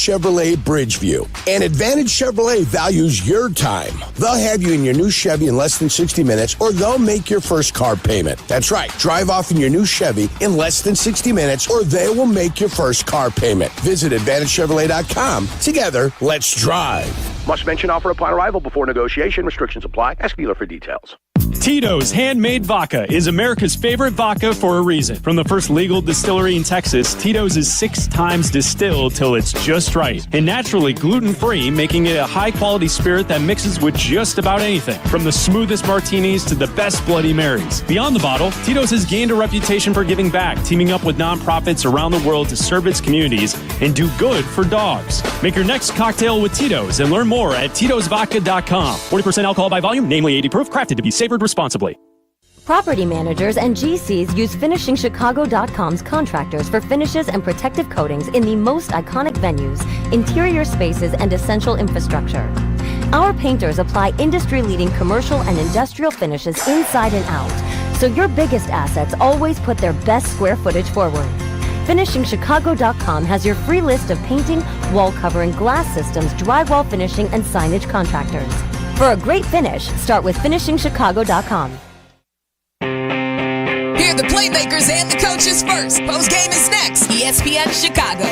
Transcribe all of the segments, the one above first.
Chevrolet Bridgeview. And Advantage Chevrolet values your time. They'll have you in your new Chevy in less than 60 minutes, or they'll make your first car payment. That's right. Drive off in your new Chevy in less than 60 minutes, or they will make your first car payment. Visit AdvantageChevrolet.com. Together, let's drive. Must mention offer upon arrival before negotiation. Restrictions apply. Ask dealer for details. Tito's Handmade Vodka is America's favorite vodka for a reason. From the first legal distillery in Texas, Tito's is 6 times distilled till it's just right. And naturally gluten-free, making it a high-quality spirit that mixes with just about anything. From the smoothest martinis to the best Bloody Marys. Beyond the bottle, Tito's has gained a reputation for giving back, teaming up with nonprofits around the world to serve its communities and do good for dogs. Make your next cocktail with Tito's and learn more at Tito'sVodka.com. 40% alcohol by volume, namely 80 proof, crafted to be savored responsibly. Property managers and GCs use FinishingChicago.com's contractors for finishes and protective coatings in the most iconic venues, interior spaces, and essential infrastructure. Our painters apply industry-leading commercial and industrial finishes inside and out, so your biggest assets always put their best square footage forward. FinishingChicago.com has your free list of painting, wall covering, glass systems, drywall finishing, and signage contractors. For a great finish, start with FinishingChicago.com. Hear the playmakers and the coaches first. Postgame is next. ESPN Chicago.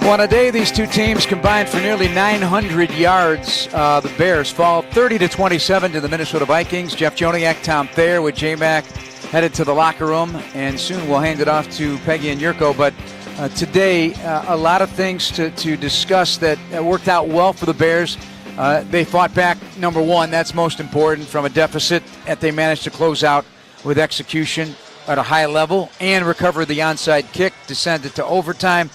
Well, on a day these two teams combined for nearly 900 yards, the Bears fall 30-27 to the Minnesota Vikings. Jeff Joniak, Tom Thayer with J-Mac headed to the locker room, and soon we'll hand it off to Peggy and Yurko. But today, a lot of things to discuss that worked out well for the Bears. They fought back, number one, that's most important, from a deficit that they managed to close out with execution at a high level and recover the onside kick, descended to overtime,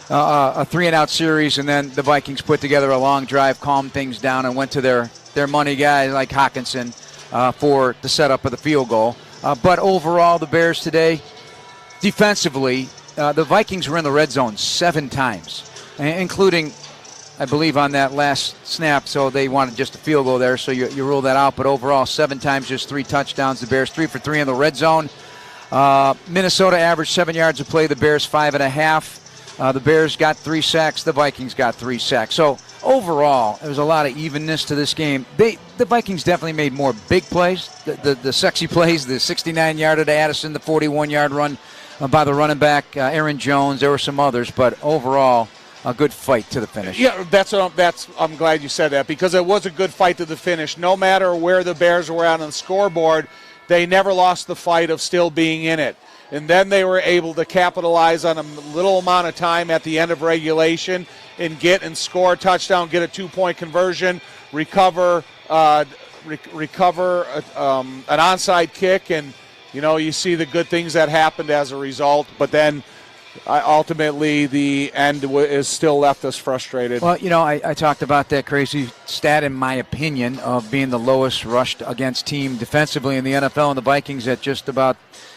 a 3-and-out series, and then the Vikings put together a long drive, calmed things down, and went to their money guy like Hawkinson for the setup of the field goal. But overall, the Bears today, defensively, the Vikings were in the red zone 7 times, including, I believe, on that last snap, so they wanted just a field goal there, so you rule that out. But overall, 7 times, just 3 touchdowns. The Bears 3 for 3 in the red zone. Minnesota averaged 7 yards a play. The Bears 5.5. The Bears got 3 sacks. The Vikings got 3 sacks. So overall, there was a lot of evenness to this game. The Vikings definitely made more big plays, the sexy plays, the 69-yarder to Addison, the 41-yard run by the running back, Aaron Jones. There were some others, but overall, a good fight to the finish. Yeah, I'm glad you said that, because it was a good fight to the finish. No matter where the Bears were at on the scoreboard, they never lost the fight of still being in it. And then they were able to capitalize on a little amount of time at the end of regulation and get and score a touchdown, get a 2-point conversion, recover an onside kick, and you see the good things that happened as a result. But then ultimately, the end is still left us frustrated. Well, I talked about that crazy stat, in my opinion, of being the lowest rushed against team defensively in the NFL, and the Vikings at just about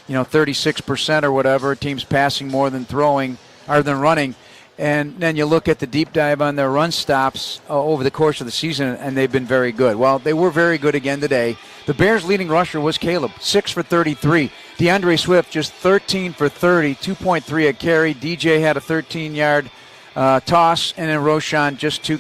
36% or whatever. Teams passing more than throwing or than running. And then you look at the deep dive on their run stops over the course of the season, and they've been very good. Well, they were very good again today. The Bears' leading rusher was Caleb, 6 for 33. DeAndre Swift just 13 for 30, 2.3 a carry. DJ had a 13-yard toss, and then Roshan just 2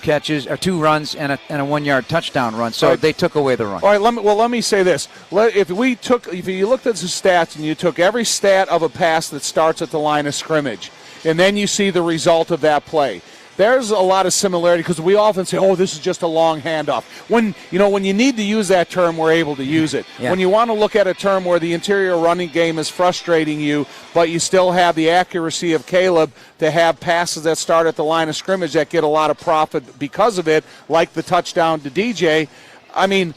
runs and a 1-yard touchdown run. So they took away the run. All right, let me say this. If you looked at the stats and you took every stat of a pass that starts at the line of scrimmage, and then you see the result of that play, there's a lot of similarity, because we often say, this is just a long handoff. When you need to use that term, we're able to use it. Yeah. When you want to look at a term where the interior running game is frustrating you, but you still have the accuracy of Caleb to have passes that start at the line of scrimmage that get a lot of profit because of it, like the touchdown to DJ. I mean,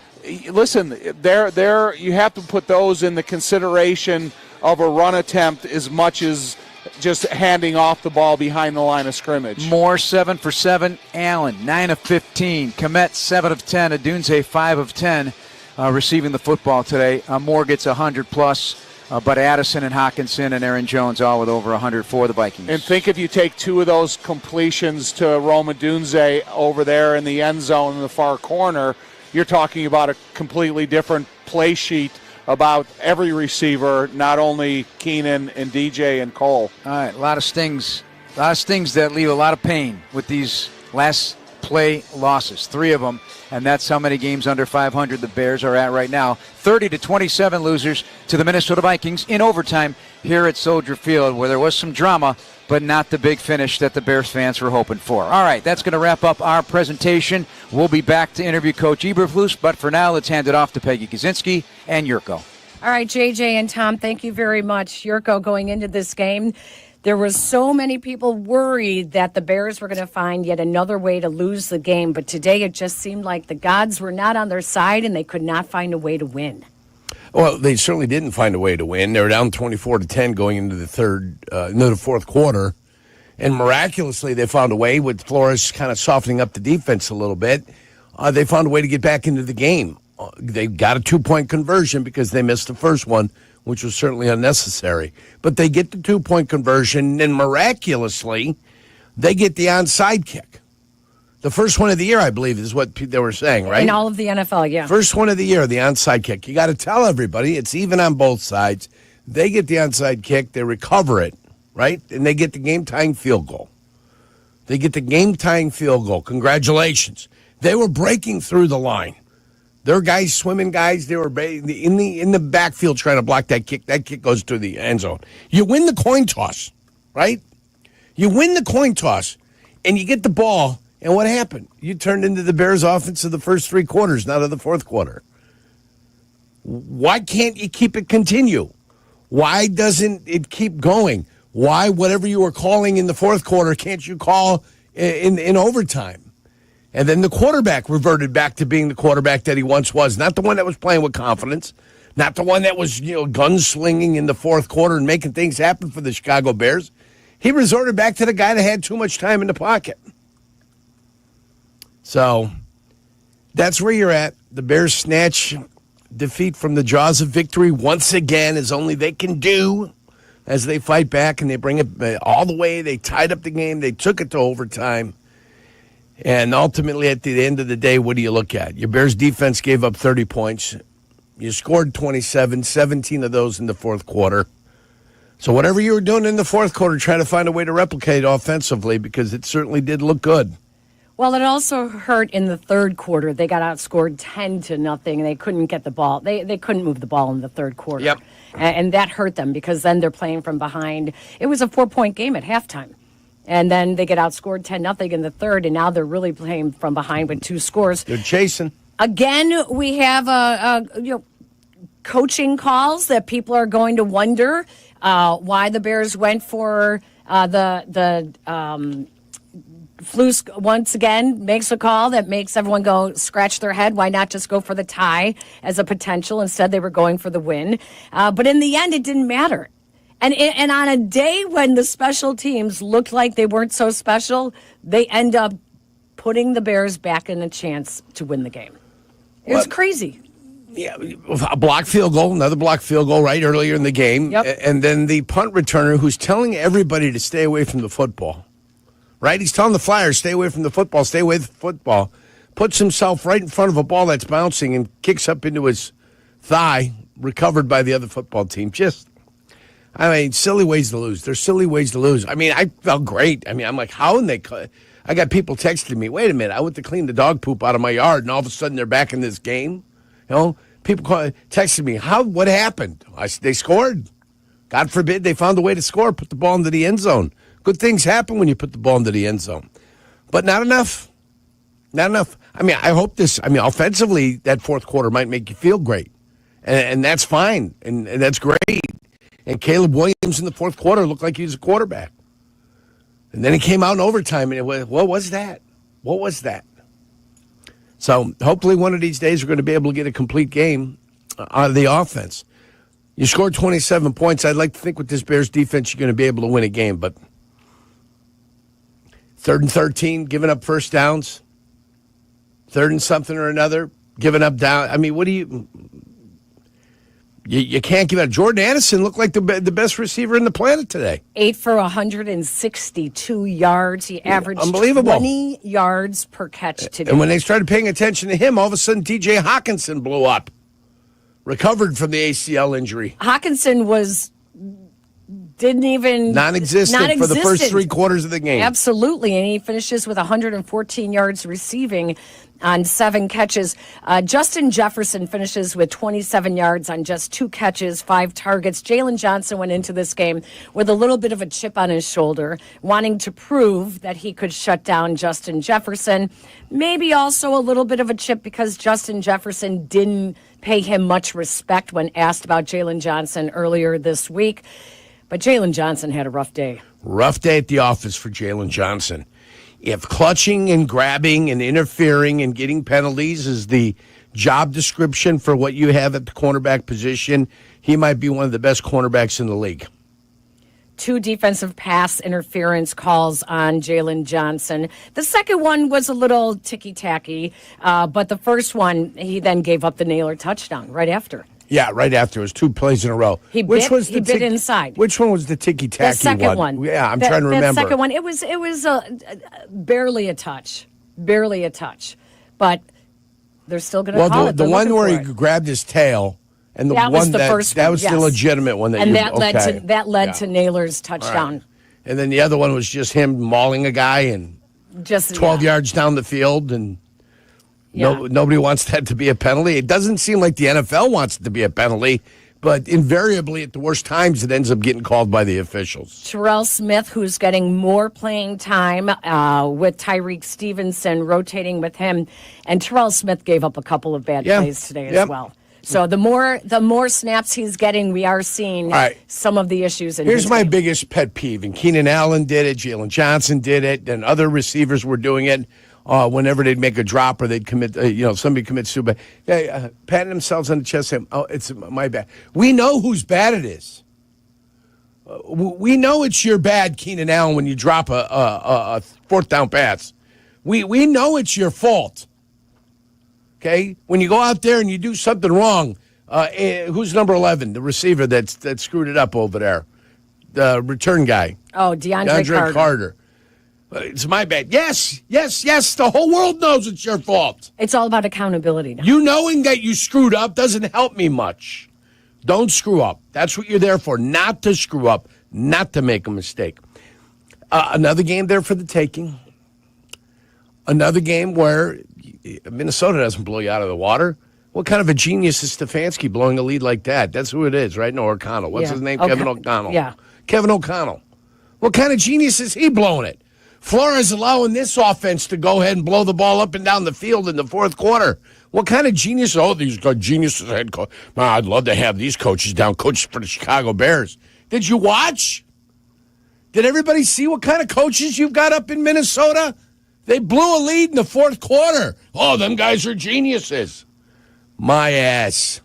listen, there you have to put those in the consideration of a run attempt as much as just handing off the ball behind the line of scrimmage. Moore 7 for 7. Allen 9 of 15. Kmet 7 of 10. Adunze 5 of 10 receiving the football today. Moore gets 100 plus, but Addison and Hawkinson and Aaron Jones all with over 100 for the Vikings. And think if you take 2 of those completions to Rome Adunze over there in the end zone in the far corner, you're talking about a completely different play sheet about every receiver, not only Keenan and DJ and Cole. All right, a lot of stings A lot of things that leave a lot of pain with these last play losses. 3 of them, and that's how many games under 500 the Bears are at right now. 30-27 losers to the Minnesota Vikings in overtime here at Soldier Field, where there was some drama, but not the big finish that the Bears fans were hoping for. All right, that's going to wrap up our presentation. We'll be back to interview Coach Eberflus, but for now, let's hand it off to Peggy Kaczynski and Yurko. All right, JJ and Tom, thank you very much. Yurko, going into this game, there were so many people worried that the Bears were going to find yet another way to lose the game, but today it just seemed like the gods were not on their side and they could not find a way to win. Well, they certainly didn't find a way to win. They were down 24-10 going into the fourth quarter, and miraculously they found a way with Flores kind of softening up the defense a little bit. They found a way to get back into the game. They got a 2-point conversion because they missed the first one, which was certainly unnecessary. But they get the 2-point conversion, and miraculously, they get the onside kick. The first one of the year, I believe, is what they were saying, right? In all of the NFL, yeah. First one of the year, the onside kick. You got to tell everybody it's even on both sides. They get the onside kick, they recover it, right? And they get the game-tying field goal. They get the game-tying field goal. Congratulations. They were breaking through the line. Their guys, swimming guys, they were in the backfield trying to block that kick. That kick goes to the end zone. You win the coin toss, right? You win the coin toss, and you get the ball, and what happened? You turned into the Bears' offense of the first 3 quarters, not of the fourth quarter. Why can't you keep it continue? Why doesn't it keep going? Why, whatever you were calling in the fourth quarter, can't you call in overtime? And then the quarterback reverted back to being the quarterback that he once was, not the one that was playing with confidence, not the one that was, gunslinging in the fourth quarter and making things happen for the Chicago Bears. He resorted back to the guy that had too much time in the pocket. So that's where you're at. The Bears snatch defeat from the jaws of victory once again, as only they can do, as they fight back and they bring it all the way. They tied up the game. They took it to overtime. And ultimately, at the end of the day, what do you look at? Your Bears defense gave up 30 points. You scored 27, 17 of those in the fourth quarter. So whatever you were doing in the fourth quarter, try to find a way to replicate offensively, because it certainly did look good. Well, it also hurt in the third quarter. They got outscored 10-0, and they couldn't get the ball. They couldn't move the ball in the third quarter. Yep. And that hurt them, because then they're playing from behind. It was a 4-point game at halftime. And then they get outscored 10-0 in the third, and now they're really playing from behind with 2 scores. They're chasing. Again, we have coaching calls that people are going to wonder why the Bears went for the Flus once again makes a call that makes everyone go scratch their head. Why not just go for the tie as a potential? Instead, they were going for the win. But in the end, it didn't matter. And on a day when the special teams looked like they weren't so special, they end up putting the Bears back in a chance to win the game. It was crazy. Yeah, a blocked field goal, another blocked field goal right earlier in the game. Yep. And then the punt returner who's telling everybody to stay away from the football. Right? He's telling the Flyers, stay away from the football, stay away from the football. Puts himself right in front of a ball that's bouncing and kicks up into his thigh, recovered by the other football team. Silly ways to lose. There's silly ways to lose. I felt great. I'm like, how? And I got people texting me, wait a minute, I went to clean the dog poop out of my yard, and all of a sudden they're back in this game. People texting me, what happened? They scored. God forbid they found a way to score, put the ball into the end zone. Good things happen when you put the ball into the end zone. But not enough. Not enough. I hope offensively, that fourth quarter might make you feel great. And that's fine. And that's great. And Caleb Williams in the fourth quarter looked like he was a quarterback. And then he came out in overtime, and what was that? What was that? So hopefully one of these days we're going to be able to get a complete game out of the offense. You scored 27 points. I'd like to think with this Bears defense you're going to be able to win a game. But 3rd and 13, giving up first downs. 3rd and something or another, giving up down. What do you... You can't give out. Jordan Addison looked like the best receiver in the planet today. 8 for 162 yards. He averaged Unbelievable. 20 yards per catch today. And when they started paying attention to him, all of a sudden TJ Hawkinson blew up. Recovered from the ACL injury. Hawkinson was didn't even non-existent for the first 3 quarters of the game. Absolutely, and he finishes with 114 yards receiving on 7 catches. Justin Jefferson finishes with 27 yards on just 2 catches, 5 targets. Jalen Johnson went into this game with a little bit of a chip on his shoulder, wanting to prove that he could shut down Justin Jefferson. Maybe also a little bit of a chip because Justin Jefferson didn't pay him much respect when asked about Jalen Johnson earlier this week. But Jalen Johnson had a rough day. Rough day at the office for Jalen Johnson. If clutching and grabbing and interfering and getting penalties is the job description for what you have at the cornerback position, he might be one of the best cornerbacks in the league. 2 defensive pass interference calls on Jalen Johnson. The second one was a little ticky-tacky, but the first one, he then gave up the Naylor touchdown right after. Yeah, right after. It was 2 plays in a row. He bit inside. Which one was the ticky-tacky one? The second one. Yeah, I'm trying to remember. The second one, it was barely a touch. Barely a touch. But they're still going to call it. The one where he grabbed his tail, and that was the first one. That was the legitimate one. That led to Naylor's touchdown. Right. And then the other one was just him mauling a guy and just 12 yards down the field, and nobody wants that to be a penalty. It doesn't seem like the NFL wants it to be a penalty, but invariably at the worst times it ends up getting called by the officials. Terrell Smith, who's getting more playing time with Tyreek Stevenson rotating with him, and Terrell Smith gave up a couple of bad plays today as well. So the more snaps he's getting, we are seeing some of the issues. Here's my biggest pet peeve, and Keenan Allen did it, Jalen Johnson did it, and other receivers were doing it. Whenever they'd make a drop or they'd commit, somebody commits suicide, patting themselves on the chest saying, "Oh, it's my bad." We know whose bad it is. We know it's your bad, Keenan Allen, when you drop a 4th down pass. We know it's your fault. Okay, when you go out there and you do something wrong, who's number 11, the receiver that screwed it up over there, the return guy? Oh, DeAndre Carter. It's my bad. Yes. The whole world knows it's your fault. It's all about accountability now. You knowing that you screwed up doesn't help me much. Don't screw up. That's what you're there for, not to screw up, not to make a mistake. Another game there for the taking. Another game where Minnesota doesn't blow you out of the water. What kind of a genius is Stefanski blowing a lead like that? That's who it is, right? No, O'Connell. What's his name? Kevin O'Connell. Yeah. Kevin O'Connell. What kind of genius is he blowing it? Flores allowing this offense to go ahead and blow the ball up and down the field in the 4th quarter. What kind of genius? Oh, these geniuses head coach. Man, I'd love to have these coaches down, coaches for the Chicago Bears. Did you watch? Did everybody see what kind of coaches you've got up in Minnesota? They blew a lead in the 4th quarter. Oh, them guys are geniuses. My ass.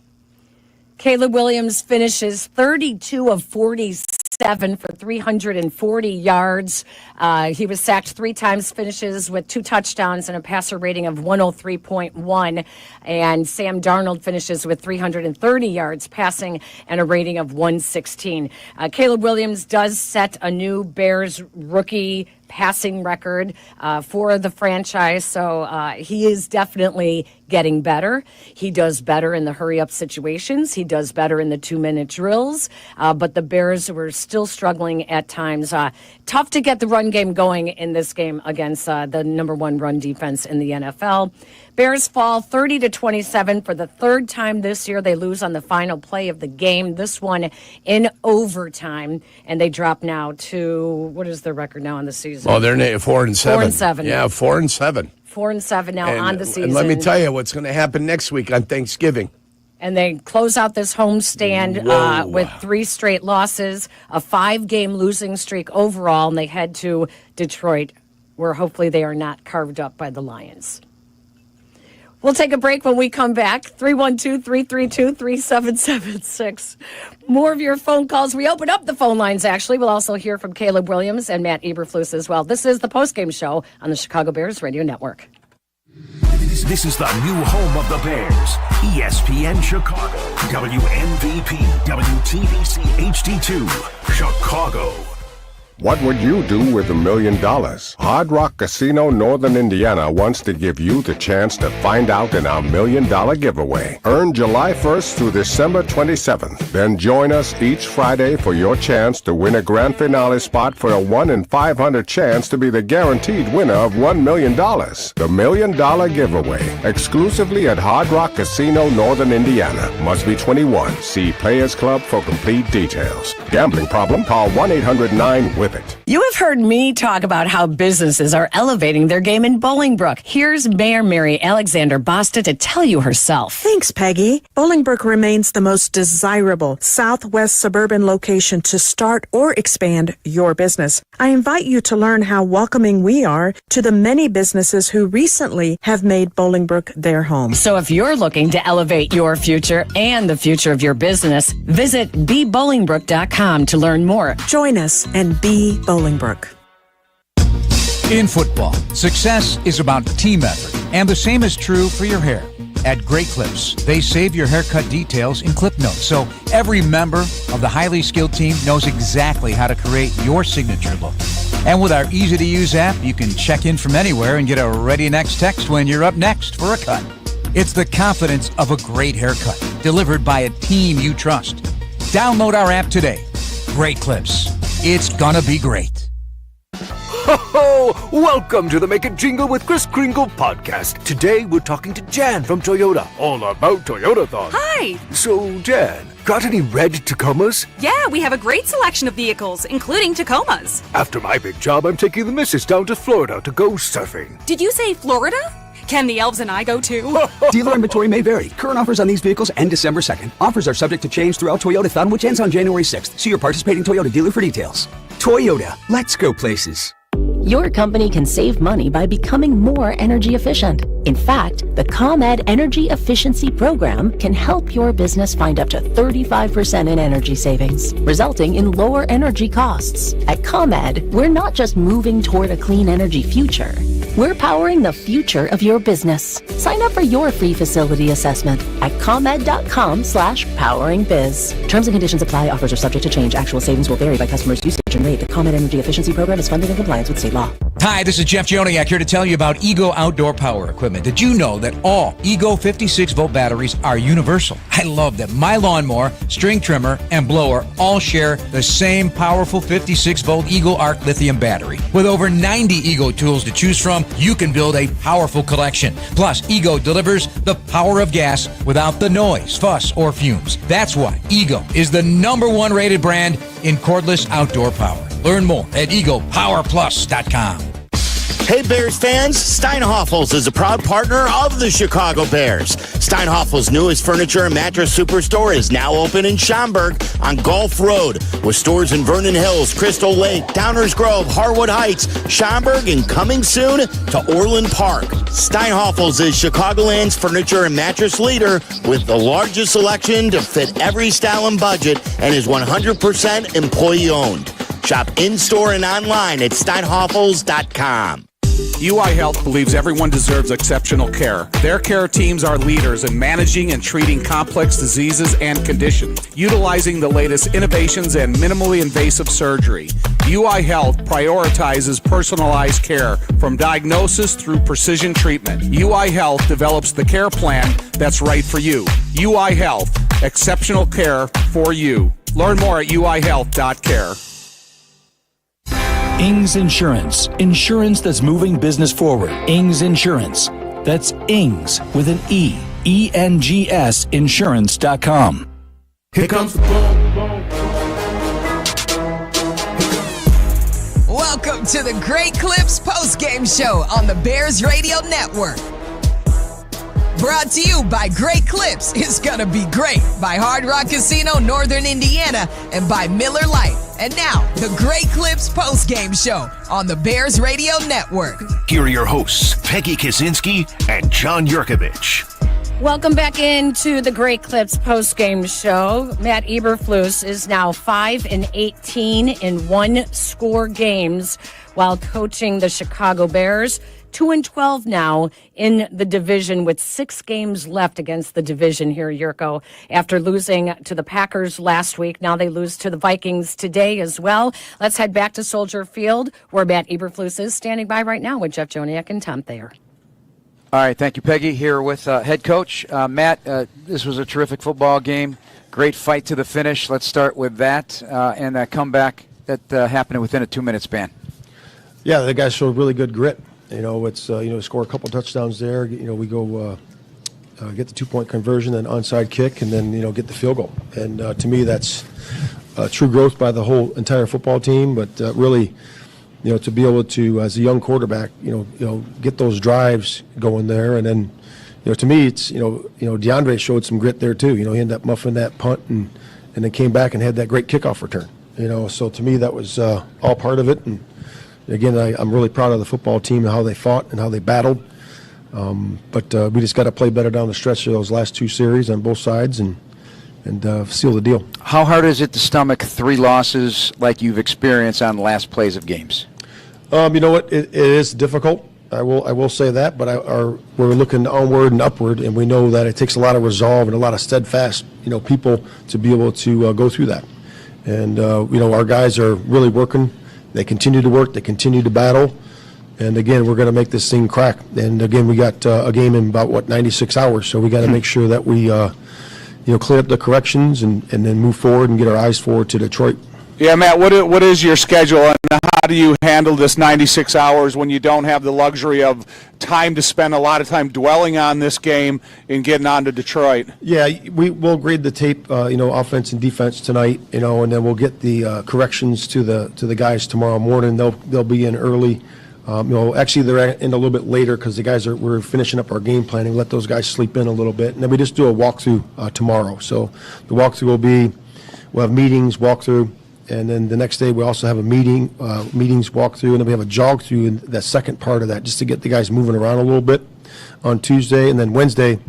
Caleb Williams finishes 32 of 47 for 340 yards. He was sacked 3 times, finishes with 2 touchdowns and a passer rating of 103.1. And Sam Darnold finishes with 330 yards passing and a rating of 116. Caleb Williams does set a new Bears rookie passing record for the franchise. So he is definitely getting better. He does better in the hurry-up situations. He does better in the 2-minute drills. But the Bears were still struggling at times. Tough to get the run game going in this game against the number 1 run defense in the NFL. Bears fall 30-27 for the 3rd time this year. They lose on the final play of the game, this one in overtime, and they drop now to, what is their record now on the season? Oh, they're 4-7. 4-7. Yeah, 4-7. 4-7 now on the season. And let me tell you what's going to happen next week on Thanksgiving. And they close out this homestand with 3 straight losses, a 5-game losing streak overall, and they head to Detroit, where hopefully they are not carved up by the Lions. We'll take a break when we come back. 312-332-3776. More of your phone calls. We open up the phone lines, actually. We'll also hear from Caleb Williams and Matt Eberflus as well. This is the Postgame Show on the Chicago Bears Radio Network. This is the new home of the Bears. ESPN Chicago. WMVP, WTBC HD2, Chicago. What would you do with $1 million? Hard Rock Casino Northern Indiana wants to give you the chance to find out in our $1 million giveaway. Earn July 1st through December 27th. Then join us each Friday for your chance to win a grand finale spot for a 1 in 500 chance to be the guaranteed winner of $1 million. The $1 million giveaway, exclusively at Hard Rock Casino Northern Indiana. Must be 21. See Players Club for complete details. Gambling problem? Call 1-800-9-WITH-IT. You have heard me talk about how businesses are elevating their game in Bolingbrook. Here's Mayor Mary Alexander Basta to tell you herself. Thanks, Peggy. Bolingbrook remains the most desirable southwest suburban location to start or expand your business. I invite you to learn how welcoming we are to the many businesses who recently have made Bolingbrook their home. So if you're looking to elevate your future and the future of your business, visit bebolingbrook.com to learn more. Join us and be Bolingbrook. In football, success is about team effort, and the same is true for your hair. At Great Clips, they save your haircut details in clip notes, so every member of the highly skilled team knows exactly how to create your signature look. And with our easy-to-use app, you can check in from anywhere and get a ready next text when you're up next for a cut. It's the confidence of a great haircut, delivered by a team you trust. Download our app today. Great Clips. It's gonna be great. Ho ho! Welcome to the Make It Jingle with Kris Kringle podcast. Today we're talking to Jan from Toyota, all about Toyotathon. Hi! So, Jan, got any red Tacomas? Yeah, we have a great selection of vehicles, including Tacomas. After my big job, I'm taking the missus down to Florida to go surfing. Did you say Florida? Can the elves and I go too? Dealer inventory may vary. Current offers on these vehicles end December 2nd. Offers are subject to change throughout Toyotathon, which ends on January 6th. See your participating Toyota dealer for details. Toyota, let's go places. Your company can save money by becoming more energy efficient. In fact, the ComEd Energy Efficiency Program can help your business find up to 35% in energy savings, resulting in lower energy costs. At ComEd, we're not just moving toward a clean energy future. We're powering the future of your business. Sign up for your free facility assessment at ComEd.com/poweringbiz. Terms and conditions apply. Offers are subject to change. Actual savings will vary by customer's usage and rate. The ComEd Energy Efficiency Program is funded in compliance with state law. Hi, this is Jeff Joniak here to tell you about Ego Outdoor Power Equipment. Did you know that all Ego 56-volt batteries are universal? I love that my lawnmower, string trimmer, and blower all share the same powerful 56-volt Ego Arc lithium battery. With over 90 Ego tools to choose from, you can build a powerful collection. Plus, Ego delivers the power of gas without the noise, fuss, or fumes. That's why Ego is the #1 rated brand in cordless outdoor power. Learn more at egopowerplus.com. Hey Bears fans, Steinhoffel's is a proud partner of the Chicago Bears. Steinhoffel's newest furniture and mattress superstore is now open in Schaumburg on Gulf Road, with stores in Vernon Hills, Crystal Lake, Downers Grove, Harwood Heights, Schaumburg, and coming soon to Orland Park. Steinhoffel's is Chicagoland's furniture and mattress leader with the largest selection to fit every style and budget, and is 100% employee-owned. Shop in-store and online at steinhoffels.com. UI Health believes everyone deserves exceptional care. Their care teams are leaders in managing and treating complex diseases and conditions, utilizing the latest innovations and minimally invasive surgery. UI Health prioritizes personalized care from diagnosis through precision treatment. UI Health develops the care plan that's right for you. UI Health, exceptional care for you. Learn more at uihealth.care. Ings Insurance. Insurance that's moving business forward. Ings Insurance. That's Ings with an E. ENGS Insurance.com. Here comes the boom. Welcome to the Great Clips postgame show on the Bears Radio Network. Brought to you by Great Clips. It's gonna be great by Hard Rock Casino, Northern Indiana, and by Miller Lite. And now, the Great Clips postgame show on the Bears Radio Network. Here are your hosts, Peggy Kaczynski and John Yurkovich. Welcome back into the Great Clips post-game show. Matt Eberflus is now 5-18 in one-score games while coaching the Chicago Bears. 2-12 now in the division with 6 games left against the division here, Yurko. After losing to the Packers last week, now they lose to the Vikings today as well. Let's head back to Soldier Field, where Matt Eberflus is standing by right now with Jeff Joniak and Tom Thayer. All right, thank you, Peggy. Here with head coach Matt. This was a terrific football game. Great fight to the finish. Let's start with that and that comeback that happened within a 2-minute span. Yeah, the guys showed really good grit. It's score a couple touchdowns there. We go get the 2-point conversion, then onside kick, and then get the field goal. And to me, that's true growth by the whole entire football team. But really, to be able to, as a young quarterback, get those drives going there, and then, to me, it's DeAndre showed some grit there too. He ended up muffing that punt and then came back and had that great kickoff return. So to me, that was all part of it. And again, I'm really proud of the football team and how they fought and how they battled. But we just got to play better down the stretch of those last 2 series on both sides and seal the deal. How hard is it to stomach 3 losses like you've experienced on the last plays of games? You know what? It is difficult. I will say that, but we're looking onward and upward, and we know that it takes a lot of resolve and a lot of steadfast, people to be able to go through that. And our guys are really working. They continue to work. They continue to battle. And again, we're going to make this thing crack. And again, we got a game in about 96 hours, so we got to make sure that we clear up the corrections and then move forward and get our eyes forward to Detroit. Yeah, Matt, what is your schedule, and how do you handle this 96 hours when you don't have the luxury of time to spend a lot of time dwelling on this game and getting on to Detroit? Yeah, we'll grade the tape, offense and defense tonight, and then we'll get the corrections to the guys tomorrow morning. They'll be in early. Actually, they're in a little bit later because we're finishing up our game planning. Let those guys sleep in a little bit, and then we just do a walkthrough tomorrow. So the walkthrough we'll have meetings, walkthrough. And then the next day we also have a meetings walkthrough, and then we have a jog through in that second part of that, just to get the guys moving around a little bit on Tuesday. And then Wednesday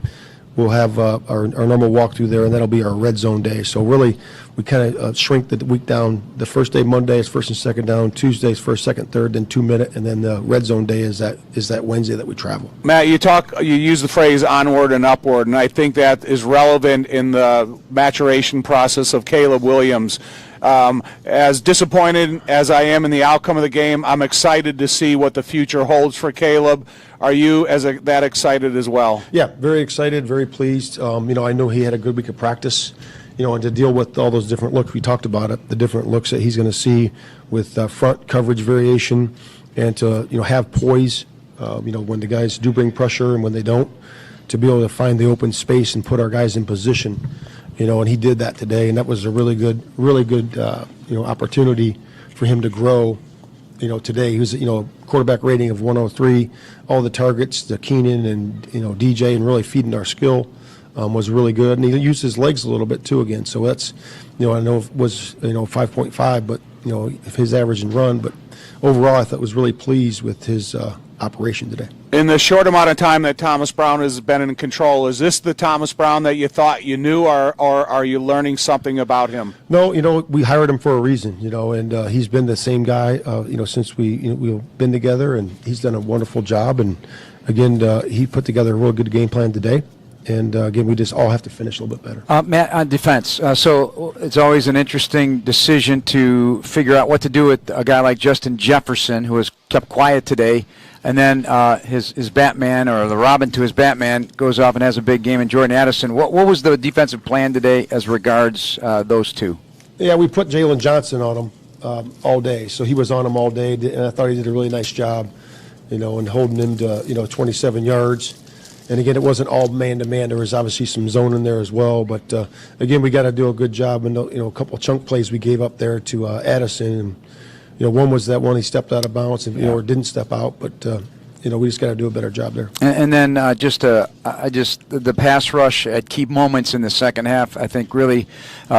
we'll have our normal walkthrough there, and that'll be our red zone day. So really we kind of shrink the week down. The first day, Monday, is first and second down. Tuesday is first, second, third, then 2-minute, and then the red zone day is that Wednesday that we travel. Matt, you use the phrase onward and upward, and I think that is relevant in the maturation process of Caleb Williams. As disappointed as I am in the outcome of the game, I'm excited to see what the future holds for Caleb. Are you that excited as well? Yeah, very excited, very pleased. I know he had a good week of practice, and to deal with all those different looks, we talked about it, the different looks that he's going to see with front coverage variation, and to have poise, when the guys do bring pressure and when they don't, to be able to find the open space and put our guys in position. And he did that today, and that was a really good opportunity for him to grow. Today he was quarterback rating of 103, all the targets, the Keenan and DJ, and really feeding our skill was really good. And he used his legs a little bit too again. So that's I know it was 5.5, but if his average and run, but overall I thought was really pleased with his operation today. In the short amount of time that Thomas Brown has been in control, is this the Thomas Brown that you thought you knew, or are you learning something about him? No, we hired him for a reason, and he's been the same guy, since we've been together, and he's done a wonderful job. And again, he put together a real good game plan today. And again, we just all have to finish a little bit better. Matt, on defense, so it's always an interesting decision to figure out what to do with a guy like Justin Jefferson, who was kept quiet today, and then his Batman, or the Robin to his Batman, goes off and has a big game in Jordan Addison. What was the defensive plan today as regards those two? Yeah, we put Jalen Johnson on him all day, so he was on him all day, and I thought he did a really nice job, in holding him to 27 yards. And again, it wasn't all man-to-man. There was obviously some zone in there as well. But again, we got to do a good job. And a couple chunk plays we gave up there to Addison. And one was that one he stepped out of bounds and or didn't step out. But we just got to do a better job there. And then just the pass rush at key moments in the second half, I think, really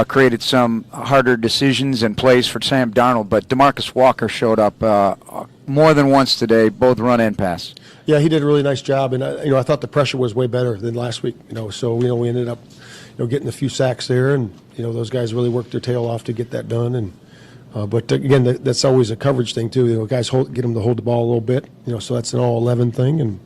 created some harder decisions and plays for Sam Darnold. But DeMarcus Walker showed up more than once today, both run and pass. Yeah, he did a really nice job, and I thought the pressure was way better than last week. So we ended up getting a few sacks there, and those guys really worked their tail off to get that done. And but again, that's always a coverage thing too. Guys get them to hold the ball a little bit. So that's an all 11 thing, and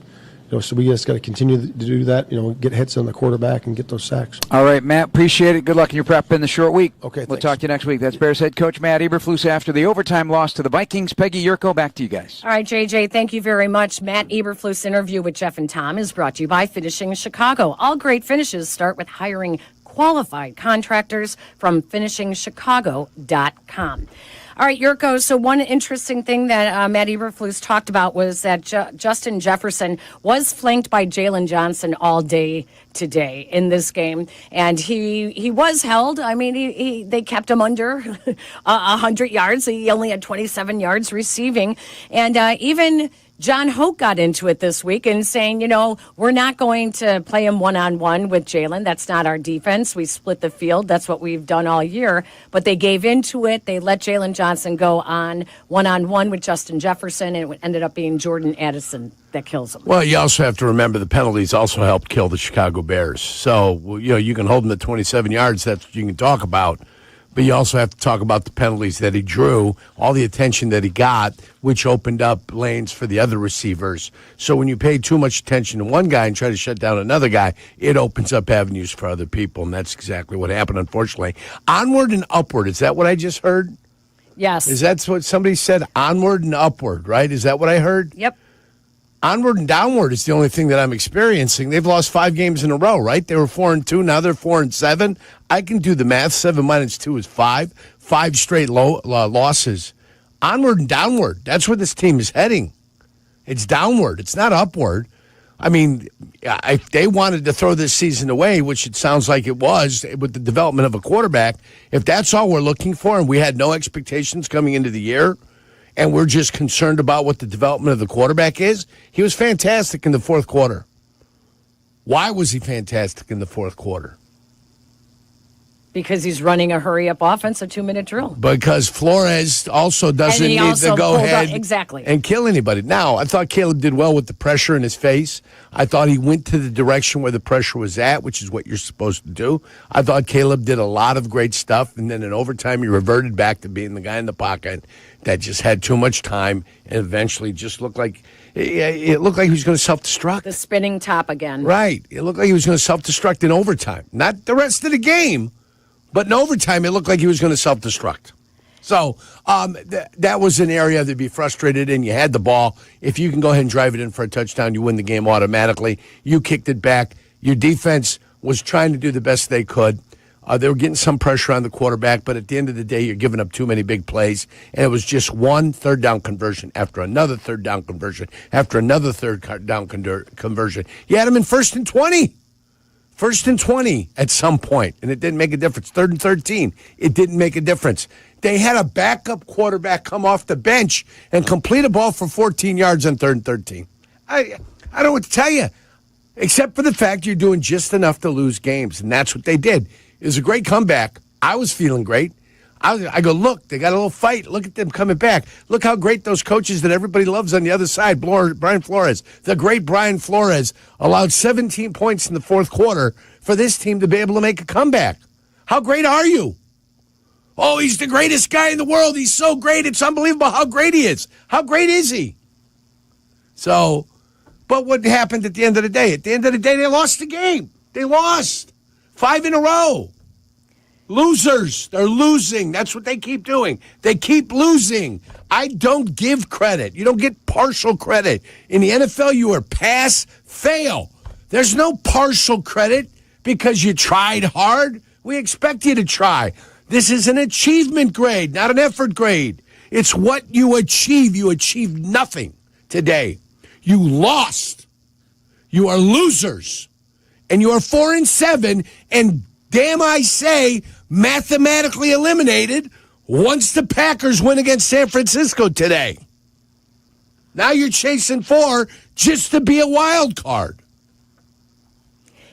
so we just got to continue to do that. Get hits on the quarterback and get those sacks. All right, Matt, appreciate it. Good luck in your prep in the short week. Okay, we'll talk to you next week. That's Bears head coach Matt Eberflus after the overtime loss to the Vikings. Peggy Yurko, back to you guys. All right, JJ, thank you very much. Matt Eberflus' interview with Jeff and Tom is brought to you by Finishing Chicago. All great finishes start with hiring qualified contractors from finishingchicago.com. All right, Yurko, so one interesting thing that Matt Eberflus talked about was that Justin Jefferson was flanked by Jalen Johnson all day today in this game, and he was held. I mean, they kept him under 100 yards. He only had 27 yards receiving, and even John Hoke got into it this week and saying, we're not going to play him one-on-one with Jalen. That's not our defense. We split the field. That's what we've done all year. But they gave into it. They let Jalen Johnson go on one-on-one with Justin Jefferson, and it ended up being Jordan Addison that kills him. Well, you also have to remember the penalties also helped kill the Chicago Bears. So, you can hold him to 27 yards. That's what you can talk about. But you also have to talk about the penalties that he drew, all the attention that he got, which opened up lanes for the other receivers. So when you pay too much attention to one guy and try to shut down another guy, it opens up avenues for other people, and that's exactly what happened, unfortunately. Onward and upward, is that what I just heard? Yes. Is that what somebody said? Onward and upward, right? Is that what I heard? Yep. Onward and downward is the only thing that I'm experiencing. They've lost 5 games in a row, right? They were 4-2. Now they're 4-7. I can do the math. 7 minus 2 is 5. 5 straight losses. Onward and downward. That's where this team is heading. It's downward. It's not upward. I mean, if they wanted to throw this season away, which it sounds like it was with the development of a quarterback, if that's all we're looking for and we had no expectations coming into the year, and we're just concerned about what the development of the quarterback is, he was fantastic in the fourth quarter. Why was he fantastic in the fourth quarter? Because he's running a hurry-up offense, a 2-minute drill. Because Flores also doesn't need to go ahead and kill anybody. Now, I thought Caleb did well with the pressure in his face. I thought he went to the direction where the pressure was at, which is what you're supposed to do. I thought Caleb did a lot of great stuff, and then in overtime he reverted back to being the guy in the pocket that just had too much time and eventually just looked like it looked like he was going to self-destruct. The spinning top again. Right. It looked like he was going to self-destruct in overtime. Not the rest of the game, but in overtime it looked like he was going to self-destruct. So that was an area to be frustrated in. You had the ball. If you can go ahead and drive it in for a touchdown, you win the game automatically. You kicked it back. Your defense was trying to do the best they could. They were getting some pressure on the quarterback, but at the end of the day, you're giving up too many big plays. And it was just one third down conversion after another third down conversion after another third down conversion. You had them in 1st and 20. 1st and 20 at some point, and it didn't make a difference. 3rd and 13, it didn't make a difference. They had a backup quarterback come off the bench and complete a ball for 14 yards on 3rd and 13. I don't know what to tell you, except for the fact you're doing just enough to lose games, and that's what they did. It was a great comeback. I was feeling great. I go, look, they got a little fight. Look at them coming back. Look how great those coaches that everybody loves on the other side, Brian Flores. The great Brian Flores allowed 17 points in the fourth quarter for this team to be able to make a comeback. How great are you? Oh, he's the greatest guy in the world. He's so great. It's unbelievable how great he is. How great is he? So, but what happened at the end of the day? At the end of the day, they lost the game. They lost 5 in a row. Losers. They're losing. That's what they keep doing. They keep losing. I don't give credit. You don't get partial credit. In the NFL, you are pass, fail. There's no partial credit because you tried hard. We expect you to try. This is an achievement grade, not an effort grade. It's what you achieve. You achieved nothing today. You lost. You are losers. And you are 4-7, and damn I say, mathematically eliminated once the Packers win against San Francisco today. Now you're chasing 4 just to be a wild card.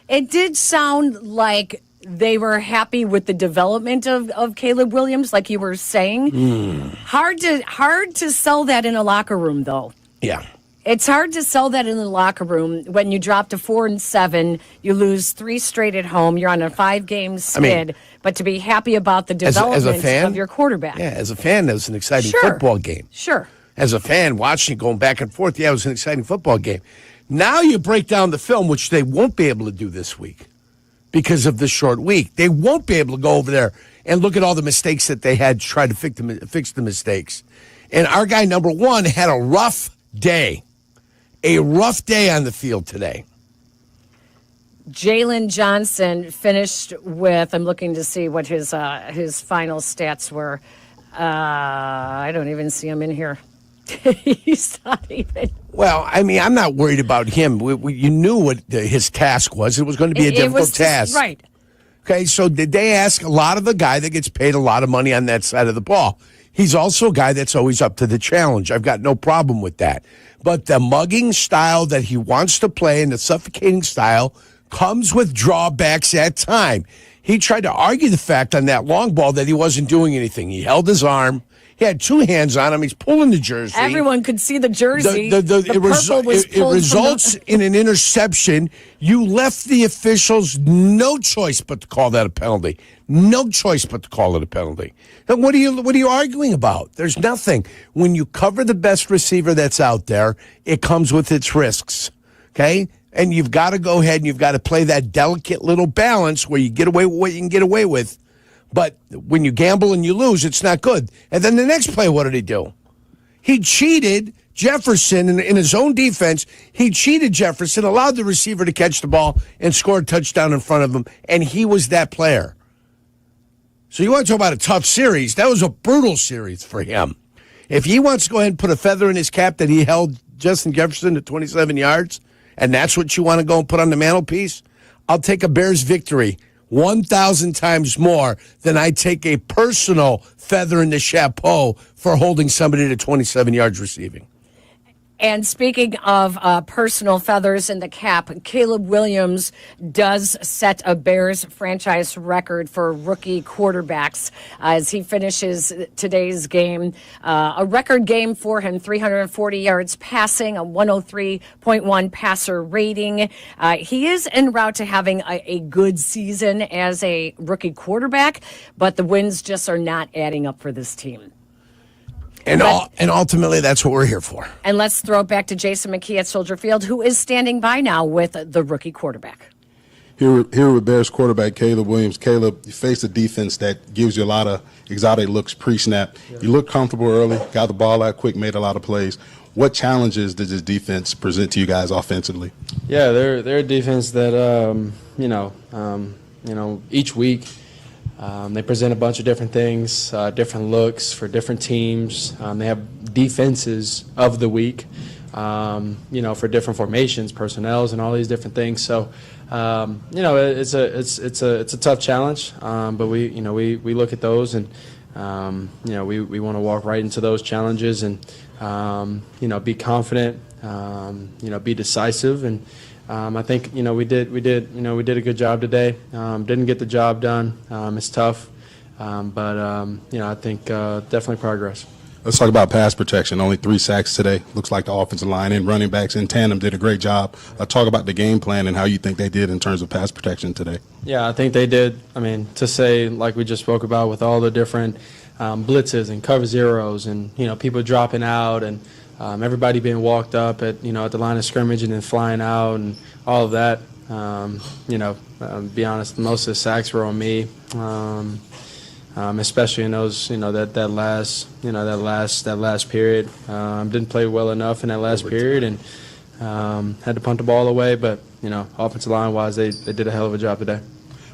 It did sound like they were happy with the development of Caleb Williams, like you were saying. Hard to sell that in a locker room, though. Yeah. It's hard to sell that in the locker room when you drop to 4-7, you lose 3 straight at home, you're on a 5-game skid, but to be happy about the development as a fan, of your quarterback. Yeah, as a fan, that was an exciting Sure. football game. Sure. As a fan, watching it going back and forth, yeah, it was an exciting football game. Now you break down the film, which they won't be able to do this week because of the short week. They won't be able to go over there and look at all the mistakes that they had to try to fix the mistakes. And our guy, number 1, had a rough day. A rough day on the field today. Jalen Johnson finished with, I'm looking to see what his final stats were. I don't even see him in here. He's not even. Well, I mean, I'm not worried about him. You knew what his task was. It was going to be a difficult task. Right. Okay, so did they ask a lot of the guy that gets paid a lot of money on that side of the ball? He's also a guy that's always up to the challenge. I've got no problem with that. But the mugging style that he wants to play and the suffocating style comes with drawbacks at time. He tried to argue the fact on that long ball that he wasn't doing anything. He held his arm. He had 2 hands on him. He's pulling the jersey. Everyone could see the jersey. It results in an interception. You left the officials no choice but to call that a penalty. No choice but to call it a penalty. And what are you arguing about? There's nothing. When you cover the best receiver that's out there, it comes with its risks. Okay? And you've got to go ahead and you've got to play that delicate little balance where you get away with what you can get away with. But when you gamble and you lose, it's not good. And then the next play, what did he do? He cheated Jefferson in his own defense. He cheated Jefferson, allowed the receiver to catch the ball, and score a touchdown in front of him. And he was that player. So you want to talk about a tough series. That was a brutal series for him. If he wants to go ahead and put a feather in his cap that he held Justin Jefferson to 27 yards, and that's what you want to go and put on the mantelpiece, I'll take a Bears victory 1,000 times more than I take a personal feather in the chapeau for holding somebody to 27 yards receiving. And speaking of personal feathers in the cap, Caleb Williams does set a Bears franchise record for rookie quarterbacks as he finishes today's game. A record game for him, 340 yards passing, a 103.1 passer rating. He is en route to having a good season as a rookie quarterback, but the wins just are not adding up for this team. And ultimately, that's what we're here for. And let's throw it back to Jason McKee at Soldier Field, who is standing by now with the rookie quarterback. Here with Bears quarterback Caleb Williams. Caleb, you face a defense that gives you a lot of exotic looks pre-snap. Yeah. You look comfortable early, got the ball out quick, made a lot of plays. What challenges did this defense present to you guys offensively? Yeah, they're a defense that each week. They present a bunch of different things, different looks for different teams. They have defenses of the week, for different formations, personnels, and all these different things. So, it's a tough challenge. But we look at those and we want to walk right into those challenges and be confident, be decisive and. I think we did a good job today. Didn't get the job done. It's tough, but I think definitely progress. Let's talk about pass protection. Only 3 sacks today. Looks like the offensive line and running backs in tandem did a great job. Talk about the game plan and how you think they did in terms of pass protection today. Yeah, I think they did. I mean, to say like we just spoke about with all the different blitzes and cover zeros and people dropping out and. Everybody being walked up at the line of scrimmage and then flying out and all of that. Be honest, most of the sacks were on me, especially in those that last period. Didn't play well enough in that last period and had to punt the ball away. But offensive line wise, they did a hell of a job today.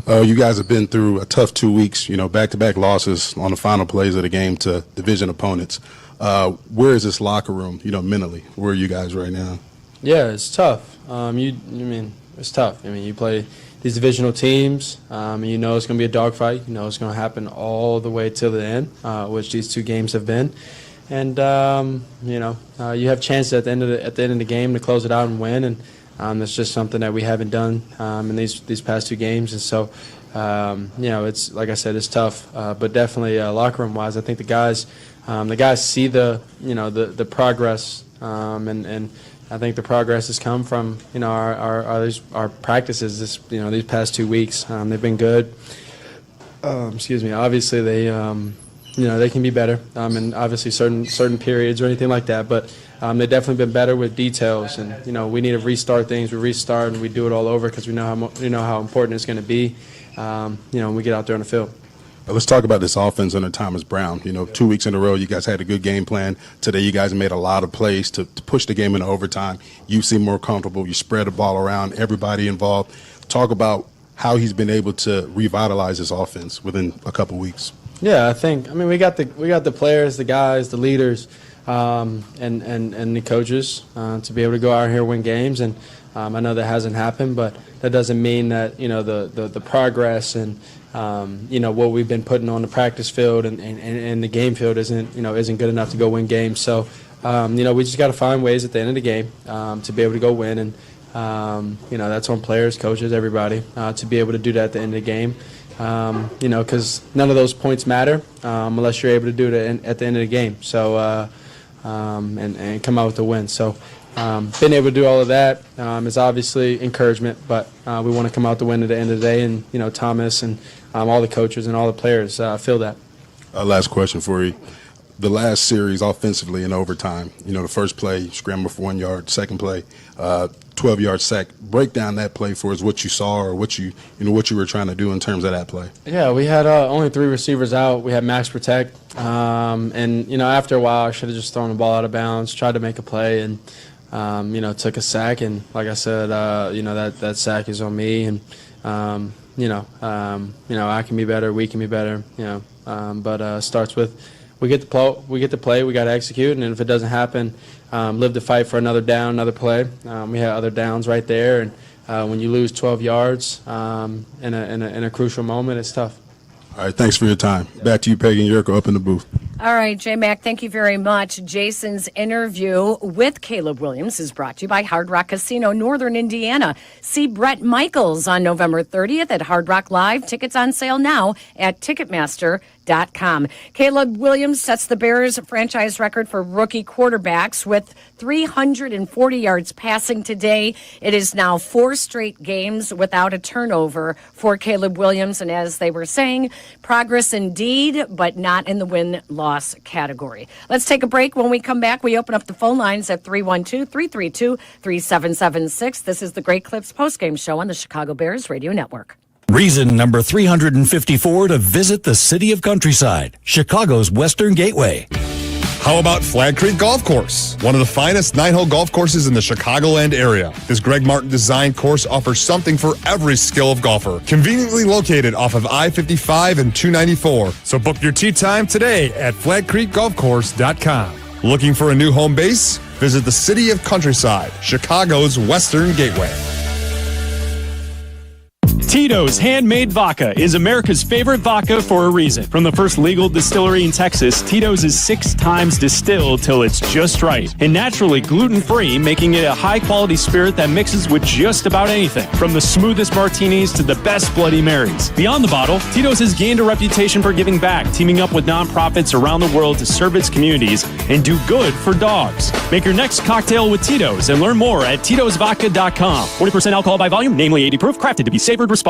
You guys have been through a tough 2 weeks. Back-to-back losses on the final plays of the game to division opponents. Where is this locker room, mentally? Where are you guys right now? Yeah, it's tough. It's tough. You play these divisional teams, it's going to be a dogfight. It's going to happen all the way till the end, which these 2 games have been. And, you have chances at the end of the game to close it out and win. And That's just something that we haven't done in these past 2 games. And so, it's like I said, it's tough. But definitely locker room wise, I think the guys see the progress, and I think the progress has come from our practices these past 2 weeks. They've been good. Obviously they they can be better, and obviously certain periods or anything like that. But they've definitely been better with details, and we need to restart things. We restart and we do it all over because we know how important it's going to be. When we get out there on the field. Let's talk about this offense under Thomas Brown. 2 weeks in a row, you guys had a good game plan. Today, you guys made a lot of plays to push the game into overtime. You seem more comfortable. You spread the ball around, everybody involved. Talk about how he's been able to revitalize his offense within a couple weeks. Yeah, we got the players, the guys, the leaders, and the coaches to be able to go out here and win games. And I know that hasn't happened, but that doesn't mean that the progress and what we've been putting on the practice field and the game field isn't good enough to go win games. So we just got to find ways at the end of the game to be able to go win, and that's on players, coaches, everybody to be able to do that at the end of the game. Because none of those points matter unless you're able to do it at the end of the game. So and come out with a win. So. Being able to do all of that is obviously encouragement, but we want to come out to win at the end of the day, and Thomas and all the coaches and all the players feel that. Last question for you. The last series offensively in overtime, the first play, scramble for 1 yard, second play, 12-yard sack. Break down that play for us, what you saw or what you were trying to do in terms of that play. Yeah, we had only 3 receivers out. We had max protect, and after a while I should have just thrown the ball out of bounds, tried to make a play, and took a sack, and like I said, that sack is on me, and I can be better, we can be better, but starts with we get to play, we got to execute, and if it doesn't happen, live to fight for another down, another play. We had other downs right there, and when you lose 12 yards in a crucial moment, it's tough. All right, thanks for your time. Back to you, Peggy and Yurko, up in the booth. All right, J-Mac, thank you very much. Jason's interview with Caleb Williams is brought to you by Hard Rock Casino, Northern Indiana. See Brett Michaels on November 30th at Hard Rock Live. Tickets on sale now at Ticketmaster.com. Caleb Williams sets the Bears franchise record for rookie quarterbacks with 340 yards passing today. It is now 4 straight games without a turnover for Caleb Williams. And as they were saying, progress indeed, but not in the win-loss category. Let's take a break. When we come back, we open up the phone lines at 312-332-3776. This is the Great Clips postgame show on the Chicago Bears Radio Network. Reason number 354 to visit the city of Countryside, Chicago's Western Gateway. How about Flag Creek Golf Course? One of the finest 9-hole golf courses in the Chicagoland area. This Greg Martin designed course offers something for every skill of golfer. Conveniently located off of I-55 and 294. So book your tee time today at flagcreekgolfcourse.com. Looking for a new home base? Visit the city of Countryside, Chicago's Western Gateway. Tito's Handmade Vodka is America's favorite vodka for a reason. From the first legal distillery in Texas, Tito's is 6 times distilled till it's just right. And naturally gluten-free, making it a high-quality spirit that mixes with just about anything. From the smoothest martinis to the best Bloody Marys. Beyond the bottle, Tito's has gained a reputation for giving back, teaming up with nonprofits around the world to serve its communities and do good for dogs. Make your next cocktail with Tito's and learn more at Tito'sVodka.com. 40% alcohol by volume, namely 80 proof, crafted to be savored responsibly.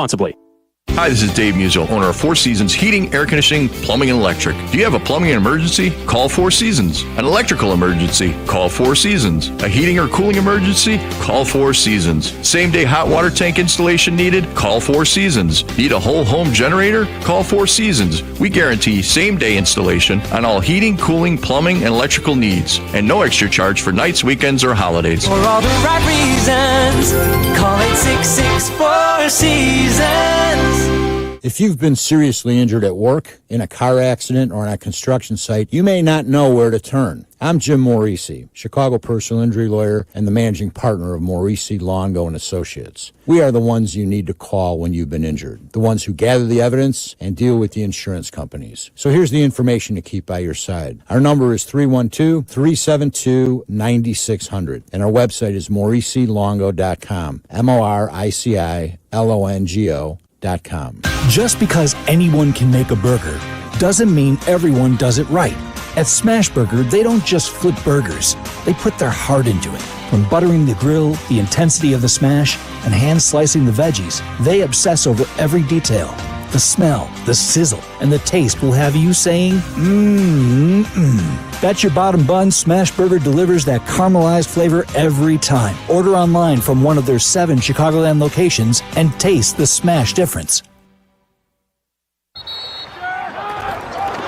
Hi, this is Dave Musial, owner of Four Seasons Heating, Air Conditioning, Plumbing, and Electric. Do you have a plumbing emergency? Call Four Seasons. An electrical emergency? Call Four Seasons. A heating or cooling emergency? Call Four Seasons. Same-day hot water tank installation needed? Call Four Seasons. Need a whole home generator? Call Four Seasons. We guarantee same-day installation on all heating, cooling, plumbing, and electrical needs. And no extra charge for nights, weekends, or holidays. For all the right reasons, call 866-4 Seasons. If you've been seriously injured at work, in a car accident, or on a construction site, you may not know where to turn. I'm Jim Morisi, Chicago personal injury lawyer and the managing partner of Morisi Longo and Associates. We are the ones you need to call when you've been injured, the ones who gather the evidence and deal with the insurance companies. So here's the information to keep by your side. Our number is 312-372-9600, and our website is moricilongo.com, MORICILONGO.com. Just because anyone can make a burger doesn't mean everyone does it right. At Smashburger, they don't just flip burgers. They put their heart into it. From buttering the grill, the intensity of the smash, and hand slicing the veggies, they obsess over every detail. The smell, the sizzle, and the taste will have you saying, mmm, mmm. Bet your bottom bun Smashburger delivers that caramelized flavor every time. Order online from one of their 7 Chicagoland locations and taste the smash difference.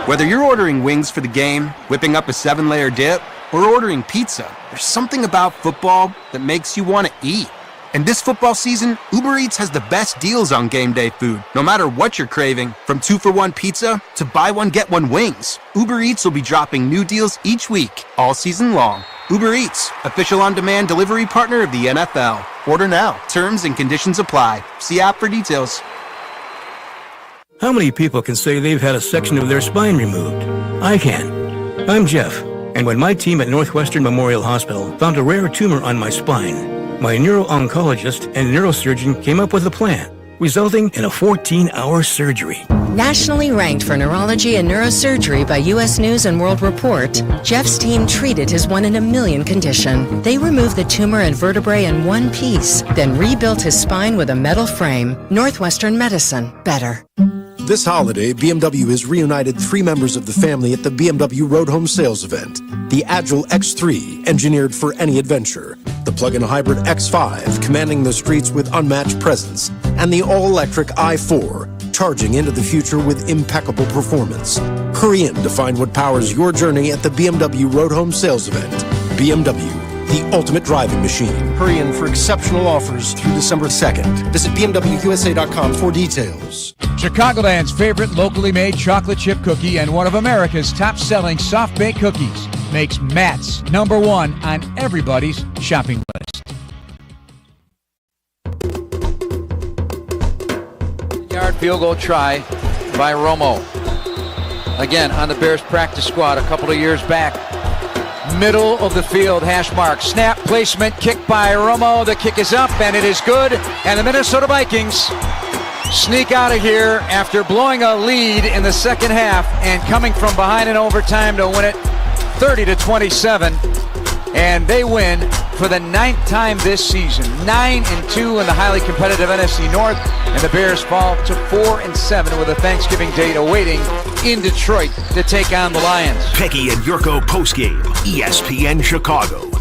Whether you're ordering wings for the game, whipping up a 7-layer dip, or ordering pizza, there's something about football that makes you want to eat. And this football season, Uber Eats has the best deals on game day food, no matter what you're craving. From 2-for-1 pizza to buy one, get one wings. Uber Eats will be dropping new deals each week, all season long. Uber Eats, official on-demand delivery partner of the NFL. Order now. Terms and conditions apply. See app for details. How many people can say they've had a section of their spine removed? I can. I'm Jeff, and when my team at Northwestern Memorial Hospital found a rare tumor on my spine, my neuro-oncologist and neurosurgeon came up with a plan, resulting in a 14-hour surgery. Nationally ranked for neurology and neurosurgery by U.S. News and World Report, Jeff's team treated his 1 in a million condition. They removed the tumor and vertebrae in one piece, then rebuilt his spine with a metal frame. Northwestern Medicine. Better. This holiday, BMW has reunited 3 members of the family at the BMW Road Home Sales event. The Agile X3, engineered for any adventure. The plug-in hybrid X5, commanding the streets with unmatched presence. And the all-electric i4, charging into the future with impeccable performance. Hurry in to find what powers your journey at the BMW Road Home Sales event. BMW, the ultimate driving machine. Hurry in for exceptional offers through December 2nd. Visit BMWUSA.com for details. Chicagoland's favorite locally made chocolate chip cookie and one of America's top-selling soft-baked cookies makes Matt's #1 on everybody's shopping list. Yard field goal try by Romo. Again, on the Bears practice squad a couple of years back. Middle of the field, hash mark. Snap placement, kick by Romo. The kick is up, and it is good. And the Minnesota Vikings sneak out of here after blowing a lead in the second half and coming from behind in overtime to win it 30-27. And they win for the 9th time this season. 9-2 in the highly competitive NFC North. And the Bears fall to 4-7 with a Thanksgiving date awaiting in Detroit to take on the Lions. Peggy and Yurko postgame, ESPN Chicago.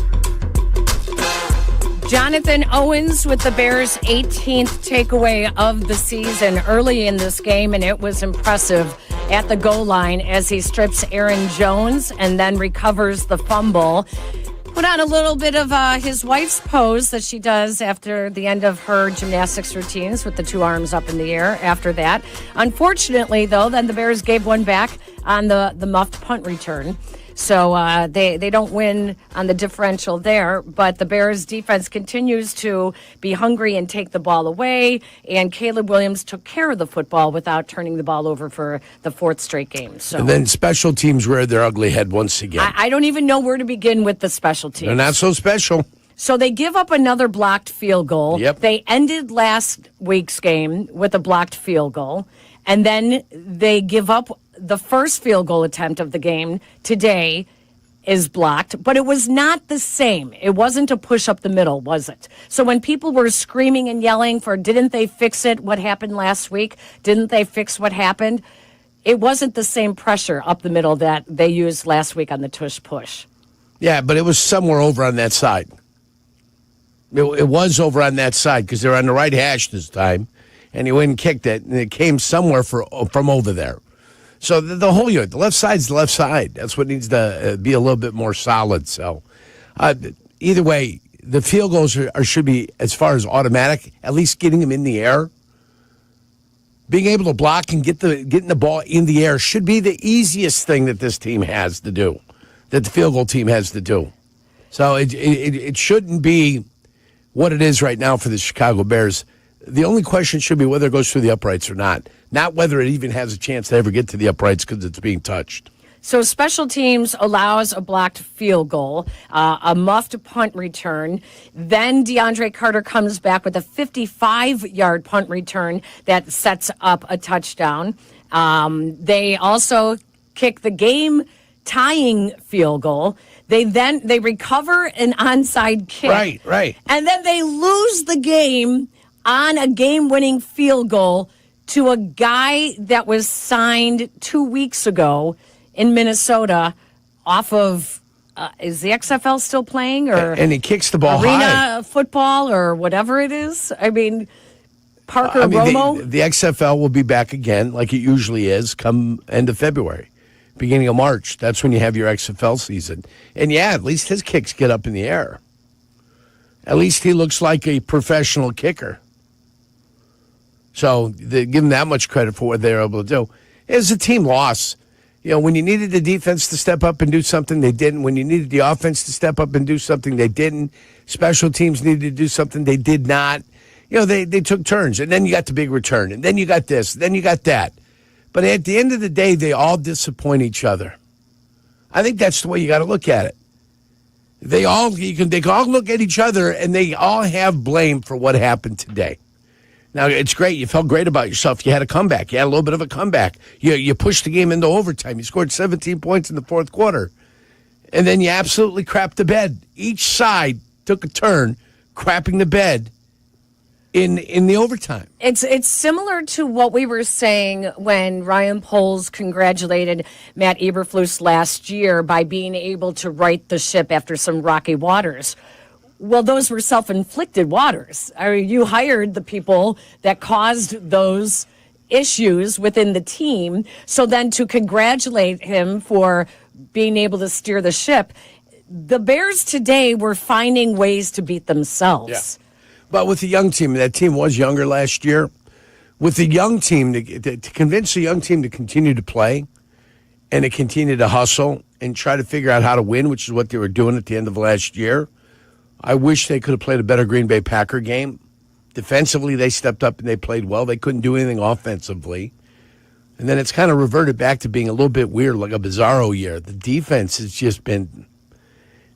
Jonathan Owens with the Bears' 18th takeaway of the season early in this game, and it was impressive at the goal line as he strips Aaron Jones and then recovers the fumble. Put on a little bit of his wife's pose that she does after the end of her gymnastics routines with the 2 arms up in the air after that. Unfortunately, though, then the Bears gave one back on the muffed punt return. So they don't win on the differential there, but the Bears defense continues to be hungry and take the ball away, and Caleb Williams took care of the football without turning the ball over for the 4th straight game. So, and then special teams reared their ugly head once again. I don't even know where to begin with the special teams. They're not so special. So they give up another blocked field goal. Yep. They ended last week's game with a blocked field goal, and then they give up the first field goal attempt of the game today is blocked, but it was not the same. It wasn't a push up the middle, was it? So when people were screaming and yelling for, didn't they fix it? What happened last week? Didn't they fix what happened? It wasn't the same pressure up the middle that they used last week on the tush push. Yeah, but it was somewhere over on that side. It was over on that side because they're on the right hash this time, and he went and kicked it, and it came somewhere from over there. So the whole unit, the left side's the left side. That's what needs to be a little bit more solid. So either way, the field goals should be, as far as automatic, at least getting them in the air. Being able to block and getting the ball in the air should be the easiest thing that this team has to do, that the field goal team has to do. So it shouldn't be what it is right now for the Chicago Bears. The only question should be whether it goes through the uprights or not whether it even has a chance to ever get to the uprights because it's being touched. So special teams allows a blocked field goal, a muffed punt return. Then DeAndre Carter comes back with a 55-yard punt return that sets up a touchdown. They also kick the game-tying field goal. They recover an onside kick. Right. And then they lose the game on a game-winning field goal to a guy that was signed 2 weeks ago in Minnesota off of, is the XFL still playing? And he kicks the ball arena high. Football or whatever it is. I mean, Parker Romo. The XFL will be back again like it usually is come end of February, beginning of March. That's when you have your XFL season. And, yeah, at least his kicks get up in the air. At least he looks like a professional kicker. So they give him that much credit for what they're able to do. It was a team loss. When you needed the defense to step up and do something, they didn't. When you needed the offense to step up and do something, they didn't. Special teams needed to do something, they did not. They took turns, and then you got the big return, and then you got this, then you got that. But at the end of the day, they all disappoint each other. I think that's the way you got to look at it. They all look at each other, and they all have blame for what happened today. Now, it's great. You felt great about yourself. You had a comeback. You had a little bit of a comeback. You pushed the game into overtime. You scored 17 points in the fourth quarter. And then you absolutely crapped the bed. Each side took a turn crapping the bed in the overtime. It's similar to what we were saying when Ryan Poles congratulated Matt Eberflus last year by being able to right the ship after some rocky waters. Well, those were self-inflicted waters. I mean, you hired the people that caused those issues within the team. So then to congratulate him for being able to steer the ship, the Bears today were finding ways to beat themselves. Yeah. But with the young team, that team was younger last year. With the young team, to convince the young team to continue to play and to continue to hustle and try to figure out how to win, which is what they were doing at the end of last year, I wish they could have played a better Green Bay Packer game. Defensively, they stepped up and they played well. They couldn't do anything offensively. And then it's kind of reverted back to being a little bit weird, like a bizarro year. The defense has just been,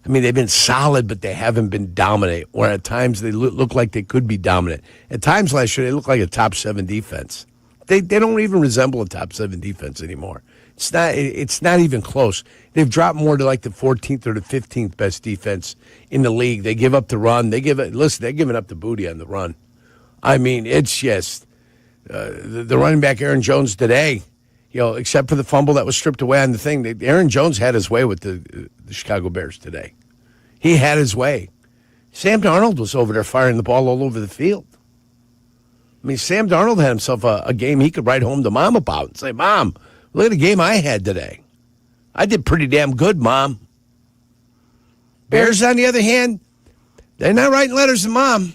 they've been solid, but they haven't been dominant. Or at times they look like they could be dominant. At times last year, they looked like a top 7 defense. They don't even resemble a top 7 defense anymore. It's not even close. They've dropped more to like the 14th or the 15th best defense in the league. They give up the run. They're giving up the booty on the run. It's just the running back Aaron Jones today, except for the fumble that was stripped away on the thing. Aaron Jones had his way with the Chicago Bears today. He had his way. Sam Darnold was over there firing the ball all over the field. Sam Darnold had himself a game he could write home to Mom about and say, Mom, look at the game I had today. I did pretty damn good, Mom. Bears, on the other hand, they're not writing letters to Mom.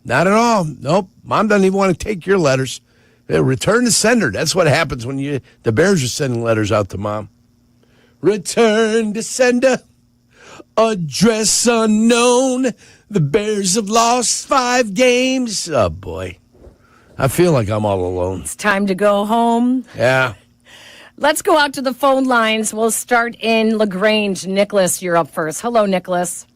Not at all. Nope. Mom doesn't even want to take your letters. They return to sender. That's what happens when the Bears are sending letters out to Mom. Return to sender. Address unknown. The Bears have lost 5 games. Oh, boy. I feel like I'm all alone. It's time to go home. Yeah. Let's go out to the phone lines. We'll start in LaGrange. Nicholas, you're up first. Hello, Nicholas.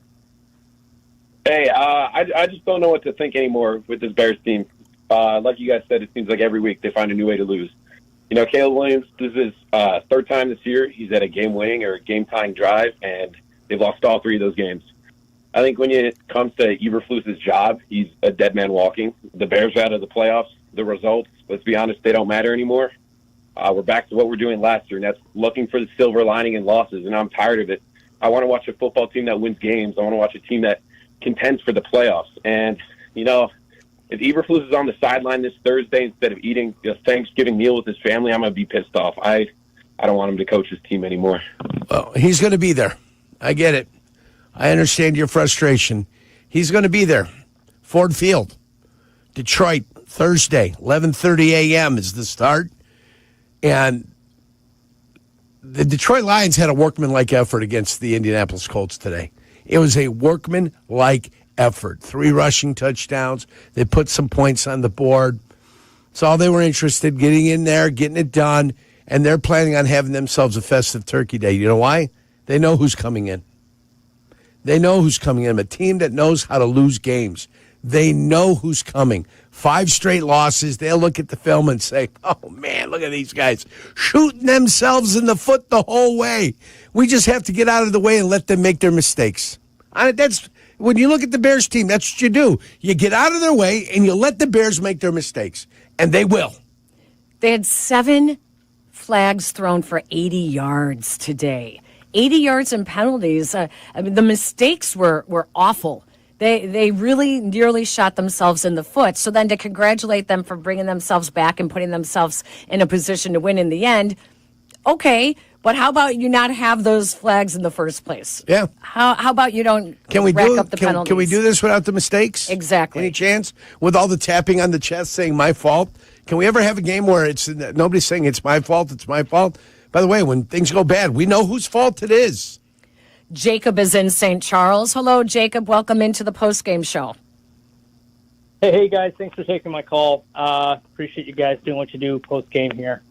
Hey, I just don't know what to think anymore with this Bears team. Like you guys said, it seems like every week they find a new way to lose. Caleb Williams, this is his third time this year. He's at a game-winning or game-tying drive, and they've lost all 3 of those games. I think when it comes to Eberflus's job, he's a dead man walking. The Bears are out of the playoffs. The results, let's be honest, they don't matter anymore. We're back to what we're doing last year, and that's looking for the silver lining in losses, and I'm tired of it. I want to watch a football team that wins games. I want to watch a team that contends for the playoffs. And, if Eberflus is on the sideline this Thursday instead of eating a Thanksgiving meal with his family, I'm going to be pissed off. I don't want him to coach his team anymore. Well, he's going to be there. I get it. I understand your frustration. He's going to be there. Ford Field, Detroit, Thursday, 11:30 a.m. is the start. And the Detroit Lions had a workmanlike effort against the Indianapolis Colts today. It was a workmanlike effort. 3 rushing touchdowns. They put some points on the board. That's all they were interested in, getting in there, getting it done, and they're planning on having themselves a festive turkey day. You know why? They know who's coming in. They know who's coming in. A team that knows how to lose games. They know who's coming. 5 straight losses. They'll look at the film and say, oh, man, look at these guys shooting themselves in the foot the whole way. We just have to get out of the way and let them make their mistakes. That's when you look at the Bears team, that's what you do. You get out of their way and you let the Bears make their mistakes, and they will. They had 7 flags thrown for 80 yards today. 80 yards and penalties. I mean, the mistakes were awful. They really nearly shot themselves in the foot. So then to congratulate them for bringing themselves back and putting themselves in a position to win in the end, okay, but how about you not have those flags in the first place? Yeah. How about you don't rack up the penalties? Can we do this without the mistakes? Exactly. Any chance? With all the tapping on the chest saying my fault? Can we ever have a game where it's nobody's saying it's my fault, it's my fault? By the way, when things go bad, we know whose fault it is. Jacob is in St. Charles. Hello, Jacob. Welcome into the postgame show. Hey, guys. Thanks for taking my call. Appreciate you guys doing what you do postgame here.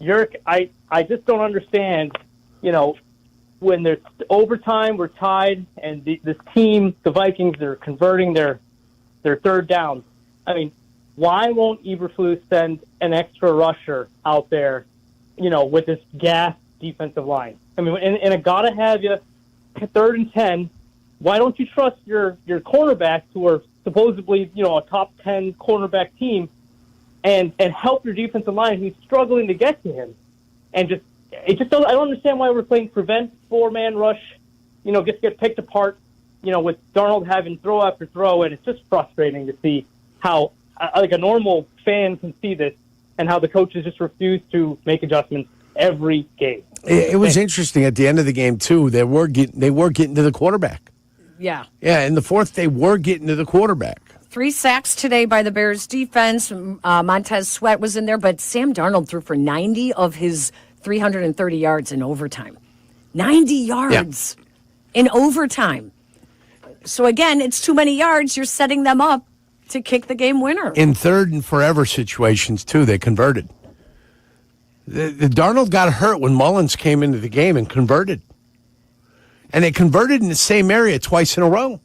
Yerk, I just don't understand, when there's overtime, we're tied, and this team, the Vikings, they're converting their third downs. I mean, why won't Eberflus send an extra rusher out there, with this gas defensive line? I mean, and I gotta have you 3rd and 10. Why don't you trust your cornerbacks, who are supposedly a top 10 cornerback team, and help your defensive line, who's struggling to get to him? And I don't understand why we're playing prevent 4-man rush. Get picked apart. With Darnold having throw after throw, and it's just frustrating to see how a normal fan can see this, and how the coaches just refuse to make adjustments every game. It was interesting at the end of the game too. They were getting to the quarterback. Yeah. Yeah, in the fourth they were getting to the quarterback. 3 sacks today by the Bears defense. Montez Sweat was in there, but Sam Darnold threw for 90 of his 330 yards in overtime. 90 yards in overtime. So again, it's too many yards. You're setting them up to kick the game winner. In 3rd and forever situations too, they converted. The Darnold got hurt when Mullins came into the game and converted. And they converted in the same area twice in a row.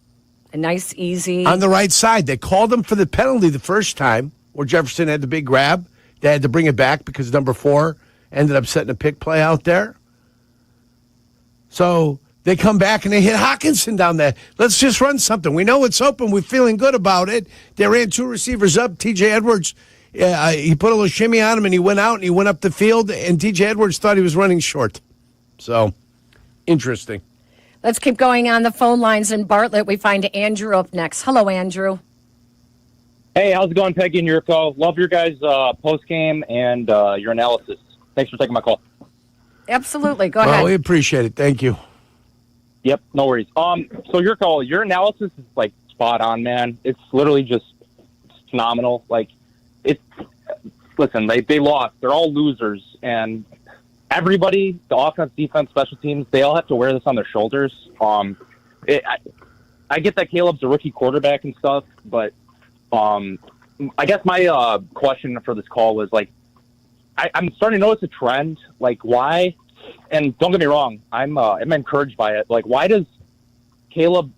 A nice, easy. On the right side. They called him for the penalty the first time where Jefferson had the big grab. They had to bring it back because number 4 ended up setting a pick play out there. So they come back and they hit Hawkinson down there. Let's just run something. We know it's open. We're feeling good about it. They ran 2 receivers up. T.J. Edwards, he put a little shimmy on him, and he went out and he went up the field, and T.J. Edwards thought he was running short. So, interesting. Let's keep going on the phone lines in Bartlett. We find Andrew up next. Hello, Andrew. Hey, how's it going, Peggy and Yurko? Love your guys' post-game and your analysis. Thanks for taking my call. Absolutely. Go ahead. We appreciate it. Thank you. Yep, no worries. So Yurko, your analysis is spot on, man. It's literally just phenomenal. Listen, they lost. They're all losers, and everybody, the offense, defense, special teams, they all have to wear this on their shoulders. I get that Caleb's a rookie quarterback and stuff, but I guess my question for this call was I'm starting to notice a trend. Why? And don't get me wrong, I'm encouraged by it. Why does Caleb,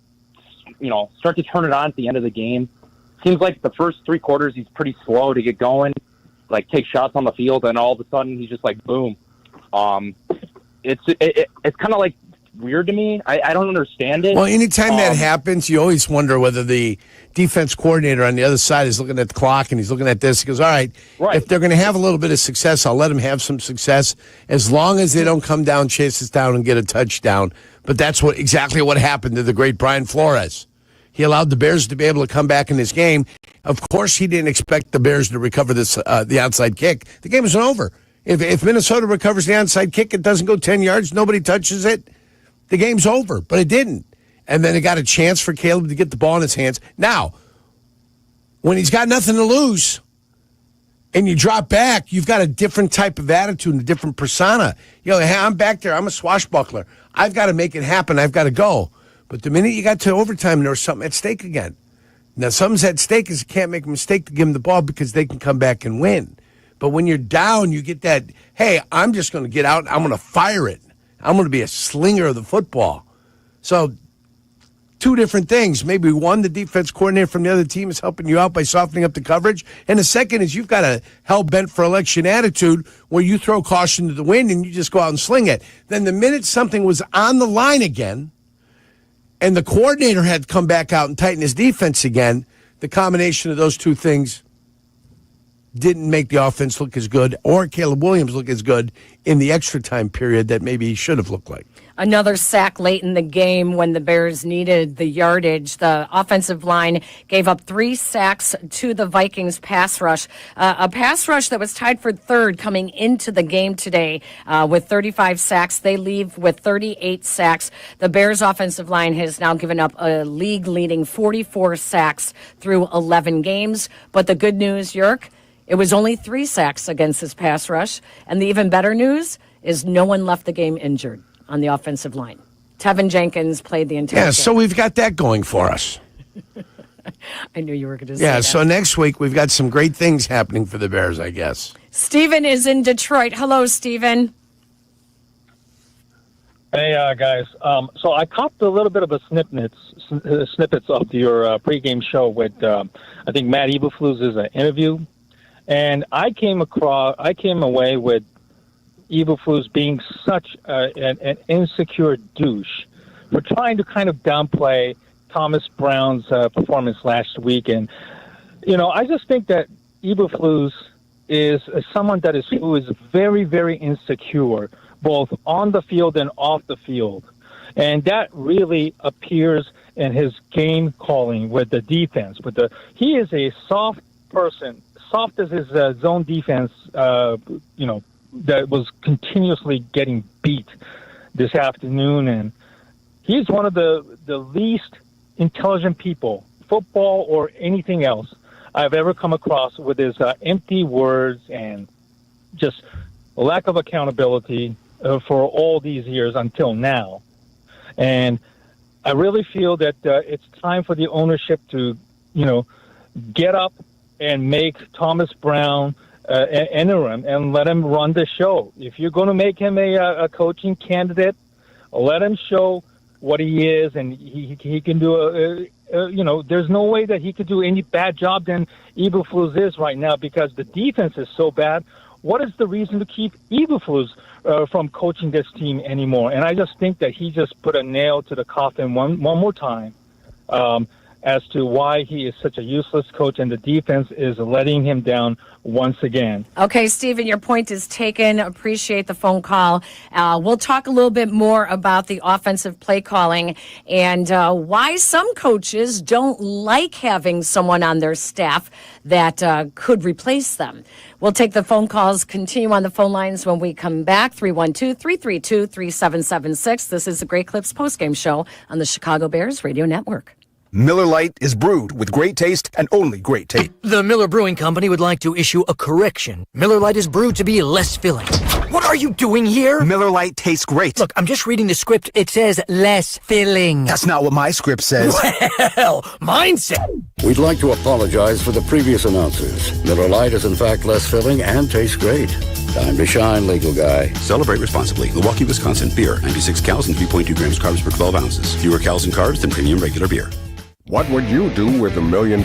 start to turn it on at the end of the game? Seems like the first 3 quarters he's pretty slow to get going, take shots on the field, and all of a sudden he's just boom. It's kind of weird to me. I don't understand it. Well, anytime that happens, you always wonder whether the defense coordinator on the other side is looking at the clock and he's looking at this. He goes, all right, if they're going to have a little bit of success, I'll let them have some success as long as they don't come down, chase us down, and get a touchdown. But that's exactly what happened to the great Brian Flores. He allowed the Bears to be able to come back in this game. Of course, he didn't expect the Bears to recover the onside kick. The game isn't over. If Minnesota recovers the onside kick, it doesn't go 10 yards, nobody touches it, the game's over. But it didn't. And then it got a chance for Caleb to get the ball in his hands. Now, when he's got nothing to lose and you drop back, you've got a different type of attitude and a different persona. You know, hey, I'm back there. I'm a swashbuckler. I've got to make it happen. I've got to go. But the minute you got to overtime, there was something at stake again. Now, something's at stake is you can't make a mistake to give them the ball because they can come back and win. But when you're down, you get that, hey, I'm just going to get out. I'm going to fire it. I'm going to be a slinger of the football. So, two different things. Maybe one, the defense coordinator from the other team is helping you out by softening up the coverage. And the second is you've got a hell-bent for election attitude where you throw caution to the wind and you just go out and sling it. Then the minute something was on the line again and the coordinator had come back out and tighten his defense again, the combination of those two things didn't make the offense look as good or Caleb Williams look as good in the extra time period that maybe he should have looked like. Another sack late in the game when the Bears needed the yardage. The offensive line gave up 3 sacks to the Vikings pass rush. A pass rush that was tied for third coming into the game today with 35 sacks. They leave with 38 sacks. The Bears offensive line has now given up a league-leading 44 sacks through 11 games. But the good news, Yerk, it was only 3 sacks against this pass rush. And the even better news is no one left the game injured on the offensive line. Tevin Jenkins played the entire game. So we've got that going for us. I knew you were going to say that. that. So next week we've got some great things happening for the Bears, I guess. Stephen is in Detroit. Hello, Stephen. Hey, guys. So I caught a little bit of a snippets of your pregame show with, I think, Matt Eberflus' interview. And I came away with Eberflus being such an insecure douche for trying to kind of downplay Thomas Brown's performance last week. And, you know, I just think that Eberflus is someone who is very, very insecure, both on the field and off the field. And that really appears in his game calling with the defense. He is a soft person, soft as his zone defense, that was continuously getting beat this afternoon. And he's one of the least intelligent people, football or anything else, I've ever come across, with his empty words and just a lack of accountability for all these years until now. And I really feel that it's time for the ownership to, get up and make Thomas Brown interim and let him run the show. If you're going to make him a coaching candidate, let him show what he is, and he can do there's no way that he could do any bad job than Eberflus is right now, because the defense is so bad. What is the reason to keep Eberflus from coaching this team anymore? And I just think that he just put a nail to the coffin one more time as to why he is such a useless coach, and the defense is letting him down once again. Okay, Stephen, your point is taken. Appreciate the phone call. We'll talk a little bit more about the offensive play calling and why some coaches don't like having someone on their staff that could replace them. We'll take the phone calls, continue on the phone lines when we come back. 312-332-3776. This is the Great Clips postgame show on the Chicago Bears Radio Network. Miller Lite is brewed with great taste and only great taste. The Miller Brewing Company would like to issue a correction. Miller Lite is brewed to be less filling. What are you doing here? Miller Lite tastes great. Look, I'm just reading the script. It says less filling. That's not what my script says. Well, mine said. We'd like to apologize for the previous announcers. Miller Lite is in fact less filling and tastes great. Time to shine, legal guy. Celebrate responsibly. Milwaukee, Wisconsin. Beer. 96 calories and 3.2 grams carbs per 12 ounces. Fewer calories and carbs than premium regular beer. What would you do with $1 million?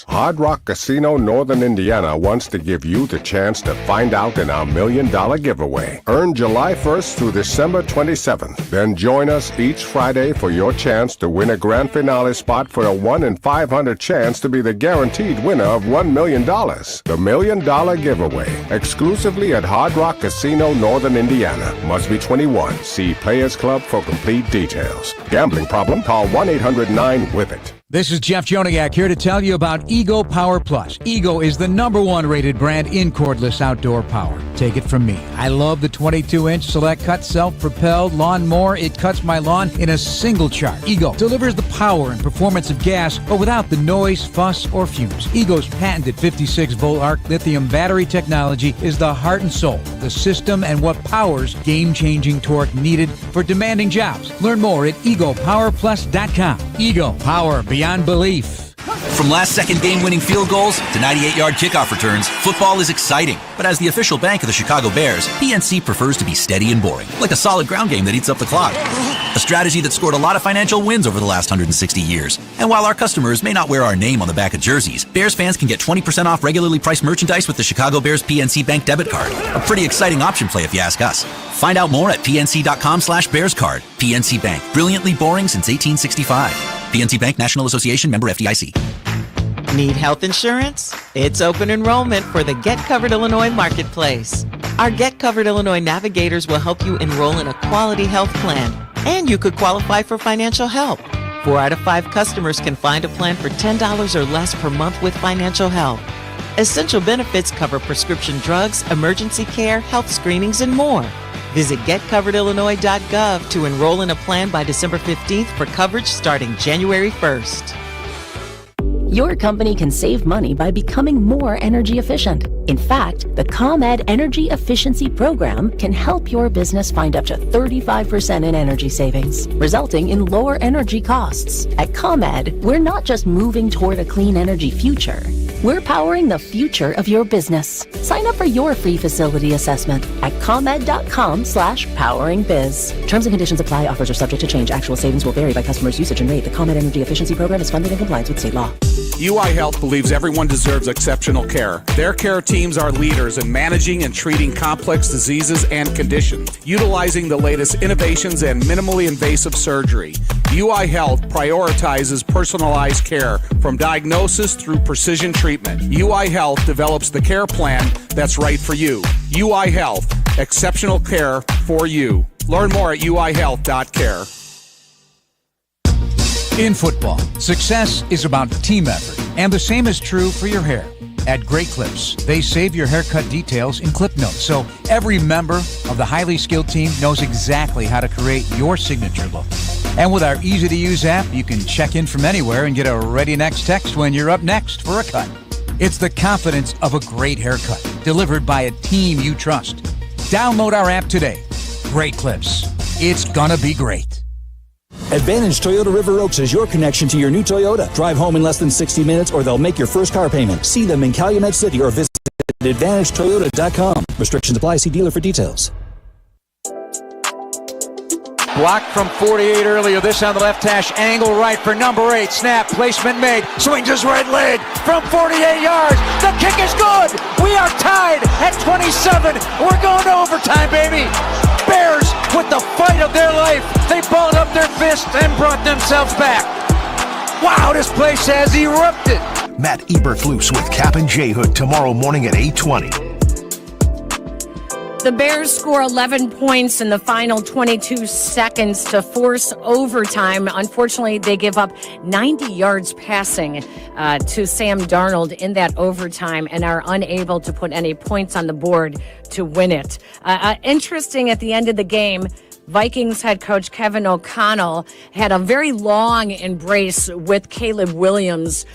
Hard Rock Casino Northern Indiana wants to give you the chance to find out in our $1 million giveaway. Earn July 1st through December 27th. Then join us each Friday for your chance to win a grand finale spot for a 1 in 500 chance to be the guaranteed winner of $1 million. The $1 million giveaway. Exclusively at Hard Rock Casino Northern Indiana. Must be 21. See Players Club for complete details. Gambling problem? Call 1-800-9-WITH-IT. This is Jeff Joniak here to tell you about Ego Power Plus. Ego is the #1 rated brand in cordless outdoor power. Take it from me. I love the 22-inch Select Cut self-propelled lawnmower. It cuts my lawn in a single charge. Ego delivers the power and performance of gas, but without the noise, fuss, or fumes. Ego's patented 56-volt arc lithium battery technology is the heart and soul of the system and what powers game-changing torque needed for demanding jobs. Learn more at egopowerplus.com. Ego Power beyond belief. From last-second game-winning field goals to 98-yard kickoff returns, football is exciting. But as the official bank of the Chicago Bears, PNC prefers to be steady and boring, like a solid ground game that eats up the clock. A strategy that scored a lot of financial wins over the last 160 years. And while our customers may not wear our name on the back of jerseys, Bears fans can get 20% off regularly priced merchandise with the Chicago Bears PNC Bank debit card. A pretty exciting option play if you ask us. Find out more at pnc.com/bearscard. PNC Bank, brilliantly boring since 1865. PNC Bank, National Association, member FDIC. Need health insurance? It's open enrollment for the Get Covered Illinois Marketplace. Our Get Covered Illinois navigators will help you enroll in a quality health plan, and you could qualify for financial help. 4 out of 5 customers can find a plan for $10 or less per month with financial help. Essential benefits cover prescription drugs, emergency care, health screenings, and more. Visit getcoveredillinois.gov to enroll in a plan by December 15th for coverage starting January 1st. Your company can save money by becoming more energy efficient. In fact, the ComEd Energy Efficiency Program can help your business find up to 35% in energy savings, resulting in lower energy costs. At ComEd, we're not just moving toward a clean energy future. We're powering the future of your business. Sign up for your free facility assessment at ComEd.com/poweringbiz. Terms and conditions apply. Offers are subject to change. Actual savings will vary by customer's usage and rate. The ComEd Energy Efficiency Program is funded in compliance with state law. UI Health believes everyone deserves exceptional care. Their care teams are leaders in managing and treating complex diseases and conditions, utilizing the latest innovations and minimally invasive surgery. UI Health prioritizes personalized care from diagnosis through precision treatment. UI Health develops the care plan that's right for you. UI Health, exceptional care for you. Learn more at uihealth.care. In football, success is about team effort, and the same is true for your hair. At Great Clips, they save your haircut details in clip notes, so every member of the highly skilled team knows exactly how to create your signature look. And with our easy-to-use app, you can check in from anywhere and get a ready next text when you're up next for a cut. It's the confidence of a great haircut, delivered by a team you trust. Download our app today. Great Clips. It's gonna be great. Advantage Toyota River Oaks is your connection to your new Toyota. Drive home in less than 60 minutes or they'll make your first car payment. See them in Calumet City or visit AdvantageToyota.com. Restrictions apply. See dealer for details. Blocked from 48 earlier. This on the left hash. Angle right for number 8. Snap. Placement made. Swings his right leg from 48 yards. The kick is good. We are tied at 27. We're going to overtime, baby. Bears with the fight of their life. They balled up their fist and brought themselves back. Wow, this place has erupted. Matt Eberflus with Cap and J Hood tomorrow morning at 8:20. The Bears score 11 points in the final 22 seconds to force overtime. Unfortunately, they give up 90 yards passing to Sam Darnold in that overtime and are unable to put any points on the board to win it. Interesting, at the end of the game, Vikings head coach Kevin O'Connell had a very long embrace with Caleb Williams,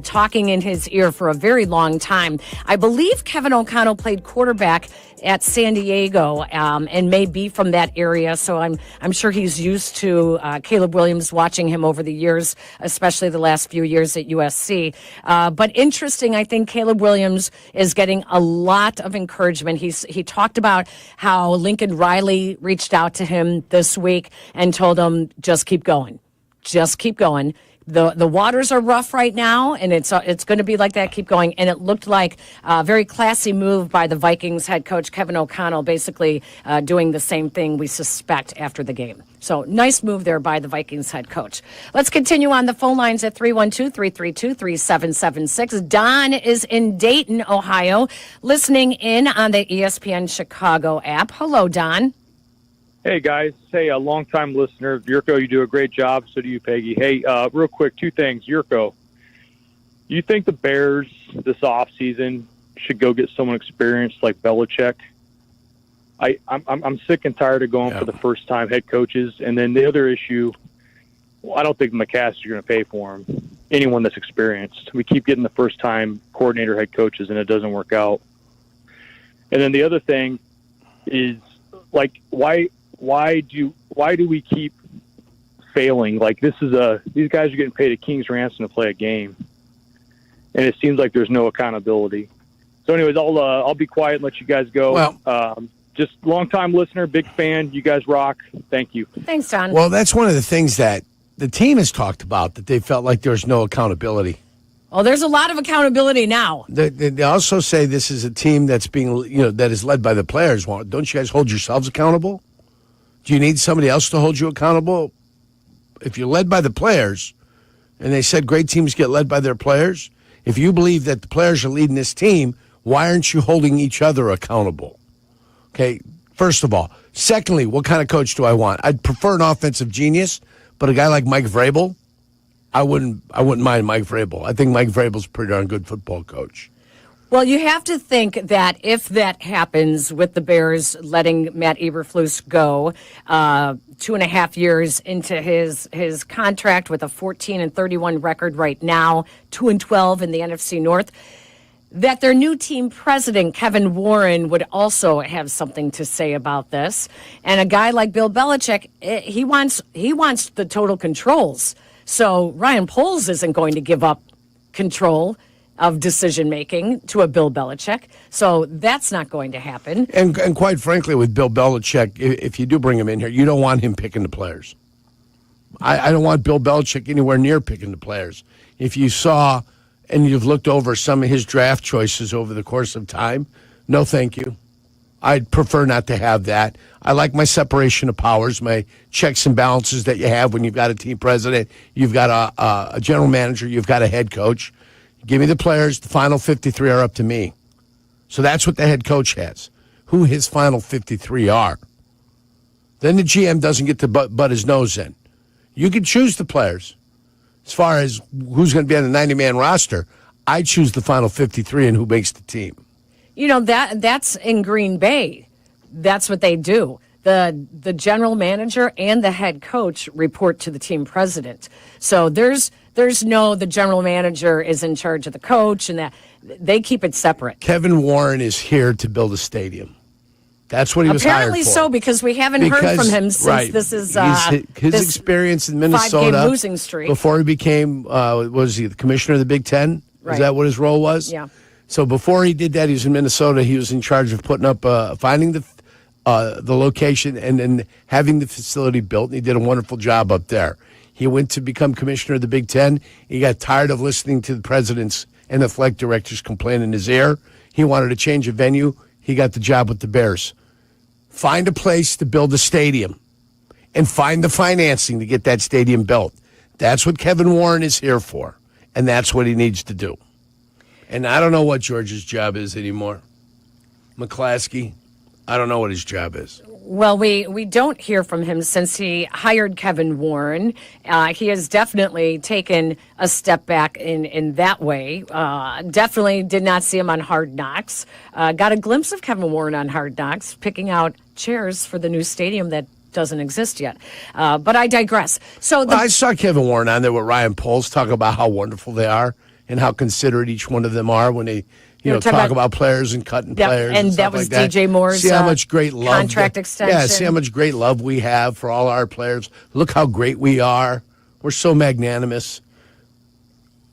talking in his ear for a very long time. I believe Kevin O'Connell played quarterback at San Diego, and may be from that area. So I'm sure he's used to Caleb Williams, watching him over the years, especially the last few years at USC. But interesting, I think Caleb Williams is getting a lot of encouragement. He talked about how Lincoln Riley reached out to him this week and told him, just keep going. Just keep going. The waters are rough right now, and it's going to be like that. Keep going. And it looked like a very classy move by the Vikings head coach Kevin O'Connell, basically doing the same thing we suspect after the game. So nice move there by the Vikings head coach. Let's continue on the phone lines at 312-332-3776. Don is in Dayton, Ohio, listening in on the ESPN Chicago app. Hello, Don. Hey, guys. Hey, a long-time listener. Yurko, you do a great job. So do you, Peggy. Hey, real quick, two things. Yurko, you think the Bears this offseason should go get someone experienced like Belichick? I'm sick and tired of going for the first-time head coaches. And then the other issue, well, I don't think the McCaskies are going to pay for him. Anyone that's experienced. We keep getting the first-time coordinator head coaches, and it doesn't work out. And then the other thing is, like, why do we keep failing? Like, these guys are getting paid a king's ransom to play a game, and it seems like there's no accountability. So, anyways, I'll be quiet and let you guys go. Well, just long-time listener, big fan. You guys rock. Thank you. Thanks, John. Well, that's one of the things that the team has talked about, that they felt like there's no accountability. Oh, there's a lot of accountability now. They also say this is a team that's that is led by the players. Well, don't you guys hold yourselves accountable? Do you need somebody else to hold you accountable? If you're led by the players, and they said great teams get led by their players, if you believe that the players are leading this team, why aren't you holding each other accountable? Okay, first of all. Secondly, what kind of coach do I want? I'd prefer an offensive genius, but a guy like Mike Vrabel, I wouldn't mind Mike Vrabel. I think Mike Vrabel's a pretty darn good football coach. Well, you have to think that if that happens with the Bears letting Matt Eberflus go 2.5 years into his contract with a 14-31 record right now, 2-12 in the NFC North, that their new team president, Kevin Warren, would also have something to say about this. And a guy like Bill Belichick, he wants the total controls. So Ryan Poles isn't going to give up control of decision-making to a Bill Belichick. So that's not going to happen. And quite frankly, with Bill Belichick, if you do bring him in here, you don't want him picking the players. I don't want Bill Belichick anywhere near picking the players. If you saw and you've looked over some of his draft choices over the course of time, no thank you. I'd prefer not to have that. I like my separation of powers, my checks and balances that you have when you've got a team president, you've got a general manager, you've got a head coach. Give me the players. The final 53 are up to me. So that's what the head coach has, who his final 53 are. Then the GM doesn't get to butt his nose in. You can choose the players. As far as who's going to be on the 90-man roster, I choose the final 53 and who makes the team. You know, that's in Green Bay. That's what they do. The general manager and the head coach report to the team president. So there's no, the general manager is in charge of the coach, and that they keep it separate. Kevin Warren is here to build a stadium. That's what he was hired for. Apparently so, because we haven't heard from him since this is his experience in Minnesota. 5-game losing streak. Before he became, was he the commissioner of the Big Ten? Right. Is that what his role was? Yeah. So before he did that, he was in Minnesota. He was in charge of putting up, finding the location and then having the facility built, and he did a wonderful job up there. He went to become commissioner of the Big Ten. He got tired of listening to the presidents and the athletic directors complain in his ear. He wanted to change a venue. He got the job with the Bears. Find a place to build a stadium and find the financing to get that stadium built. That's what Kevin Warren is here for, and that's what he needs to do. And I don't know what George's job is anymore. McClaskey, I don't know what his job is. Well, we don't hear from him since he hired Kevin Warren. He has definitely taken a step back in that way. Definitely did not see him on Hard Knocks. Got a glimpse of Kevin Warren on Hard Knocks, picking out chairs for the new stadium that doesn't exist yet. But I digress. So I saw Kevin Warren on there with Ryan Poles talk about how wonderful they are and how considerate each one of them are when they talk about players and cutting players. And that stuff was like DJ Moore's see how much great love contract extension. Yeah, see how much great love we have for all our players. Look how great we are. We're so magnanimous.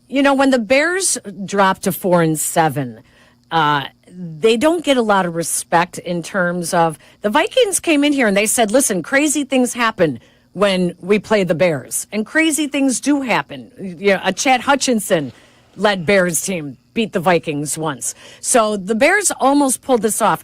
You know, when the Bears drop to 4-7, they don't get a lot of respect in terms of the Vikings came in here and they said, listen, crazy things happen when we play the Bears. And crazy things do happen. You know, a Chad Hutchinson-led Bears team beat the Vikings once. So the Bears almost pulled this off.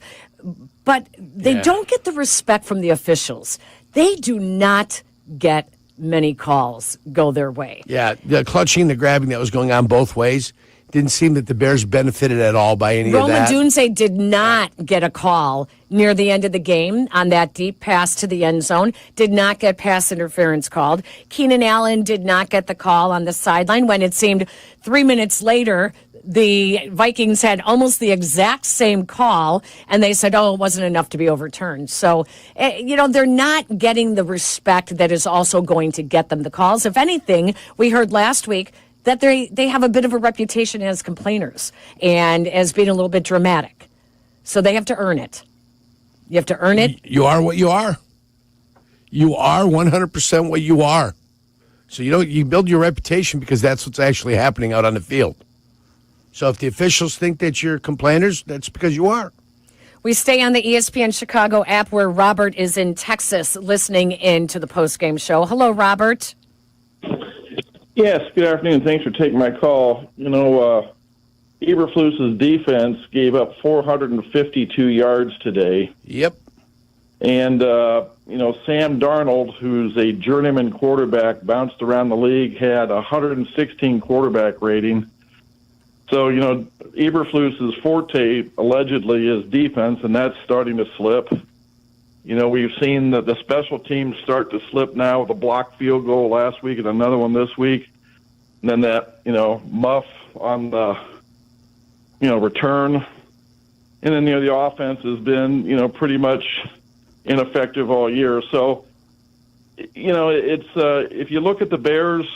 But they don't get the respect from the officials. They do not get many calls go their way. Yeah, the clutching, the grabbing that was going on both ways. Didn't seem that the Bears benefited at all by any of Roma that. Dunze did not get a call near the end of the game on that deep pass to the end zone. Did not get pass interference called. Keenan Allen did not get the call on the sideline when it seemed 3 minutes later the Vikings had almost the exact same call, and they said, it wasn't enough to be overturned. So, they're not getting the respect that is also going to get them the calls. If anything, we heard last week that they have a bit of a reputation as complainers and as being a little bit dramatic. So they have to earn it. You have to earn it. You are what you are. You are 100% what you are. So you build your reputation because that's what's actually happening out on the field. So if the officials think that you're complainers, that's because you are. We stay on the ESPN Chicago app where Robert is in Texas listening in to the postgame show. Hello, Robert. Yes, good afternoon. Thanks for taking my call. Eberflus's defense gave up 452 yards today. Yep. And, Sam Darnold, who's a journeyman quarterback, bounced around the league, had a 116 quarterback rating. So, Eberflus's forte allegedly is defense, and that's starting to slip. We've seen that the special teams start to slip now with a blocked field goal last week and another one this week. And then that, muff on the, return. And then, the offense has been, pretty much ineffective all year. So, it's if you look at the Bears'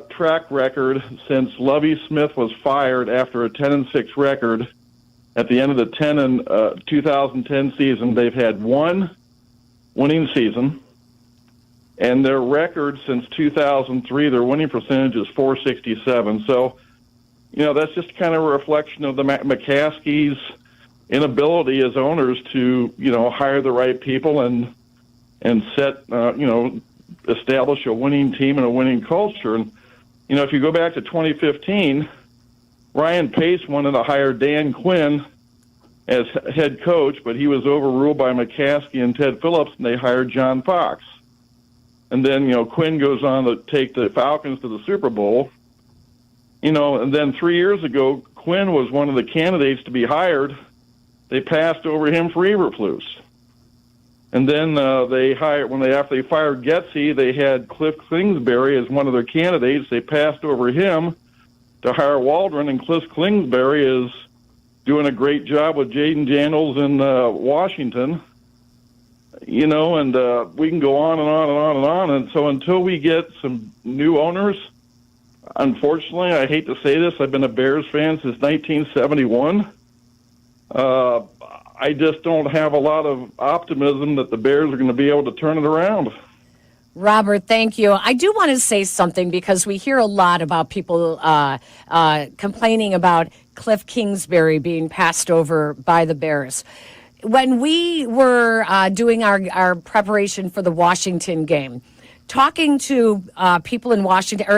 track record since Lovie Smith was fired after a 10-6 record at the end of the 2010 season, they've had one winning season, and their record since 2003, their winning percentage is .467. So, that's just kind of a reflection of the McCaskey's inability as owners to, hire the right people and set, establish a winning team and a winning culture. And, if you go back to 2015, Ryan Pace wanted to hire Dan Quinn as head coach, but he was overruled by McCaskey and Ted Phillips, and they hired John Fox. And then, Quinn goes on to take the Falcons to the Super Bowl. And then 3 years ago, Quinn was one of the candidates to be hired. They passed over him for Eberflus. And then after they fired Getsy, they had Cliff Kingsbury as one of their candidates. They passed over him to hire Waldron, and Cliff Kingsbury is doing a great job with Jaden Daniels in Washington. And we can go on and on and on and on. And so until we get some new owners, unfortunately, I hate to say this, I've been a Bears fan since 1971. I just don't have a lot of optimism that the Bears are going to be able to turn it around. Robert, thank you. I do want to say something because we hear a lot about people complaining about Cliff Kingsbury being passed over by the Bears. When we were doing our preparation for the Washington game, talking to people in the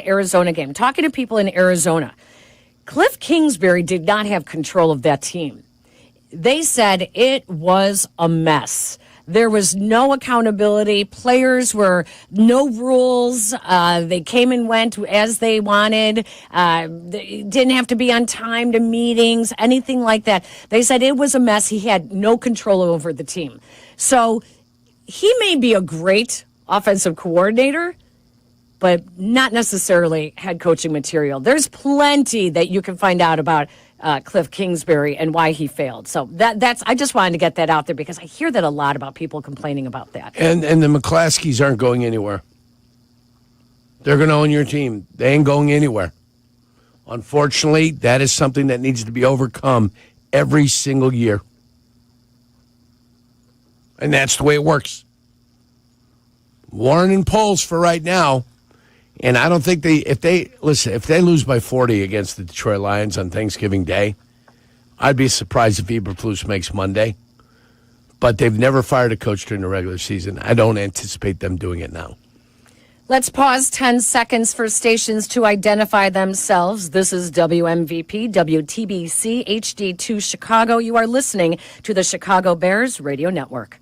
Arizona game, talking to people in Arizona, Cliff Kingsbury did not have control of that team. They said it was a mess. There was no accountability. Players were no rules. They came and went as they wanted. They didn't have to be on time to meetings, anything like that. They said it was a mess. He had no control over the team. So he may be a great offensive coordinator, but not necessarily head coaching material. There's plenty that you can find out about Cliff Kingsbury and why he failed. So that's I just wanted to get that out there because I hear that a lot about people complaining about that. And the McClaskeys aren't going anywhere. They're going to own your team. They ain't going anywhere. Unfortunately, that is something that needs to be overcome every single year. And that's the way it works. Warren and Poles for right now. And I don't think if they lose by 40 against the Detroit Lions on Thanksgiving Day, I'd be surprised if Eberflus makes Monday. But they've never fired a coach during the regular season. I don't anticipate them doing it now. Let's pause 10 seconds for stations to identify themselves. This is WMVP, WTBC, HD2 Chicago. You are listening to the Chicago Bears Radio Network.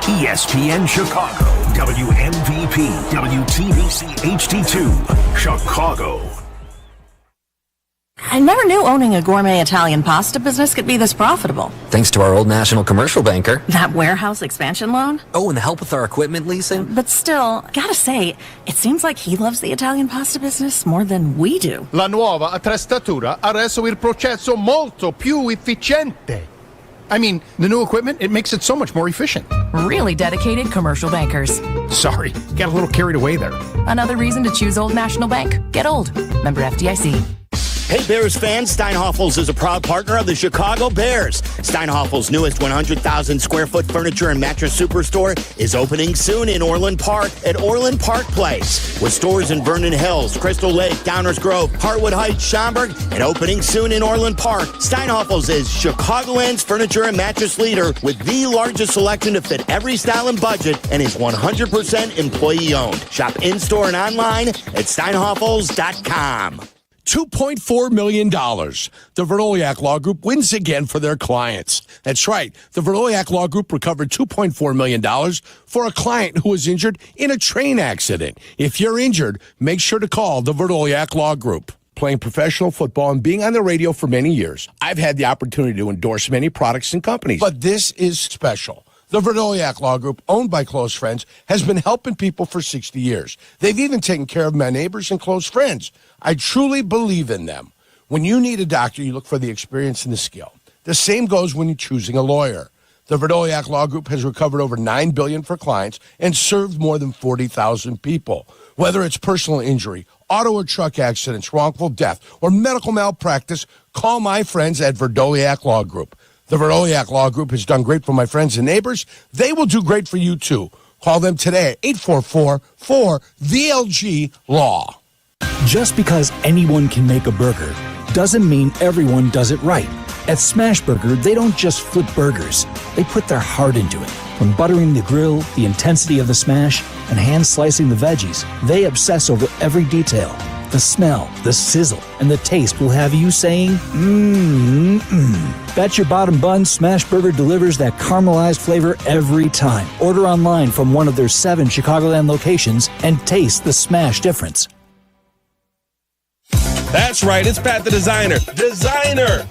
ESPN Chicago, WMVP ESP WTBC HD2, Chicago. I never knew owning a gourmet Italian pasta business could be this profitable. Thanks to our Old National commercial banker. That warehouse expansion loan? Oh, and the help with our equipment leasing. But still, gotta say, it seems like he loves the Italian pasta business more than we do. La nuova attrezzatura ha reso il processo molto più efficiente. I mean, the new equipment, it makes it so much more efficient. Really dedicated commercial bankers. Sorry, got a little carried away there. Another reason to choose Old National Bank. Get old. Member FDIC. Hey Bears fans, Steinhafels is a proud partner of the Chicago Bears. Steinhafels' newest 100,000 square foot furniture and mattress superstore is opening soon in Orland Park at Orland Park Place. With stores in Vernon Hills, Crystal Lake, Downers Grove, Hartwood Heights, Schaumburg, and opening soon in Orland Park, Steinhafels is Chicagoland's furniture and mattress leader with the largest selection to fit every style and budget and is 100% employee owned. Shop in-store and online at steinhafels.com. $2.4 million. The Verdoliak Law Group wins again for their clients. That's right. The Verdoliak Law Group recovered $2.4 million for a client who was injured in a train accident. If you're injured, make sure to call the Verdoliak Law Group. Playing professional football and being on the radio for many years, I've had the opportunity to endorse many products and companies. But this is special. The Verdoliak Law Group, owned by close friends, has been helping people for 60 years. They've even taken care of my neighbors and close friends. I truly believe in them. When you need a doctor, you look for the experience and the skill. The same goes when you're choosing a lawyer. The Verdoliak Law Group has recovered over $9 billion for clients and served more than 40,000 people. Whether it's personal injury, auto or truck accidents, wrongful death, or medical malpractice, call my friends at Verdoliak Law Group. The Verdoliak Law Group has done great for my friends and neighbors. They will do great for you, too. Call them today at 844-4VLG-LAW. Just because anyone can make a burger doesn't mean everyone does it right. At Smashburger, they don't just flip burgers. They put their heart into it. From buttering the grill, the intensity of the smash, and hand slicing the veggies, they obsess over every detail. The smell, the sizzle, and the taste will have you saying, Bet your bottom bun, Smashburger delivers that caramelized flavor every time. Order online from one of their 7 Chicagoland locations and taste the smash difference. That's right, it's Pat the Designer.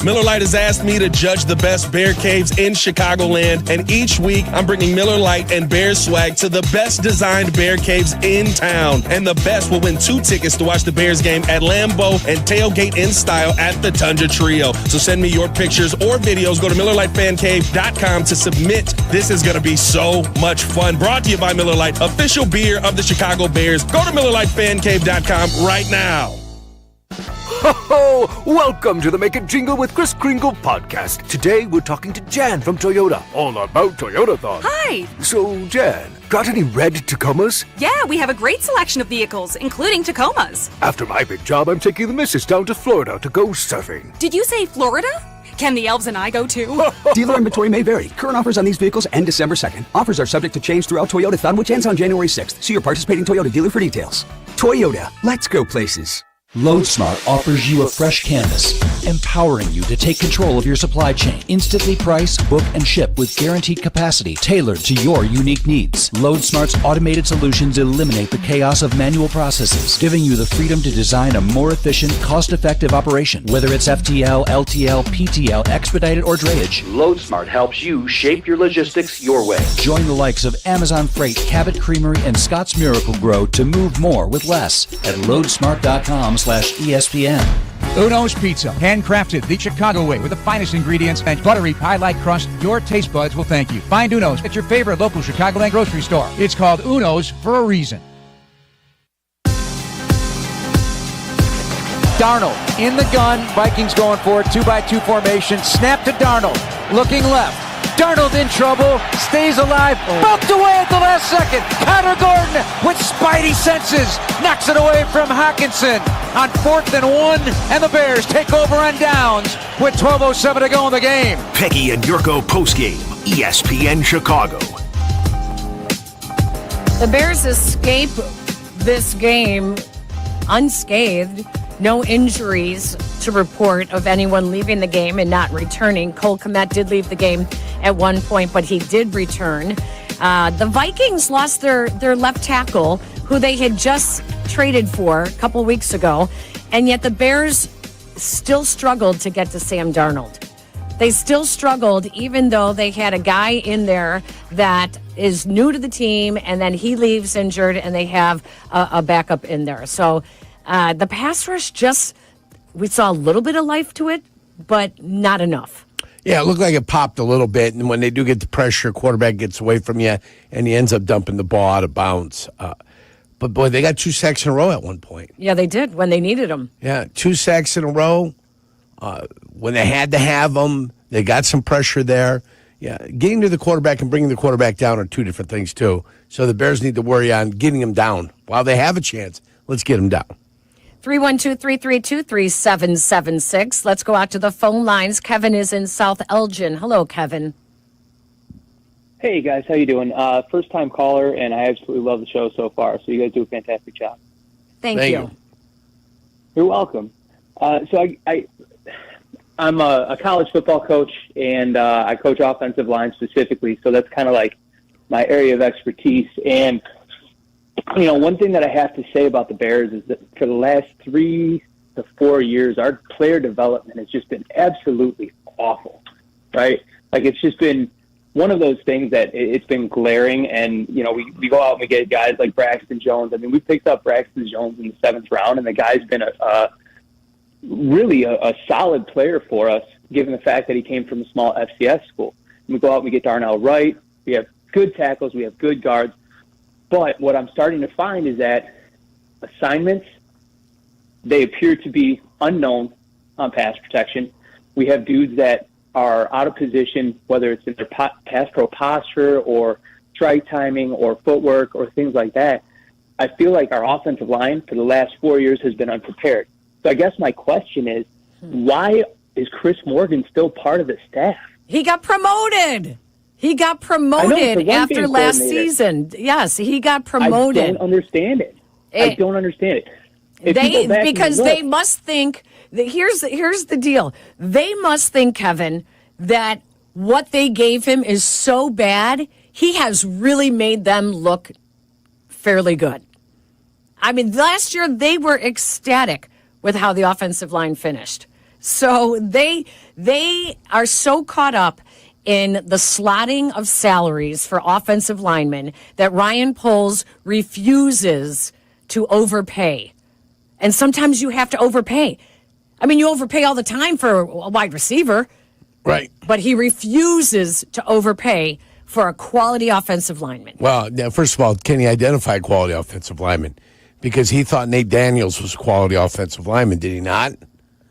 Miller Lite has asked me to judge the best bear caves in Chicagoland, and each week I'm bringing Miller Lite and Bear swag to the best designed bear caves in town. And the best will win 2 tickets to watch the Bears game at Lambeau and tailgate in style at the Tundra Trio. So send me your pictures or videos. Go to MillerLiteFanCave.com to submit. This is going to be so much fun. Brought to you by Miller Lite, official beer of the Chicago Bears. Go to MillerLiteFanCave.com right now. Ho-ho! Welcome to the Make It Jingle with Kris Kringle podcast. Today we're talking to Jan from Toyota, all about Toyotathon. Hi! So, Jan, got any red Tacomas? Yeah, we have a great selection of vehicles, including Tacomas. After my big job, I'm taking the missus down to Florida to go surfing. Did you say Florida? Can the elves and I go too? Dealer inventory may vary. Current offers on these vehicles end December 2nd. Offers are subject to change throughout Toyotathon, which ends on January 6th. See your participating Toyota dealer for details. Toyota, let's go places. LoadSmart offers you a fresh canvas, empowering you to take control of your supply chain. Instantly price, book, and ship with guaranteed capacity tailored to your unique needs. LoadSmart's automated solutions eliminate the chaos of manual processes, giving you the freedom to design a more efficient, cost-effective operation. Whether it's FTL, LTL, PTL, expedited, or drayage, LoadSmart helps you shape your logistics your way. Join the likes of Amazon Freight, Cabot Creamery, and Scott's Miracle Grow to move more with less at loadsmart.com/ESPN. Uno's Pizza, handcrafted the Chicago way with the finest ingredients and buttery pie-like crust. Your taste buds will thank you. Find Uno's at your favorite local Chicagoland grocery store. It's called Uno's for a reason. Darnold in the gun. Vikings going for it. 2-by-2 formation. Snap to Darnold. Looking left. Darnold in trouble, stays alive, bumped away at the last second. Connor Gordon with spidey senses knocks it away from Hawkinson on 4th and 1, and the Bears take over on downs with 12:07 to go in the game. Peggy and Yurko postgame, ESPN Chicago. The Bears escape this game unscathed. No injuries to report of anyone leaving the game and not returning. Cole Kmet did leave the game at one point, but he did return. The Vikings lost their left tackle, who they had just traded for a couple weeks ago, and yet the Bears still struggled to get to Sam Darnold. They still struggled, even though they had a guy in there that is new to the team, and then he leaves injured, and they have a backup in there. So the pass rush we saw a little bit of life to it, but not enough. Yeah, it looked like it popped a little bit, and when they do get the pressure, quarterback gets away from you, and he ends up dumping the ball out of bounds. But, boy, they got 2 sacks in a row at one point. Yeah, they did when they needed them. Yeah, 2 sacks in a row. When they had to have them, they got some pressure there. Yeah, getting to the quarterback and bringing the quarterback down are 2 different things, too. So the Bears need to worry on getting him down. While they have a chance, let's get him down. 312-332-3776. Let's go out to the phone lines. Kevin is in South Elgin. Hello, Kevin. Hey, guys. How you doing? First-time caller, and I absolutely love the show so far. So you guys do a fantastic job. Thank you. You're welcome. So I'm a college football coach, and I coach offensive line specifically. So that's kind of like my area of expertise. And one thing that I have to say about the Bears is that for the last 3 to 4 years, our player development has just been absolutely awful, right? Like, it's just been one of those things that it's been glaring. And, we go out and we get guys like Braxton Jones. I mean, we picked up Braxton Jones in the 7th round, and the guy's been really a solid player for us, given the fact that he came from a small FCS school. And we go out and we get Darnell Wright. We have good tackles. We have good guards. But what I'm starting to find is that assignments, they appear to be unknown on pass protection. We have dudes that are out of position, whether it's in their pass pro posture or strike timing or footwork or things like that. I feel like our offensive line for the last 4 years has been unprepared. So I guess my question is, why is Chris Morgan still part of the staff? He got promoted. He got promoted after last season. Yes, he got promoted. I don't understand it. I don't understand it. Because they must think that here's the deal. They must think, Kevin, that what they gave him is so bad, he has really made them look fairly good. I mean, last year they were ecstatic with how the offensive line finished. So they are so caught up in the slotting of salaries for offensive linemen that Ryan Poles refuses to overpay. And sometimes you have to overpay. I mean, you overpay all the time for a wide receiver. Right. But he refuses to overpay for a quality offensive lineman. Well, first of all, can he identify a quality offensive lineman? Because he thought Nate Daniels was a quality offensive lineman, did he not?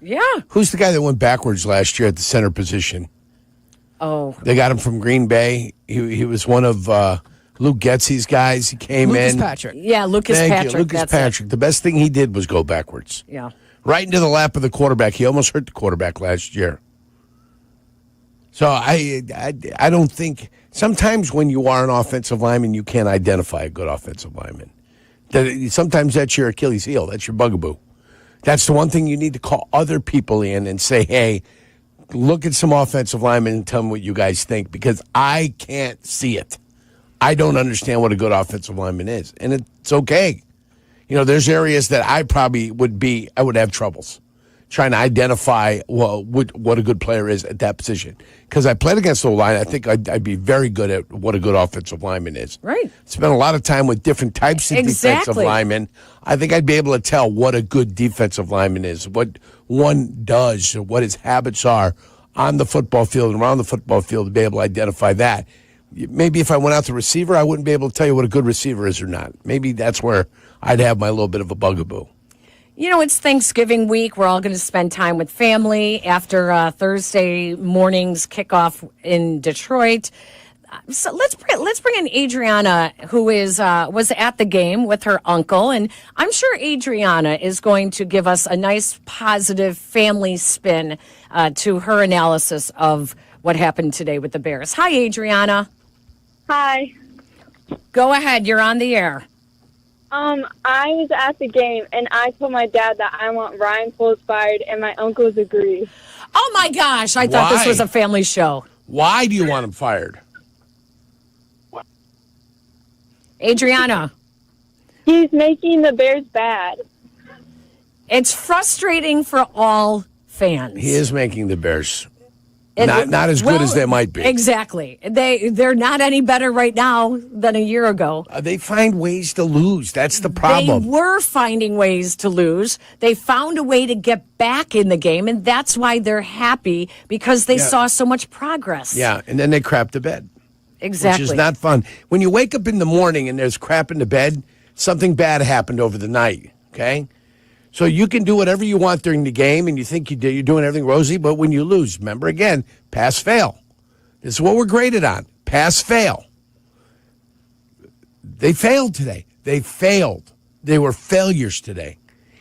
Yeah. Who's the guy that went backwards last year at the center position? Oh. They got him from Green Bay. He was one of Luke Getsy's guys. He came Lucas in. Patrick. Yeah, Lucas Patrick. Lucas Patrick. The best thing he did was go backwards. Yeah. Right into the lap of the quarterback. He almost hurt the quarterback last year. So I don't think sometimes when you are an offensive lineman, you can't identify a good offensive lineman. Sometimes that's your Achilles heel. That's your bugaboo. That's the one thing you need to call other people in and say, hey, look at some offensive linemen and tell me what you guys think, because I can't see it. I don't understand what a good offensive lineman is, and it's okay. There's areas that I probably I would have troubles trying to identify what a good player is at that position. Because I played against the line, I think I'd be very good at what a good offensive lineman is. Right. Spent a lot of time with different types of defensive linemen. I think I'd be able to tell what a good defensive lineman is, what one does, what his habits are on the football field and around the football field, to be able to identify that. Maybe if I went out to receiver, I wouldn't be able to tell you what a good receiver is or not. Maybe that's where I'd have my little bit of a bugaboo. It's Thanksgiving week. We're all going to spend time with family after Thursday morning's kickoff in Detroit. So let's bring in Adriana, who was at the game with her uncle, and I'm sure Adriana is going to give us a nice, positive family spin to her analysis of what happened today with the Bears. Hi, Adriana. Hi. Go ahead. You're on the air. I was at the game, and I told my dad that I want Ryan Poles fired, and my uncles agreed. Oh, my gosh. I thought this was a family show. Why do you want him fired? Adriana. He's making the Bears bad. It's frustrating for all fans. He is making the Bears not as good as they might be. Exactly. They're not any better right now than a year ago. They find ways to lose. That's the problem. They were finding ways to lose. They found a way to get back in the game, and that's why they're happy, because they saw so much progress. Yeah, and then they crap the bed. Exactly. Which is not fun. When you wake up in the morning and there's crap in the bed, something bad happened over the night, okay? So you can do whatever you want during the game, and you think you're doing everything rosy, but when you lose, remember again, pass, fail. This is what we're graded on, pass, fail. They failed today. They failed. They were failures today,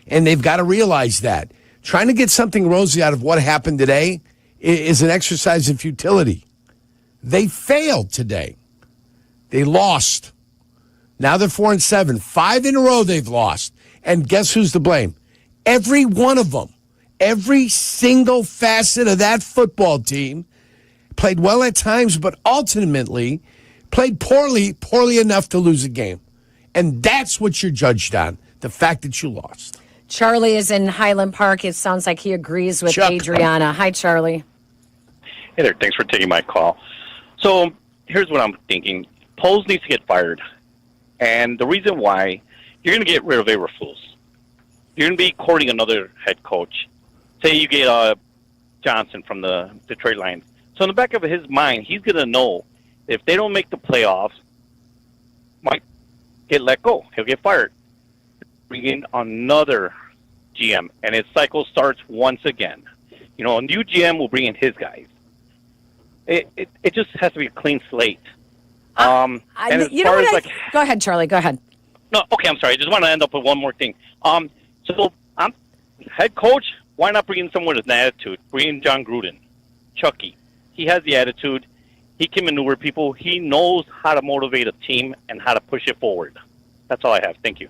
and they've got to realize that. Trying to get something rosy out of what happened today is an exercise in futility. They failed today. They lost. Now they're 4-7. 5 in a row they've lost. And guess who's to blame? Every one of them. Every single facet of that football team played well at times, but ultimately played poorly enough to lose a game. And that's what you're judged on, the fact that you lost. Charlie is in Highland Park. It sounds like he agrees with Adriana. Hi, Charlie. Hey there. Thanks for taking my call. So here's what I'm thinking. Poles needs to get fired. And the reason why, you're going to get rid of Eberflus. You're going to be courting another head coach. Say you get Johnson from the Detroit Lions. So in the back of his mind, he's going to know if they don't make the playoffs, might get let go. He'll get fired. Bring in another GM, and his cycle starts once again. You know, a new GM will bring in his guys. It just has to be a clean slate. Go ahead, Charlie. Go ahead. No, okay, I'm sorry. I just want to end up with one more thing. So I'm head coach. Why not bring in someone with an attitude? Bring in John Gruden, Chucky. He has the attitude. He can maneuver people. He knows how to motivate a team and how to push it forward. That's all I have. Thank you.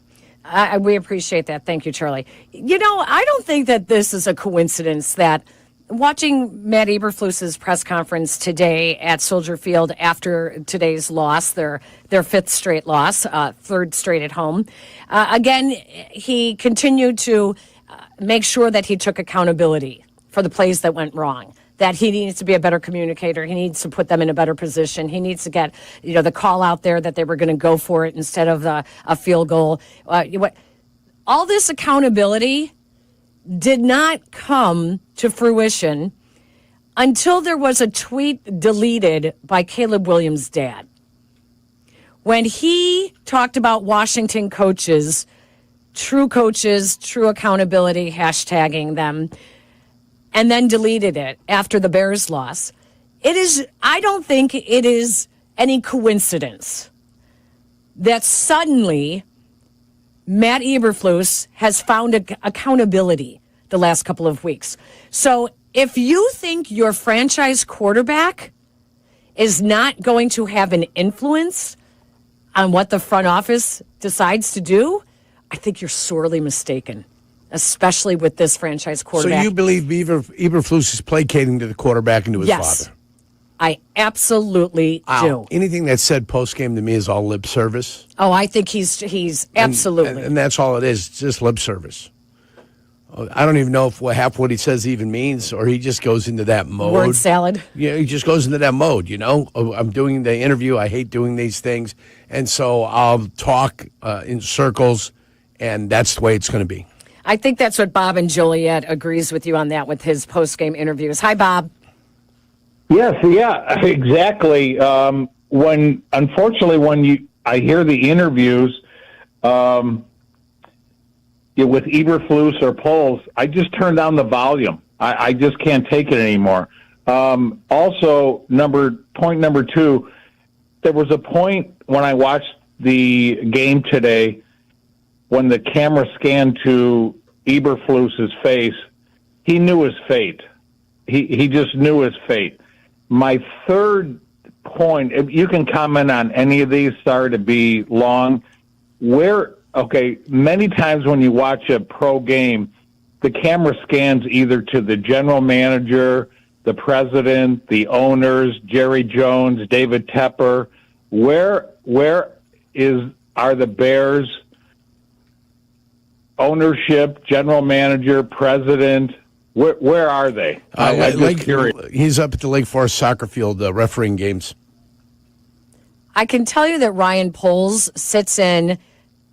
We appreciate that. Thank you, Charlie. You know, I don't think that this is a coincidence that watching Matt Eberflus's press conference today at Soldier Field after today's loss, their fifth straight loss, third straight at home, again, he continued to make sure that he took accountability for the plays that went wrong, that he needs to be a better communicator. He needs to put them in a better position. He needs to get, the call out there that they were going to go for it instead of a field goal. All this accountability did not come to fruition until there was a tweet deleted by Caleb Williams' dad. When he talked about Washington coaches, true accountability, hashtagging them, and then deleted it after the Bears loss. I don't think it is any coincidence that suddenly Matt Eberflus has found accountability the last couple of weeks. So if you think your franchise quarterback is not going to have an influence on what the front office decides to do, I think you're sorely mistaken, especially with this franchise quarterback. So you believe Eberflus is placating to the quarterback and to his father? I absolutely do. Anything that's said post-game to me is all lip service. Oh, I think he's absolutely. And that's all it is. It's just lip service. I don't even know if half what he says even means, or he just goes into that mode. Word salad. Yeah, he just goes into that mode, I'm doing the interview. I hate doing these things. And so I'll talk in circles, and that's the way it's going to be. I think that's what Bob and Joliet agrees with you on that with his post-game interviews. Hi, Bob. Yes, yeah, exactly. Unfortunately, I hear the interviews with Eberflus or Poles, I just turn down the volume. I just can't take it anymore. Also, point number 2, there was a point when I watched the game today when the camera scanned to Eberflus's face. He knew his fate. He just knew his fate. My third point, if you can comment on any of these, sorry to be long, many times when you watch a pro game, the camera scans either to the general manager, the president, the owners, Jerry Jones, David Tepper. Where is are the Bears ownership, general manager, president? Where are they? I'm just curious. He's up at the Lake Forest soccer field refereeing games. I can tell you that Ryan Poles sits in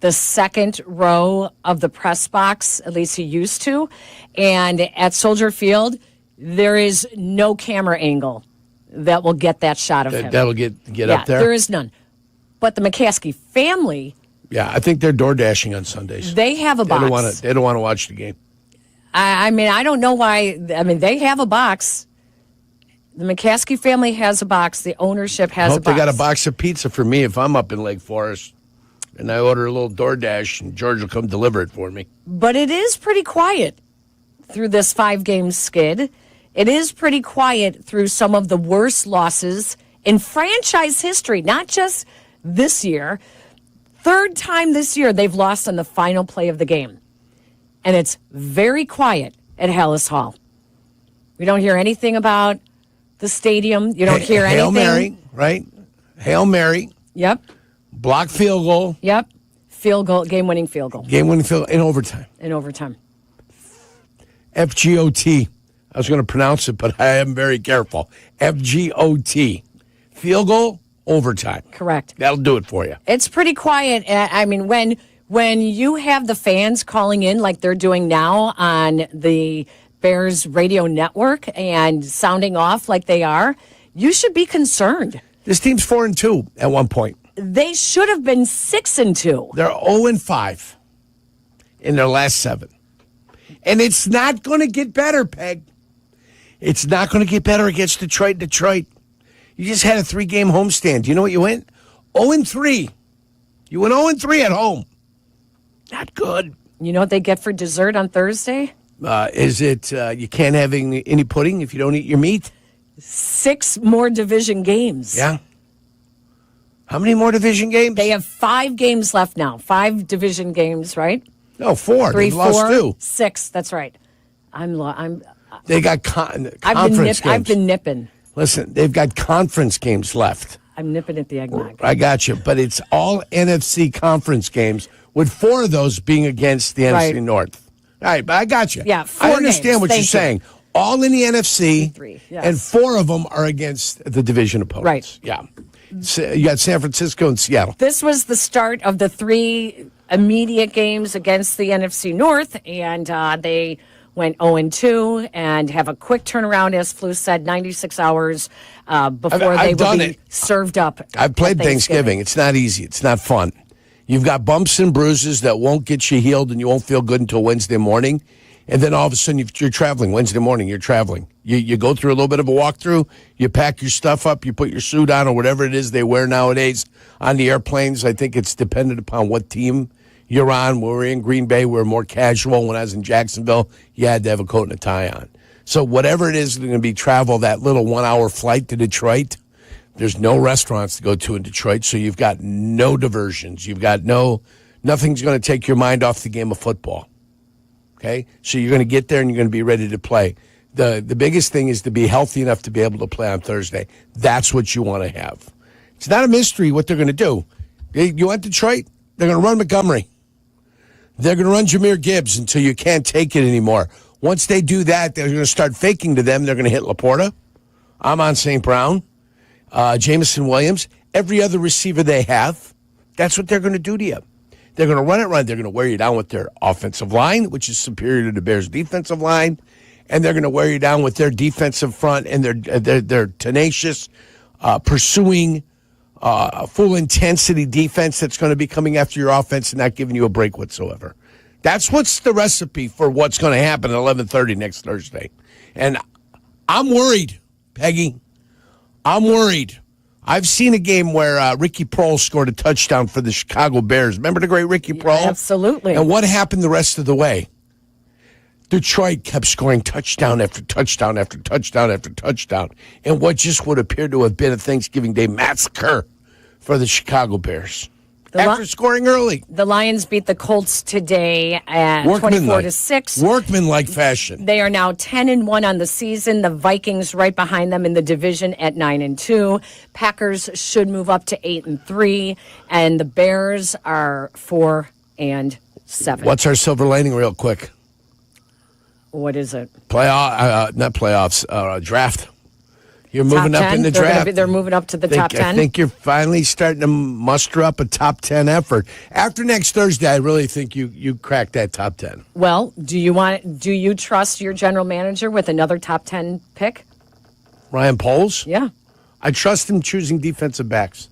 the second row of the press box, at least he used to. And at Soldier Field, there is no camera angle that will get that shot of him. That'll get up there? There is none. But the McCaskey family... Yeah, I think they're door dashing on Sundays. They have a box. They don't want to watch the game. I mean, I don't know why. I mean, they have a box. The McCaskey family has a box. The ownership has a box. I hope they got a box of pizza for me if I'm up in Lake Forest. And I order a little DoorDash, and George will come deliver it for me. But it is pretty quiet through this 5-game skid. It is pretty quiet through some of the worst losses in franchise history, not just this year. Third time this year they've lost on the final play of the game. And it's very quiet at Hallis Hall. We don't hear anything about the stadium. You don't hear anything. Hail Mary, right? Hail Mary. Yep. Block field goal. Yep. Field goal, game-winning field goal. Game-winning field in overtime. In overtime. FGOT. I was going to pronounce it, but I am very careful. FGOT. Field goal, overtime. Correct. That'll do it for you. It's pretty quiet. I mean, when you have the fans calling in like they're doing now on the Bears radio network and sounding off like they are, you should be concerned. This team's 4-2 at one point. They should have been 6-2. They're 0-5 in their last 7. And it's not going to get better, Peg. It's not going to get better against Detroit. You just had a 3-game homestand. Do you know what you went? 0-3. You went 0-3 at home. Not good. You know what they get for dessert on Thursday? Is it you can't have any pudding if you don't eat your meat? 6 more division games. Yeah. How many more division games? They have 5 games left now. 5 division games, right? No, 4. 3, They've lost 2. 6. That's right. They got conference games. I've been nipping. Listen, they've got conference games left. I'm nipping at the eggnog. I got you, but it's all NFC conference games, with 4 of those being against the NFC North. All right, but I got you. Yeah, 4 I understand games. what you're saying. All in the NFC, 3, yes. and 4 of them are against the division opponents. Right. Yeah. So you got San Francisco and Seattle. This was the start of the 3 immediate games against the NFC North, and they went 0-2 and have a quick turnaround, as Flu said, 96 hours before they will be served up. I've played Thanksgiving. It's not easy. It's not fun. You've got bumps and bruises that won't get you healed, and you won't feel good until Wednesday morning. And then all of a sudden, you're traveling. Wednesday morning, you're traveling. You go through a little bit of a walkthrough. You pack your stuff up. You put your suit on or whatever it is they wear nowadays on the airplanes. I think it's dependent upon what team you're on. When we're in Green Bay, we're more casual. When I was in Jacksonville, you had to have a coat and a tie on. So whatever it is going to be travel, that little 1-hour flight to Detroit, there's no restaurants to go to in Detroit, so you've got no diversions. You've got nothing's going to take your mind off the game of football. Okay? So you're going to get there and you're going to be ready to play. The biggest thing is to be healthy enough to be able to play on Thursday. That's what you want to have. It's not a mystery what they're going to do. You want Detroit? They're going to run Montgomery. They're going to run Jahmyr Gibbs until you can't take it anymore. Once they do that, they're going to start faking to them. They're going to hit Laporta, Amon St. Brown, Jameson Williams, every other receiver they have. That's what they're going to do to you. They're going to run it right. They're going to wear you down with their offensive line, which is superior to the Bears' defensive line, and they're going to wear you down with their defensive front and their tenacious, pursuing, full intensity defense that's going to be coming after your offense and not giving you a break whatsoever. That's what's the recipe for what's going to happen at 11:30 next Thursday. And I'm worried, Peggy. I'm worried. I've seen a game where Ricky Proehl scored a touchdown for the Chicago Bears. Remember the great Ricky Proehl? Absolutely. And what happened the rest of the way? Detroit kept scoring touchdown after touchdown after touchdown after touchdown in what just would appear to have been a Thanksgiving Day massacre for the Chicago Bears. after scoring early. The Lions beat the Colts today at 24-6. Workman-like fashion. They are now 10-1 on the season. The Vikings right behind them in the division at 9-2. Packers should move up to 8-3, and the Bears are 4-7. What's our silver lining, real quick? What is it? Not playoffs. Draft. You're moving up in the draft. They're moving up to the top 10. I think you're finally starting to muster up a top 10 effort. After next Thursday, I really think you crack that top 10. Well, do you trust your general manager with another top 10 pick? Ryan Poles? Yeah. I trust him choosing defensive backs.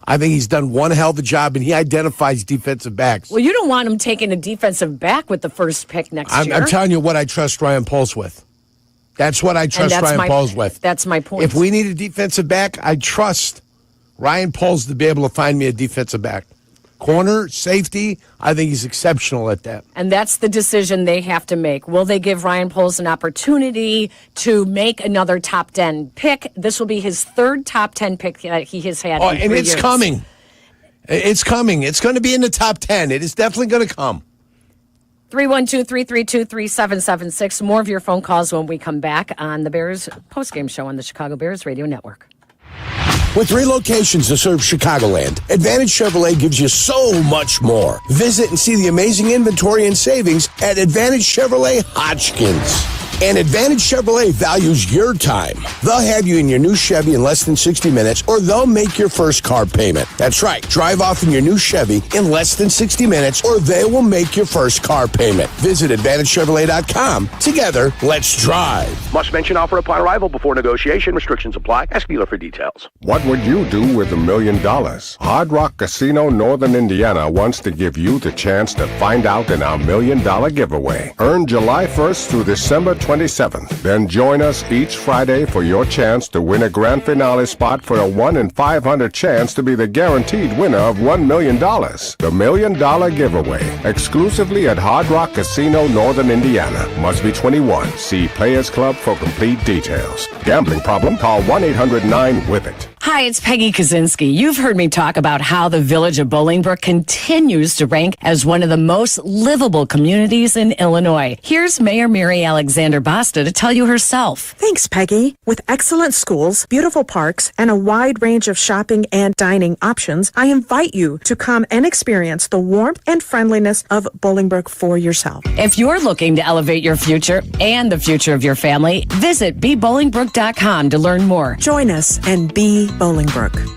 I think he's done one hell of a job, and he identifies defensive backs. Well, you don't want him taking a defensive back with the first pick next year. I'm telling you what I trust Ryan Poles with. That's what I trust Ryan Poles with. That's my point. If we need a defensive back, I trust Ryan Poles to be able to find me a defensive back. Corner, safety, I think he's exceptional at that. And that's the decision they have to make. Will they give Ryan Poles an opportunity to make another top 10 pick? This will be his third top 10 pick that he has had in 3 and it's years. coming. It's coming. It's going to be in the top 10. It is definitely going to come. 312-332-3776. More of your phone calls when we come back on the Bears postgame show on the Chicago Bears Radio Network. With 3 locations to serve Chicagoland, Advantage Chevrolet gives you so much more. Visit and see the amazing inventory and savings at Advantage Chevrolet Hodgkins. And Advantage Chevrolet values your time. They'll have you in your new Chevy in less than 60 minutes, or they'll make your first car payment. That's right. Drive off in your new Chevy in less than 60 minutes, or they will make your first car payment. Visit AdvantageChevrolet.com. Together, let's drive. Must mention offer upon arrival before negotiation. Restrictions apply. Ask dealer for details. What would you do with $1 million? Hard Rock Casino Northern Indiana wants to give you the chance to find out in our $1 million giveaway. Earn July 1st through December 27th. Then join us each Friday for your chance to win a grand finale spot for a 1 in 500 chance to be the guaranteed winner of $1 million. The $1 million giveaway, exclusively at Hard Rock Casino Northern Indiana. Must be 21. See Players Club for complete details. Gambling problem? Call 1-800-9-WITH-IT. Hi, it's Peggy Kaczynski. You've heard me talk about how the village of Bolingbrook continues to rank as one of the most livable communities in Illinois. Here's Mayor Mary Alexander Basta to tell you herself. Thanks, Peggy. With excellent schools, beautiful parks, and a wide range of shopping and dining options, I invite you to come and experience the warmth and friendliness of Bolingbrook for yourself. If you're looking to elevate your future and the future of your family, visit BeBolingbrook.com to learn more. Join us and be Bolingbrook.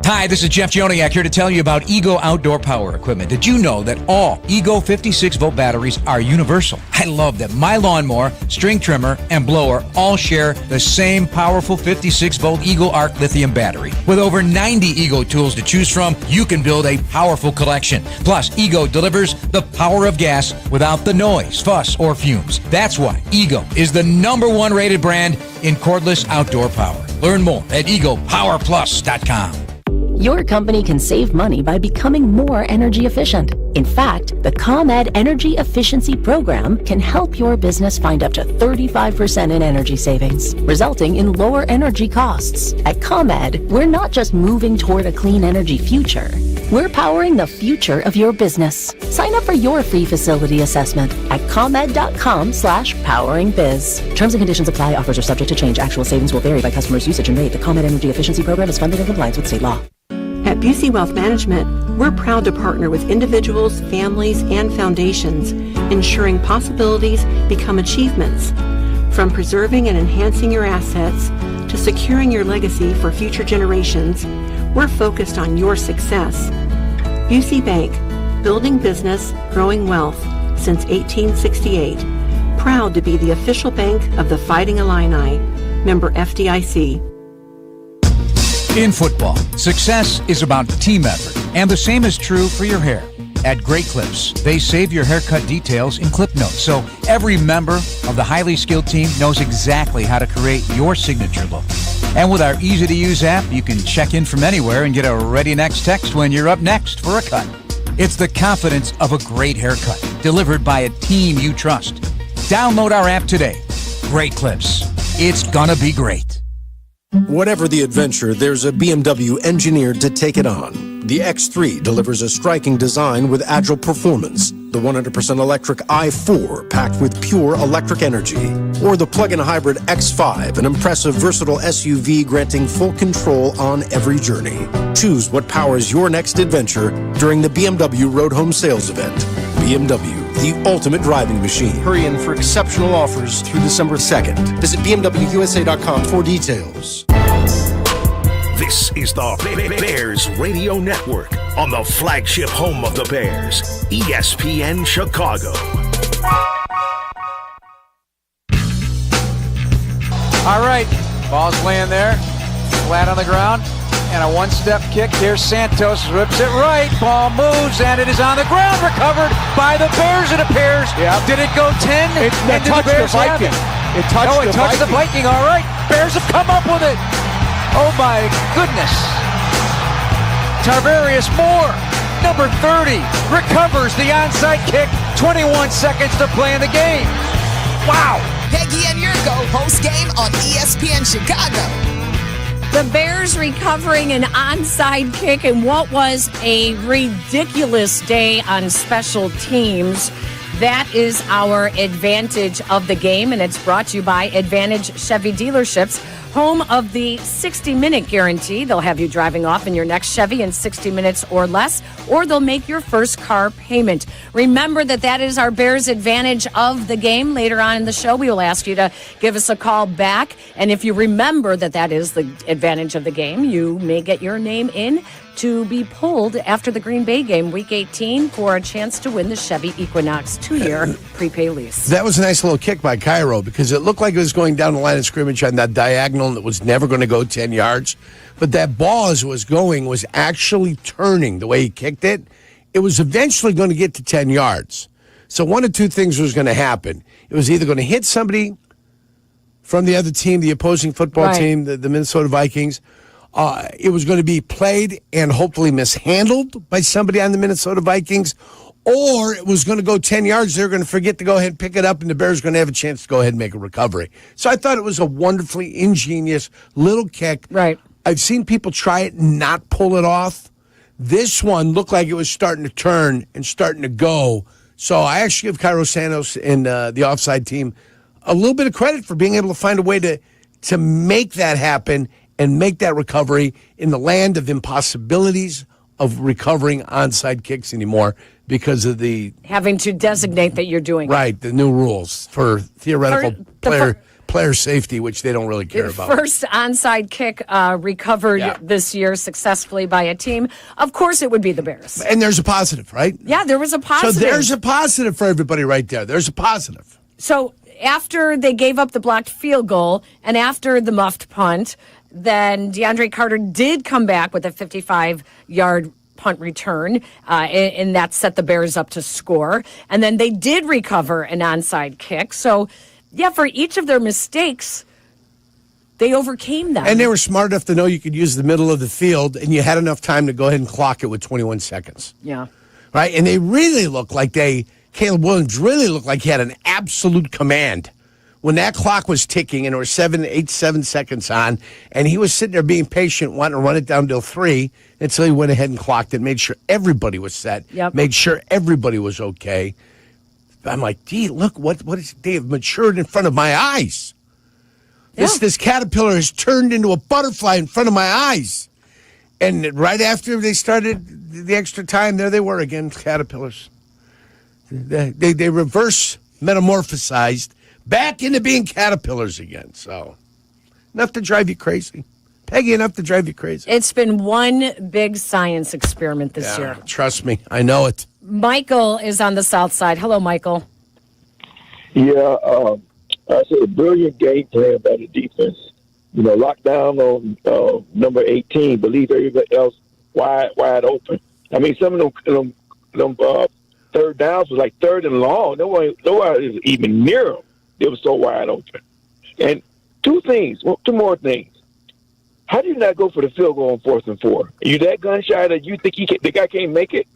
Hi, this is Jeff Joniak here to tell you about Ego Outdoor Power Equipment. Did you know that all Ego 56-volt batteries are universal? I love that my lawnmower, string trimmer, and blower all share the same powerful 56-volt Ego Arc lithium battery. With over 90 Ego tools to choose from, you can build a powerful collection. Plus, Ego delivers the power of gas without the noise, fuss, or fumes. That's why Ego is the #1 rated brand in cordless outdoor power. Learn more at egopowerplus.com. Your company can save money by becoming more energy efficient. In fact, the ComEd Energy Efficiency Program can help your business find up to 35% in energy savings, resulting in lower energy costs. At ComEd, we're not just moving toward a clean energy future. We're powering the future of your business. Sign up for your free facility assessment at ComEd.com/poweringbiz. Terms and conditions apply. Offers are subject to change. Actual savings will vary by customer's usage and rate. The ComEd Energy Efficiency Program is funded in compliance with state law. At Busey Wealth Management, we're proud to partner with individuals, families, and foundations, ensuring possibilities become achievements. From preserving and enhancing your assets to securing your legacy for future generations, we're focused on your success. Busey Bank, building business, growing wealth since 1868. Proud to be the official bank of the Fighting Illini. Member FDIC. In football, success is about team effort, and the same is true for your hair. At Great Clips, they save your haircut details in clip notes, so every member of the highly skilled team knows exactly how to create your signature look. And with our easy-to-use app, you can check in from anywhere and get a ready next text when you're up next for a cut. It's the confidence of a great haircut, delivered by a team you trust. Download our app today. Great Clips. It's gonna be great. Whatever the adventure, there's a BMW engineered to take it on. The X3 delivers a striking design with agile performance. The 100% electric i4 packed with pure electric energy. Or the plug-in hybrid X5, an impressive versatile SUV granting full control on every journey. Choose what powers your next adventure during the BMW Road Home Sales Event. BMW, the ultimate driving machine. Hurry in for exceptional offers through December 2nd. Visit BMWUSA.com for details. This is the Bears Radio Network on the flagship home of the Bears, ESPN Chicago. All right, ball's laying there, flat on the ground, and a one-step kick. Here's Santos, rips it right, ball moves, and it is on the ground, recovered by the Bears, it appears. Yeah. Did it go 10? It touched the Viking. It touched the Viking, all right. Bears have come up with it. Oh, my goodness. Tarvarius Moore, number 30, recovers the onside kick. 21 seconds to play in the game. Wow. Peggy and Yurko, postgame on ESPN Chicago. The Bears recovering an onside kick in what was a ridiculous day on special teams. That is our advantage of the game, and it's brought to you by Advantage Chevy Dealerships, home of the 60-minute guarantee. They'll have you driving off in your next Chevy in 60 minutes or less, or they'll make your first car payment. Remember that is our Bears advantage of the game. Later on in the show, we will ask you to give us a call back, and if you remember that is the advantage of the game, you may get your name in to be pulled after the Green Bay game, Week 18, for a chance to win the Chevy Equinox 2-year prepay lease. That was a nice little kick by Cairo because it looked like it was going down the line of scrimmage on that diagonal that was never going to go 10 yards. But that ball, as it was going, was actually turning the way he kicked it. It was eventually going to get to 10 yards. So one of two things was going to happen. It was either going to hit somebody from the other team, the opposing football team, the Minnesota Vikings. It was going to be played and hopefully mishandled by somebody on the Minnesota Vikings, or it was going to go 10 yards. They're going to forget to go ahead and pick it up, and the Bears are going to have a chance to go ahead and make a recovery. So I thought it was a wonderfully ingenious little kick. Right. I've seen people try it and not pull it off. This one looked like it was starting to turn and starting to go. So I actually give Cairo Santos and the offside team a little bit of credit for being able to find a way to make that happen and make that recovery in the land of impossibilities of recovering onside kicks anymore because of the having to designate that you're doing the new rules for theoretical player safety, which they don't really care about. First onside kick recovered this year successfully by a team. Of course, it would be the Bears. And there's a positive, right? Yeah, there was a positive. So there's a positive for everybody right there. There's a positive. So after they gave up the blocked field goal and after the muffed punt, then DeAndre Carter did come back with a 55-yard punt return, and that set the Bears up to score. And then they did recover an onside kick. So, yeah, for each of their mistakes, they overcame them. And they were smart enough to know you could use the middle of the field, and you had enough time to go ahead and clock it with 21 seconds. Yeah. Right? And they really looked like Caleb Williams really looked like he had an absolute command. When that clock was ticking and there were 7 seconds on, and he was sitting there being patient, wanting to run it down till 3 until he went ahead and clocked it, made sure everybody was set, made sure everybody was okay. I'm like, gee, look, what is they have matured in front of my eyes. This caterpillar has turned into a butterfly in front of my eyes. And right after they started the extra time, there they were again, caterpillars. They reverse metamorphosized back into being caterpillars again. So, enough to drive you crazy. Peggy, enough to drive you crazy. It's been one big science experiment this year. Trust me, I know it. Michael is on the south side. Hello, Michael. Yeah, I said a brilliant game plan by the defense. You know, lock down on number 18, but leave everybody else wide open. I mean, some of them third downs was like third and long. Nobody was even near them. It was so wide open. And two more things. How do you not go for the field goal on 4th and 4? Are you that gun shy that you think the guy can't make it?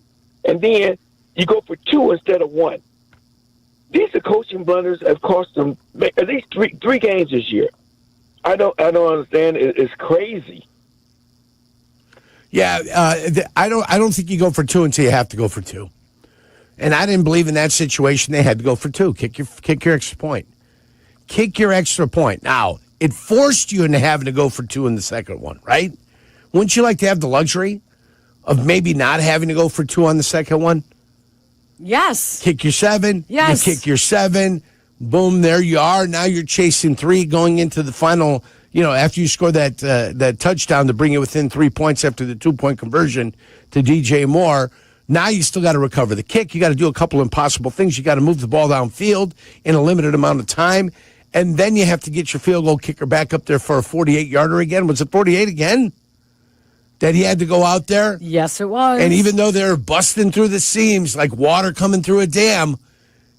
And then you go for 2 instead of 1. These are coaching blunders have cost them at least three games this year. I don't understand. It's crazy. Yeah, I don't think you go for 2 until you have to go for 2. And I didn't believe in that situation. They had to go for 2. Kick your extra point. Kick your extra point. Now, it forced you into having to go for 2 in the second one, right? Wouldn't you like to have the luxury of maybe not having to go for 2 on the second one? Yes. Kick your 7. Yes. You kick your 7. Boom, there you are. Now you're chasing 3 going into the final, after you score that touchdown to bring it within 3 points after the 2-point conversion to DJ Moore. Now you still got to recover the kick. You got to do a couple impossible things. You got to move the ball downfield in a limited amount of time. And then you have to get your field goal kicker back up there for a 48-yarder again. Was it 48 again that he had to go out there? Yes, it was. And even though they're busting through the seams like water coming through a dam,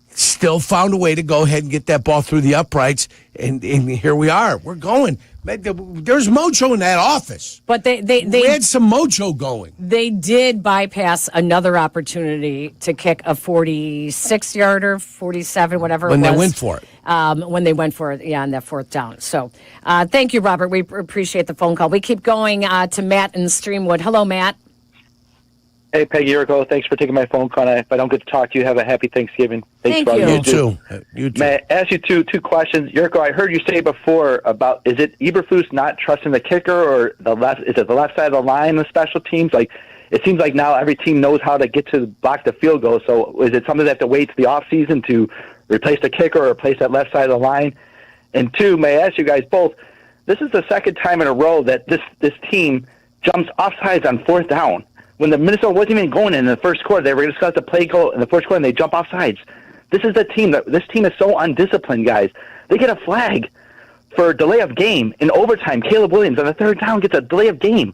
still found a way to go ahead and get that ball through the uprights. And here we are. We're going. There's mojo in that office. But they had some mojo going. They did bypass another opportunity to kick a 46-yarder, 47, whatever when it was. When they went for it. When they went for it, on that 4th down. So thank you, Robert. We appreciate the phone call. We keep going to Matt in Streamwood. Hello, Matt. Hey, Peggy Yurko, thanks for taking my phone call. If I don't get to talk to you, have a happy Thanksgiving. Thank you. You too. May I ask you two questions? Yurko, I heard you say before about, is it Eberflus not trusting the kicker, or is it the left side of the line in special teams? Like, it seems like now every team knows how to get to block the field goal. So is it something they have to wait to the offseason to replace the kicker or replace that left side of the line? And 2, may I ask you guys both, this is the second time in a row that this team jumps offsides on 4th down. When the Minnesota wasn't even going in the first quarter, they were going to start the play goal in the first quarter, and they jump off sides. This is the team this team is so undisciplined, guys. They get a flag for delay of game in overtime. Caleb Williams on the 3rd down gets a delay of game,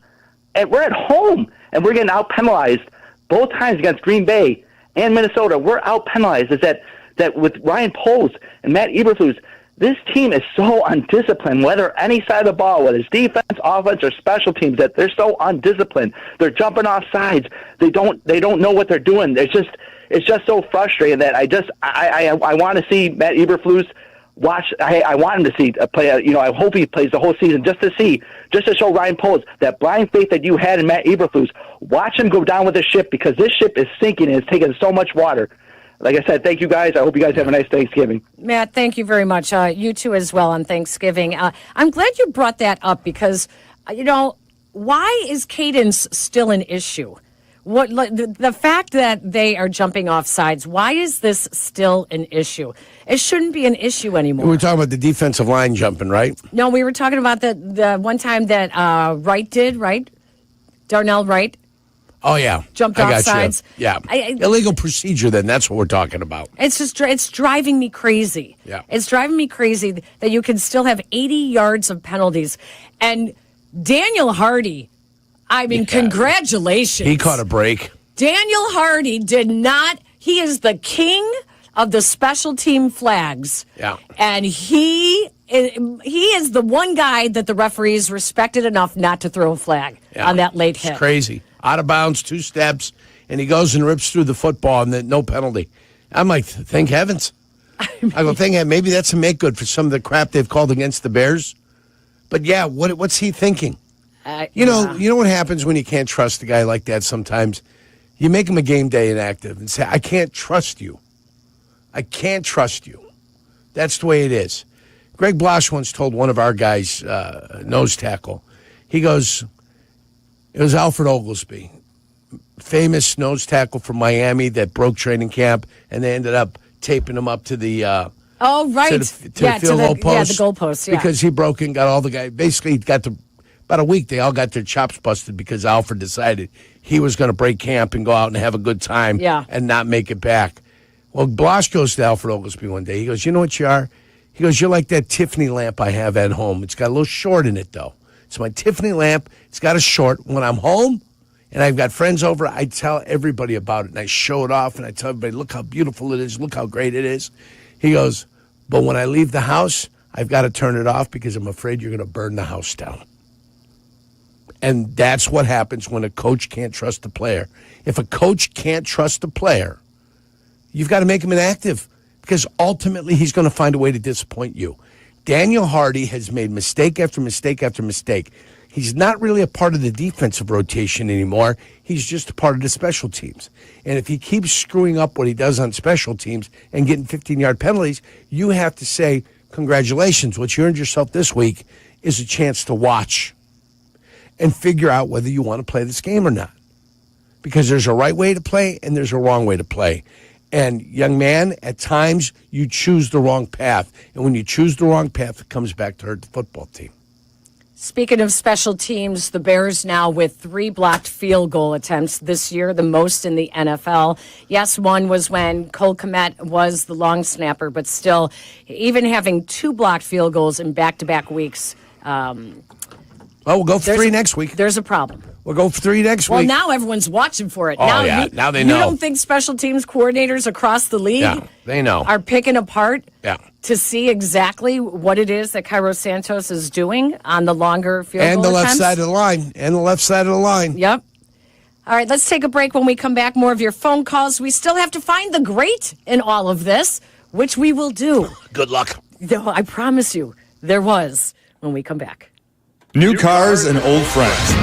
and we're at home, and we're getting out penalized both times against Green Bay and Minnesota. We're out penalized. Is that with Ryan Poles and Matt Eberflus? This team is so undisciplined, whether any side of the ball, whether it's defense, offense, or special teams, that they're so undisciplined. They're jumping off sides. They don't know what they're doing. It's just so frustrating that I want to see Matt Eberflus watch. I want him to see play. I hope he plays the whole season just to show Ryan Poles that blind faith that you had in Matt Eberflus. Watch him go down with the ship, because this ship is sinking and it's taking so much water. Like I said, thank you guys. I hope you guys have a nice Thanksgiving. Matt, thank you very much. You too as well on Thanksgiving. I'm glad you brought that up because, why is cadence still an issue? The fact that they are jumping off sides, why is this still an issue? It shouldn't be an issue anymore. We were talking about the defensive line jumping, right? No, we were talking about the one time that Wright did, right? Darnell Wright. Oh, yeah. Jumped off sides. Yeah. Illegal procedure, then. That's what we're talking about. It's driving me crazy. Yeah. It's driving me crazy that you can still have 80 yards of penalties. And Daniel Hardy, congratulations. He caught a break. Daniel Hardy did not. He is the king of the special team flags. Yeah. And he is the one guy that the referees respected enough not to throw a flag on that late hit. It's crazy. Out of bounds, 2 steps, and he goes and rips through the football, and then no penalty. I'm like, thank heavens. I go, maybe that's a make good for some of the crap they've called against the Bears. But yeah, what's he thinking? You know what happens when you can't trust a guy like that sometimes? You make him a game day inactive and say, I can't trust you. I can't trust you. That's the way it is. Greg Blosh once told one of our guys, nose tackle, he goes, it was Alfred Oglesby, famous nose tackle from Miami that broke training camp, and they ended up taping him up to the right. to the field goal post. Yeah, the goal post, yeah. Because he broke and got all the guys. Basically, about a week, they all got their chops busted because Alfred decided he was going to break camp and go out and have a good time and not make it back. Well, Blosh goes to Alfred Oglesby one day. He goes, you know what you are? He goes, you're like that Tiffany lamp I have at home. It's got a little short in it, though. It's my Tiffany lamp. It's got a short. When I'm home and I've got friends over, I tell everybody about it, and I show it off, and I tell everybody, look how beautiful it is. Look how great it is. He goes, but when I leave the house, I've got to turn it off because I'm afraid you're going to burn the house down. And that's what happens when a coach can't trust a player. If a coach can't trust a player, you've got to make him inactive because ultimately he's going to find a way to disappoint you. Daniel Hardy has made mistake after mistake after mistake. He's not really a part of the defensive rotation anymore. He's just a part of the special teams. And if he keeps screwing up what he does on special teams and getting 15-yard penalties, you have to say, congratulations, what you earned yourself this week is a chance to watch and figure out whether you want to play this game or not. Because there's a right way to play and there's a wrong way to play. And, young man, at times you choose the wrong path. And when you choose the wrong path, it comes back to hurt the football team. Speaking of special teams, the Bears now with 3 blocked field goal attempts this year, the most in the NFL. Yes, one was when Cole Kmet was the long snapper, but still, even having 2 blocked field goals in back-to-back weeks. Well, we'll go for 3 next week. There's a problem. We'll go for 3 next week. Well, now everyone's watching for it. Oh, now, yeah. Now they know. You don't think special teams coordinators across the league they know. Are picking apart to see exactly what it is that Cairo Santos is doing on the longer field goal and the left attempts? side of the line. And the left side of the line. Yep. All right, let's take a break. When we come back, more of your phone calls. We still have to find the great in all of this, which we will do. Good luck. No, I promise you, there was when we come back. New cars and old friends.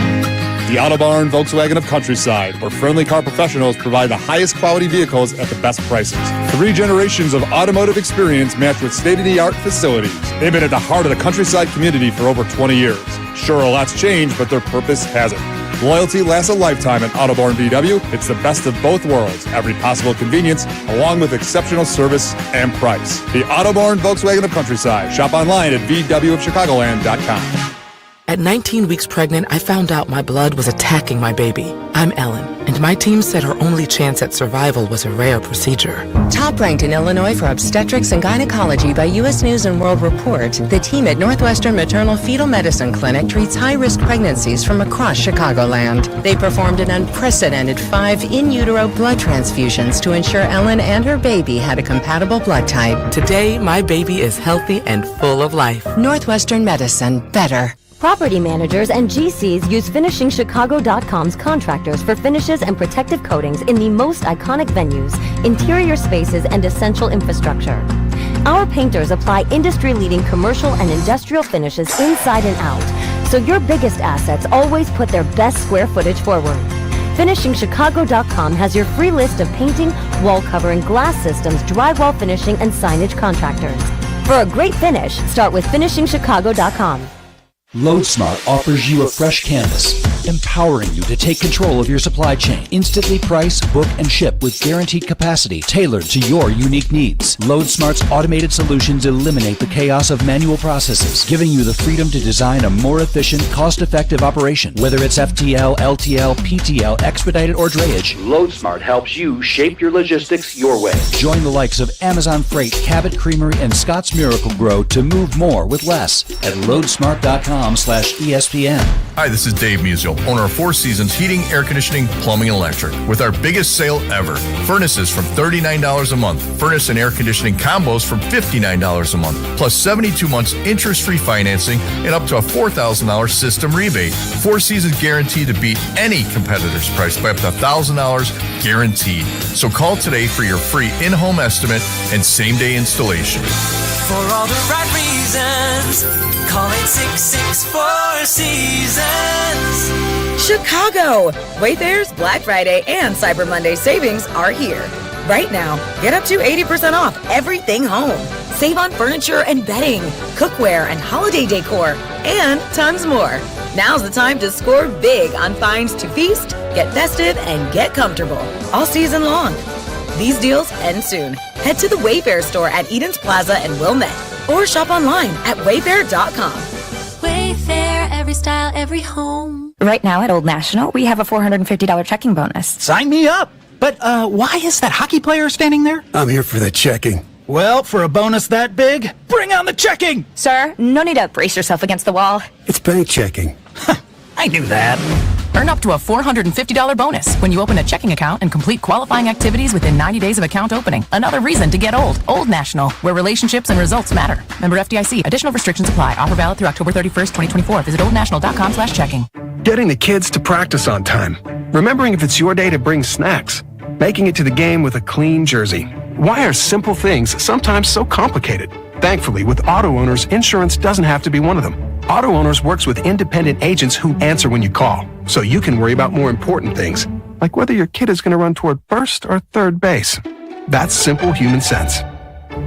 The Auto Barn Volkswagen of Countryside, where friendly car professionals provide the highest quality vehicles at the best prices. 3 generations of automotive experience matched with state-of-the-art facilities. They've been at the heart of the Countryside community for over 20 years. Sure, a lot's changed, but their purpose hasn't. Loyalty lasts a lifetime at Autobarn VW. It's the best of both worlds. Every possible convenience, along with exceptional service and price. The Autobarn Volkswagen of Countryside. Shop online at VWofChicagoland.com. At 19 weeks pregnant, I found out my blood was attacking my baby. I'm Ellen, and my team said her only chance at survival was a rare procedure. Top ranked in Illinois for obstetrics and gynecology by U.S. News & World Report, the team at Northwestern Maternal Fetal Medicine Clinic treats high-risk pregnancies from across Chicagoland. They performed an unprecedented 5 in utero blood transfusions to ensure Ellen and her baby had a compatible blood type. Today, my baby is healthy and full of life. Northwestern Medicine. Better. Property managers and GCs use FinishingChicago.com's contractors for finishes and protective coatings in the most iconic venues, interior spaces, and essential infrastructure. Our painters apply industry-leading commercial and industrial finishes inside and out, so your biggest assets always put their best square footage forward. FinishingChicago.com has your free list of painting, wall covering, glass systems, drywall finishing, and signage contractors. For a great finish, start with FinishingChicago.com. LoadSmart offers you a fresh canvas, empowering you to take control of your supply chain. Instantly price, book, and ship with guaranteed capacity tailored to your unique needs. LoadSmart's automated solutions eliminate the chaos of manual processes, giving you the freedom to design a more efficient, cost-effective operation. Whether it's FTL, LTL, PTL, expedited, or drayage, LoadSmart helps you shape your logistics your way. Join the likes of Amazon Freight, Cabot Creamery, and Scott's Miracle Grow to move more with less at loadsmart.com/ESPN. Hi, this is Dave Musial, owner of Four Seasons Heating, Air Conditioning, Plumbing, and Electric. With our biggest sale ever, furnaces from $39 a month, furnace and air conditioning combos from $59 a month, plus 72 months interest-free financing and up to a $4,000 system rebate. Four Seasons guaranteed to beat any competitor's price by up to $1,000 guaranteed. So call today for your free in-home estimate and same-day installation. For all the right reasons, call 866-4Seasons. Chicago! Wayfair's Black Friday and Cyber Monday savings are here. Right now, get up to 80% off everything home. Save on furniture and bedding, cookware and holiday decor, and tons more. Now's the time to score big on finds to feast, get festive, and get comfortable all season long. These deals end soon. Head to the Wayfair store at Eden's Plaza and Wilmette, or shop online at wayfair.com. Wayfair, every style, every home. Right now at Old National, we have a $450 checking bonus. Sign me up! But why is that hockey player standing there? I'm here for the checking. Well, for a bonus that big, bring on the checking! Sir, no need to brace yourself against the wall. It's bank checking. I knew that. Earn up to a $450 bonus when you open a checking account and complete qualifying activities within 90 days of account opening. Another reason to get old. Old National, where relationships and results matter. Member FDIC. Additional restrictions apply. Offer valid through October 31st, 2024. Visit oldnational.com/checking. Getting the kids to practice on time. Remembering if it's your day to bring snacks. Making it to the game with a clean jersey. Why are simple things sometimes so complicated? Thankfully, with auto owners, insurance doesn't have to be one of them. Auto Owners works with independent agents who answer when you call, so you can worry about more important things, like whether your kid is going to run toward first or third base. That's simple human sense.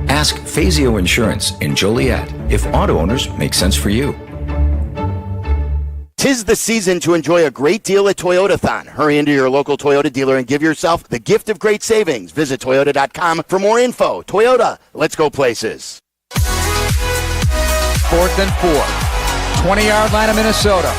Ask Fazio Insurance in Joliet if auto owners make sense for you. 'Tis the season to enjoy a great deal at Toyotathon. Hurry into your local Toyota dealer and give yourself the gift of great savings. Visit Toyota.com for more info. Toyota, let's go places. 4th and 4. 20-yard line of Minnesota.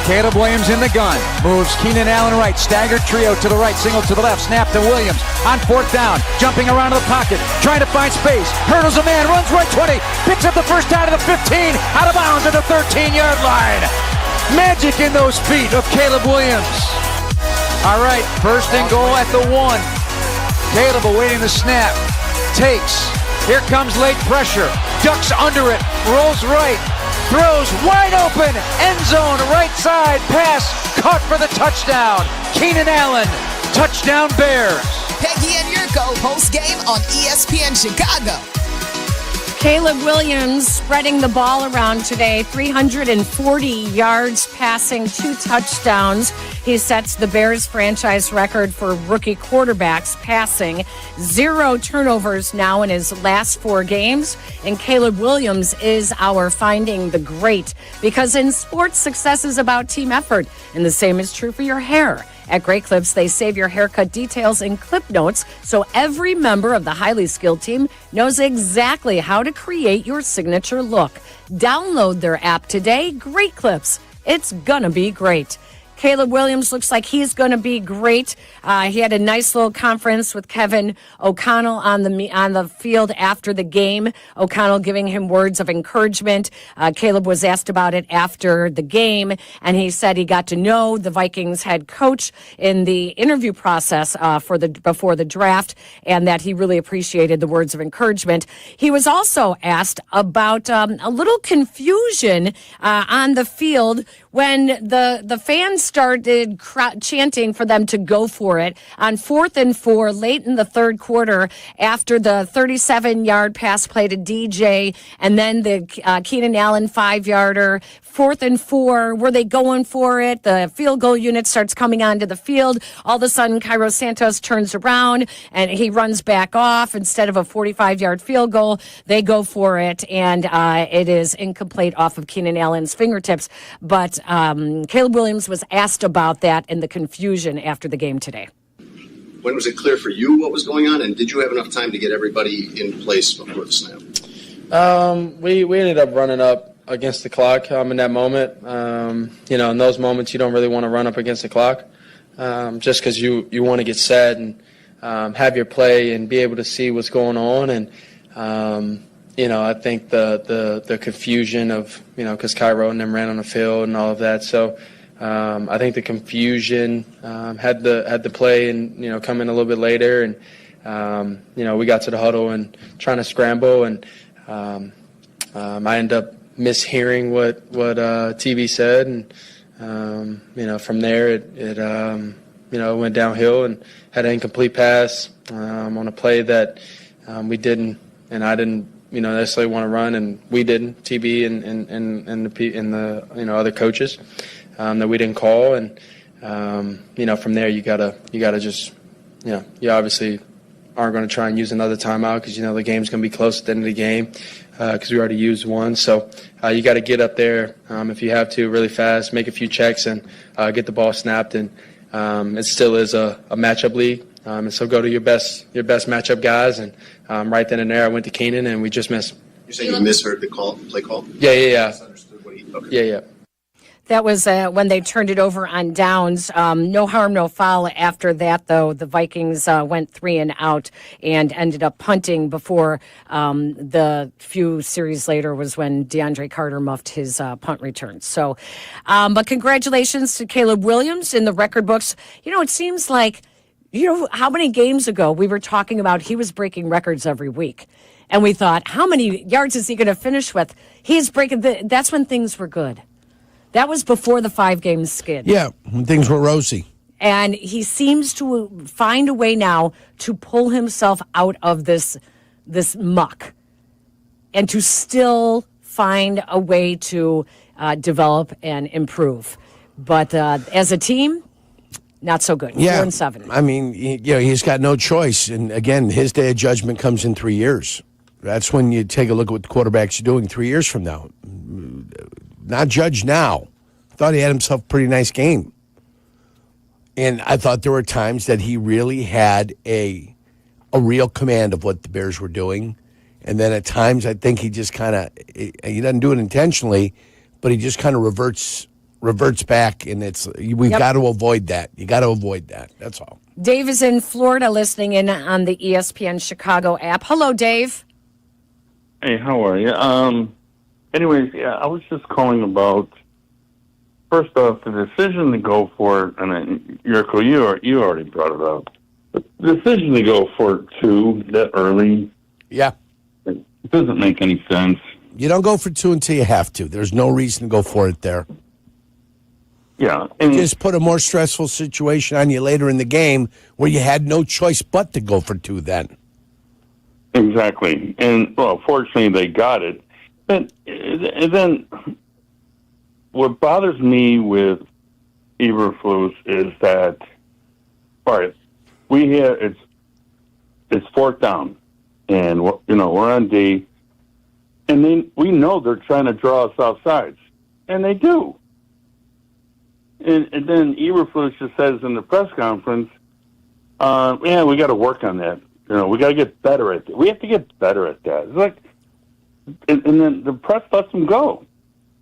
Caleb Williams in the gun. Moves Keenan Allen right. Staggered trio to the right. Single to the left. Snap to Williams. On 4th down. Jumping around to the pocket. Trying to find space. Hurdles a man. Runs right 20. Picks up the first down to the 15. Out of bounds at the 13-yard line. Magic in those feet of Caleb Williams. All right. 1st and goal at the 1. Caleb awaiting the snap. Takes. Here comes late pressure. Ducks under it. Rolls right. Throws wide open, end zone, right side, pass, caught for the touchdown. Keenan Allen, touchdown Bears. Peggy and Yurko post game on ESPN Chicago. Caleb Williams spreading the ball around today, 340 yards passing, 2 touchdowns. He sets the Bears franchise record for rookie quarterbacks passing, 0 turnovers now in his last 4 games. And Caleb Williams is our finding the great, because in sports, success is about team effort, and the same is true for your hair. At Great Clips, they save your haircut details in clip notes, so every member of the highly skilled team knows exactly how to create your signature look. Download their app today. Great Clips. It's gonna be great. Caleb Williams looks like he's going to be great. He had a nice little conference with Kevin O'Connell on the field after the game. O'Connell giving him words of encouragement. Caleb was asked about it after the game, and he said he got to know the Vikings head coach in the interview process before the draft, and that he really appreciated the words of encouragement. He was also asked about a little confusion on the field when the fans started chanting for them to go for it on 4th and 4 late in the third quarter after the 37-yard pass play to DJ and then the Keenan Allen 5-yarder. 4th and 4, were they going for it? The field goal unit starts coming onto the field. All of a sudden, Cairo Santos turns around and he runs back off. Instead of a 45-yard field goal, they go for it, and it is incomplete off of Keenan Allen's fingertips. But Caleb Williams was asked about that and the confusion after the game today. When was it clear for you what was going on, and did you have enough time to get everybody in place before the snap? We ended up running up against the clock in that moment. In those moments you don't really want to run up against the clock just because you want to get set and have your play and be able to see what's going on. And, I think the confusion of, because Cairo and them ran on the field and all of that. So I think the confusion had the play and, come in a little bit later. And, we got to the huddle and trying to scramble. And I ended up mishearing what TV said, and from there it went downhill and had an incomplete pass on a play that we didn't, and I didn't necessarily want to run, and we didn't, TB and the other coaches that we didn't call, and from there you gotta just you obviously aren't going to try and use another timeout because the game's going to be close at the end of the game. Because we already used one. So you got to get up there if you have to really fast, make a few checks, and get the ball snapped. And it still is a matchup league. And so go to your best matchup guys. And right then and there, I went to Keenan, and we just missed. You're saying you misheard the play call? Yeah. Okay. Yeah. That was when they turned it over on downs. No harm, no foul. After that, though, the Vikings went 3 and out and ended up punting before the few series later was when DeAndre Carter muffed his punt return. So, but congratulations to Caleb Williams in the record books. It seems like, how many games ago we were talking about he was breaking records every week. And we thought, how many yards is he going to finish with? He's breaking, that's when things were good. That was before the 5-game skid. Yeah, when things were rosy. And he seems to find a way now to pull himself out of this muck. and to still find a way to develop and improve. But as a team, not so good. 4-7. I mean, he's got no choice. And again, his day of judgment comes in 3 years. That's when you take a look at what the quarterback's doing 3 years from now. Not judge now. Thought he had himself a pretty nice game. And I thought there were times that he really had a real command of what the Bears were doing. And then at times I think he just kind of, he doesn't do it intentionally, but he just kind of reverts back. And we've got to avoid that. You got to avoid that. That's all. Dave is in Florida listening in on the ESPN Chicago app. Hello, Dave. Hey, how are you? Anyways, I was just calling about, first off, the decision to go for it, and Yurko, you already brought it up. The decision to go for it, too, that early, it doesn't make any sense. You don't go for 2 until you have to. There's no reason to go for it there. Yeah. And just put a more stressful situation on you later in the game where you had no choice but to go for 2 then. Exactly. And, well, fortunately, they got it. And then what bothers me with Eberflus is that, all right, it's 4th down, and we're on D, and then we know they're trying to draw us off sides, and they do. And then Eberflus just says in the press conference, we got to work on that. We got to get better at that. We have to get better at that. It's like, and then the press lets them go.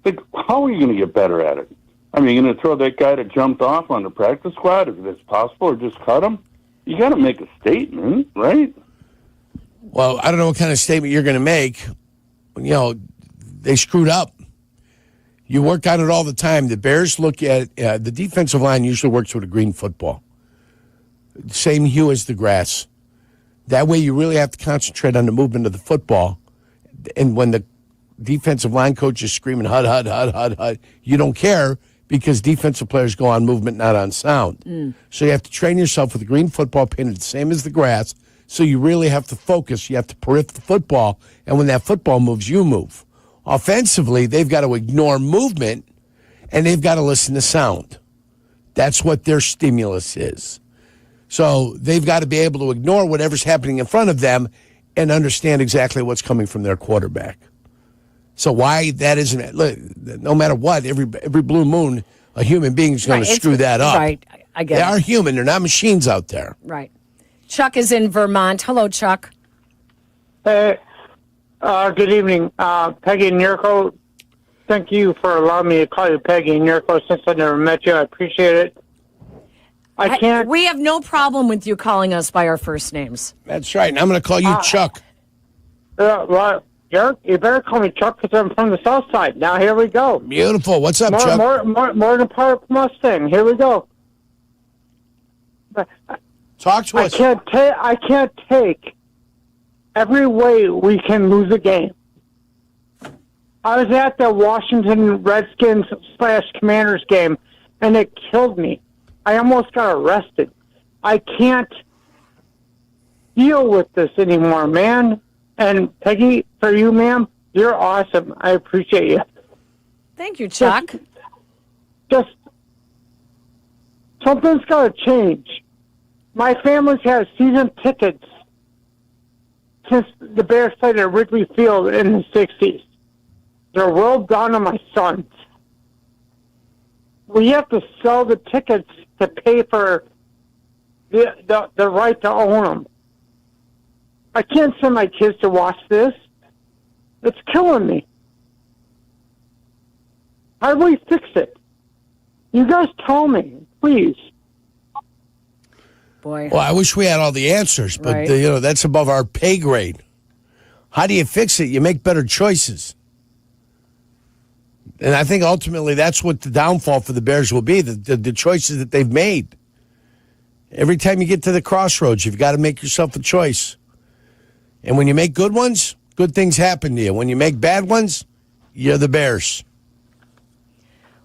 Like, how are you going to get better at it? I mean, you're going to throw that guy that jumped off on the practice squad if it's possible, or just cut him? You got to make a statement, right? Well, I don't know what kind of statement you're going to make. They screwed up. You work on it all the time. The Bears look at the defensive line usually works with a green football. Same hue as the grass. That way you really have to concentrate on the movement of the football. And when the defensive line coach is screaming, hud, hud, hud, hud, hud, you don't care because defensive players go on movement, not on sound. So you have to train yourself with a green football painted the same as the grass. So you really have to focus. You have to peripher the football. And when that football moves, you move. Offensively, they've got to ignore movement and they've got to listen to sound. That's what their stimulus is. So they've got to be able to ignore whatever's happening in front of them and understand exactly what's coming from their quarterback. So why that isn't, look, no matter what, every blue moon, a human being is going to screw that up. Right, I get it. They are human. They're not machines out there. Right. Chuck is in Vermont. Hello, Chuck. Hey, good evening. Peggy and Yurko, thank you for allowing me to call you Peggy and Yurko since I never met you. I appreciate it. We have no problem with you calling us by our first names. That's right. And I'm going to call you Chuck. Well, Yerk, you better call me Chuck because I'm from the South Side. Now, here we go. Beautiful. What's up, Chuck? More than Park Mustang. Here we go. Talk to us. I can't take every way we can lose a game. I was at the Washington Redskins / Commanders game, and it killed me. I almost got arrested. I can't deal with this anymore, man. And Peggy, for you, ma'am, you're awesome. I appreciate you. Thank you, Chuck. Just something's got to change. My family's had season tickets since the Bears played at Wrigley Field in the 60s. They're rolled down to my sons. We have to sell the tickets to pay for the right to own them. I can't send my kids to watch this. It's killing me. How do we fix it? You guys tell me, please. Boy. Well, I wish we had all the answers, but Right. That's above our pay grade. How do you fix it? You make better choices. And I think ultimately that's what the downfall for the Bears will be, the choices that they've made. Every time you get to the crossroads, you've got to make yourself a choice. And when you make good ones, good things happen to you. When you make bad ones, you're the Bears.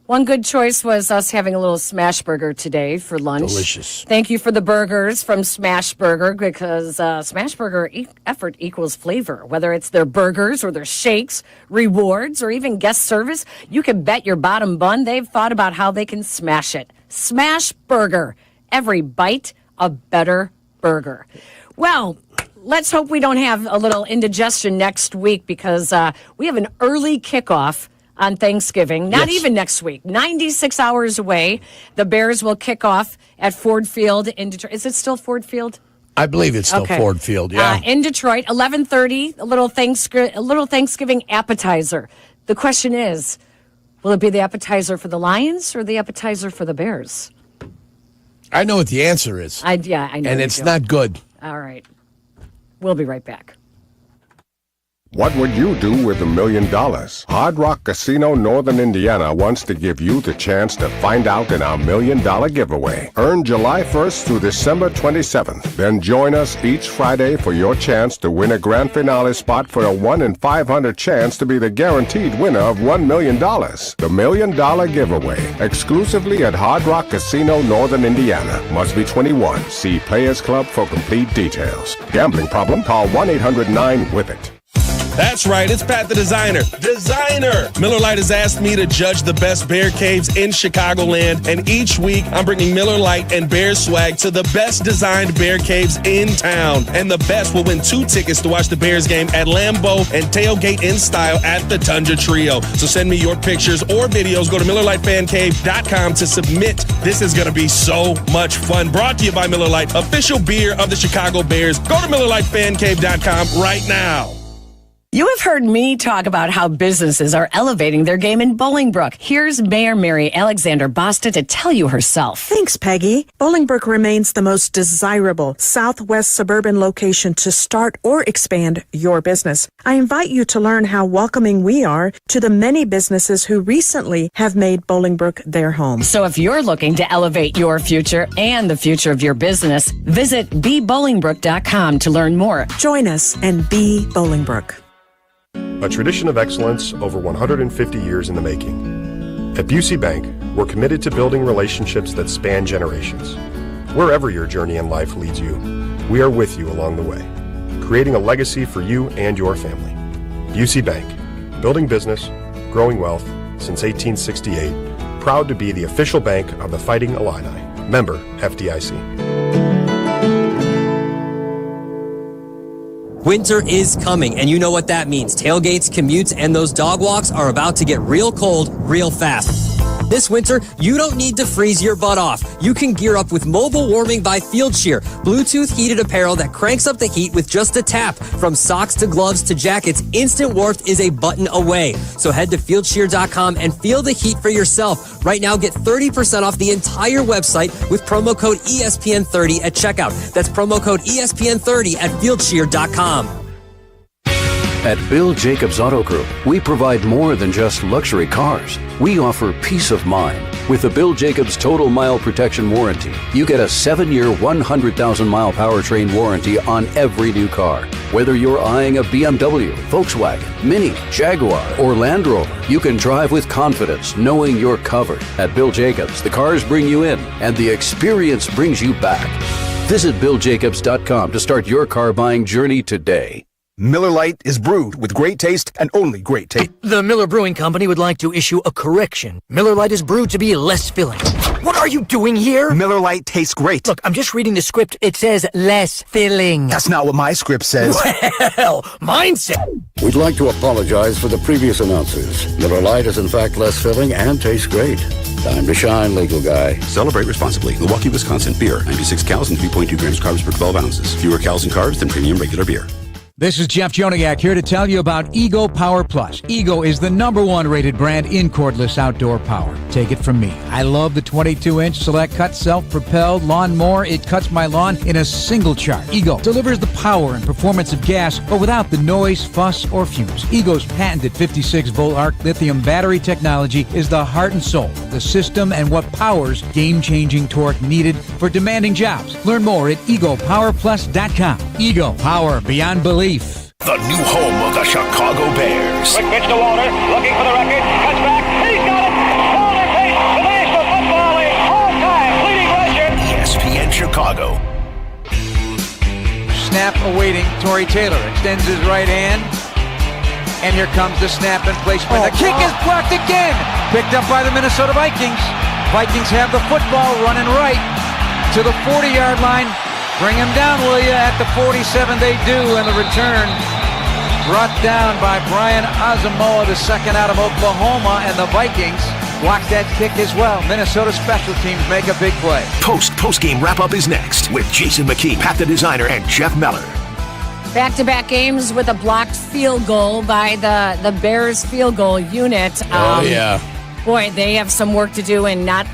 One good choice was us having a little smash burger today for lunch. Delicious. Thank you for the burgers from Smash Burger, because Smash Burger effort equals flavor. Whether it's their burgers or their shakes, rewards, or even guest service, you can bet your bottom bun they've thought about how they can smash it. Smash Burger. Every bite a better burger. Well, let's hope we don't have a little indigestion next week, because we have an early kickoff on Thanksgiving. Not even next week. 96 hours away. The Bears will kick off at Ford Field in Detroit. Is it still Ford Field? I believe it's still Ford Field, yeah. In Detroit, 11:30, a little Thanksgiving appetizer. The question is, will it be the appetizer for the Lions or the appetizer for the Bears? I know what the answer is. I know. And it's not good. All right. We'll be right back. What would you do with $1 million? Hard Rock Casino Northern Indiana wants to give you the chance to find out in our $1 million giveaway. Earn July 1st through December 27th. Then join us each Friday for your chance to win a grand finale spot for a 1 in 500 chance to be the guaranteed winner of $1 million. The $1 million giveaway, exclusively at Hard Rock Casino Northern Indiana. Must be 21. See Players Club for complete details. Gambling problem? Call 1-800-9-WITH-IT. That's right, it's Pat the Designer. Miller Lite has asked me to judge the best bear caves in Chicagoland, and each week I'm bringing Miller Lite and bear swag to the best designed bear caves in town. And the best will win 2 tickets to watch the Bears game at Lambeau and tailgate in style at the Tundra Trio. So send me your pictures or videos. Go to MillerLiteFanCave.com to submit. This is going to be so much fun. Brought to you by Miller Lite, official beer of the Chicago Bears. Go to MillerLiteFanCave.com right now. You have heard me talk about how businesses are elevating their game in Bolingbrook. Here's Mayor Mary Alexander Basta to tell you herself. Thanks, Peggy. Bolingbrook remains the most desirable southwest suburban location to start or expand your business. I invite you to learn how welcoming we are to the many businesses who recently have made Bolingbrook their home. So if you're looking to elevate your future and the future of your business, visit bebolingbrook.com to learn more. Join us and be Bolingbrook. A tradition of excellence over 150 years in the making. At Busey Bank, we're committed to building relationships that span generations. Wherever your journey in life leads you, we are with you along the way, creating a legacy for you and your family. Busey Bank, building business, growing wealth since 1868, proud to be the official bank of the Fighting Illini. Member FDIC. Winter is coming, and you know what that means. Tailgates, commutes, and those dog walks are about to get real cold real fast. This winter, you don't need to freeze your butt off. You can gear up with Mobile Warming by Field Cheer, Bluetooth heated apparel that cranks up the heat with just a tap. From socks to gloves to jackets, instant warmth is a button away. So head to fieldcheer.com and feel the heat for yourself. Right now, get 30% off the entire website with promo code ESPN30 at checkout. That's promo code ESPN30 at fieldcheer.com. At Bill Jacobs Auto Group, we provide more than just luxury cars. We offer peace of mind. With the Bill Jacobs Total Mile Protection Warranty, you get a 7-year, 100,000-mile powertrain warranty on every new car. Whether you're eyeing a BMW, Volkswagen, Mini, Jaguar, or Land Rover, you can drive with confidence knowing you're covered. At Bill Jacobs, the cars bring you in, and the experience brings you back. Visit BillJacobs.com to start your car buying journey today. Miller Lite is brewed with great taste and only great taste. The Miller Brewing Company would like to issue a correction. Miller Lite is brewed to be less filling. What are you doing here? Miller Lite tastes great. Look, I'm just reading the script. It says less filling. That's not what my script says. Well, mine said. We'd like to apologize for the previous announcers. Miller Lite is in fact less filling and tastes great. Time to shine, legal guy. Celebrate responsibly. Milwaukee, Wisconsin. Beer. 96 calories and 3.2 grams carbs per 12 ounces. Fewer calories and carbs than premium regular beer. This is Jeff Joniak here to tell you about Ego Power Plus. Ego is the #1 rated brand in cordless outdoor power. Take it from me. I love the 22-inch Select Cut self-propelled lawnmower. It cuts my lawn in a single charge. Ego delivers the power and performance of gas, but without the noise, fuss, or fumes. Ego's patented 56-volt arc lithium battery technology is the heart and soul of the system and what powers game-changing torque needed for demanding jobs. Learn more at egopowerplus.com. Ego, power beyond belief. The new home of the Chicago Bears. Quick pitch to Walter, looking for the record, cuts back, he's got it! Walter Chicago. Snap awaiting. Torrey Taylor extends his right hand. And here comes the snap and placement. The kick is blocked again. Picked up by the Minnesota Vikings. Vikings have the football running right to the 40-yard line. Bring him down, will you? At the 47 they do, and the return brought down by Brian Asamoah, the second out of Oklahoma, and the Vikings block that kick as well. Minnesota special teams make a big play. Post-game wrap-up is next with Jason McKee, Pat the Designer, and Jeff Meller. Back-to-back games with a blocked field goal by the Bears field goal unit. Boy, they have some work to do in not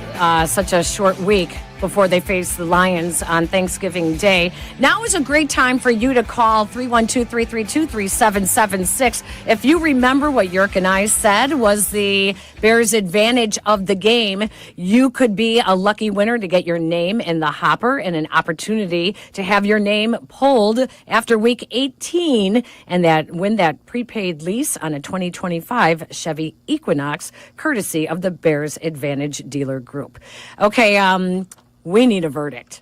such a short week before they face the Lions on Thanksgiving Day. Now is a great time for you to call 312-332-3776. If you remember what Yerk and I said was the Bears' advantage of the game, you could be a lucky winner to get your name in the hopper and an opportunity to have your name pulled after week 18 and win that prepaid lease on a 2025 Chevy Equinox, courtesy of the Bears Advantage Dealer Group. Okay, we need a verdict.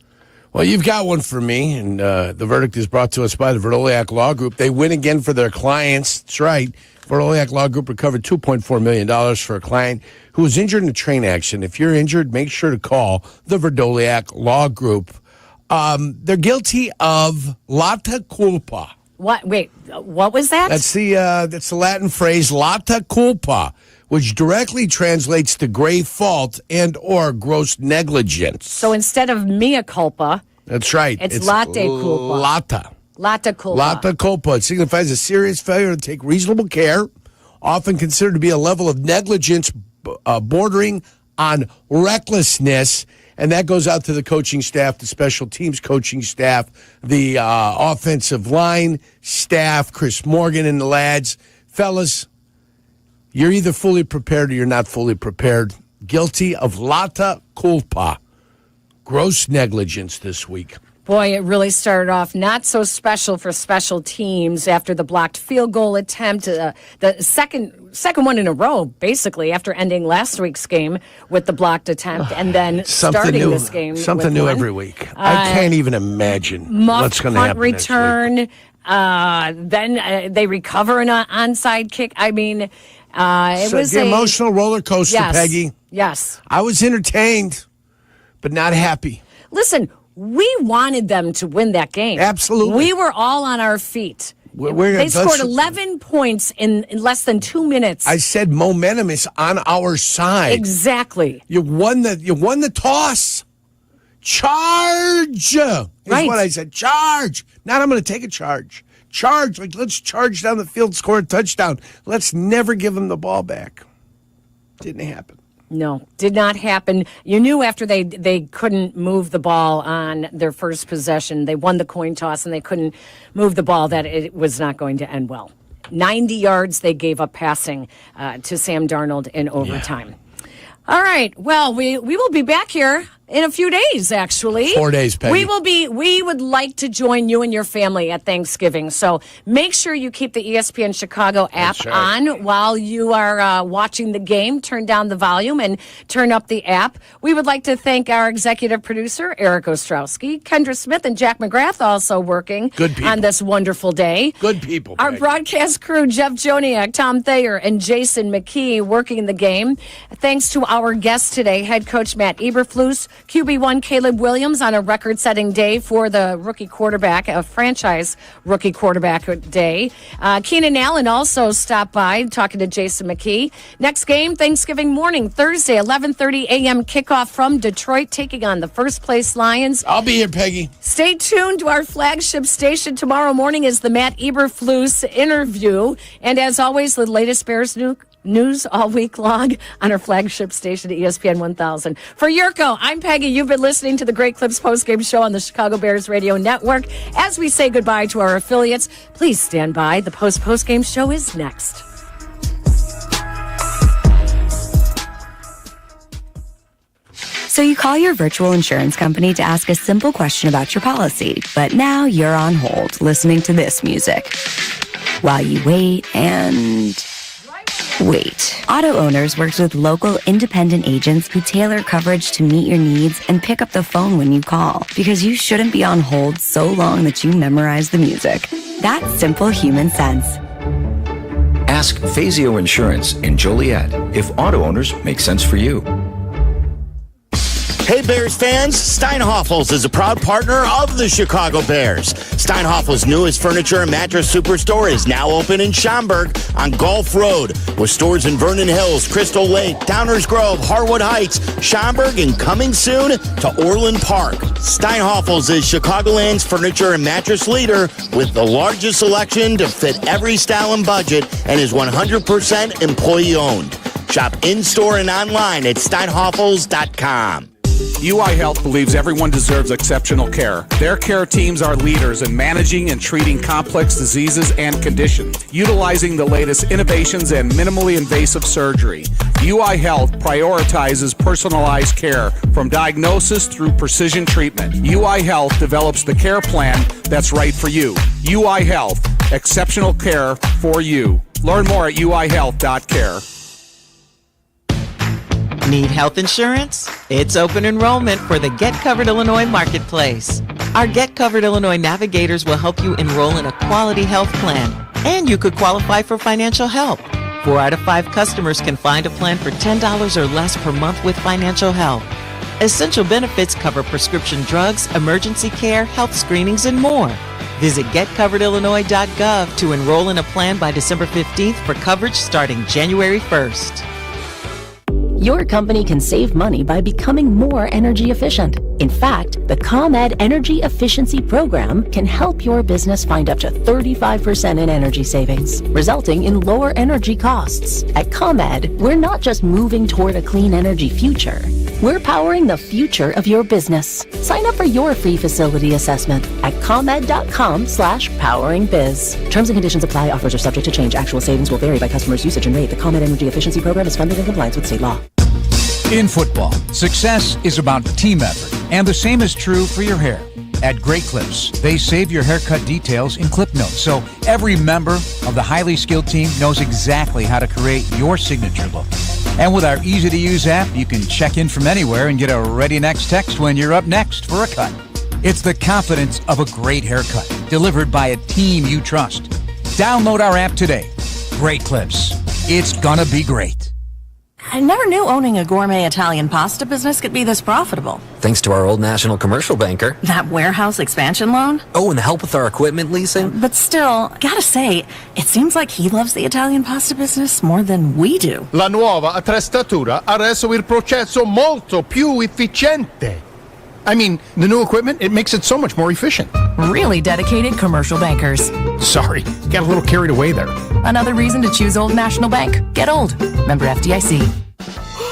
Well, you've got one for me, and the verdict is brought to us by the Verdoliak Law Group. They win again for their clients. That's right. Verdoliak Law Group recovered $2.4 million for a client who was injured in a train accident. If you're injured, make sure to call the Verdoliak Law Group. They're guilty of lata culpa. What? Wait, what was that? That's the Latin phrase lata culpa, which directly translates to grave fault and or gross negligence. So instead of mea culpa, that's right. It's latte culpa. Lata culpa. Lata culpa. It signifies a serious failure to take reasonable care, often considered to be a level of negligence bordering on recklessness. And that goes out to the coaching staff, the special teams coaching staff, the offensive line staff, Chris Morgan and the lads. Fellas, you're either fully prepared or you're not fully prepared. Guilty of lata culpa, gross negligence this week. Boy, it really started off not so special for special teams after the blocked field goal attempt, the second one in a row, basically, after ending last week's game with the blocked attempt and then starting this game. Something new every week. I can't even imagine what's going to happen return. next week. Then they recover an onside kick. I mean, it was the emotional roller coaster, yes, Peggy. Yes. I was entertained, but not happy. Listen, we wanted them to win that game. Absolutely. We were all on our feet. They scored 11 points in less than 2 minutes. I said momentum is on our side. Exactly. You won the toss. Charge is what I said. Charge. Not I'm going to take a charge. Charge. Like, let's charge down the field, score a touchdown. Let's never give them the ball back. Didn't happen. No, did not happen. You knew after they couldn't move the ball on their first possession, they won the coin toss and they couldn't move the ball, that it was not going to end well. 90 yards they gave up passing to Sam Darnold in overtime. Yeah. All right. Well, we will be back here in a few days, actually. 4 days, Peggy. We would like to join you and your family at Thanksgiving. So make sure you keep the ESPN Chicago app on while you are watching the game. Turn down the volume and turn up the app. We would like to thank our executive producer, Eric Ostrowski, Kendra Smith, and Jack McGrath also working on this wonderful day. Good people, Our broadcast crew, Jeff Joniak, Tom Thayer, and Jason McKee working the game. Thanks to our guest today, head coach Matt Eberflus, QB1 Caleb Williams on a record-setting day for the rookie quarterback, a franchise rookie quarterback day. Keenan Allen also stopped by talking to Jason McKee. Next game, Thanksgiving morning, Thursday, 11:30 a.m. kickoff from Detroit, taking on the first-place Lions. I'll be here, Peggy. Stay tuned to our flagship station. Tomorrow morning is the Matt Eberflus interview. And as always, the latest Bears news all week long on our flagship station, ESPN 1000. For Yurko, I'm Peggy. You've been listening to the Great Clips postgame show on the Chicago Bears Radio Network. As we say goodbye to our affiliates, please stand by. The postgame show is next. So you call your virtual insurance company to ask a simple question about your policy, but now you're on hold listening to this music while you wait and Wait. Auto Owners works with local independent agents who tailor coverage to meet your needs and pick up the phone when you call, because you shouldn't be on hold so long that you memorize the music. That's simple human sense. Ask Fazio Insurance in Joliet if auto owners make sense for you. Hey Bears fans, Steinhoffel's is a proud partner of the Chicago Bears. Steinhoffel's newest furniture and mattress superstore is now open in Schaumburg on Gulf Road, with stores in Vernon Hills, Crystal Lake, Downers Grove, Harwood Heights, Schaumburg, and coming soon to Orland Park. Steinhoffel's is Chicagoland's furniture and mattress leader with the largest selection to fit every style and budget, and is 100% employee owned. Shop in-store and online at steinhoffels.com. UI Health believes everyone deserves exceptional care. Their care teams are leaders in managing and treating complex diseases and conditions, utilizing the latest innovations and minimally invasive surgery. UI Health prioritizes personalized care from diagnosis through precision treatment. UI Health develops the care plan that's right for you. UI Health, exceptional care for you. Learn more at uihealth.care. Need health insurance? It's open enrollment for the Get Covered Illinois Marketplace. Our Get Covered Illinois navigators will help you enroll in a quality health plan, and you could qualify for financial help. 4 out of 5 customers can find a plan for $10 or less per month with financial help. Essential benefits cover prescription drugs, emergency care, health screenings, and more. Visit getcoveredillinois.gov to enroll in a plan by December 15th for coverage starting January 1st. Your company can save money by becoming more energy efficient. In fact, the ComEd Energy Efficiency Program can help your business find up to 35% in energy savings, resulting in lower energy costs. At ComEd, we're not just moving toward a clean energy future. We're powering the future of your business. Sign up for your free facility assessment at ComEd.com/poweringbiz. Terms and conditions apply. Offers are subject to change. Actual savings will vary by customer's usage and rate. The ComEd Energy Efficiency Program is funded in compliance with state law. In football, success is about team effort, and the same is true for your hair. At Great Clips, they save your haircut details in clip notes, so every member of the highly skilled team knows exactly how to create your signature look. And with our easy-to-use app, you can check in from anywhere and get a ready next text when you're up next for a cut. It's the confidence of a great haircut, delivered by a team you trust. Download our app today. Great Clips. It's gonna be great. I never knew owning a gourmet Italian pasta business could be this profitable. Thanks to our Old National commercial banker. That warehouse expansion loan? Oh, and the help with our equipment leasing. But still, gotta say, it seems like he loves the Italian pasta business more than we do. La nuova attrezzatura ha reso il processo molto più efficiente. I mean, the new equipment, it makes it so much more efficient. Really dedicated commercial bankers. Sorry, got a little carried away there. Another reason to choose Old National Bank. Get old. Member FDIC.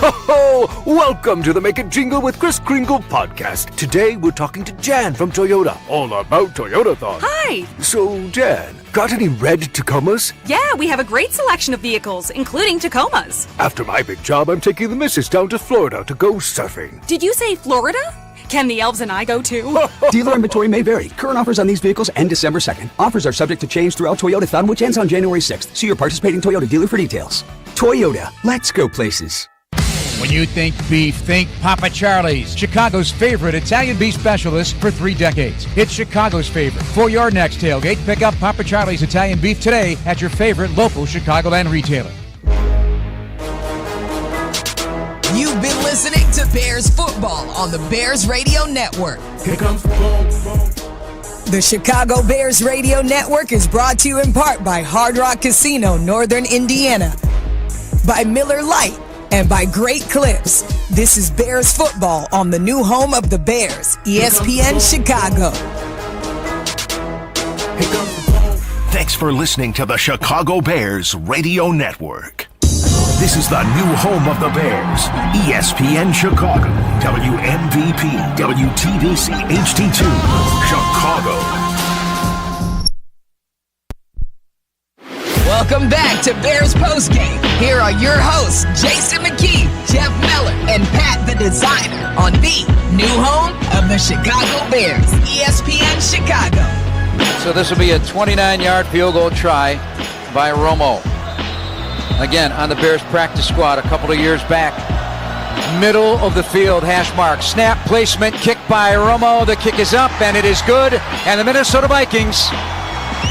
Ho ho! Welcome to the Make It Jingle with Kris Kringle podcast. Today we're talking to Jan from Toyota, all about Toyotathon. Hi! So, Jan, got any red Tacomas? Yeah, we have a great selection of vehicles, including Tacomas. After my big job, I'm taking the missus down to Florida to go surfing. Did you say Florida? Can the elves and I go too? Dealer inventory may vary. Current offers on these vehicles end December 2nd. Offers are subject to change throughout Toyotathon, which ends on January 6th. See your participating Toyota dealer for details. Toyota, let's go places. When you think beef, think Papa Charlie's, Chicago's favorite Italian beef specialist for 3 decades. It's Chicago's favorite. For your next tailgate, pick up Papa Charlie's Italian beef today at your favorite local Chicagoland retailer. You've been listening to Bears football on the Bears Radio Network. Here comes football. The Chicago Bears Radio Network is brought to you in part by Hard Rock Casino, Northern Indiana, by Miller Lite, and by Great Clips. This is Bears football on the new home of the Bears, ESPN Chicago. Thanks for listening to the Chicago Bears Radio Network. This is the new home of the Bears, ESPN Chicago, WMVP, WTVC HD2, Chicago. Welcome back to Bears Postgame. Here are your hosts, Jason McKee, Jeff Miller, and Pat the Designer on the new home of the Chicago Bears, ESPN Chicago. So this will be a 29-yard field goal try by Romo. Again, on the Bears practice squad a couple of years back. Middle of the field, hash mark. Snap, placement, kick by Romo. The kick is up, and it is good. And the Minnesota Vikings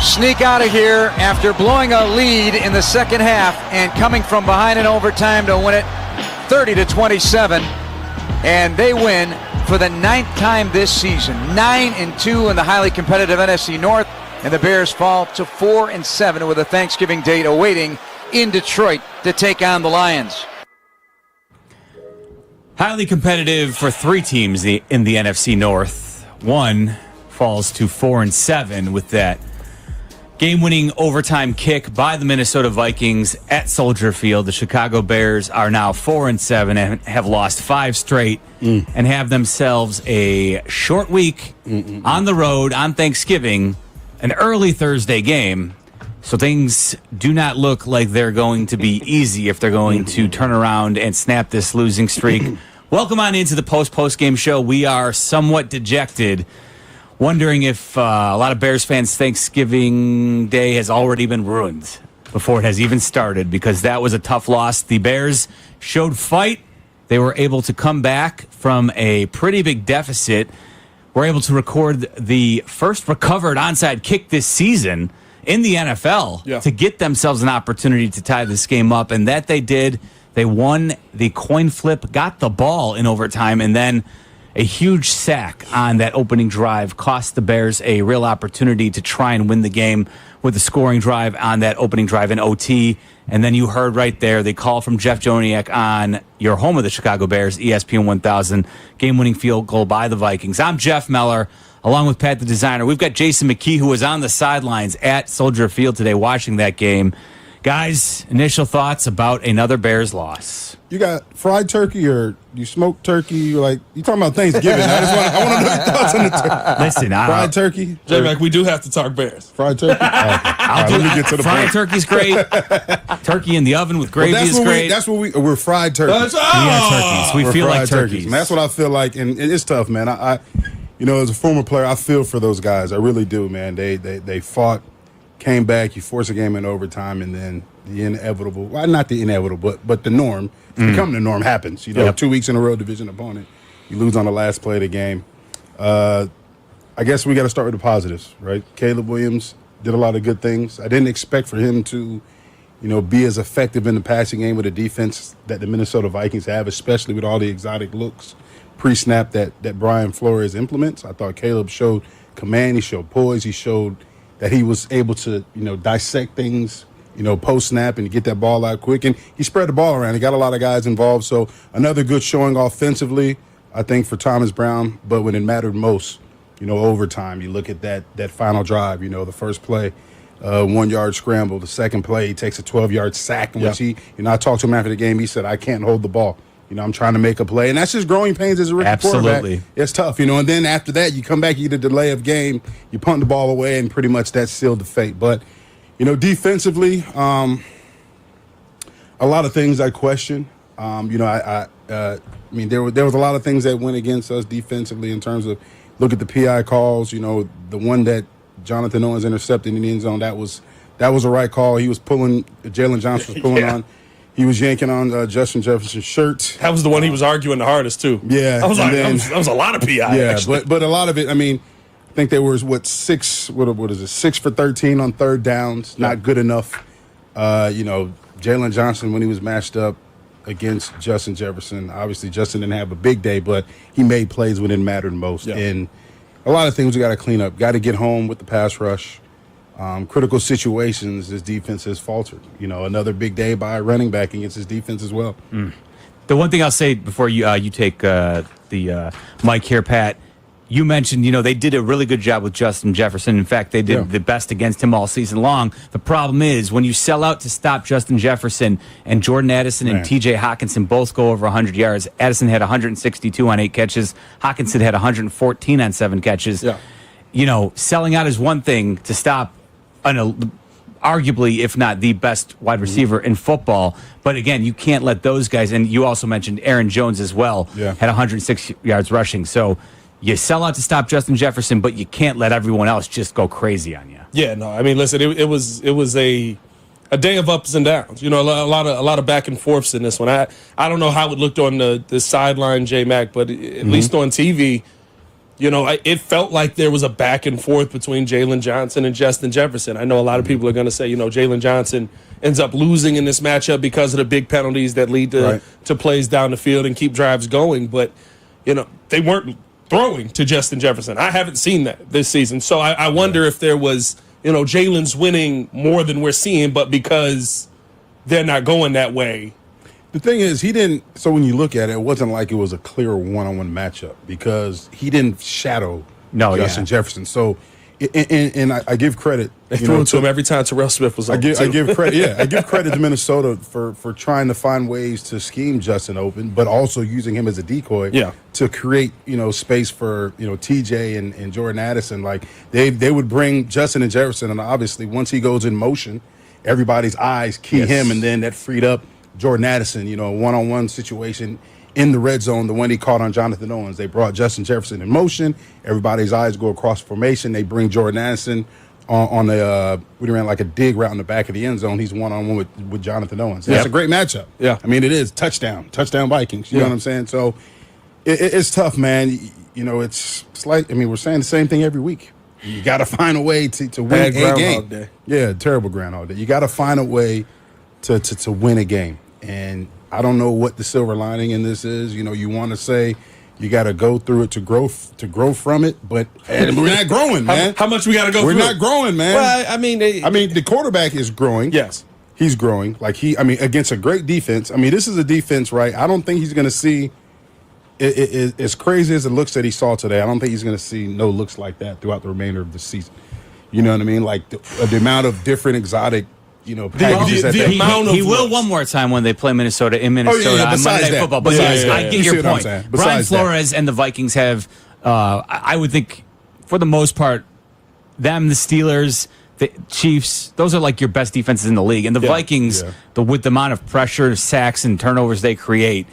sneak out of here after blowing a lead in the second half and coming from behind in overtime to win it 30-27. And they win for the 9th time this season. 9-2 in the highly competitive NFC North. And the Bears fall to 4-7 with a Thanksgiving date awaiting in Detroit to take on the Lions. Highly competitive for 3 teams in the NFC North. One falls to 4-7 with that game-winning overtime kick by the Minnesota Vikings at Soldier Field. The Chicago Bears are now 4-7 and have lost 5 straight and have themselves a short week on the road on Thanksgiving, an early Thursday game. So things do not look like they're going to be easy if they're going to turn around and snap this losing streak. Welcome on into the post-game show. We are somewhat dejected, wondering if a lot of Bears fans' Thanksgiving Day has already been ruined before it has even started, because that was a tough loss. The Bears showed fight. They were able to come back from a pretty big deficit. Were able to record the first recovered onside kick this season in the NFL to get themselves an opportunity to tie this game up, and that they did. They won the coin flip, got the ball in overtime, and then a huge sack on that opening drive cost the Bears a real opportunity to try and win the game with a scoring drive on that opening drive in OT. And then you heard right there the call from Jeff Joniak on your home of the Chicago Bears, ESPN 1000, game-winning field goal by the Vikings. I'm Jeff Meller, along with Pat the Designer. We've got Jason McKee, who was on the sidelines at Soldier Field today watching that game. Guys, initial thoughts about another Bears loss? You got fried turkey or you smoked turkey? You talking about Thanksgiving? I want to know your thoughts on the turkey. Listen, fried turkey. J-Mac, we do have to talk Bears. Fried turkey. Let me get to the fried turkey's great. Turkey in the oven with gravy is great. We're fried turkeys. We are turkeys. We feel like turkeys. Man, that's what I feel like, and it's tough, man. I as a former player, I feel for those guys. I really do, man. They fought, came back. You force a game in overtime, and then the inevitable. Well, not the inevitable, but the norm. It's become the norm happens. 2 weeks in a row, division opponent. You lose on the last play of the game. I guess we got to start with the positives, right? Caleb Williams did a lot of good things. I didn't expect for him to, be as effective in the passing game with a defense that the Minnesota Vikings have, especially with all the exotic looks pre-snap that Brian Flores implements. I thought Caleb showed command. He showed poise. He showed that he was able to, dissect things, post-snap and get that ball out quick. And he spread the ball around. He got a lot of guys involved. So another good showing offensively, I think, for Thomas Brown. But when it mattered most, overtime, you look at that final drive, the first play, 1 yard scramble. The second play, he takes a 12-yard sack, in which I talked to him after the game. He said, I can't hold the ball. I'm trying to make a play. And that's just growing pains as a rookie quarterback. It's tough, and then after that, you come back, you get a delay of game, you punt the ball away, and pretty much that sealed the fate. But, defensively, a lot of things I question. There was a lot of things that went against us defensively in terms of look at the PI calls. The one that Jonathan Owens intercepted in the end zone, that was a right call. He was pulling, Jalen Johnson was pulling on. He was yanking on Justin Jefferson's shirt. That was the one he was arguing the hardest, too. Yeah. That was a lot of PI, actually. But a lot of it, I think there was, 6 for 13 on third downs. Not good enough. Jalen Johnson, when he was matched up against Justin Jefferson, obviously Justin didn't have a big day, but he made plays when it mattered most. Yeah. And a lot of things we got to clean up. Got to get home with the pass rush. Critical situations, his defense has faltered. Another big day by a running back against his defense as well. The one thing I'll say before you take the mic here, Pat, you mentioned, they did a really good job with Justin Jefferson. In fact, they did the best against him all season long. The problem is when you sell out to stop Justin Jefferson and Jordan Addison and TJ Hawkinson both go over 100 yards. Addison had 162 on 8 catches. Hawkinson had 114 on 7 catches. Yeah. Selling out is one thing to stop arguably, if not the best wide receiver in football. But again, you can't let those guys, and you also mentioned Aaron Jones as well, had 106 yards rushing. So you sell out to stop Justin Jefferson, but you can't let everyone else just go crazy on you. Yeah, no, listen, it was a a day of ups and downs. You know, a lot of back and forths in this one. I don't know how it looked on the sideline, J-Mac, but at least on TV, you know, it felt like there was a back and forth between Jalen Johnson and Justin Jefferson. I know a lot of people are going to say, you know, Jalen Johnson ends up losing in this matchup because of the big penalties that lead to plays down the field and keep drives going. But, you know, they weren't throwing to Justin Jefferson. I haven't seen that this season. So I wonder if there was, you know, Jalen's winning more than we're seeing, but because they're not going that way. The thing is, he didn't. So when you look at it, it wasn't like it was a clear one-on-one matchup because he didn't shadow Justin Jefferson. So, and I give credit. They threw it to him every time Terrell Smith was open. I give credit. Yeah, I give credit to Minnesota for trying to find ways to scheme Justin open, but also using him as a decoy. To create space for TJ and Jordan Addison. Like they would bring Justin and Jefferson, and obviously once he goes in motion, everybody's eyes key him, and then that freed up Jordan Addison, a one-on-one situation in the red zone, the one he caught on Jonathan Owens. They brought Justin Jefferson in motion. Everybody's eyes go across formation. They bring Jordan Addison on we ran like a dig route in the back of the end zone. He's one-on-one with Jonathan Owens. That's a great matchup. Yeah. I mean, it is. Touchdown Vikings. You know what I'm saying? So it's tough, man. It's like, we're saying the same thing every week. You got to find a way to win a game. Day. Yeah, terrible Groundhog Day. You got to find a way to win a game. And I don't know what the silver lining in this is. You want to say you got to go through it to grow from it, but we're not growing, man. How much we got to go through? We're not growing, man. Well, the quarterback is growing. Yes. He's growing. Against a great defense. This is a defense, right? I don't think he's going to see as crazy as it looks that he saw today. I don't think he's going to see no looks like that throughout the remainder of the season. You know what I mean? Like the amount of different exotic packages he will one more time when they play Minnesota in Minnesota on Monday Night Football. But I get your point. Brian Flores and the Vikings have, I would think, for the most part, them, the Steelers, the Chiefs, those are like your best defenses in the league. And the Vikings, with the amount of pressure, sacks, and turnovers they create,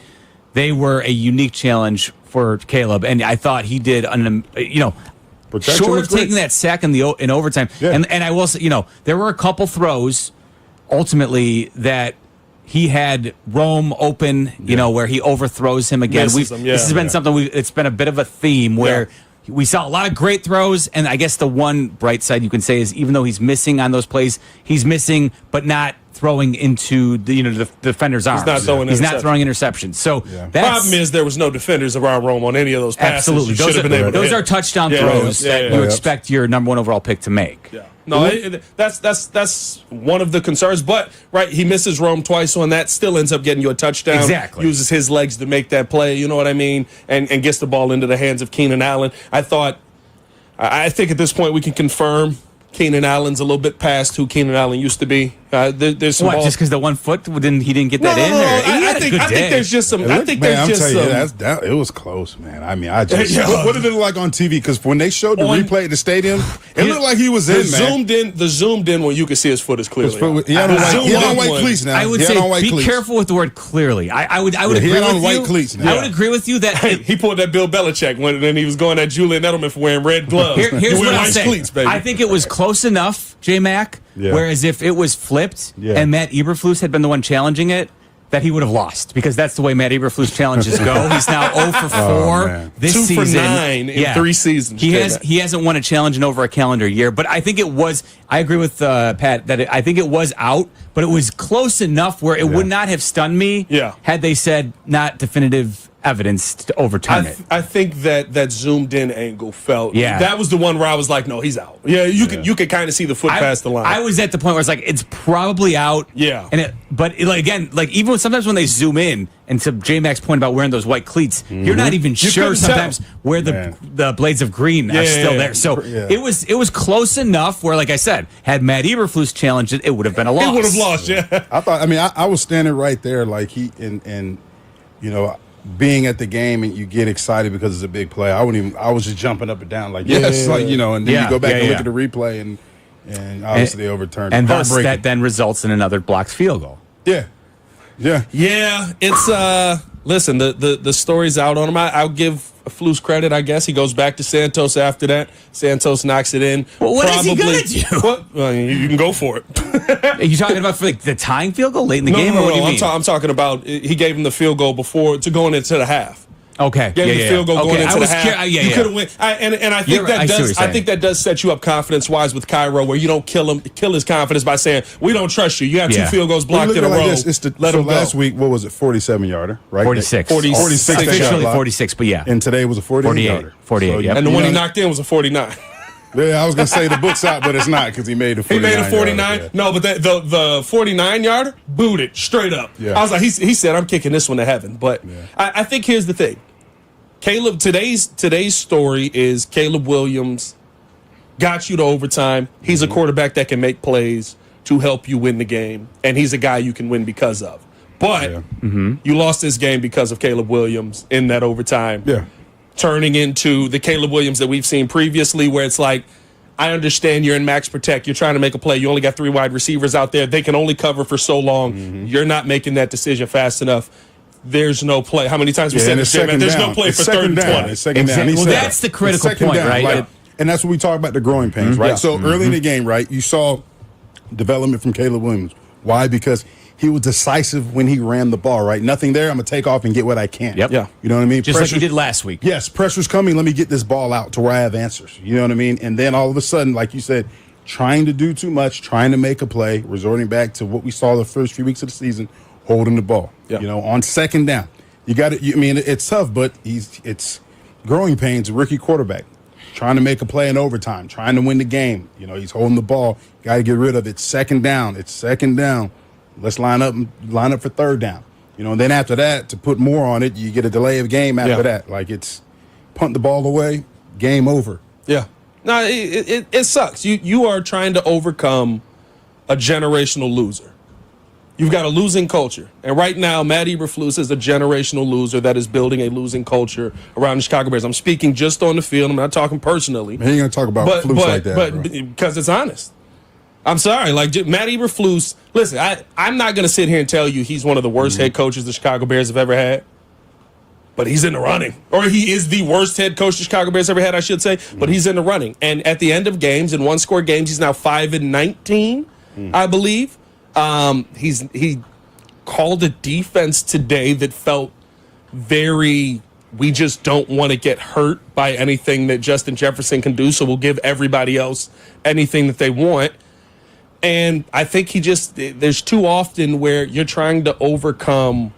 they were a unique challenge for Caleb. And I thought he did, short of taking that sack in overtime. Yeah. And I will say, there were a couple throws ultimately that he had Rome open, where he overthrows him again. This has been something it's been a bit of a theme where we saw a lot of great throws, and I guess the one bright side you can say is even though he's missing on those plays, he's missing but not throwing into the defender's arms. He's not throwing interceptions. So the problem is there was no defenders around Rome on any of those passes. Absolutely, those are touchdown throws that you expect your number one overall pick to make. Yeah. No, that's one of the concerns. But he misses Rome twice, so and that still ends up getting you a touchdown. Exactly. Uses his legs to make that play. You know what I mean? And gets the ball into the hands of Keenan Allen. I think at this point we can confirm Keenan Allen's a little bit past who Keenan Allen used to be. There's some just because the 1 foot he didn't get that in? I think there's just some. It was close, man. What did it look like on TV? Because when they showed the replay at the stadium, it looked like he was The zoomed in when you could see his foot is clearly. He had on white cleats now. I would say be careful with the word clearly. I would agree with you. White cleats now. I would agree with you that he pulled that Bill Belichick when he was going at Julian Edelman for wearing red gloves. Here's what I'm saying. I think it was close enough, J-Mac. Yeah. Whereas if it was flipped and Matt Eberflus had been the one challenging it, that he would have lost because that's the way Matt Eberflus challenges go. He's now 0 for 4 this 2 season. 2 for 9 in 3 seasons. He hasn't won a challenge in over a calendar year. But I think it was. I agree with Pat that I think it was out, but it was close enough where it would not have stunned me. Had they said not definitive evidence to overturn it. I think that zoomed in angle felt. That was the one where I was like, no, he's out. You could kind of see the foot past the line. I was at the point where it's like it's probably out. But even sometimes when they zoom in, and to J-Mac's point about wearing those white cleats, you're not even sure sometimes where the blades of green are still there. So it was close enough where, like I said, had Matt Eberflus challenged it, it would have been a loss. It would have lost. I thought. I was standing right there, like being at the game and you get excited because it's a big play. I was just jumping up and down like and then you go back and look at the replay and obviously they overturned it. And thus that then results in another blocked field goal. Yeah. It's listen, the story's out on him. I'll give Flus credit, I guess. He goes back to Santos after that. Santos knocks it in. Well, what is he going to do? Well, you can go for it. Are you talking about for the tying field goal late in the game? No, or what do you mean? I'm talking about he gave him the field goal before to going into the half. Okay. Gave him the field goal going into the half. You could have went. And I think I think that does set you up confidence-wise with Cairo, where you don't kill his confidence by saying, we don't trust you. You have 2 field goals blocked in a row. Let him go. Last week, what was it, 47-yarder, right? 46. 46. Officially 46, but yeah. And today was a 48-yarder. 48, so, yep. And the one he knocked in was a 49. Yeah, I was going to say the book's out, but it's not because he made a 49. He made a 49. Yeah. No, but the 49-yarder booted straight up. Yeah. I was like, he said, I'm kicking this one to heaven. But I think here's the thing. Caleb, today's story is Caleb Williams got you to overtime. He's a quarterback that can make plays to help you win the game, and he's a guy you can win because of. But you lost this game because of Caleb Williams in that overtime. Yeah. Turning into the Caleb Williams that we've seen previously, where it's like, I understand you're in max protect. You're trying to make a play. You only got 3 wide receivers out there. They can only cover for so long. You're not making that decision fast enough. There's no play. How many times we said this, man? There's no play for 3rd and 20. It's second down. Well, that's the critical point, right? And that's what we talk about, the growing pains, right? So early in the game, right, you saw development from Caleb Williams. Why? Because he was decisive when he ran the ball, right? Nothing there. I'm going to take off and get what I can. Yep. Yeah. You know what I mean? Just like he did last week. Yes, pressure's coming. Let me get this ball out to where I have answers. You know what I mean? And then all of a sudden, like you said, trying to do too much, trying to make a play, resorting back to what we saw the first few weeks of the season, holding the ball. Yep. You know, on second down. You got it. I mean, it's tough, but it's growing pains. A rookie quarterback trying to make a play in overtime, trying to win the game. You know, he's holding the ball. Got to get rid of it. Second down. It's second down. Let's line up for 3rd down. You know, and then after that, to put more on it, you get a delay of game after that. Like it's punt the ball away, game over. Yeah. No, it sucks. You are trying to overcome a generational loser. You've got a losing culture. And right now, Matt Eberflus is a generational loser that is building a losing culture around the Chicago Bears. I'm speaking just on the field. I'm not talking personally. Man, you ain't going to talk about Flus like that, but because it's honest. I'm sorry. Like, Matt Eberflus, listen, I'm not going to sit here and tell you he's one of the worst head coaches the Chicago Bears have ever had. But he's in the running. Or he is the worst head coach the Chicago Bears ever had, I should say. But he's in the running. And at the end of games, in one-score games, he's now 5-19, I believe. He called a defense today that felt very, we just don't want to get hurt by anything that Justin Jefferson can do, so we'll give everybody else anything that they want. And I think there's too often where you're trying to overcome,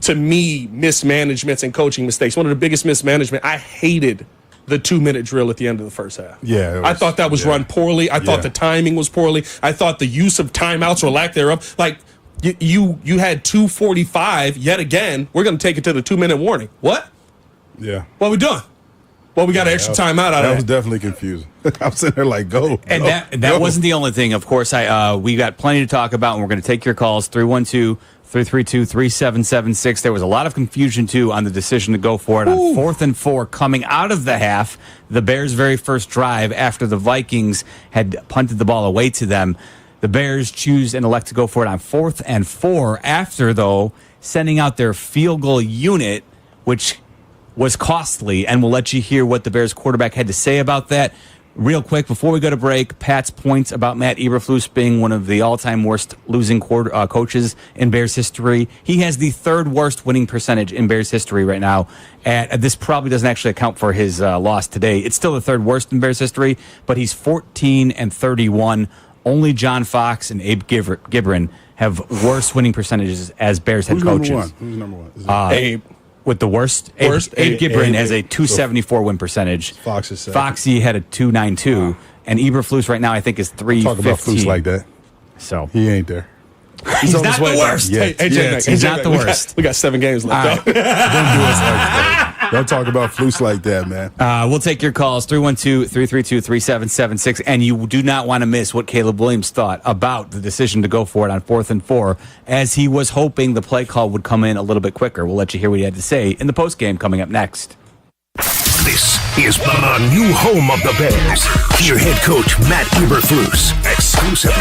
to me, mismanagements and coaching mistakes. One of the biggest mismanagement, I hated the 2-minute drill at the end of the first half. Yeah. I thought that was run poorly. I thought the timing was poorly. I thought the use of timeouts or lack thereof. Like, you had 2:45 yet again. We're going to take it to the 2-minute warning. What? Yeah. What are we doing? Well, we got an extra timeout out of that. That was definitely confusing. I was sitting there like, go. And that wasn't the only thing. Of course, we got plenty to talk about, and we're going to take your calls, 312-332-3776. There was a lot of confusion, too, on the decision to go for it on 4th and 4 coming out of the half. The Bears' very first drive after the Vikings had punted the ball away to them. The Bears choose and elect to go for it on 4th and 4 after, though, sending out their field goal unit, which was costly, and we'll let you hear what the Bears quarterback had to say about that. Real quick, before we go to break, Pat's points about Matt Eberflus being one of the all-time worst losing coaches in Bears history. He has the 3rd worst winning percentage in Bears history right now. This probably doesn't actually account for his loss today. It's still the 3rd worst in Bears history, but he's 14-31. Only John Fox and Abe Gibran have worse winning percentage as Bears head coaches. Who's number one? Abe. With the worst? Abe Gibran has a 274 win percentage. Fox is second. Foxy had a 292. And Eberflus right now, I think, is 315. Talk about Flus like that. So he ain't there. He's not the worst. He's not the worst. We got 7 games left. Don't do us like that. Don't talk about Flus like that, man. We'll take your calls, 312-332-3776. And you do not want to miss what Caleb Williams thought about the decision to go for it on 4th and 4, as he was hoping the play call would come in a little bit quicker. We'll let you hear what he had to say in the postgame coming up next. This is the new home of the Bears. Your head coach, Matt Eberflus. Exclusive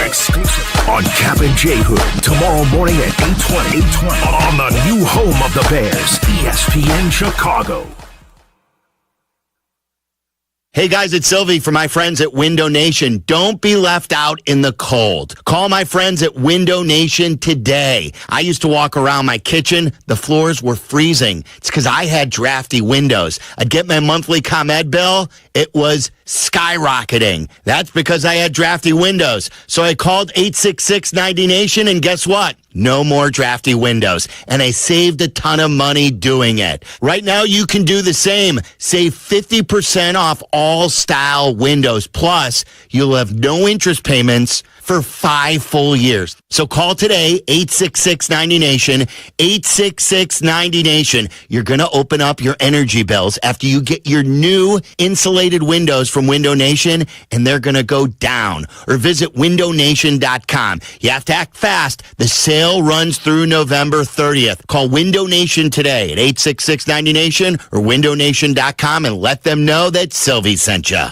on Cap and J Hood. Tomorrow morning at 8:20 on the new home of the Bears, ESPN Chicago. Hey guys, it's Sylvie for my friends at Window Nation. Don't be left out in the cold. Call my friends at Window Nation today. I used to walk around my kitchen. The floors were freezing. It's because I had drafty windows. I'd get my monthly ComEd bill. It was skyrocketing. That's because I had drafty windows. So I called 866-90-NATION, and guess what? No more drafty windows. And I saved a ton of money doing it. Right now, you can do the same. Save 50% off all style windows. Plus, you'll have no interest payments for 5 full years. So call today, 866-90-NATION, 866-90-NATION. You're going to open up your energy bills after you get your new insulated windows from Window Nation, and they're going to go down. Or visit windownation.com. You have to act fast. The sale runs through November 30th. Call Window Nation today at 866-90-NATION or windownation.com and let them know that Sylvie sent you.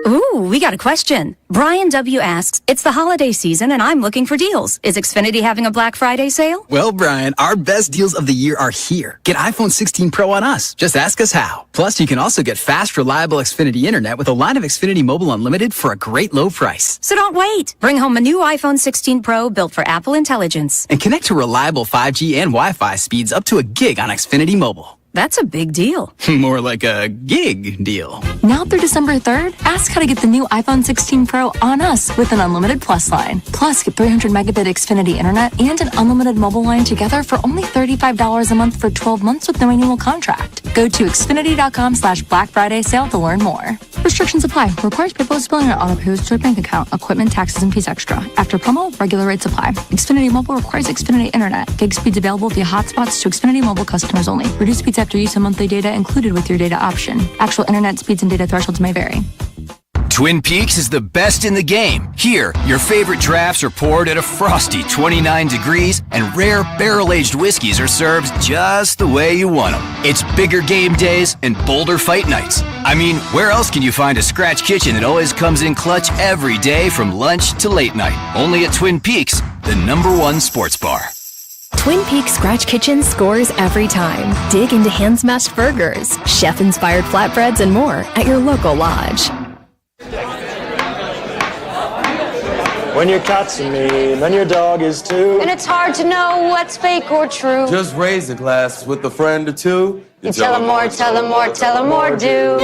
Ooh, we got a question. Brian W. asks, it's the holiday season and I'm looking for deals. Is Xfinity having a Black Friday sale? Well, Brian, our best deals of the year are here. Get iPhone 16 Pro on us. Just ask us how. Plus, you can also get fast, reliable Xfinity internet with a line of Xfinity Mobile Unlimited for a great low price. So don't wait. Bring home a new iPhone 16 Pro built for Apple Intelligence. And connect to reliable 5G and Wi-Fi speeds up to a gig on Xfinity Mobile. That's a big deal. More like a gig deal. Now through December 3rd, ask how to get the new iPhone 16 Pro on us with an unlimited Plus line. Plus, get 300 megabit Xfinity internet and an unlimited mobile line together for only $35 a month for 12 months with no annual contract. Go to Xfinity.com/Black Friday sale to learn more. Restrictions apply. Requires PayPal billing or auto pays to a bank account. Equipment, taxes, and fees extra. After promo, regular rates apply. Xfinity Mobile requires Xfinity internet. Gig speeds available via hotspots to Xfinity Mobile customers only. Reduced speeds after use of monthly data included with your data option. Actual internet speeds and data thresholds may vary. Twin Peaks is the best in the game. Here, your favorite drafts are poured at a frosty 29 degrees, and rare barrel-aged whiskeys are served just the way you want them. It's bigger game days and bolder fight nights. I mean, where else can you find a scratch kitchen that always comes in clutch every day from lunch to late night? Only at Twin Peaks, the #1 sports bar. Twin Peaks Scratch Kitchen scores every time. Dig into hand-smashed burgers, chef-inspired flatbreads, and more at your local lodge. When your cat's a me, then your dog is too. And it's hard to know what's fake or true. Just raise a glass with a friend or two. You tell them more, tell them more, tell them more, do.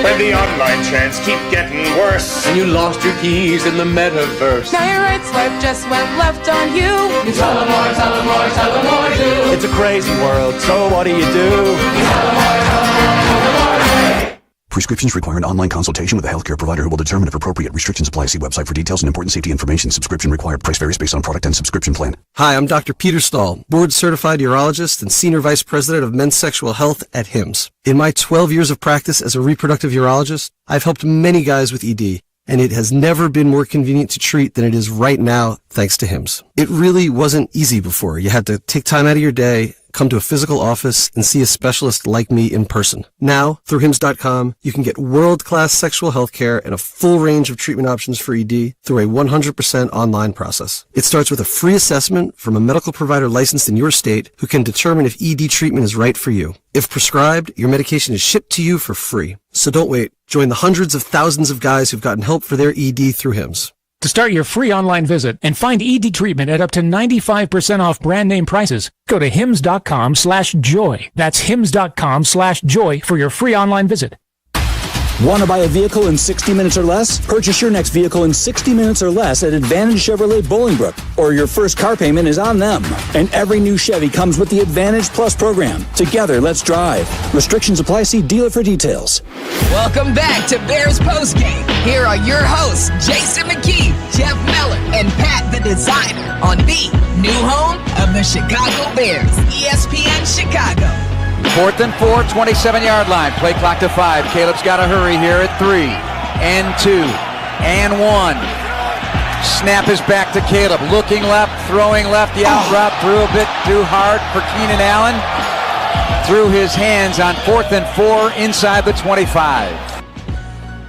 When the online trends keep getting worse, and you lost your keys in the metaverse. Now your right swipe just went left on you. You tell them more, tell them more, tell them more, do. It's a crazy world, so what do you do? You tell them more, tell them more, tell them more, do. Prescriptions require an online consultation with a healthcare provider who will determine if appropriate. Restrictions apply. See website for details and important safety information. Subscription required. Price varies based on product and subscription plan. Hi, I'm Dr. Peter Stahl, board-certified urologist and senior vice president of men's sexual health at HIMSS. In my 12 years of practice as a reproductive urologist, I've helped many guys with ED, and it has never been more convenient to treat than it is right now, thanks to HIMSS. It really wasn't easy before. You had to take time out of your day, come to a physical office, and see a specialist like me in person. Now, through HIMSS.com, you can get world-class sexual health care and a full range of treatment options for ED through a 100% online process. It starts with a free assessment from a medical provider licensed in your state who can determine if ED treatment is right for you. If prescribed, your medication is shipped to you for free. So don't wait. Join the hundreds of thousands of guys who've gotten help for their ED through HIMSS. To start your free online visit and find ED treatment at up to 95% off brand name prices, go to hims.com/joy. That's hims.com/joy for your free online visit. Want to buy a vehicle in 60 minutes or less? Purchase your next vehicle in 60 minutes or less at Advantage Chevrolet Bolingbrook, or your first car payment is on them. And every new Chevy comes with the Advantage Plus program. Together, let's drive. Restrictions apply. See dealer for details. Welcome back to Bears Postgame. Here are your hosts, Jason McKee, Jeff Miller, and Pat the Designer on the new home of the Chicago Bears, ESPN Chicago. 4th and 4, 27-yard line. Play clock to 5. Caleb's got to hurry here at 3 and 2 and 1. Snap is back to Caleb. Looking left, throwing left. The out route threw a bit too hard for Keenan Allen. through his hands on 4th and 4 inside the 25.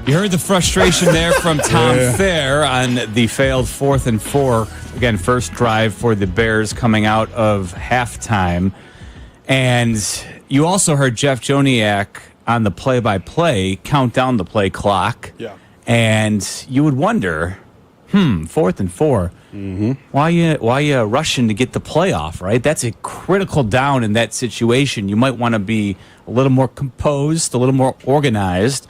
You heard the frustration there from Tom Thayer on the failed 4th and 4. Again, first drive for the Bears coming out of halftime. And you also heard Jeff Joniak on the play-by-play count down the play clock. Yeah. And you would wonder, 4th and 4. Mm-hmm. Why you rushing to get the play off, right? That's a critical down in that situation. You might want to be a little more composed, a little more organized.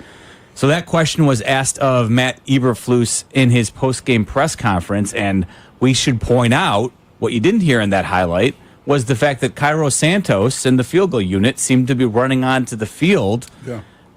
So that question was asked of Matt Eberflus in his post-game press conference, and we should point out what you didn't hear in that highlight was the fact that Cairo Santos and the field goal unit seemed to be running onto the field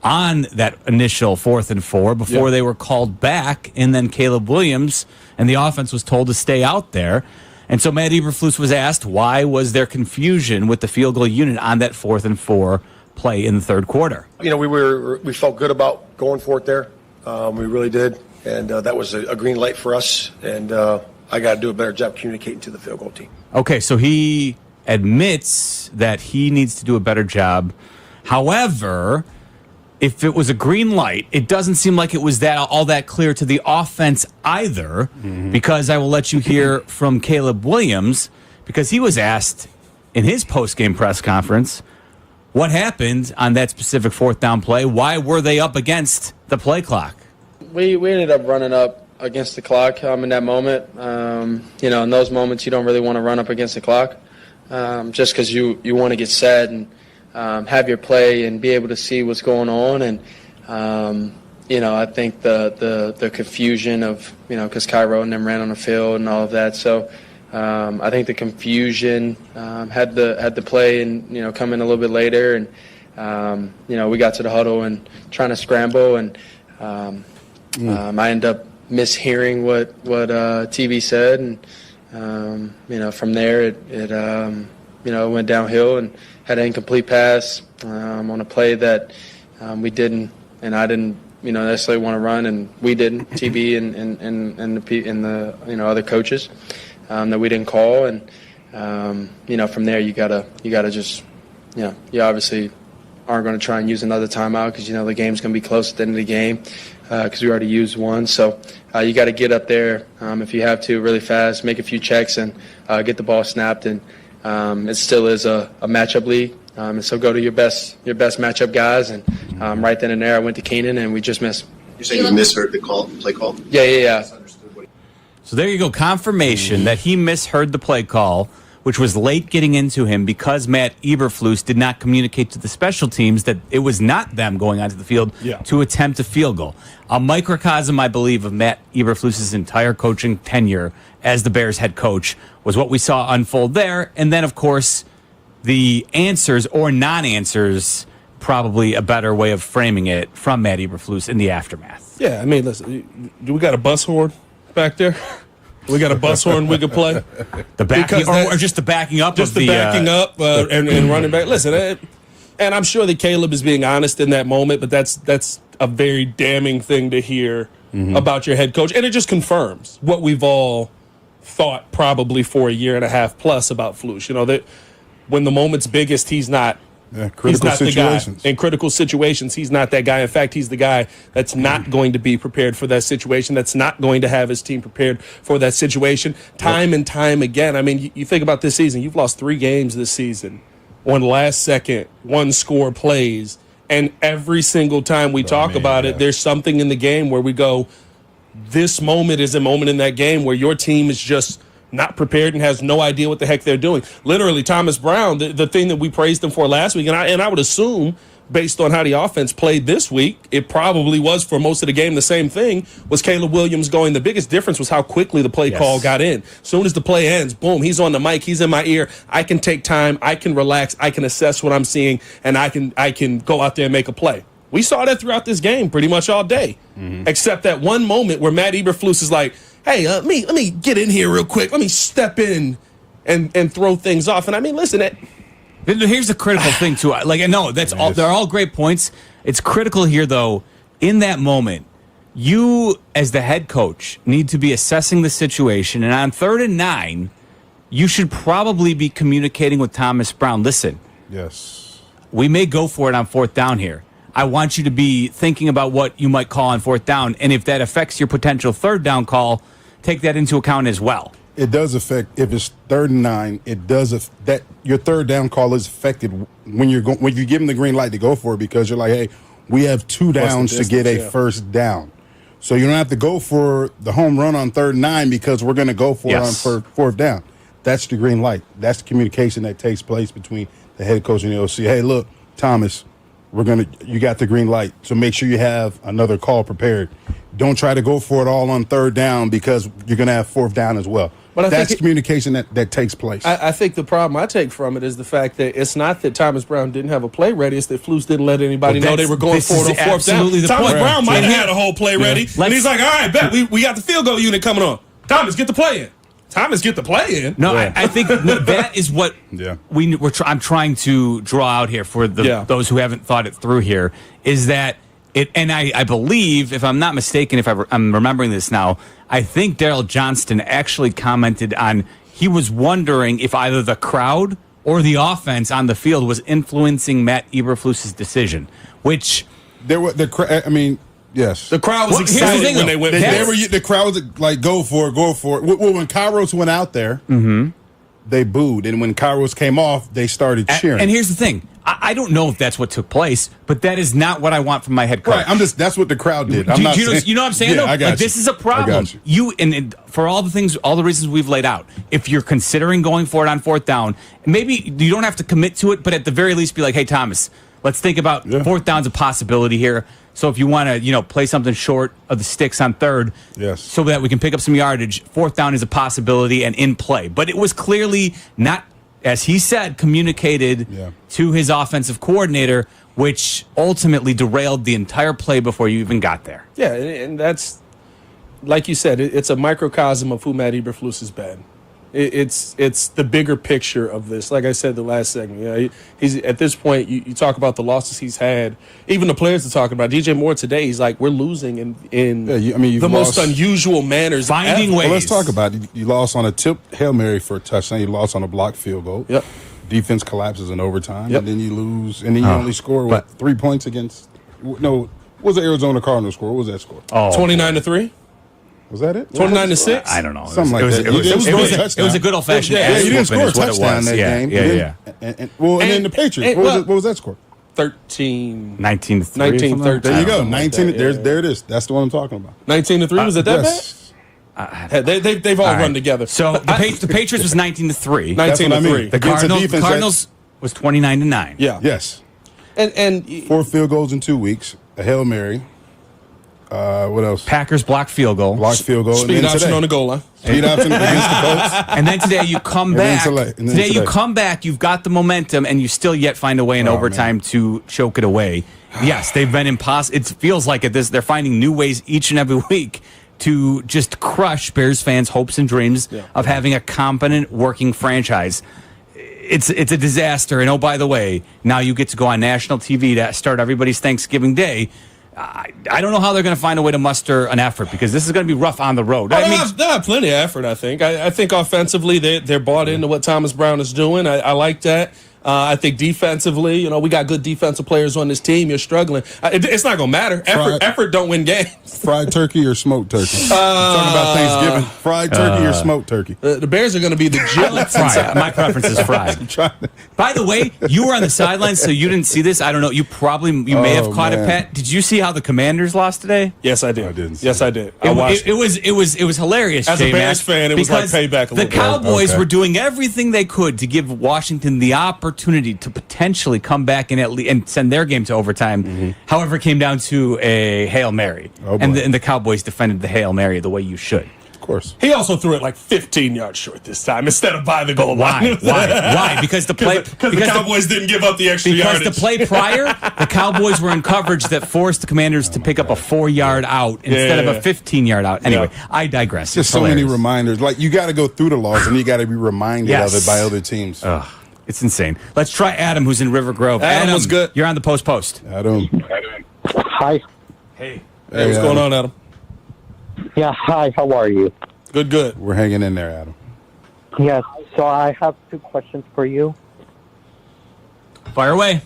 on that initial 4th and 4 before they were called back, and then Caleb Williams and the offense was told to stay out there. And so Matt Eberflus was asked, why was there confusion with the field goal unit on that 4th and 4 play in the third quarter? You know, we felt good about going for it there. We really did, and that was a green light for us. And I got to do a better job communicating to the field goal team. Okay, so he admits that he needs to do a better job. However, if it was a green light, it doesn't seem like it was all that clear to the offense either, because I will let you hear from Caleb Williams, because he was asked in his post-game press conference what happened on that specific 4th down play. Why were they up against the play clock? We ended up running up against the clock in that moment. You know, in those moments, you don't really want to run up against the clock just because you want to get set and have your play and be able to see what's going on. And, you know, I think the confusion of, you know, because Cairo and them ran on the field and all of that. So I think the confusion had the play and, you know, come in a little bit later. And, you know, we got to the huddle and trying to scramble. And I ended up mishearing what TV said. And, you know, from there it you know, went downhill and had an incomplete pass on a play that we didn't, and I didn't, you know, necessarily want to run, and we didn't. TB and the you know, other coaches that we didn't call, and you know, from there you gotta just, you know, you obviously aren't going to try and use another timeout because you know the game's going to be close at the end of the game because we already used one. So you got to get up there if you have to really fast, make a few checks, and get the ball snapped. And it still is a matchup league, and so go to your best matchup guys. And right then and there, I went to Keenan, and we just missed. You're saying you misheard the play call? Yeah. So there you go, confirmation that he misheard the play call, which was late getting into him because Matt Eberflus did not communicate to the special teams that it was not them going onto the field to attempt a field goal. A microcosm, I believe, of Matt Eberflus's entire coaching tenure as the Bears head coach was what we saw unfold there. And then, of course, the answers or non-answers, probably a better way of framing it, from Matt Eberflus in the aftermath. Yeah, I mean, listen, do we got a bus horn back there? We got a bus horn we could play? The backing, or just the backing up? Just of the backing up and running back. Listen, and I'm sure that Caleb is being honest in that moment, but that's a very damning thing to hear about your head coach. And it just confirms what we've all thought probably for a year and a half plus about Flus. You know, that when the moment's biggest, he's not the guy. In critical situations, he's not that guy. In fact, he's the guy that's not going to be prepared for that situation, that's not going to have his team prepared for that situation. Time and time again. I mean, you think about this season. You've lost 3 games this season on last-second, one-score plays, and every single time we talk about it, there's something in the game where we go, this moment is a moment in that game where your team is just not prepared and has no idea what the heck they're doing. Literally, Thomas Brown, the thing that we praised him for last week, and I would assume, based on how the offense played this week, it probably was for most of the game the same thing, was Caleb Williams going. The biggest difference was how quickly the play call got in. As soon as the play ends, boom, he's on the mic, he's in my ear. I can take time, I can relax, I can assess what I'm seeing, and I can go out there and make a play. We saw that throughout this game pretty much all day, except that one moment where Matt Eberflus is like, hey, let me get in here real quick. Let me step in and throw things off. And I mean, listen, here's the critical thing too. Like, I know that's all. They're all great points. It's critical here, though. In that moment, you as the head coach need to be assessing the situation. And on 3rd and 9, you should probably be communicating with Thomas Brown. Listen. Yes. we may go for it on fourth down here. I want you to be thinking about what you might call on fourth down, and if that affects your potential third down call, take that into account as well. It does affect if it's 3rd and 9. It does that your third down call is affected when you give them the green light to go for it, because you're like, hey, we have 2 downs to get a first down, so you don't have to go for the home run on 3rd and 9 because we're going to go for it on fourth down. That's the green light. That's the communication that takes place between the head coach and the OC. Hey, look, Thomas, you got the green light, so make sure you have another call prepared. Don't try to go for it all on 3rd down because you're going to have 4th down as well. But that's communication that takes place. I think the problem I take from it is the fact that it's not that Thomas Brown didn't have a play ready. It's that Flus didn't let anybody know they were going for it on 4th down. Thomas Brown might have had a whole play ready, and he's like, all right, bet, we got the field goal unit coming on. Thomas, get the play in. Thomas, get the play in. No, I think that is what I'm trying to draw out here for those who haven't thought it through here, is that and I believe, if I'm not mistaken, if I'm remembering this now, I think Daryl Johnston actually commented on, he was wondering if either the crowd or the offense on the field was influencing Matt Eberflus's decision, which yes. The crowd was excited when they went. The crowd was like, go for it. Well, when Kairos went out there, they booed, and when Kairos came off, they started cheering. And here's the thing: I don't know if that's what took place, but that is not what I want from my head coach. Right? That's what the crowd did. You know what I'm saying? Yeah, I got this is a problem. And for all the reasons we've laid out, if you're considering going for it on 4th down, maybe you don't have to commit to it, but at the very least, be like, hey, Thomas, let's think about 4th down's a possibility here. So if you want to, play something short of the sticks on 3rd, so that we can pick up some yardage, 4th down is a possibility and in play. But it was clearly not, as he said, communicated to his offensive coordinator, which ultimately derailed the entire play before you even got there. Yeah, and that's, like you said, it's a microcosm of who Matt Eberflus has been. It's the bigger picture of this. Like I said the last segment, he's at this point. You talk about the losses he's had. Even the players are talking about. DJ Moore today, he's like, we're losing in the most unusual manners. Finding ways. Well, let's talk about it. You lost on a tip Hail Mary for a touchdown. You lost on a blocked field goal. Yep. Defense collapses in overtime, and then you lose, and then you only score 3 points against. No, what was the Arizona Cardinals score? What was that score? 29-3. Was that it? 29-6. I don't know. Something like that. It was a good old fashioned. Yeah, you didn't score a touchdown that game. Yeah. And then the Patriots. What was that score? 19-3. 19-13. There you go. 19. There it is. That's the one I'm talking about. 19-3. Was it that bad? They've all run together. So the Patriots was 19-3. 19-3. The Cardinals was 29-9. Yeah. Yes. And 4 field goals in 2 weeks. A Hail Mary. What else? Packers blocked field goal. Speed option on the goal line. Speed option against the Colts. And then today you come back. You come back. You've got the momentum, and you still yet find a way in overtime to choke it away. Yes, they've been impossible. It feels like they're finding new ways each and every week to just crush Bears fans' hopes and dreams of having a competent, working franchise. It's a disaster. And oh, by the way, now you get to go on national TV to start everybody's Thanksgiving Day. I don't know how they're going to find a way to muster an effort, because this is going to be rough on the road. They have plenty of effort, I think. I think offensively they're bought into what Thomas Brown is doing. I like that. I think defensively, we got good defensive players on this team. You're struggling. It's not going to matter. Effort don't win games. Fried turkey or smoked turkey? Talking about Thanksgiving. Fried turkey or smoked turkey? The Bears are going to be the Jets. My preference is fried. By the way, you were on the sidelines, so you didn't see this. I don't know. You may have caught it, Pat. Did you see how the Commanders lost today? Yes, I did. I didn't. Yes, I did. I watched it. It was hilarious. As a Bears fan, it was like payback. The Cowboys were doing everything they could to give Washington the opportunity to potentially come back and send their game to overtime. However, it came down to a Hail Mary. And the Cowboys defended the Hail Mary the way you should. Of course. He also threw it like 15 yards short this time instead of by the goal line. Why? Because the Cowboys didn't give up the extra yardage. Because the play prior, the Cowboys were in coverage that forced the Commanders to pick up a 4-yard out instead of a 15-yard out. Anyway, I digress. Just so many reminders. Like, you got to go through the laws, and you got to be reminded of it by other teams. It's insane. Let's try Adam, who's in River Grove. Adam was good. You're on the Post. Adam. Hi. Hey, what's going on, Adam? Yeah, hi. How are you? Good. We're hanging in there, Adam. Yes. So I have 2 questions for you. Fire away.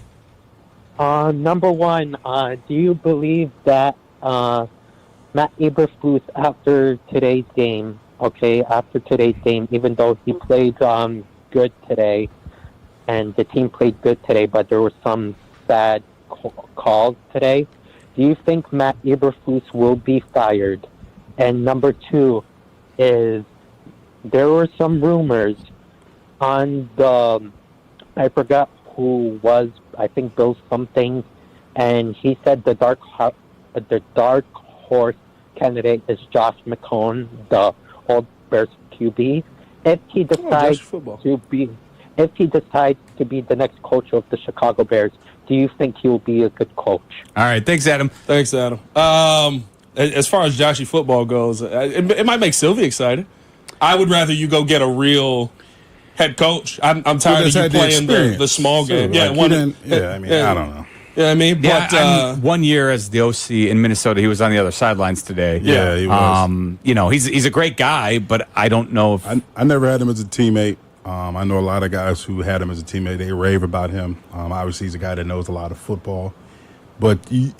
Number one, do you believe that Matt Eberflus, after today's game, even though he played good today, and the team played good today, but there were some bad calls today, do you think Matt Eberflus will be fired? And number two is, there were some rumors on I forgot who was, I think Bill something, and he said the dark horse candidate is Josh McCown, the old Bears QB. If he decides to be the next coach of the Chicago Bears, do you think he will be a good coach? All right, thanks, Adam. Thanks, Adam. As far as Joshy football goes, it might make Sylvia excited. I would rather you go get a real head coach. I'm tired of you playing the small game. I don't know. Yeah, I mean, but 1 year as the OC in Minnesota, he was on the other sidelines today. Yeah, he was. He's a great guy, but I don't know if I never had him as a teammate. I know a lot of guys who had him as a teammate. They rave about him. Obviously, he's a guy that knows a lot of football. But the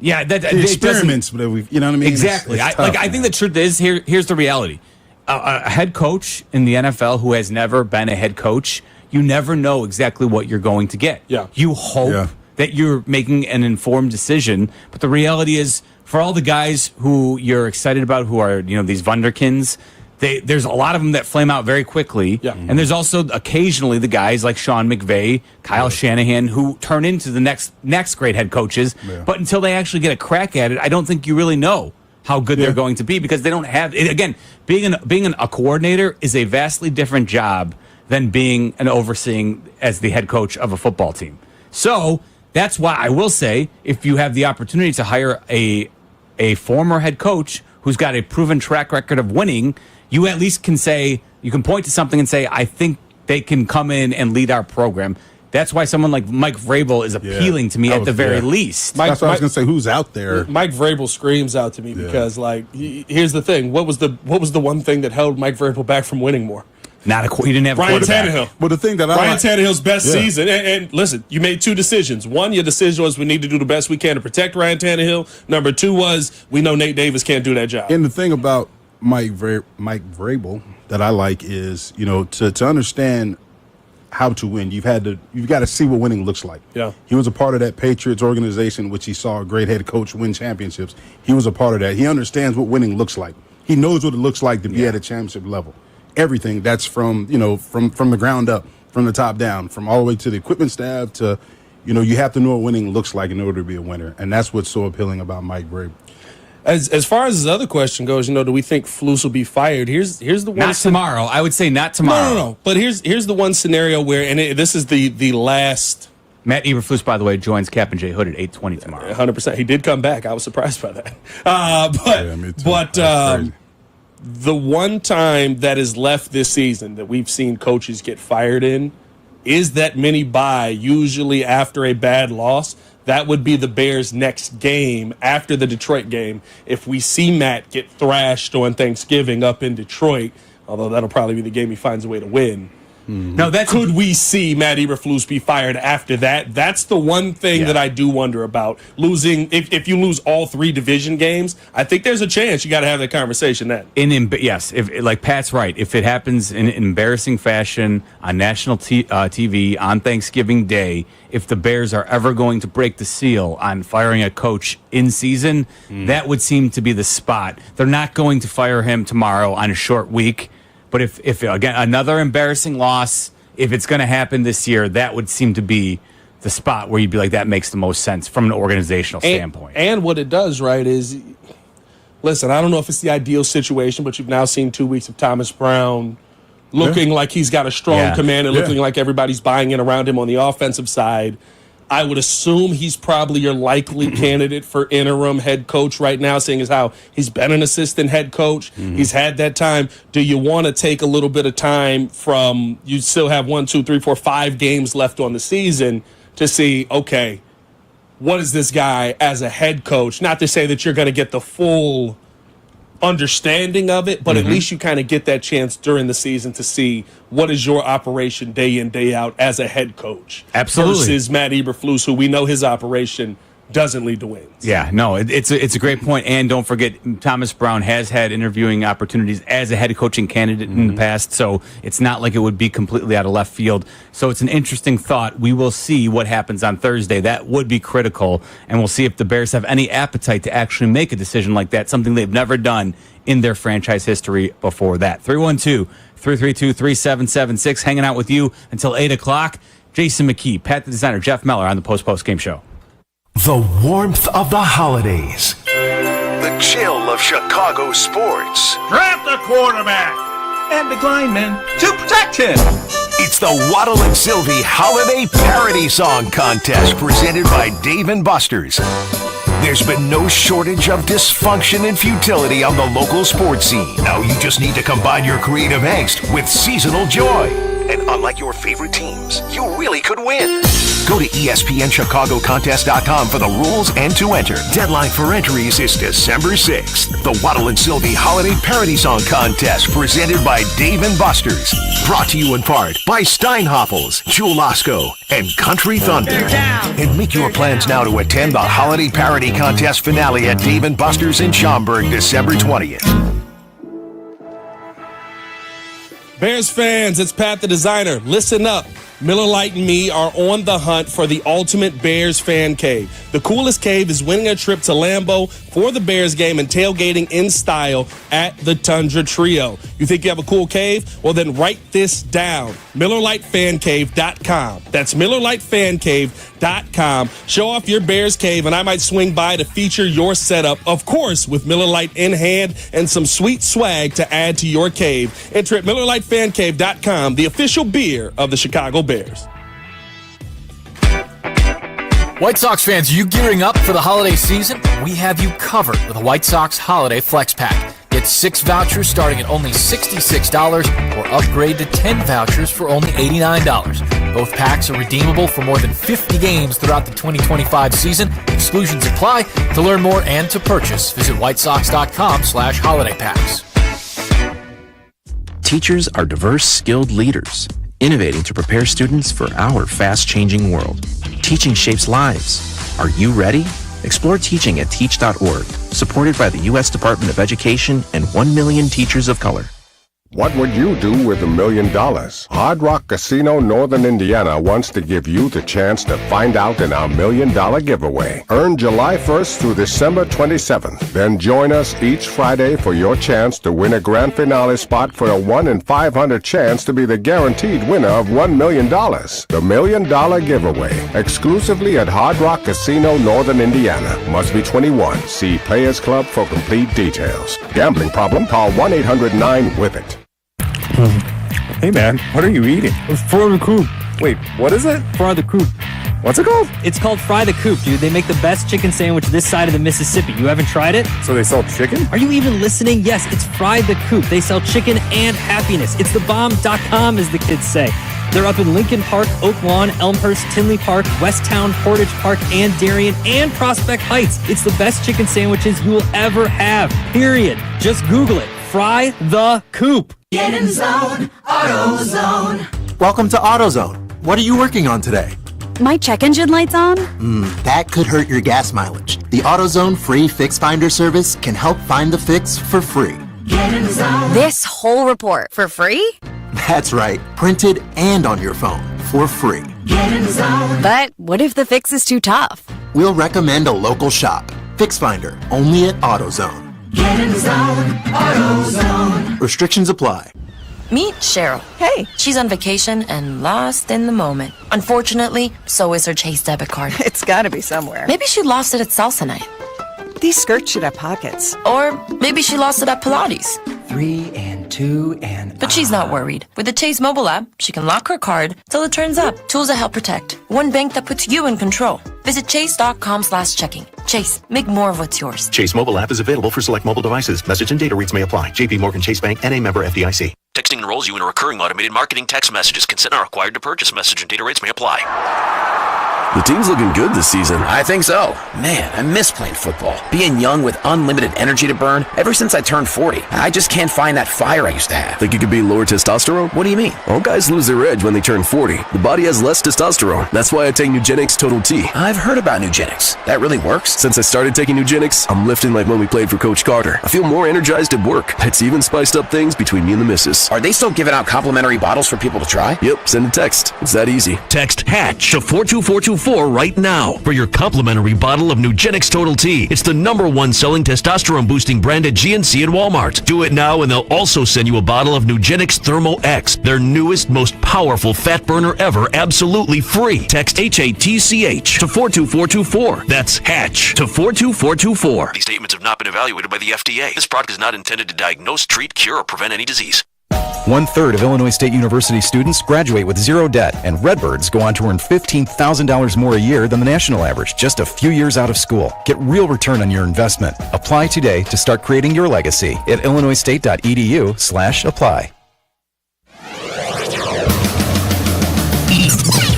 experiments, but you know what I mean. Exactly. It's tough, I think the truth is here's the reality. A head coach in the NFL who has never been a head coach, you never know exactly what you're going to get. Yeah. You hope that you're making an informed decision, but the reality is, for all the guys who you're excited about, who are these wunderkinds, there's a lot of them that flame out very quickly. Yeah. And there's also occasionally the guys like Sean McVay, Kyle Shanahan, who turn into the next great head coaches. Yeah. But until they actually get a crack at it, I don't think you really know how good they're going to be, because they don't have it. Again, being a coordinator is a vastly different job than being an overseeing as the head coach of a football team. So that's why I will say, if you have the opportunity to hire a former head coach who's got a proven track record of winning, you at least can say, you can point to something and say, I think they can come in and lead our program. That's why someone like Mike Vrabel is appealing to me at the very least. That's what I was going to say. Who's out there? Mike Vrabel screams out to me because, here's the thing. What was the one thing that held Mike Vrabel back from winning more? He didn't have Ryan quarterback. Tannehill. Well, the thing that Ryan Tannehill's best season, and listen, you made two decisions. One, your decision was we need to do the best we can to protect Ryan Tannehill. Number two was we know Nate Davis can't do that job. And the thing about Mike Vrabel that I like is, to understand how to win, you've got to see what winning looks like. Yeah. He was a part of that Patriots organization, which he saw a great head coach win championships. He was a part of that. He understands what winning looks like. He knows what it looks like to be at a championship level. Everything that's from the ground up, from the top down, from all the way to the equipment staff to, you have to know what winning looks like in order to be a winner. And that's what's so appealing about Mike Vrabel. As far as his other question goes, do we think Flus will be fired? Here's the one. Not tomorrow. I would say not tomorrow. No. But here's the one scenario where, and this is the last. Matt Eberflus, by the way, joins Cap and J Hood at 8:20 tomorrow. 100%. He did come back. I was surprised by that. Me too. But the one time that is left this season that we've seen coaches get fired in is that mini bye, usually after a bad loss. That would be the Bears' next game after the Detroit game. If we see Matt get thrashed on Thanksgiving up in Detroit, although that'll probably be the game he finds a way to win. Mm-hmm. No, Could we see Matt Eberflus be fired after that? That's the one thing that I do wonder about. Losing, if you lose all 3 division games, I think there's a chance you got to have that conversation then. Yes, like Pat's right. If it happens in embarrassing fashion on national TV on Thanksgiving Day, if the Bears are ever going to break the seal on firing a coach in season, that would seem to be the spot. They're not going to fire him tomorrow on a short week. But if again, another embarrassing loss, if it's going to happen this year, that would seem to be the spot where you'd be like, that makes the most sense from an organizational standpoint. And what it does, right, is, listen, I don't know if it's the ideal situation, but you've now seen 2 weeks of Thomas Brown looking like he's got a strong command and looking like everybody's buying in around him on the offensive side. I would assume he's probably your likely candidate for interim head coach right now, seeing as how he's been an assistant head coach. He's had that time. Do you want to take a little bit of time from, you still have 1, 2, 3, 4, 5 games left on the season to see, okay, what is this guy as a head coach? Not to say that you're going to get the full understanding of it, but at least you kind of get that chance during the season to see what is your operation day in, day out as a head coach. Absolutely. Versus Matt Eberflus, who we know his operation doesn't lead to wins. Yeah, no, it's a great point. And don't forget, Thomas Brown has had interviewing opportunities as a head coaching candidate in the past, so it's not like it would be completely out of left field. So it's an interesting thought. We will see what happens on Thursday. That would be critical, and we'll see if the Bears have any appetite to actually make a decision like that, something they've never done in their franchise history before that. 312-332-3776, hanging out with you until 8 o'clock. Jason McKee, Pat the Designer, Jeff Meller on the Post-Game Show. The warmth of the holidays. The chill of Chicago sports. Draft a quarterback and the lineman to protect him. It's the Waddle and Sylvie Holiday Parody Song Contest presented by Dave & Buster's. There's been no shortage of dysfunction and futility on the local sports scene. Now you just need to combine your creative angst with seasonal joy. And unlike your favorite teams, you really could win. Go to ESPNChicagoContest.com for the rules and to enter. Deadline for entries is December 6th. The Waddle and Sylvie Holiday Parody Song Contest presented by Dave & Buster's. Brought to you in part by Steinhoffels, Jewel Osco, and Country Thunder. And make your plans now to attend the Holiday Parody Contest finale at Dave & Buster's in Schaumburg, December 20th. Bears fans, it's Pat the Designer. Listen up. Miller Lite and me are on the hunt for the ultimate Bears fan cave. The coolest cave is winning a trip to Lambeau for the Bears game and tailgating in style at the Tundra Trio. You think you have a cool cave? Well, then write this down. MillerLiteFanCave.com. That's MillerLiteFanCave.com. Show off your Bears cave, and I might swing by to feature your setup, of course, with Miller Lite in hand and some sweet swag to add to your cave. Enter at MillerLiteFanCave.com, the official beer of the Chicago Bears. White Sox fans, are you gearing up for the holiday season? We have you covered with a White Sox Holiday Flex Pack. Get 6 vouchers starting at only $66 or upgrade to 10 vouchers for only $89. Both packs are redeemable for more than 50 games throughout the 2025 season. Exclusions apply. To learn more and to purchase, visit whitesox.com/holidaypacks. Teachers are diverse, skilled leaders, innovating to prepare students for our fast-changing world. Teaching shapes lives. Are you ready? Explore teaching at teach.org, supported by the U.S. Department of Education and 1 million teachers of color. What would you do with $1 million? Hard Rock Casino Northern Indiana wants to give you the chance to find out in our $1 million giveaway. Earn July 1st through December 27th. Then join us each Friday for your chance to win a grand finale spot for a 1 in 500 chance to be the guaranteed winner of $1 million. The $1 million giveaway, exclusively at Hard Rock Casino Northern Indiana. Must be 21. See Players Club for complete details. Gambling problem? Call 1-800-9-WITH-IT. Hey man, what are you eating? Fry the Coop. Wait, what is it? Fry the Coop. What's it called? It's called Fry the Coop, dude. They make the best chicken sandwich this side of the Mississippi. You haven't tried it? So they sell chicken? Are you even listening? Yes, it's Fry the Coop. They sell chicken and happiness. It's thebomb.com, as the kids say. They're up in Lincoln Park, Oak Lawn, Elmhurst, Tinley Park, Westtown, Portage Park, and Darien, and Prospect Heights. It's the best chicken sandwiches you will ever have, period. Just Google it. Fry the Coop. Get in the zone, AutoZone. Welcome to AutoZone. What are you working on today? My check engine light's on? That could hurt your gas mileage. The AutoZone free Fix Finder service can help find the fix for free. Get in the zone. This whole report for free? That's right, printed and on your phone for free. Get in the zone. But what if the fix is too tough? We'll recommend a local shop. Fix Finder, only at AutoZone. Get in the zone, AutoZone. Restrictions apply. Meet Cheryl. Hey. She's on vacation and lost in the moment. Unfortunately, so is her Chase debit card. It's gotta be somewhere. Maybe she lost it at salsa night. These skirts should have pockets. Or maybe she lost it at Pilates. 3 and 2 and... But she's not worried. With the Chase mobile app, she can lock her card till it turns up. Tools that help protect. One bank that puts you in control. Visit chase.com/checking. Chase, make more of what's yours. Chase mobile app is available for select mobile devices. Message and data rates may apply. JP Morgan Chase Bank, N.A. member FDIC. Texting enrolls you in a recurring automated marketing text message. Consent not required to purchase. Message and data rates may apply. The team's looking good this season. I think so. Man, I miss playing football. Being young with unlimited energy to burn. Ever since I turned 40, I just can't find that fire I used to have. Think it could be lower testosterone? What do you mean? All guys lose their edge when they turn 40. The body has less testosterone. That's why I take Nugenix Total T. I've heard about Nugenix. That really works? Since I started taking Nugenix, I'm lifting like when we played for Coach Carter. I feel more energized at work. It's even spiced up things between me and the missus. Are they still giving out complimentary bottles for people to try? Yep, send a text. It's that easy. Text HATCH to 42424 right now for your complimentary bottle of Nugenix Total T. It's the #1 selling testosterone boosting brand at GNC and Walmart. Do it now and they'll also send you a bottle of Nugenix Thermo X, their newest, most powerful fat burner ever, absolutely free. Text HATCH to 42424. That's HATCH to 42424. These statements have not been evaluated by the FDA. This product is not intended to diagnose, treat, cure, or prevent any disease. 1/3 of Illinois State University students graduate with zero debt, and Redbirds go on to earn $15,000 more a year than the national average just a few years out of school. Get real return on your investment. Apply today to start creating your legacy at illinoisstate.edu/apply.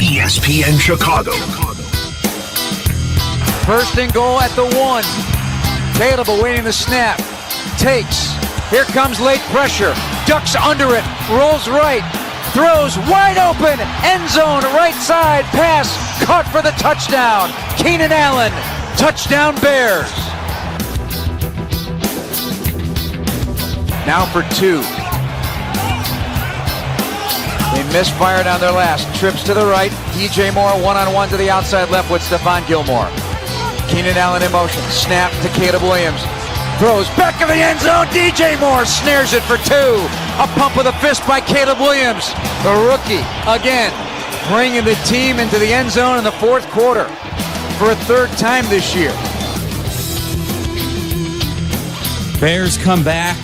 ESPN Chicago. First and goal at the 1. Caleb awaiting the snap. Takes. Here comes late pressure. Ducks under it. Rolls right. Throws wide open. End zone right side. Pass. Caught for the touchdown. Keenan Allen. Touchdown Bears. Now for 2. They misfired on their last. Trips to the right. DJ Moore one-on-one to the outside left with Stephon Gilmore. Keenan Allen in motion. Snap to Caleb Williams. Throws back of the end zone. DJ Moore snares it for 2. A pump with a fist by Caleb Williams. The rookie again bringing the team into the end zone in the 4th quarter for a 3rd time this year. Bears come back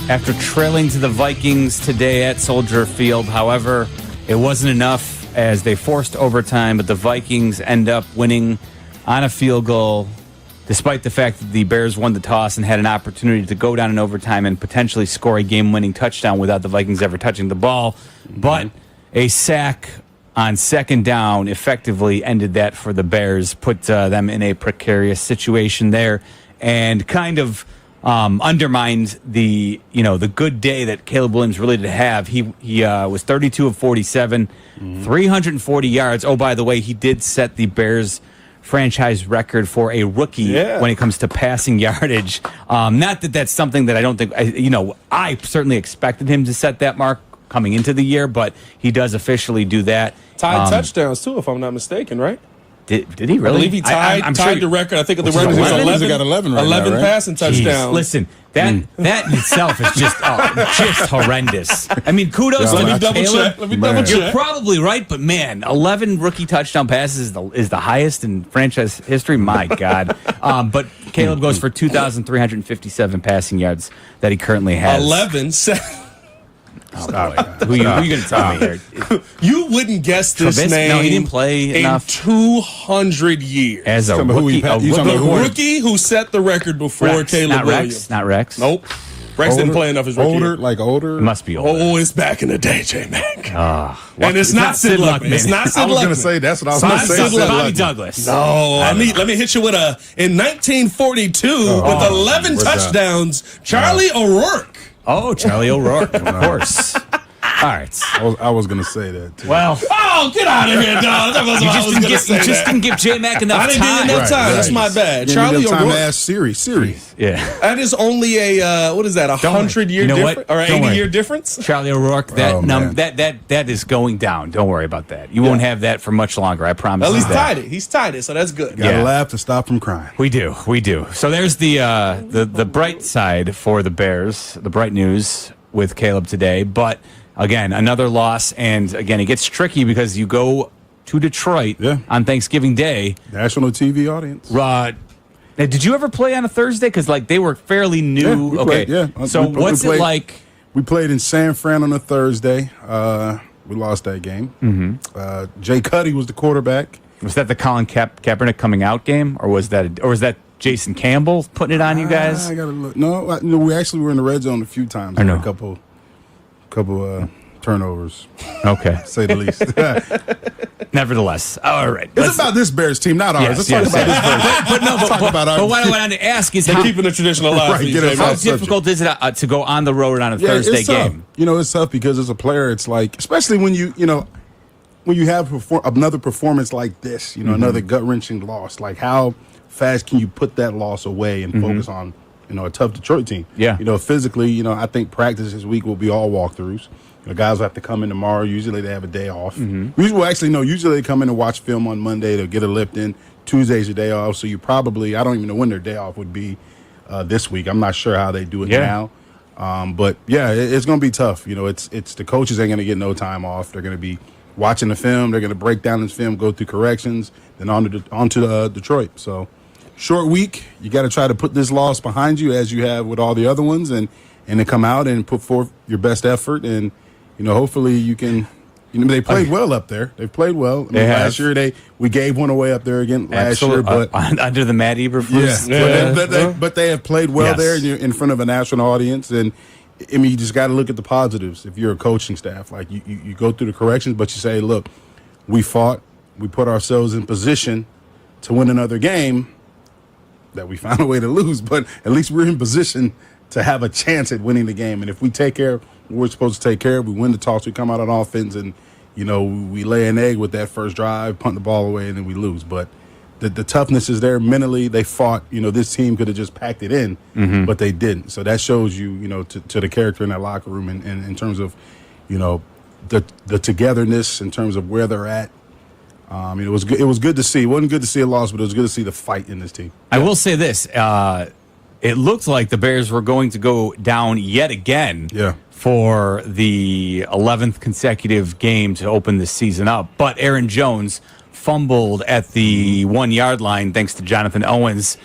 after trailing to the Vikings today at Soldier Field. However, it wasn't enough as they forced overtime, but the Vikings end up winning on a field goal, despite the fact that the Bears won the toss and had an opportunity to go down in overtime and potentially score a game-winning touchdown without the Vikings ever touching the ball. But a sack on 2nd down effectively ended that for the Bears, put them in a precarious situation there, and kind of undermined the good day that Caleb Williams really did have. He was 32 of 47, 340 yards. Oh, by the way, he did set the Bears franchise record for a rookie when it comes to passing yardage. Not that that's something that I don't think, I certainly expected him to set that mark coming into the year, but he does officially do that. Tied touchdowns, too, if I'm not mistaken, right? Did he really? I believe he tied the record. I think the record was 11. Got 11 right 11 now, right? passing touchdowns. Listen, that in itself is just horrendous. I mean, kudos to Caleb. Let me double check. You're probably right, but man, 11 rookie touchdown passes is the highest in franchise history. My God. But Caleb goes for 2,357 passing yards that he currently has. 11. Who are you going to tell me here? You wouldn't guess this name. No, he didn't play enough. 200 years. As a rookie. Rookie who set the record before Caleb Williams. Not Rex. Nope. Rex didn't play enough as rookie. Older? It must be older. Oh, it's back in the day, J-Mac. And it's not Sid Luckman. It's not Sid Luckman. I was going to say, that's what I was going to say. Bobby Douglas. No, let me hit you with in 1942 with 11 touchdowns, Charlie O'Rourke. Oh, Charlie O'Rourke, of course. All right. I was going to say that, too. Well. Oh, get out of here, dog. That wasn't what I was going to say. You just didn't give J-Mac enough time. I didn't give you enough time. That's my bad. Charlie O'Rourke. Time to O'Rourke. ask Siri. Yeah. That is only a, 100-year difference? Or 80-year difference? Charlie O'Rourke, that is going down. Don't worry about that. You won't have that for much longer, I promise. At least tied it. He's tied it, so that's good. Got to laugh to stop from crying. We do. So there's the bright side for the Bears, the bright news with Caleb today. But, again, another loss. And, again, it gets tricky because you go to Detroit on Thanksgiving Day. National TV audience. Did you ever play on a Thursday? Because, they were fairly new. So what's it like? We played in San Fran on a Thursday. We lost that game. Mm-hmm. Jay Cuddy was the quarterback. Was that the Colin Kaepernick coming out game? Or was that Jason Campbell putting it on you guys? I got to look. No, we actually were in the red zone a few times. I know. A couple turnovers. Okay. To say the least. Nevertheless. All right. It's about this Bears team, not ours. Let's talk about this Bears. But what I wanted to ask is how keeping the tradition alive. Right, how difficult is it to go on the road on a Thursday it's tough. game? You know, it's tough because as a player, it's like, especially when when you have another performance like this, another gut-wrenching loss, like how fast can you put that loss away and focus on, a tough Detroit team? Yeah. Physically, I think practice this week will be all walkthroughs. Guys will have to come in tomorrow. Usually they have a day off. Usually they come in and watch film on Monday. They'll get a lift in. Tuesday's your day off. So you probably, I don't even know when their day off would be this week. I'm not sure how they do it now. But yeah, it's going to be tough. It's the coaches ain't going to get no time off. They're going to be watching the film. They're going to break down this film, go through corrections, then on to Detroit. So short week. You got to try to put this loss behind you as you have with all the other ones and then come out and put forth your best effort. And, hopefully you can, they played well up there. They've played well. Last year we gave one away up there again last year. But under the Matt Eberflus. But they have played well there in front of a national audience. And, you just got to look at the positives if you're a coaching staff. Like, you go through the corrections, but you say, look, we fought. We put ourselves in position to win another game that we found a way to lose. But at least we're in position to have a chance at winning the game. And if we take care of what we're supposed to take care of, we win the toss, we come out on offense, and, we lay an egg with that first drive, punt the ball away, and then we lose. But the toughness is there. Mentally, they fought. This team could have just packed it in, but they didn't. So that shows you, to the character in that locker room and in terms of, the togetherness in terms of where they're at. It was good. It was good to see. It wasn't good to see a loss, but it was good to see the fight in this team. I will say this. It looked like the Bears were going to go down yet again for the 11th consecutive game to open this season up. But Aaron Jones fumbled at the 1-yard line thanks to Jonathan Owens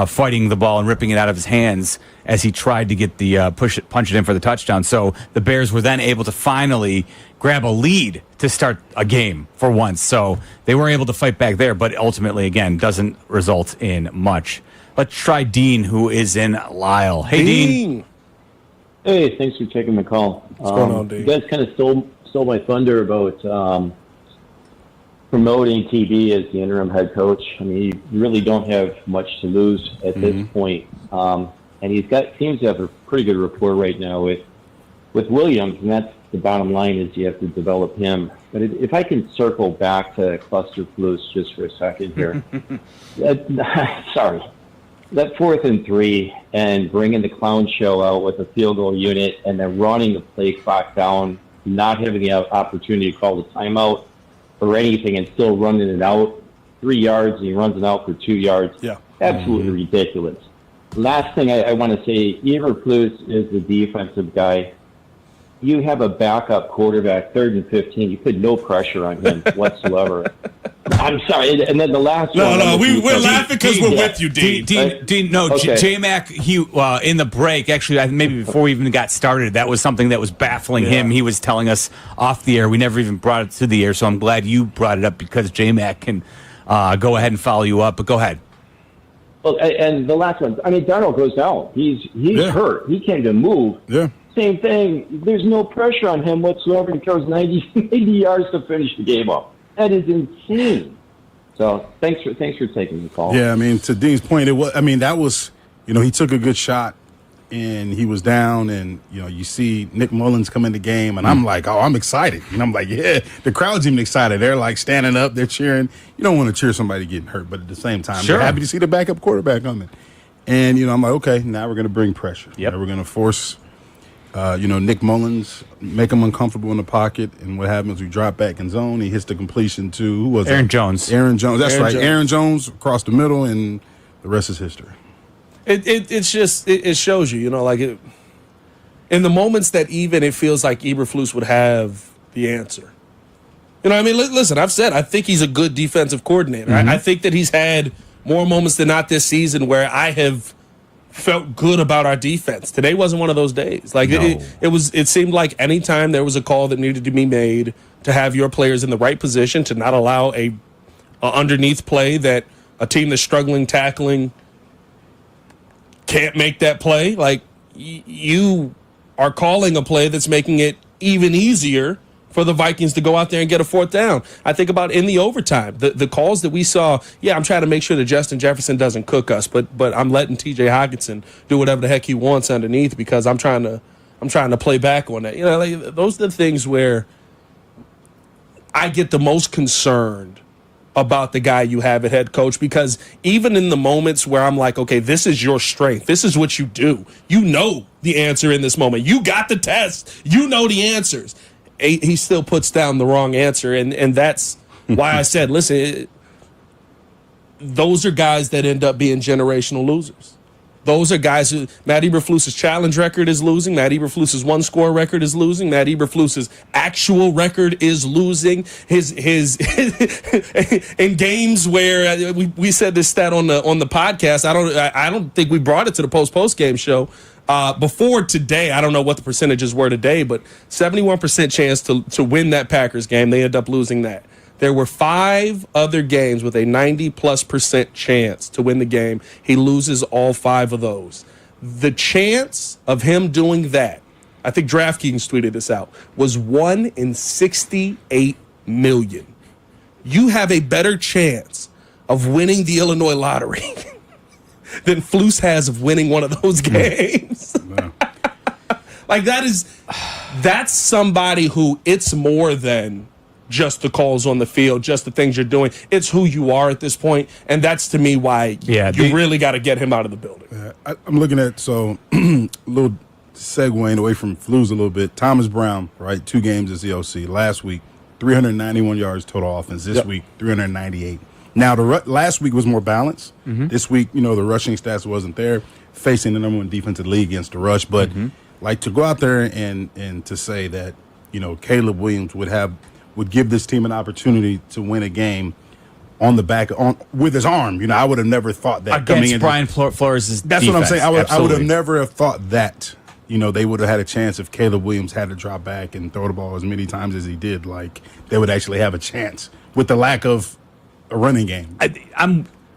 fighting the ball and ripping it out of his hands as he tried to get the punch it in for the touchdown. So the Bears were then able to finally grab a lead to start a game for once. So they were able to fight back there, but ultimately, again, doesn't result in much. Let's try Dean, who is in Lisle. Hey, Dean. Hey, thanks for taking the call. What's going on, Dean? You guys kind of stole my thunder about promoting TB as the interim head coach. I mean, you really don't have much to lose at this point. And seems to have a pretty good rapport right now with Williams, and that's the bottom line is you have to develop him. But if I can circle back to Cluster Flus just for a second here. Sorry. That 4th and 3 and bringing the clown show out with a field goal unit and then running the play clock down, not having the opportunity to call the timeout or anything and still running it out 3 yards and he runs it out for 2 yards. Yeah. Absolutely ridiculous. Last thing I want to say, Eberflus is the defensive guy. You have a backup quarterback, 3rd and 15. You put no pressure on him whatsoever. I'm sorry. And then the last one. No, we're laughing because we're with you, Dean. Dean, no, Okay. J-Mac, he in the break, actually, maybe before we even got started, that was something that was baffling him. He was telling us off the air. We never even brought it to the air, so I'm glad you brought it up because J-Mac can go ahead and follow you up. But go ahead. Well, and the last one. I mean, Darnold goes down. He's hurt. He can't even move. Yeah. Same thing. There's no pressure on him whatsoever. He throws 90 yards to finish the game up. That is insane. So thanks for taking the call. Yeah, I mean, to Dean's point, that was, he took a good shot and he was down and, you see Nick Mullins come in the game and I'm like, I'm excited. And I'm like, yeah, the crowd's even excited. They're like standing up, they're cheering. You don't want to cheer somebody getting hurt, but at the same time, they're happy to see the backup quarterback coming. And, I'm like, okay, now we're going to bring pressure. Yep. Now we're going to force Nick Mullins, make him uncomfortable in the pocket, and what happens? We drop back in zone. He hits the completion to who was Aaron it? Jones. Aaron Jones. That's Aaron right. Jones. Aaron Jones across the middle, and the rest is history. It shows you, in the moments that even it feels like Eberflus would have the answer. Listen, I've said I think he's a good defensive coordinator. I think that he's had more moments than not this season where I have felt good about our defense. Today wasn't one of those days. It seemed like anytime there was a call that needed to be made to have your players in the right position to not allow a underneath play that a team that's struggling tackling can't make that play. You are calling a play that's making it even easier for the Vikings to go out there and get a fourth down. I think about in the overtime, the calls that we saw. Yeah, I'm trying to make sure that Justin Jefferson doesn't cook us, but I'm letting T.J. Hockenson do whatever the heck he wants underneath because I'm trying to play back on that. Those are the things where I get the most concerned about the guy you have at head coach, because even in the moments where I'm like, okay, this is your strength, this is what you do, you know the answer in this moment, you got the test, you know the answers, he still puts down the wrong answer, and that's why I said, listen, those are guys that end up being generational losers. Those are guys who, Matt Eberflus's challenge record is losing. Matt Eberflus's one-score record is losing. Matt Eberflus's actual record is losing. His in games where we said this stat on the podcast. I don't think we brought it to the post-game show before today. I don't know what the percentages were today, but 71% chance to win that Packers game. They end up losing that. There were 5 other games with a 90+% chance to win the game. He loses all 5 of those. The chance of him doing that, I think DraftKings tweeted this out, was 1 in 68 million. You have a better chance of winning the Illinois lottery than Flus has of winning one of those games. Like that's somebody who it's more than just the calls on the field, just the things you're doing. It's who you are at this point, and that's to me why you really got to get him out of the building. I'm looking at, a little segueing away from Flus a little bit. Thomas Brown, right, 2 games as the OC. Last week, 391 yards total offense. This week, 398. Now, last week was more balanced. This week, the rushing stats wasn't there, facing the number 1 defensive league against the rush. But, to go out there and to say that, Caleb Williams would give this team an opportunity to win a game with his arm. I would have never thought that against Brian Flores' That's defense. what I'm saying. I would have never have thought that. They would have had a chance if Caleb Williams had to drop back and throw the ball as many times as he did. Like, they would actually have a chance with the lack of a running game.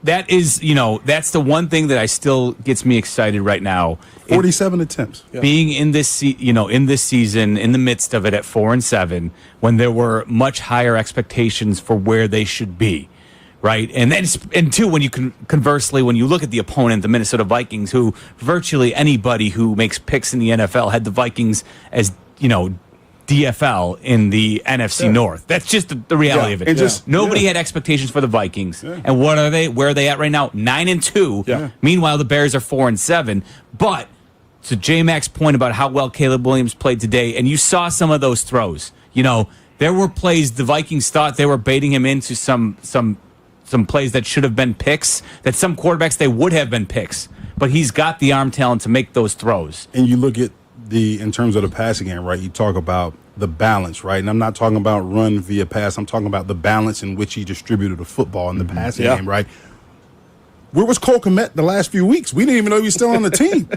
That is, that's the one thing that I still gets me excited right now. 47 attempts. Being in this, in this season, in the midst of it at 4-7, when there were much higher expectations for where they should be, right? And then, two, when you conversely, when you look at the opponent, the Minnesota Vikings, who virtually anybody who makes picks in the NFL had the Vikings as, DFL in the NFC North. That's just the reality of it. And Nobody had expectations for the Vikings. And what are they? Where are they at right now? 9-2. Meanwhile, the Bears are 4-7. But to J-Mac's point about how well Caleb Williams played today, and you saw some of those throws. There were plays the Vikings thought they were baiting him into some plays that should have been picks, that some quarterbacks they would have been picks. But he's got the arm talent to make those throws. And you look at in terms of the passing game, right? You talk about the balance, right? And I'm not talking about run via pass. I'm talking about the balance in which he distributed the football in the passing game, right? Where was Cole Kmet the last few weeks? We didn't even know he was still on the team.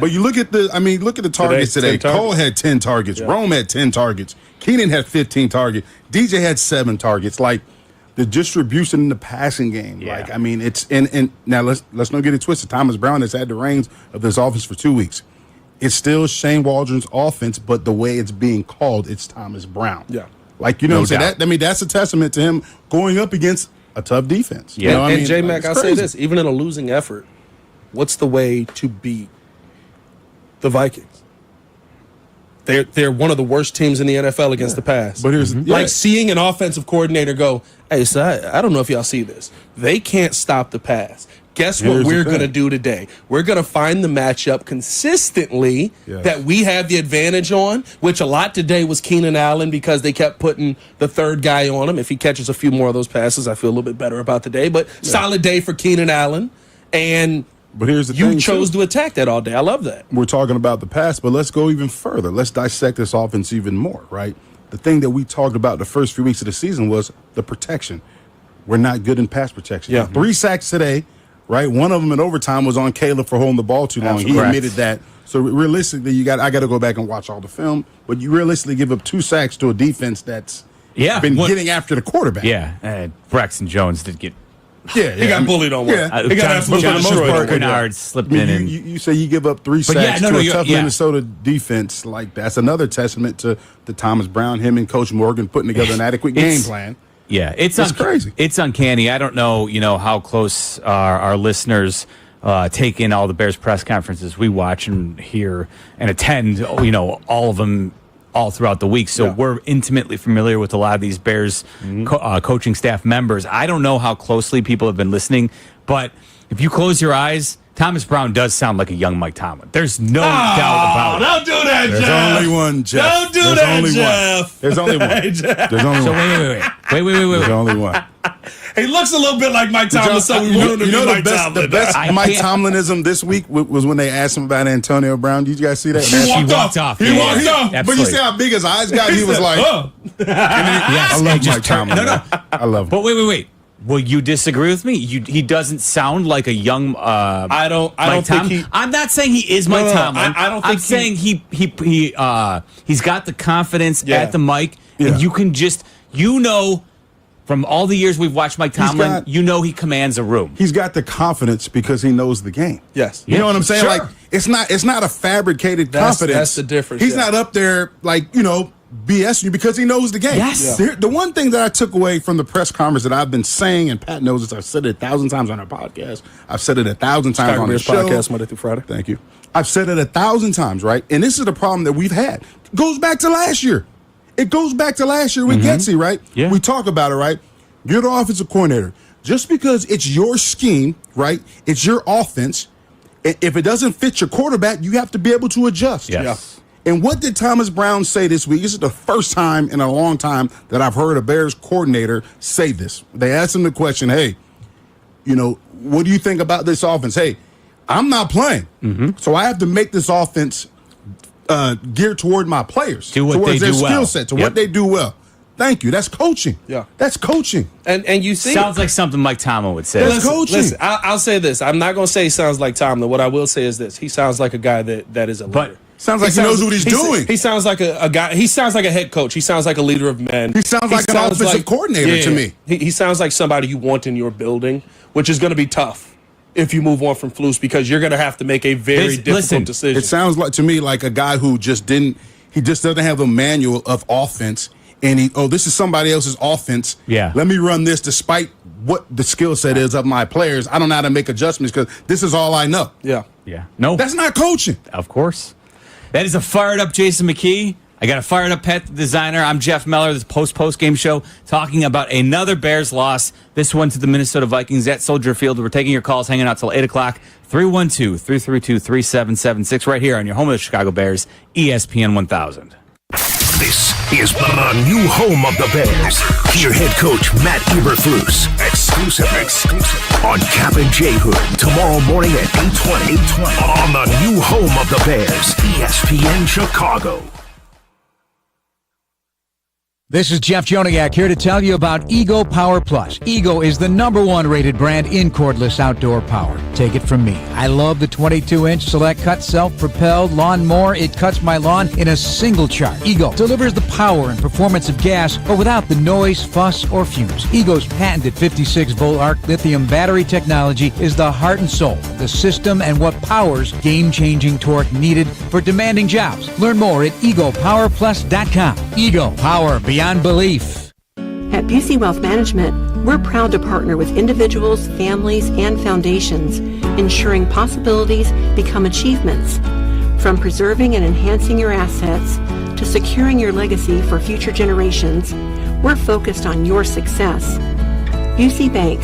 But you look at the targets today. Cole had 10 targets. Rome had 10 targets. Keenan had 15 targets. DJ had 7 targets. Like, the distribution in the passing game. Like, it's and now let's not get it twisted. Thomas Brown has had the reins of this offense for 2 weeks. It's still Shane Waldron's offense, but the way it's being called, it's Thomas Brown. Like, what I'm saying? That's a testament to him going up against a tough defense. And J-Mac, I'll say this, even in a losing effort, what's the way to beat the Vikings? They're one of the worst teams in the NFL against the pass. But here's like seeing an offensive coordinator go, hey, so I don't know if y'all see this. They can't stop the pass. Guess what we're going to do today? We're going to find the matchup consistently that we have the advantage on, which a lot today was Keenan Allen because they kept putting the third guy on him. If he catches a few more of those passes, I feel a little bit better about the day. But solid day for Keenan Allen. But here's the thing. You chose to attack that all day. I love that. We're talking about the pass, but let's go even further. Let's dissect this offense even more, right? The thing that we talked about the first few weeks of the season was the protection. We're not good in pass protection. 3 sacks today. Right, one of them in overtime was on Caleb for holding the ball too long. He admitted that. So realistically, I got to go back and watch all the film. But you realistically give up 2 sacks to a defense that's been getting after the quarterback. Braxton Jones did get He got bullied on one. Yeah. He got absolutely destroyed. Bernard slipped in. And, you say you give up 3 sacks to a tough Minnesota defense. Like, that's another testament to Thomas Brown, him and Coach Morgan putting together an adequate game plan. Yeah, it's crazy. It's uncanny. I don't know, how close our listeners take in all the Bears press conferences we watch and hear and attend, all of them all throughout the week. So we're intimately familiar with a lot of these Bears coaching staff members. I don't know how closely people have been listening, but if you close your eyes, Thomas Brown does sound like a young Mike Tomlin. There's no doubt about it. Don't do that, There's Jeff. only one, Jeff. Don't do that, Jeff. There's only one. There's only So one. wait. There's only one. He looks a little bit like Mike Tomlin, so we want him to be Mike Tomlin. The best Mike Tomlinism this week was when they asked him about Antonio Brown. Did you guys see that? He walked off. He walked off. But you see how big his eyes got? He was like, I love Mike Tomlin. No. I love him. But wait. Will you disagree with me? He doesn't sound like a young. I don't think I'm not saying he is Mike Tomlin. I don't think I'm saying he's got the confidence at the mic, and you can just from all the years we've watched Mike Tomlin, he commands a room. He's got the confidence because he knows the game. Yes, you know what I'm saying. Sure. Like it's not a fabricated confidence. That's the difference. He's not up there like BS you because he knows the game. Yes. The one thing that I took away from the press conference that I've been saying, and Pat knows this, I've said it 1,000 times on our podcast. I've said it 1,000 times on the show. Podcast Monday through Friday. Thank you. I've said it 1,000 times, right? And this is the problem that we've had. It goes back to last year. It goes back to last year with Getsy, right? Yeah. We talk about it, right? You're the offensive coordinator. Just because it's your scheme, right? It's your offense. If it doesn't fit your quarterback, you have to be able to adjust. Yes. Yeah. And what did Thomas Brown say this week? This is the first time in a long time that I've heard a Bears coordinator say this. They asked him the question, hey, what do you think about this offense? Hey, I'm not playing. So I have to make this offense geared toward my players. Towards their skill set, to what they do well. Thank you. That's coaching. Yeah. That's coaching. And you see, sounds like something Mike Tomlin would say. That's coaching. Listen, I'll say this. I'm not going to say he sounds like Tomlin. What I will say is this. He sounds like a guy that is a leader. Sounds like he knows what he's doing. He sounds like a guy. He sounds like a head coach. He sounds like a leader of men. He sounds like an offensive coordinator to me. He sounds like somebody you want in your building, which is going to be tough if you move on from Flus because you're going to have to make a very difficult decision. It sounds like to me like a guy who just doesn't have a manual of offense. And this is somebody else's offense. Yeah. Let me run this despite what the skill set is of my players. I don't know how to make adjustments because this is all I know. Yeah. No. That's not coaching. Of course. That is a fired up Jason McKee. I got a fired up Pet the Designer. I'm Jeff Meller, this post-game show, talking about another Bears loss. This one to the Minnesota Vikings at Soldier Field. We're taking your calls, hanging out till 8 o'clock. 312-332-3776 right here on your home of the Chicago Bears, ESPN 1000. This is the new home of the Bears. Hear head coach Matt Eberflus exclusive on Cap and J Hood tomorrow morning at 8:20 on the new home of the Bears, ESPN Chicago. This is Jeff Joniak here to tell you about Ego Power Plus. Ego is the #1 rated brand in cordless outdoor power. Take it from me. I love the 22-inch Select Cut self-propelled lawn mower. It cuts my lawn in a single charge. Ego delivers the power and performance of gas, but without the noise, fuss, or fumes. Ego's patented 56-volt arc lithium battery technology is the heart and soul of the system and what powers game-changing torque needed for demanding jobs. Learn more at egopowerplus.com. Ego Power beyond belief. At Busey Wealth Management, we're proud to partner with individuals, families, and foundations, ensuring possibilities become achievements. From preserving and enhancing your assets to securing your legacy for future generations, we're focused on your success. Busey Bank,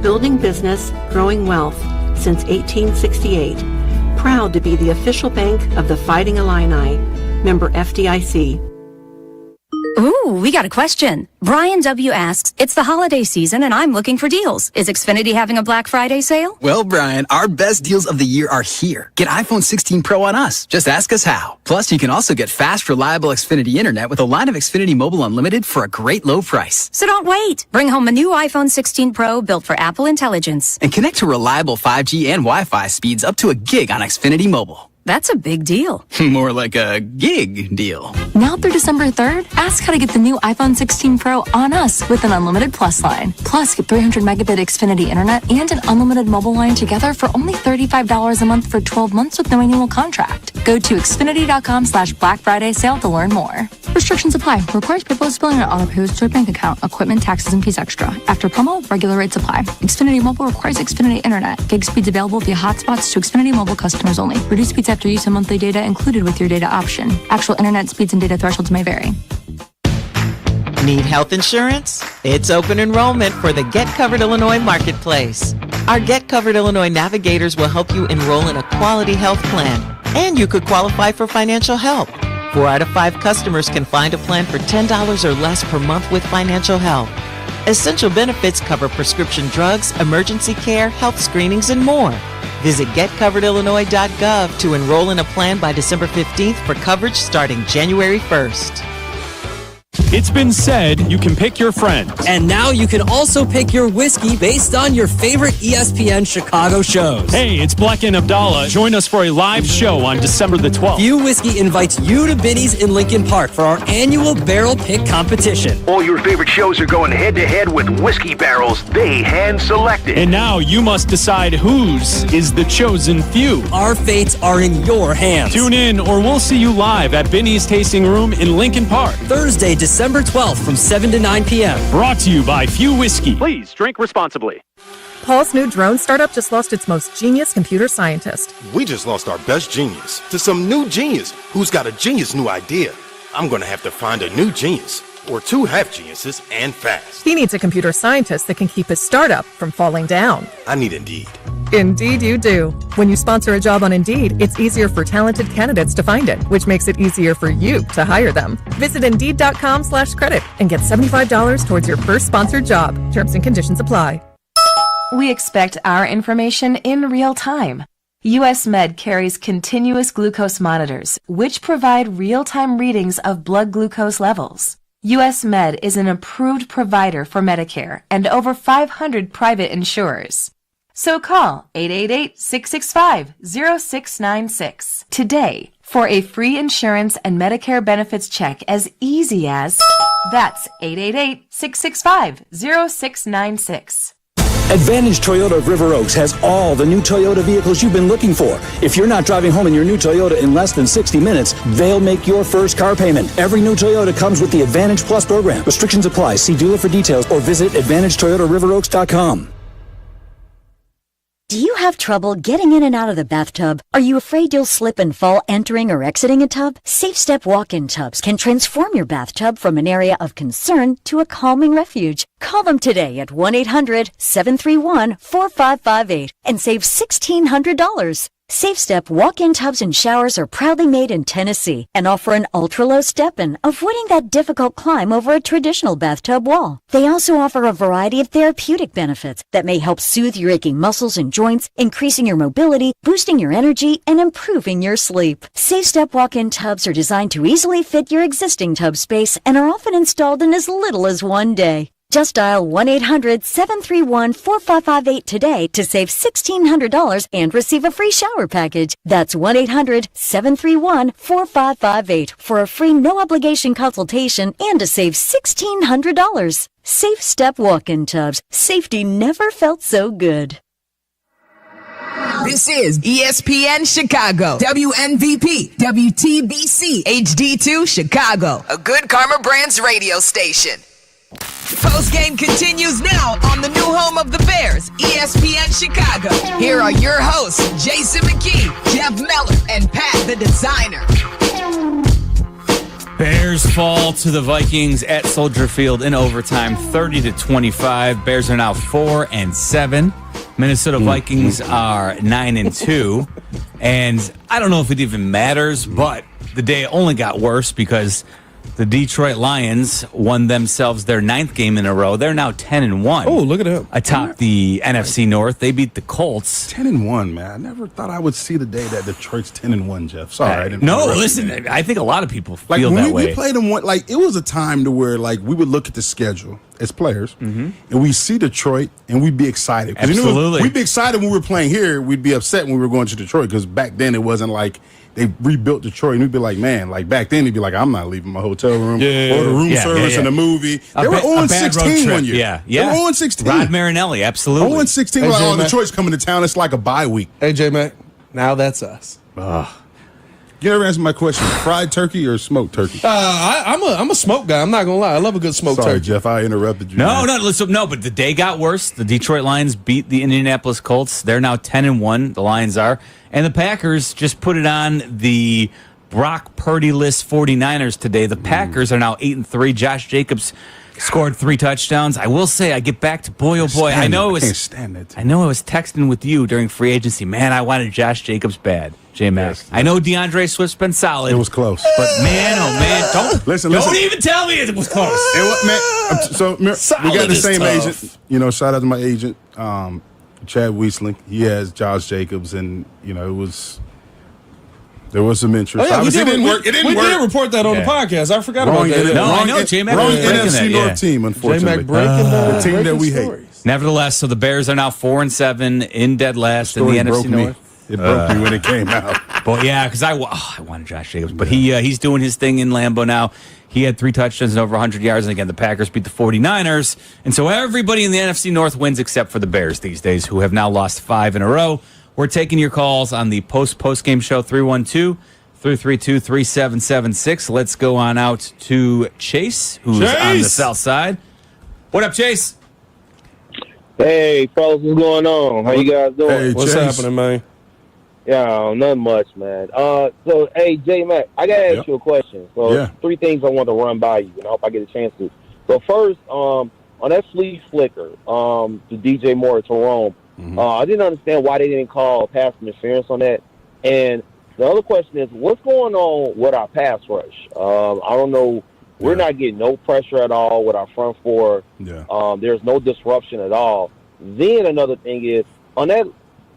building business, growing wealth since 1868. Proud to be the official bank of the Fighting Illini. Member FDIC. Ooh, we got a question. Brian W. asks, it's the holiday season and I'm looking for deals. Is Xfinity having a Black Friday sale? Well, Brian, our best deals of the year are here. Get iPhone 16 Pro on us. Just ask us how. Plus, you can also get fast, reliable Xfinity Internet with a line of Xfinity Mobile Unlimited for a great low price. So don't wait. Bring home a new iPhone 16 Pro built for Apple Intelligence. And connect to reliable 5G and Wi-Fi speeds up to a gig on Xfinity Mobile. That's a big deal. More like a gig deal. Now through December 3rd, ask how to get the new iPhone 16 Pro on us with an unlimited Plus line. Plus, get 300 megabit Xfinity internet and an unlimited mobile line together for only $35 a month for 12 months with no annual contract. Go to Xfinity.com/Black Friday sale to learn more. Restrictions apply. Requires paperless billing and auto pays to your bank account. Equipment, taxes, and fees extra. After promo, regular rates apply. Xfinity Mobile requires Xfinity internet. Gig speeds available via hotspots to Xfinity Mobile customers only. Reduced speeds after use and monthly data included with your data option. Actual internet speeds and data thresholds may vary. Need health insurance? It's open enrollment for the Get Covered Illinois Marketplace. Our Get Covered Illinois navigators will help you enroll in a quality health plan, and you could qualify for financial help. 4 out of 5 customers can find a plan for $10 or less per month with financial help. Essential benefits cover prescription drugs, emergency care, health screenings, and more. Visit getcoveredillinois.gov to enroll in a plan by December 15th for coverage starting January 1st. It's been said you can pick your friends. And now you can also pick your whiskey based on your favorite ESPN Chicago shows. Hey, it's Black and Abdallah. Join us for a live show on December the 12th. View Whiskey invites you to Binny's in Lincoln Park for our annual barrel pick competition. All your favorite shows are going head-to-head with whiskey barrels they hand-selected. And now you must decide whose is the chosen few. Our fates are in your hands. Tune in or we'll see you live at Binny's Tasting Room in Lincoln Park. Thursday, December 12th from 7 to 9 p.m. Brought to you by Few Whiskey. Please drink responsibly. Paul's new drone startup just lost its most genius computer scientist. We just lost our best genius to some new genius who's got a genius new idea. I'm going to have to find a new genius, or 2 half geniuses, and fast. He needs a computer scientist that can keep his startup from falling down. I need Indeed. Indeed you do. When you sponsor a job on Indeed, it's easier for talented candidates to find it, which makes it easier for you to hire them. Visit Indeed.com/credit and get $75 towards your first sponsored job. Terms and conditions apply. We expect our information in real time. US Med carries continuous glucose monitors, which provide real-time readings of blood glucose levels. US Med is an approved provider for Medicare and over 500 private insurers. So call 888-665-0696 today for a free insurance and Medicare benefits check as easy as... That's 888-665-0696. Advantage Toyota of River Oaks has all the new Toyota vehicles you've been looking for. If you're not driving home in your new Toyota in less than 60 minutes, they'll make your first car payment. Every new Toyota comes with the Advantage Plus program. Restrictions apply. See dealer for details or visit AdvantageToyotaRiverOaks.com. Do you have trouble getting in and out of the bathtub? Are you afraid you'll slip and fall entering or exiting a tub? Safe Step walk-in tubs can transform your bathtub from an area of concern to a calming refuge. Call them today at 1-800-731-4558 and save $1,600. Safe Step walk-in tubs and showers are proudly made in Tennessee and offer an ultra-low step-in, avoiding that difficult climb over a traditional bathtub wall. They also offer a variety of therapeutic benefits that may help soothe your aching muscles and joints, increasing your mobility, boosting your energy, and improving your sleep. Safe Step walk-in tubs are designed to easily fit your existing tub space and are often installed in as little as one day. Just dial 1-800-731-4558 today to save $1,600 and receive a free shower package. That's 1-800-731-4558 for a free no-obligation consultation and to save $1,600. Safe Step walk-in tubs. Safety never felt so good. This is ESPN Chicago, WNVP, WTBC, HD2 Chicago, a Good Karma Brands radio station. Postgame continues now on the new home of the Bears, ESPN Chicago. Here are your hosts, Jason McKee, Jeff Meller, and Pat the Designer. Bears fall to the Vikings at Soldier Field in overtime, 30-25. Bears are now 4-7. Minnesota Vikings are 9-2. And I don't know if it even matters, but the day only got worse because The Detroit Lions won themselves their 9th game in a row. They're now 10-1. Oh, look at them. Atop the NFC North. They beat the Colts. 10-1, man. I never thought I would see the day that Detroit's 10-1, Jeff. Sorry. I didn't No, interrupt listen, you. I think a lot of people Like feel when that way. we played them, like it was a time to where like we would look at the schedule as players, and we see Detroit, and we'd be excited. 'Cause Absolutely. we'd be excited when we were playing here. We'd be upset when we were going to Detroit because back then it wasn't like they rebuilt Detroit, and we'd be like, man, like back then, they'd be like, I'm not leaving my hotel room or the room service in the movie. They were 0-16 one year. Yeah. They were 0-16. Rod Marinelli, absolutely. 0-16. Hey, Like, J-Mac. Detroit's coming to town. It's like a bye week. Hey, J-Mac, now that's us. You never answer my question: fried turkey or smoked turkey? I'm a smoke guy. I'm not gonna lie. I love a good smoked Sorry, turkey. Jeff. I interrupted you. No, man. listen, but the day got worse. The Detroit Lions beat the Indianapolis Colts. They're now 10-1. The Lions are. And the Packers just put it on the Brock Purdy-less 49ers today. The Packers are now 8-3. Josh Jacobs scored 3 touchdowns. I will say, I get back to boy, oh boy. I know I can't stand it. I know I was texting with you during free agency. Man, I wanted Josh Jacobs bad. J-Mac. Yes. I know DeAndre Swift's been solid. It was close. But man, oh man, don't even tell me it was close. We got the same agent. You know, shout out to my agent, Chad Wiesling. He has Josh Jacobs, and you know, there was some interest. Oh, yeah, Obviously, we did, it didn't work. It didn't we work. did report that on the podcast. I forgot Wrong about that. No, I know. J-Mac wrong was breaking NFC that, North yeah. team, unfortunately. J-Mac breaking the team that breaking we stories. hate. Nevertheless, so the Bears are now 4-7 in dead last in the Story NFC broke me. North. It broke me when it came out. But yeah, because I wanted Josh Jacobs, but he's doing his thing in Lambeau now. He had 3 touchdowns and over 100 yards, and again, the Packers beat the 49ers. And so everybody in the NFC North wins except for the Bears these days, who have now lost 5 in a row. We're taking your calls on the post-game show, 312-332-3776. Let's go on out to Chase, who's on the south side. What up, Chase? Hey, fellas, what's going on? How you guys doing? Hey, What's Chase. happening, man? Yeah, nothing much, man. So, hey, J-Mac, I got to ask you a question. So, 3 things I want to run by you, and I hope I get a chance to. So, first, on that flea flicker to DJ Moore to Rome, I didn't understand why they didn't call pass interference on that. And the other question is, what's going on with our pass rush? I don't know. We're not getting no pressure at all with our front 4. There's no disruption at all. Then another thing is, on that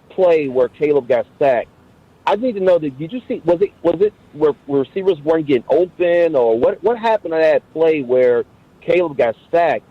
play where Caleb got sacked, I need to know, did you see, was it where receivers weren't getting open, or what happened to that play where Caleb got sacked?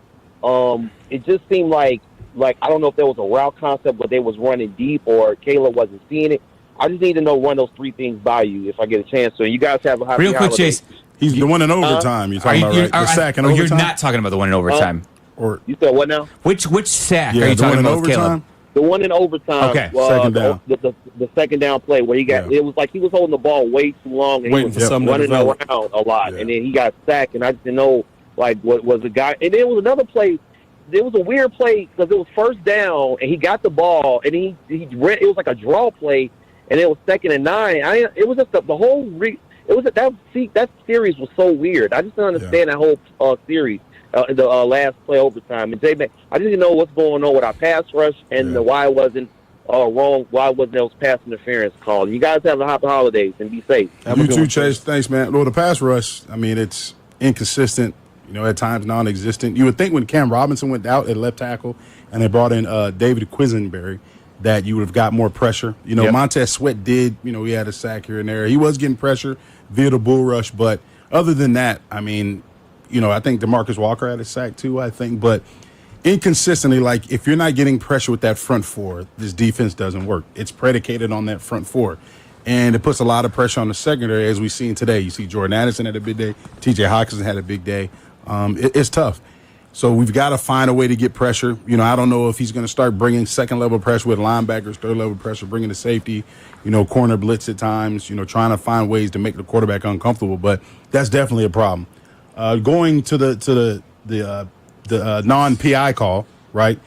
It just seemed like I don't know if there was a route concept, but they was running deep, or Caleb wasn't seeing it. I just need to run those 3 things by you if I get a chance to. And you guys have a happy Real quick, holiday. Chase. He's the one in overtime. You're talking about, right? The sack in overtime? You're not talking about the one in overtime. Or You said what now? Which sack yeah, are you the one talking in about with Caleb? overtime. The one in overtime. Okay. Second down. The second down play where he got it was like he was holding the ball way too long and Waiting he for was something to running develop. around a lot, and then he got sacked, and I just didn't know what was the guy. And there was another play. There was a weird play because it was first down and he got the ball and he ran. It was like a draw play, and it was 2nd and 9. It was just the whole. That series was so weird. I just didn't understand that whole series. The last play overtime, and J-Mac, I just didn't know what's going on with our pass rush and why it wasn't wrong. Why wasn't those pass interference called? You guys have a happy holidays and be safe. You too, Chase. Thanks, man. Well, the pass rush, I mean, it's inconsistent. You know, at times non-existent. You would think when Cam Robinson went out at left tackle and they brought in David Quisenberry that you would have got more pressure. You know, Montez Sweat did. You know, he had a sack here and there. He was getting pressure via the bull rush, but other than that, I mean. You know, I think DeMarcus Walker had a sack too, I think. But inconsistently, like, if you're not getting pressure with that front 4, this defense doesn't work. It's predicated on that front 4. And it puts a lot of pressure on the secondary, as we've seen today. You see Jordan Addison had a big day. T.J. Hawkinson had a big day. It's tough. So we've got to find a way to get pressure. You know, I don't know if he's going to start bringing second-level pressure with linebackers, third-level pressure, bringing the safety, you know, corner blitz at times, you know, trying to find ways to make the quarterback uncomfortable. But that's definitely a problem. Going to the non-PI call, right?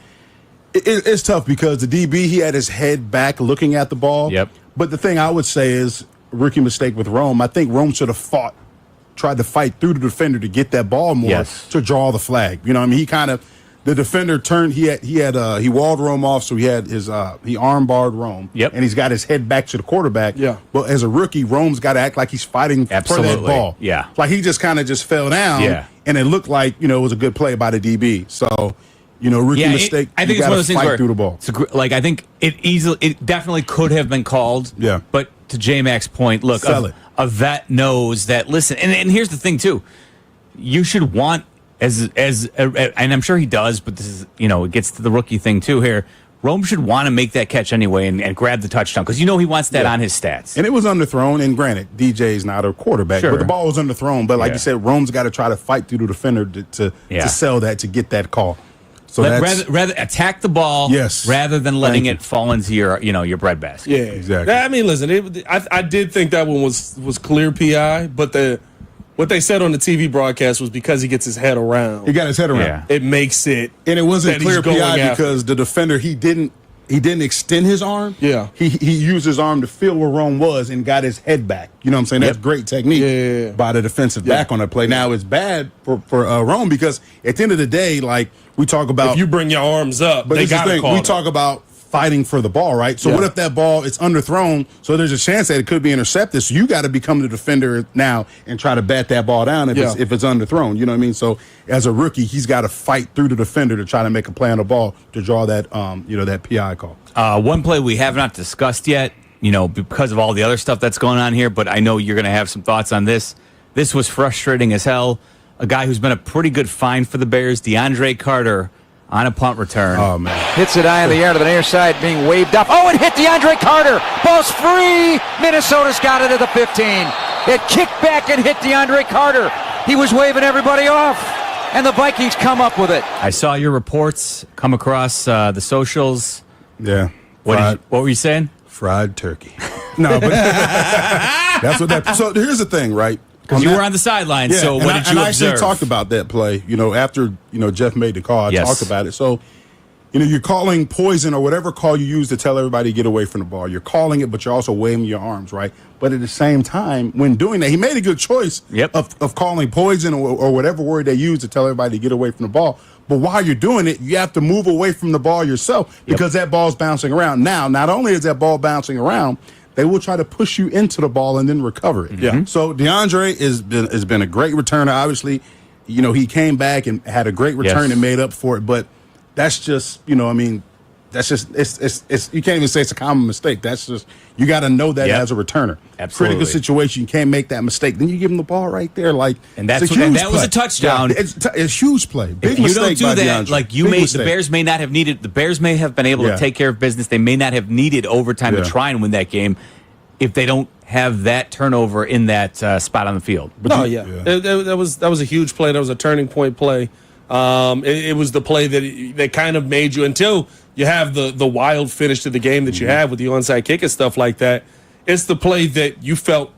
It's tough because the DB, he had his head back looking at the ball. Yep. But the thing I would say is rookie mistake with Rome. I think Rome should have tried to fight through the defender to get that ball more to draw the flag. You know what I mean? He kind of The defender turned. He walled Rome off, so he had his he arm barred Rome. Yep. And he's got his head back to the quarterback. Yeah. But as a rookie, Rome's got to act like he's fighting for that ball. Yeah. Like he just kind of just fell down. Yeah. And it looked like it was a good play by the DB. So. Rookie mistake. I think you it's one of those things where through the ball. I think it definitely could have been called. Yeah. But to J-Mac's point, look, a vet knows that. Listen, and here's the thing too. You should want and I'm sure he does, but this is it gets to the rookie thing too here. Rome should want to make that catch anyway and grab the touchdown because he wants that on his stats. And it was underthrown. And granted, DJ's not a quarterback, but the ball was underthrown. But like you said, Rome's got to try to fight through the defender to sell that, to get that call. So rather attack the ball, rather than letting it fall into your breadbasket. Yeah, exactly. I mean, listen, I did think that one was clear PI, but what they said on the TV broadcast was because he gets his head around. He got his head around. Yeah. It makes it, and it wasn't clear PI because because the defender he didn't extend his arm. Yeah, he used his arm to feel where Rome was and got his head back. You know what I'm saying? That's great technique by the defensive back on that play. Now it's bad for Rome because at the end of the day, like we talk about, if you bring your arms up, but they got to call. We talk about fighting for the ball, right? So what if that ball is underthrown? So there's a chance that it could be intercepted. So you got to become the defender now and try to bat that ball down if it's underthrown. You know what I mean? So as a rookie, he's got to fight through the defender to try to make a play on the ball to draw that that PI call. One play we have not discussed yet, because of all the other stuff that's going on here, but I know you're going to have some thoughts on this. This was frustrating as hell. A guy who's been a pretty good find for the Bears, DeAndre Carter, on a punt return. Oh, man. Hits it high in the air to the near side, being waved up. Oh, it hit DeAndre Carter. Ball's free. Minnesota's got it at the 15. It kicked back and hit DeAndre Carter. He was waving everybody off, and the Vikings come up with it. I saw your reports come across the socials. Yeah. What were you saying? Fried turkey. No, but that's what that. So here's the thing, right? Because you were on the sidelines, so what did you observe? I actually talked about that play, after, Jeff made the call. I talked about it. So, you're calling poison or whatever call you use to tell everybody to get away from the ball. You're calling it, but you're also waving your arms, right? But at the same time, when doing that, he made a good choice of calling poison or whatever word they use to tell everybody to get away from the ball. But while you're doing it, you have to move away from the ball yourself because that ball's bouncing around. Now, not only is that ball bouncing around, they will try to push you into the ball and then recover it. Yeah. So DeAndre has been a great returner. Obviously, he came back and had a great return and made up for it. But that's just, that's just it's you can't even say it's a common mistake. That's just you got to know that as a returner. Absolutely. Critical situation, you can't make that mistake. Then you give him the ball right there, and that was a touchdown. Yeah, it's a huge play. Big if you mistake don't do by that, DeAndre. the Bears may not have needed. The Bears may have been able to take care of business. They may not have needed overtime to try and win that game if they don't have that turnover in that spot on the field. That was a huge play. That was a turning point play. It was the play that kind of made you, until you have the wild finish to the game that you have with the onside kick and stuff like that. It's the play that you felt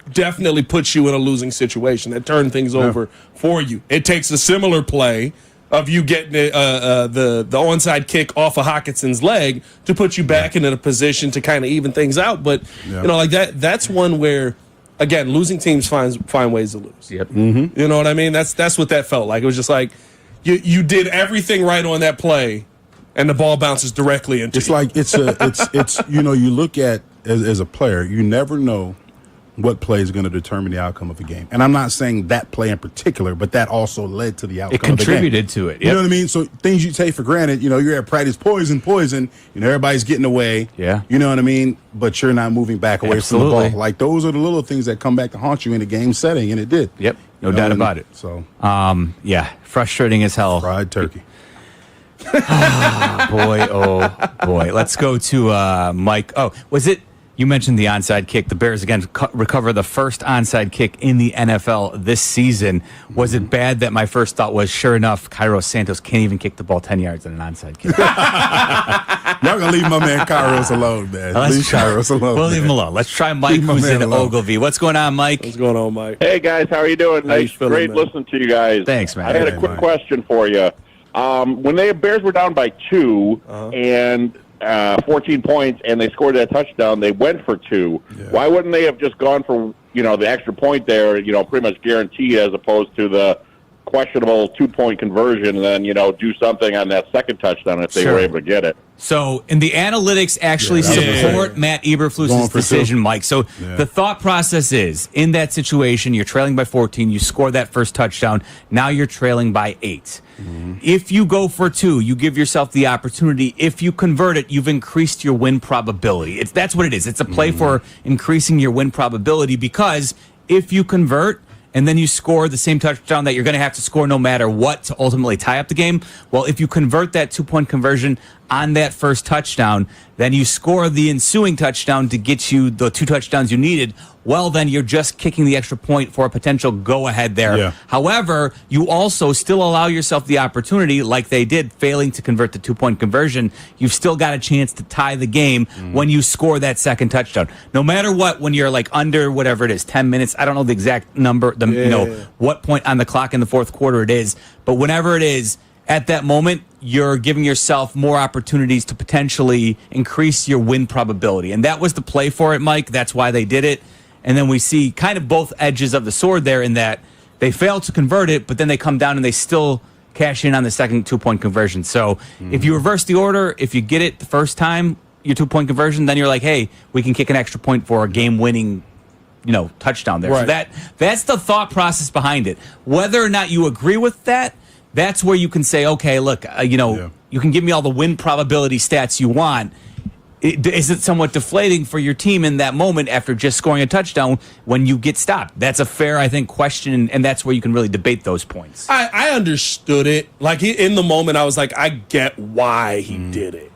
definitely puts you in a losing situation, that turned things over for you. It takes a similar play of you getting the onside kick off of Hawkinson's leg to put you back in a position to kind of even things out. But like that's one where, again, losing teams find ways to lose. Yep. Mm-hmm. You know what I mean? That's what that felt like. It was just like you did everything right on that play, and the ball bounces directly into It's like it's you look at as a player, you never know what play is going to determine the outcome of a game. And I'm not saying that play in particular, but that also led to the outcome. It contributed to it. Yep. You know what I mean? So things you take for granted, you're at practice, poison, everybody's getting away. Yeah. You know what I mean? But you're not moving back away from the ball. Like, those are the little things that come back to haunt you in a game setting, and it did. Yep. No doubt about it. So, frustrating as hell. Fried turkey. Oh boy. Let's go to Mike. Oh, was it? You mentioned the onside kick. The Bears, again, recover the first onside kick in the NFL this season. Was it bad that my first thought was, sure enough, Kairos Santos can't even kick the ball 10 yards in an onside kick? Y'all going to leave my man Kairos alone, man. Leave Kairos alone. We'll leave him alone. Let's try Mike, who's in Ogilvy. What's going on, Mike? What's going on, Mike? Hey, guys. How are you doing? Great listening to you guys. Thanks, man. I had a quick question for you. When the Bears were down by 2 and 14 points and they scored that touchdown, they went for 2. Yeah. Why wouldn't they have just gone for, the extra point there, pretty much guaranteed, as opposed to the questionable 2-point conversion and then, do something on that second touchdown if they were able to get it. So, and the analytics actually support Matt Eberflus's decision, Mike. So the thought process is, in that situation, you're trailing by 14, you score that first touchdown, now you're trailing by 8. If you go for 2, you give yourself the opportunity. If you convert it, you've increased your win probability. That's what it is. It's a play for increasing your win probability, because if you convert and then you score the same touchdown that you're going to have to score no matter what to ultimately tie up the game, well, if you convert that 2-point conversion on that first touchdown, then you score the ensuing touchdown to get you the 2 touchdowns you needed, well, then you're just kicking the extra point for a potential go-ahead there. Yeah. However, you also still allow yourself the opportunity, like they did, failing to convert the 2-point conversion. You've still got a chance to tie the game when you score that second touchdown. No matter what, when you're like under whatever it is, 10 minutes, I don't know the exact number, what point on the clock in the fourth quarter it is, but whenever it is, at that moment, you're giving yourself more opportunities to potentially increase your win probability. And that was the play for it, Mike. That's why they did it. And then we see kind of both edges of the sword there, in that they fail to convert it, but then they come down and they still cash in on the second 2-point conversion. So if you reverse the order, if you get it the first time, your 2-point conversion, then you're like, hey, we can kick an extra point for a game-winning touchdown there. Right. So that's the thought process behind it. Whether or not you agree with that, that's where you can say, okay, look, you can give me all the win probability stats you want. Is it somewhat deflating for your team in that moment after just scoring a touchdown when you get stopped? That's a fair, I think, question, and that's where you can really debate those points. I understood it. Like, in the moment, I was like, I get why he did it.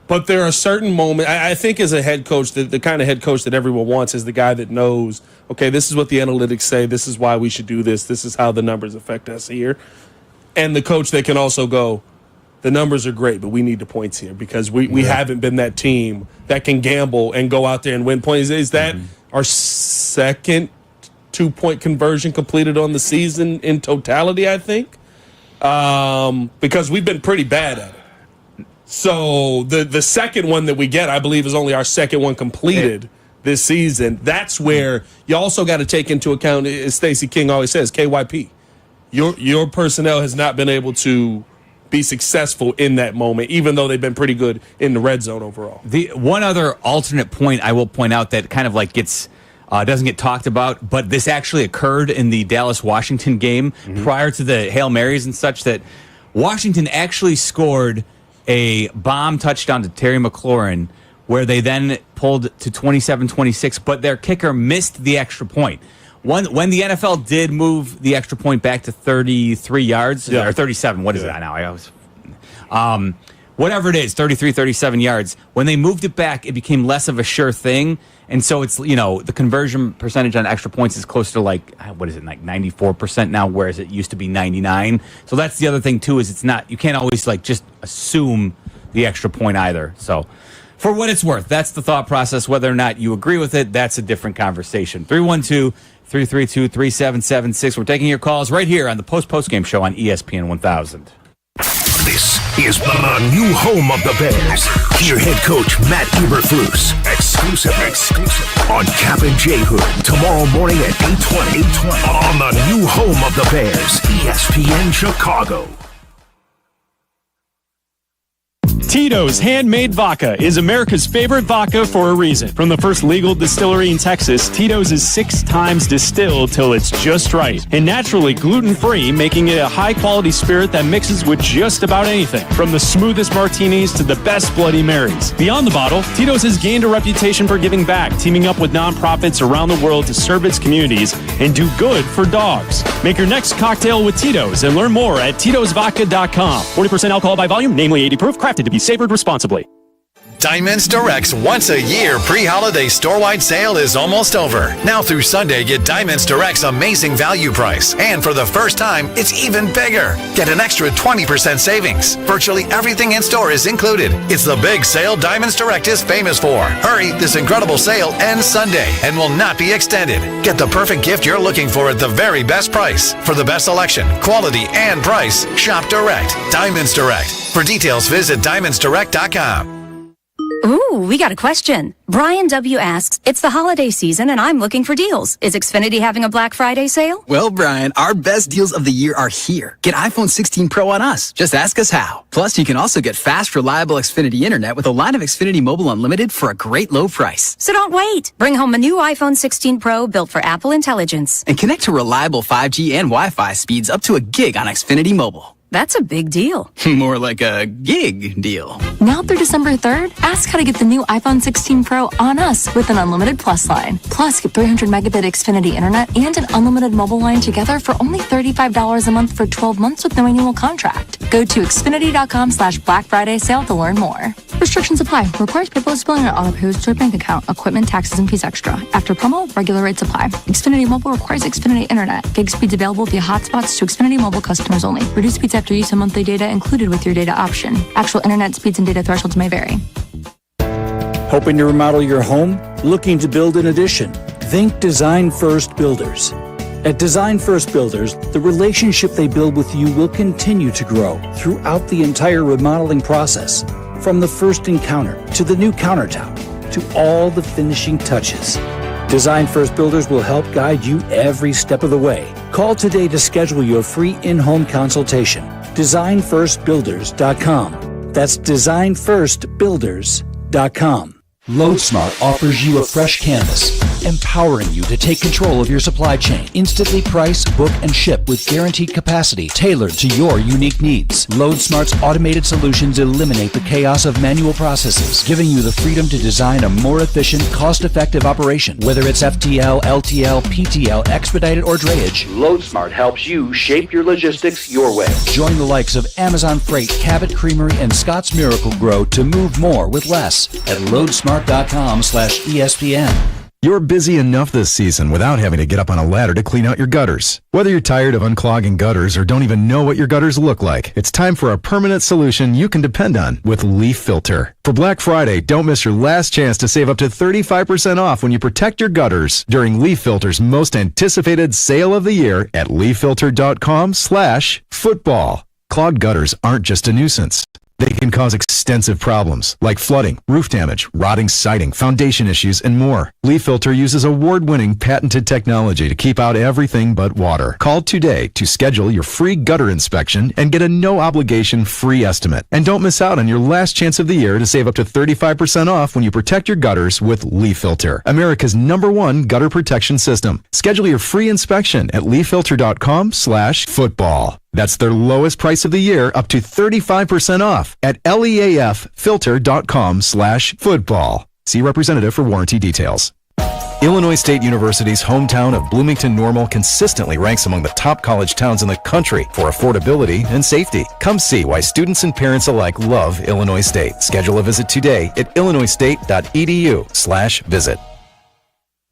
But there are certain moments, I think as a head coach, the kind of head coach that everyone wants is the guy that knows, okay, this is what the analytics say, this is why we should do this is how the numbers affect us here. And the coach that can also go, the numbers are great, but we need the points here, because we haven't been that team that can gamble and go out there and win points. Is that our second 2-point conversion completed on the season in totality, I think? Because we've been pretty bad at it. So the second one that we get, I believe, is only our second one completed this season. That's where you also got to take into account, as Stacey King always says, KYP. Your personnel has not been able to be successful in that moment, even though they've been pretty good in the red zone overall. The one other alternate point I will point out that kind of like doesn't get talked about, but this actually occurred in the Dallas-Washington game prior to the Hail Marys and such, that Washington actually scored a bomb touchdown to Terry McLaurin, where they then pulled to 27-26, but their kicker missed the extra point. When the NFL did move the extra point back to 33 yards, or 37, what is that now? Whatever it is, 33, 37 yards. When they moved it back, it became less of a sure thing. And so it's, the conversion percentage on extra points is close to like 94% now, whereas it used to be 99. So that's the other thing too, is you can't always just assume the extra point either. So for what it's worth, that's the thought process. Whether or not you agree with it, that's a different conversation. 312-332-3776. We're taking your calls right here on the Postgame show on ESPN 1000. This is the new home of the Bears. Hear head coach Matt Eberflus exclusive on Cap and J Hood tomorrow morning at 8:20 on the new home of the Bears, ESPN Chicago. Tito's Handmade Vodka is America's favorite vodka for a reason. From the first legal distillery in Texas, Tito's is 6 times distilled till it's just right. And naturally gluten-free, making it a high-quality spirit that mixes with just about anything. From the smoothest martinis to the best Bloody Marys. Beyond the bottle, Tito's has gained a reputation for giving back, teaming up with nonprofits around the world to serve its communities and do good for dogs. Make your next cocktail with Tito's and learn more at Tito'sVodka.com. 40% alcohol by volume, namely 80 proof, crafted to be savored responsibly. Diamonds Direct's once-a-year pre-holiday store-wide sale is almost over. Now through Sunday, get Diamonds Direct's amazing value price. And for the first time, it's even bigger. Get an extra 20% savings. Virtually everything in store is included. It's the big sale Diamonds Direct is famous for. Hurry, this incredible sale ends Sunday and will not be extended. Get the perfect gift you're looking for at the very best price. For the best selection, quality, and price, shop direct. Diamonds Direct. For details, visit diamondsdirect.com. Ooh, we got a question. Brian W. asks, it's the holiday season and I'm looking for deals. Is Xfinity having a Black Friday sale? Well, Brian, our best deals of the year are here. Get iPhone 16 Pro on us. Just ask us how. Plus, you can also get fast, reliable Xfinity Internet with a line of Xfinity Mobile Unlimited for a great low price. So don't wait. Bring home a new iPhone 16 Pro built for Apple Intelligence. And connect to reliable 5G and Wi-Fi speeds up to a gig on Xfinity Mobile. That's a big deal. More like a gig deal. Now through December 3rd, ask how to get the new iPhone 16 Pro on us with an unlimited Plus line. Plus, get 300 megabit Xfinity Internet and an unlimited mobile line together for only $35 a month for 12 months with no annual contract. Go to Xfinity.com/Black Friday sale to learn more. Restrictions apply. Requires paperless billing or auto pays to your bank account. Equipment, taxes, and fees extra. After promo, regular rates apply. Xfinity Mobile requires Xfinity Internet. Gig speeds available via hotspots to Xfinity Mobile customers only. Reduced speeds after use of monthly data included with your data option. Actual internet speeds and data thresholds may vary. Hoping to remodel your home? Looking to build an addition? Think Design First Builders. At Design First Builders, the relationship they build with you will continue to grow throughout the entire remodeling process. From the first encounter to the new countertop to all the finishing touches. Design First Builders will help guide you every step of the way. Call today to schedule your free in-home consultation. DesignFirstBuilders.com. That's DesignFirstBuilders.com. LoadSmart offers you a fresh canvas, empowering you to take control of your supply chain. Instantly price, book, and ship with guaranteed capacity tailored to your unique needs. LoadSmart's automated solutions eliminate the chaos of manual processes, giving you the freedom to design a more efficient, cost-effective operation. Whether it's FTL, LTL, PTL, expedited, or drayage, LoadSmart helps you shape your logistics your way. Join the likes of Amazon Freight, Cabot Creamery, and Scott's Miracle Grow to move more with less at LoadSmart.com/ESPN. You're busy enough this season without having to get up on a ladder to clean out your gutters. Whether you're tired of unclogging gutters or don't even know what your gutters look like, it's time for a permanent solution you can depend on with Leaf Filter. For Black Friday, don't miss your last chance to save up to 35% off when you protect your gutters during Leaf Filter's most anticipated sale of the year at leaffilter.com/football. Clogged gutters aren't just a nuisance. They can cause extensive problems like flooding, roof damage, rotting siding, foundation issues, and more. Leaf Filter uses award-winning patented technology to keep out everything but water. Call today to schedule your free gutter inspection and get a no-obligation free estimate. And don't miss out on your last chance of the year to save up to 35% off when you protect your gutters with Leaf Filter, America's #1 gutter protection system. Schedule your free inspection at leaffilter.com/football. That's their lowest price of the year, up to 35% off at leaffilter.com/football. See representative for warranty details. Illinois State University's hometown of Bloomington-Normal consistently ranks among the top college towns in the country for affordability and safety. Come see why students and parents alike love Illinois State. Schedule a visit today at illinoisstate.edu/visit.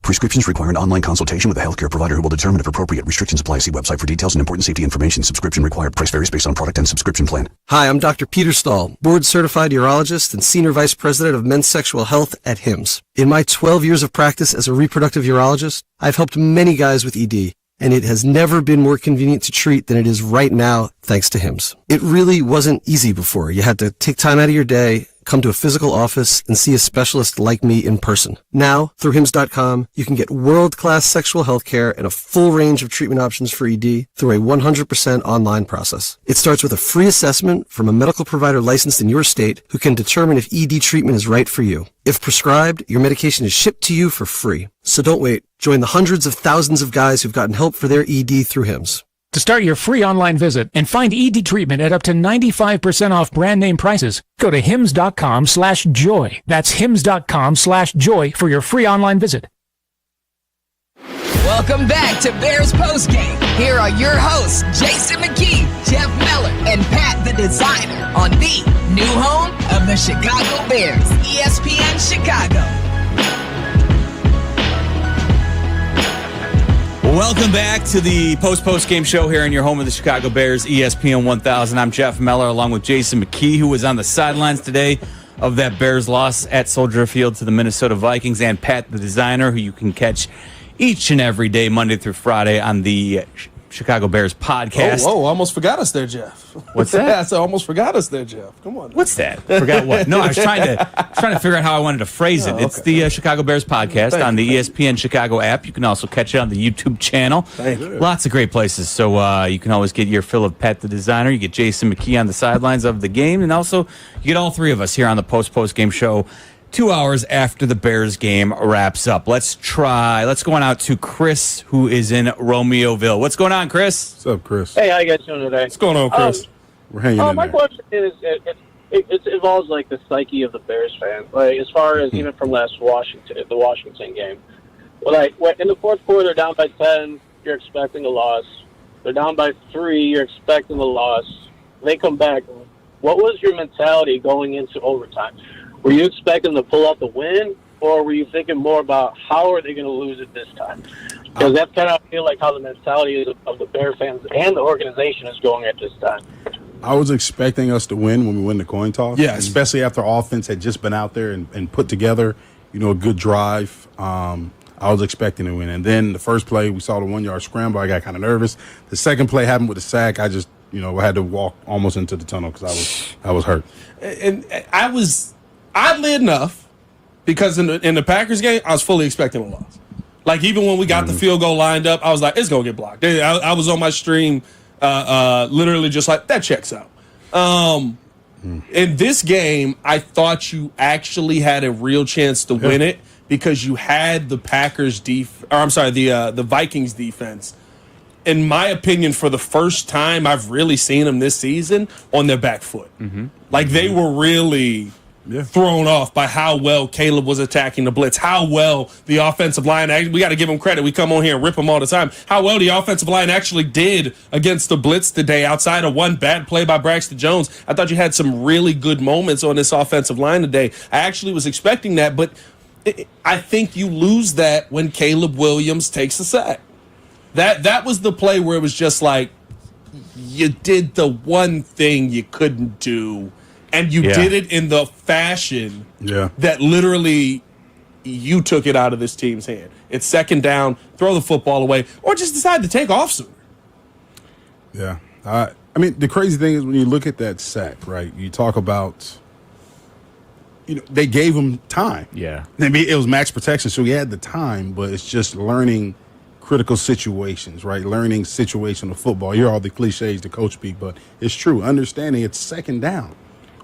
Prescriptions require an online consultation with a healthcare provider who will determine if appropriate. Restrictions apply. See website for details and important safety information. Subscription required. Price varies based on product and subscription plan. Hi, I'm Dr. Peter Stahl, board-certified urologist and Senior Vice President of Men's Sexual Health at HIMSS. In my 12 years of practice as a reproductive urologist, I've helped many guys with ED, and it has never been more convenient to treat than it is right now, thanks to HIMSS. It really wasn't easy before. You had to take time out of your day, come to a physical office, and see a specialist like me in person. Now, through HIMSS.com, you can get world-class sexual health care and a full range of treatment options for ED through a 100% online process. It starts with a free assessment from a medical provider licensed in your state who can determine if ED treatment is right for you. If prescribed, your medication is shipped to you for free. So don't wait. Join the hundreds of thousands of guys who've gotten help for their ED through HIMSS. To start your free online visit and find ED treatment at up to 95% off brand name prices, go to hims.com/joy. That's hims.com/joy for your free online visit. Welcome back to Bears Postgame. Here are your hosts, Jason McKee, Jeff Meller, and Pat the Designer on the new home of the Chicago Bears, ESPN Chicago. Welcome back to the post-game show here in your home of the Chicago Bears, ESPN 1000. I'm Jeff Meller along with Jason McKee, who was on the sidelines today of that Bears loss at Soldier Field to the Minnesota Vikings, and Pat the Designer, who you can catch each and every day, Monday through Friday, on the Chicago Bears podcast. Whoa, almost forgot us there, Jeff. What's that? I said almost forgot us there, Jeff. Come on. What's that? Forgot what? No, I was trying to figure out how I wanted to phrase it. Oh, okay. It's the Chicago Bears podcast on the ESPN Chicago app. You can also catch it on the YouTube channel. Thank you. Lots of great places. So you can always get your fill of Pat the Designer. You get Jason McKee on the sidelines of the game. And also, you get all three of us here on the post-game show 2 hours after the Bears game wraps up. Let's go on out to Chris, who is in Romeoville. What's going on, Chris? What's up, Chris? Hey, how you guys doing today? What's going on, Chris? We're hanging in my there. question is, it involves like the psyche of the Bears fan. Like as far as even from the Washington game. Well, like in the fourth quarter, they're down by 10. You're expecting a loss. They're down by 3. You're expecting a loss. They come back. What was your mentality going into overtime? Were you expecting to pull out the win, or were you thinking more about how are they going to lose it this time? Because that's kind of, I feel like, how the mentality is of the Bear fans and the organization is going at this time. I was expecting us to win when we win the coin toss. Yes. Especially after offense had just been out there and put together, a good drive. I was expecting to win. And then the first play, we saw the 1-yard scramble. I got kind of nervous. The second play happened with the sack. I just, I had to walk almost into the tunnel because I was hurt. And I was, oddly enough, because in the Packers game, I was fully expecting a loss. Like, even when we got the field goal lined up, I was like, it's going to get blocked. I was on my stream literally just like, that checks out. In this game, I thought you actually had a real chance to win it because you had the the Vikings defense. In my opinion, for the first time I've really seen them this season on their back foot. Like, they were really thrown off by how well Caleb was attacking the blitz, how well the offensive line, we got to give them credit. We come on here and rip them all the time. How well the offensive line actually did against the blitz today outside of one bad play by Braxton Jones. I thought you had some really good moments on this offensive line today. I actually was expecting that, but I think you lose that when Caleb Williams takes a sack. That was the play where it was just like, you did the one thing you couldn't do, and you did it in the fashion that literally you took it out of this team's hand. It's second down, throw the football away, or just decide to take off sooner. Yeah. I mean, the crazy thing is when you look at that sack, right, you talk about, they gave him time. Yeah. I mean, it was max protection, so he had the time, but it's just learning critical situations, right? Learning situational football. You hear all the cliches the coach speak, but it's true. Understanding it's second down.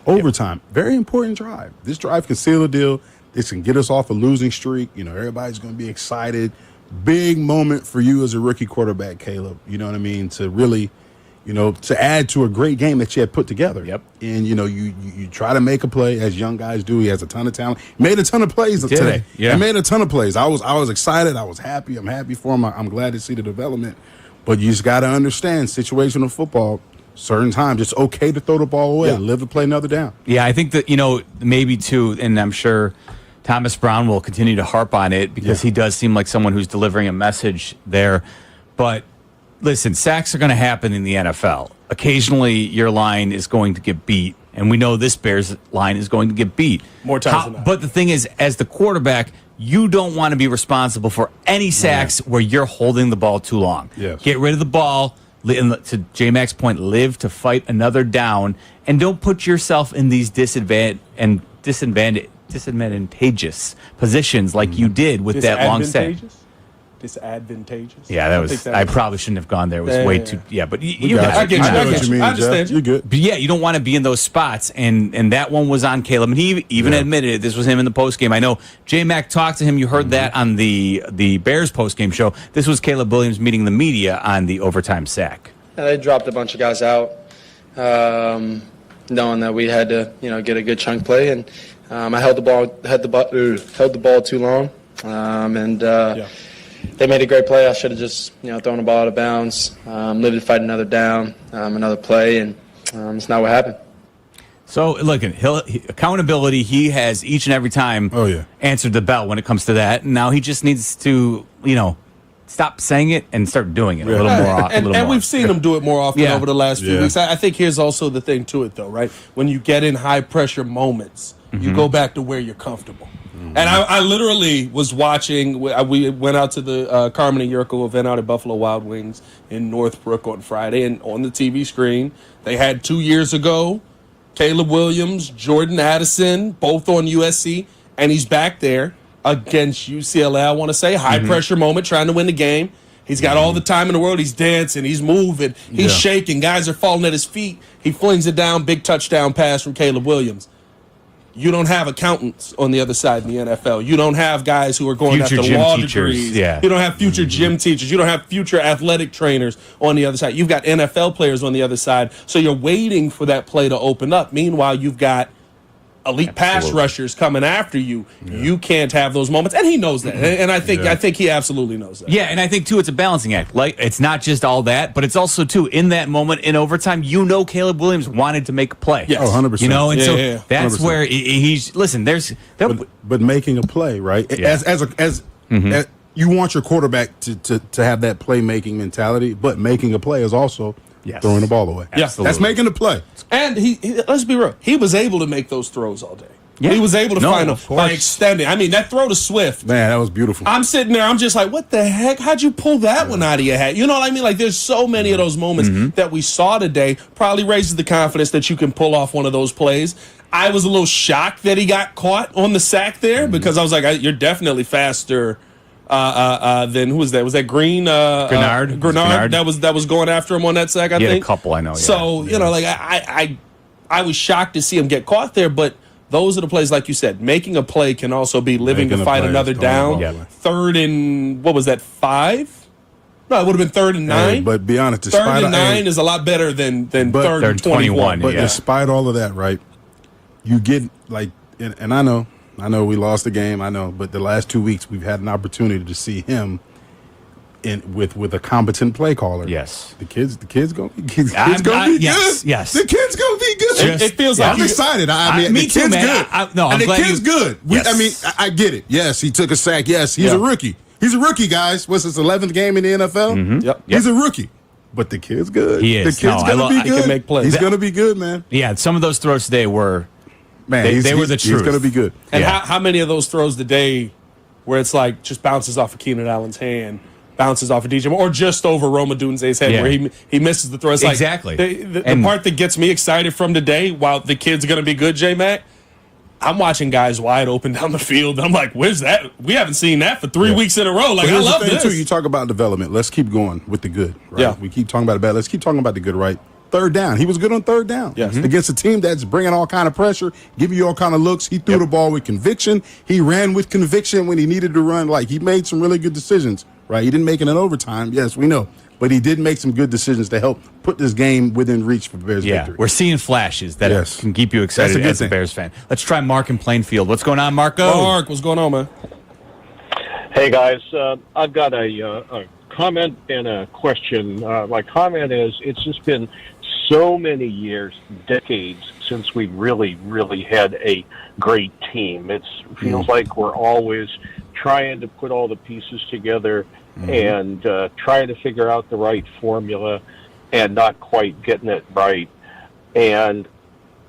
Overtime. Very important drive. This drive can seal the deal. This can get us off a losing streak. Everybody's going to be excited. Big moment for you as a rookie quarterback, Caleb. You know what I mean? To really, to add to a great game that you had put together. Yep. And, you try to make a play, as young guys do. He has a ton of talent. Made a ton of plays today. Yeah. He made a ton of plays. I was excited. I was happy. I'm happy for him. I'm glad to see the development. But you just got to understand situational football. Certain times, it's okay to throw the ball away, live to play another down. Yeah, I think that, maybe too, and I'm sure Thomas Brown will continue to harp on it because he does seem like someone who's delivering a message there. But listen, sacks are going to happen in the NFL. Occasionally, your line is going to get beat, and we know this Bears line is going to get beat. More times than not. But the thing is, as the quarterback, you don't want to be responsible for any sacks where you're holding the ball too long. Yes. Get rid of the ball. To J-Mac's point, live to fight another down, and don't put yourself in these disadvantageous positions like you did with that long sack. Disadvantageous. Yeah, that was. I probably shouldn't have gone there. It was way too. Yeah, but you I get you. I know what you mean, I understand. You're good. But yeah, you don't want to be in those spots, and that one was on Caleb, and he even admitted it. This was him in the postgame. I know J-Mac talked to him. You heard that on the Bears postgame show. This was Caleb Williams meeting the media on the overtime sack. Yeah, they dropped a bunch of guys out, knowing that we had to, get a good chunk play, and I held the ball too long, they made a great play. I should have just, thrown the ball out of bounds, lived to fight another down, another play, and it's not what happened. So, look, accountability, he has each and every time answered the bell when it comes to that. And now he just needs to, stop saying it and start doing it a little more. And we've seen him do it more often over the last few weeks. I think here's also the thing to it, though, right? When you get in high-pressure moments, you go back to where you're comfortable. And I literally was watching. We went out to the Carmen and Yurko event out at Buffalo Wild Wings in Northbrook on Friday, and on the TV screen they had 2 years ago Caleb Williams, Jordan Addison, both on USC, and he's back there against UCLA. I want to say high pressure moment, trying to win the game. He's got all the time in the world. He's dancing. He's moving. He's shaking. Guys are falling at his feet. He flings it down. Big touchdown pass from Caleb Williams. You don't have accountants on the other side in the NFL. You don't have guys who are going Future after gym law teachers, degrees. yeah. You don't have future gym teachers. You don't have future athletic trainers on the other side. You've got NFL players on the other side. So you're waiting for that play to open up. Meanwhile, you've got elite pass rushers coming after you. You can't have those moments, and he knows that. And I think he absolutely knows that. Yeah, and I think too it's a balancing act. Like it's not just all that, but it's also too in that moment in overtime. Caleb Williams wanted to make a play. Yes. 100%. And that's 100%. where he's. Listen, but making a play, right? As you want your quarterback to have that playmaking mentality, but making a play is also throwing the ball away. Yes, that's making the play. And he let's be real, he was able to make those throws all day. Yeah. He was able to find them of course. by extending. I mean, that throw to Swift. Man, that was beautiful. I'm sitting there, I'm just like, what the heck? How'd you pull that one out of your hat? You know what I mean? Like, there's so many of those moments that we saw today. Probably raises the confidence that you can pull off one of those plays. I was a little shocked that he got caught on the sack there because I was like, you're definitely faster than who was that? Was that Green? Grenard. Grenard. That was going after him on that sack, I think. Had a couple, I know. Yeah. So, you know, like I was shocked to see him get caught there, but those are the plays, like you said. Making a play can also be living to fight another down. Third and, what was that, 5? No, it would have been 3rd and 9. But be honest, third and 9 is a lot better than 3rd and 21. But despite all of that, right, you get, like, and I know we lost the game, I know, but the last 2 weeks we've had an opportunity to see him with a competent play caller. Yes, the kids gonna be good. Yes, the kids gonna be good. It feels like I'm excited. I mean, me the too, kid's man. good. I'm and the glad kid's good. I mean, I get it. Yes, he took a sack. Yes, he's a rookie. He's a rookie, guys. What's his 11th game in the NFL? Yep. He's a rookie. But the kid's good. He is. The kid's gonna be good. He can make plays. He's gonna be good, man. Yeah, some of those throws today were. Man, they were the truth. He's going to be good. And how many of those throws today where it's like just bounces off of Keenan Allen's hand, bounces off of DJ Moore, or just over Roma Dunze's head where he misses the throw? It's exactly. Like the part that gets me excited from today, while the kid's going to be good, J-Mac, I'm watching guys wide open down the field. I'm like, where's that? We haven't seen that for 3 weeks in a row. Like, I love this. Too, you talk about development. Let's keep going with the good. Right? Yeah. We keep talking about the bad. Let's keep talking about the good, right? 3rd down. He was good on 3rd down. Yes. Against a team that's bringing all kind of pressure, giving you all kind of looks. He threw the ball with conviction. He ran with conviction when he needed to run. Like, he made some really good decisions, right? He didn't make it in overtime. Yes, we know. But he did make some good decisions to help put this game within reach for Bears victory. We're seeing flashes that can keep you excited as a Bears fan. Let's try Mark in Plainfield. What's going on, Marco? Mark, what's going on, man? Hey, guys. I've got a comment and a question. My comment is it's just been so many years, decades, since we really, really had a great team. It feels like we're always trying to put all the pieces together and trying to figure out the right formula and not quite getting it right. And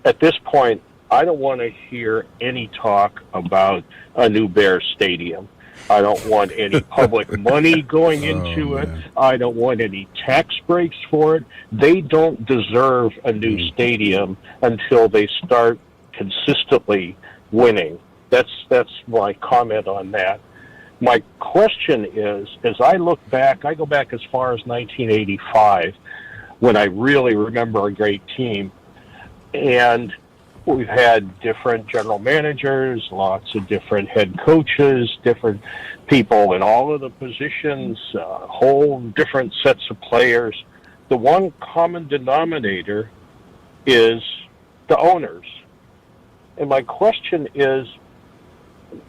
at this point, I don't want to hear any talk about a new Bears stadium. I don't want any public money going into it. I don't want any tax breaks for it. They don't deserve a new stadium until they start consistently winning. That's my comment on that. My question is, as I look back, I go back as far as 1985, when I really remember a great team. And we've had different general managers, lots of different head coaches, different people in all of the positions, whole different sets of players. The one common denominator is the owners. And my question is,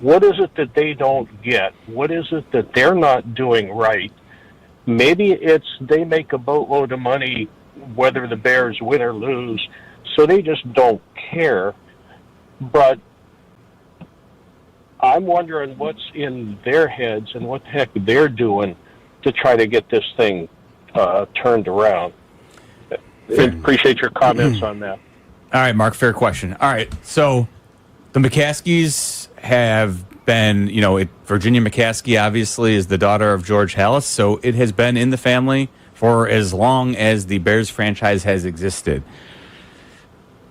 what is it that they don't get? What is it that they're not doing right? Maybe it's they make a boatload of money whether the Bears win or lose, so they just don't care. But I'm wondering what's in their heads and what the heck they're doing to try to get this thing turned around. Appreciate your comments on that. All right, Mark, fair question. All right, so the McCaskies have been, Virginia McCaskey obviously is the daughter of George Halas, so it has been in the family for as long as the Bears franchise has existed.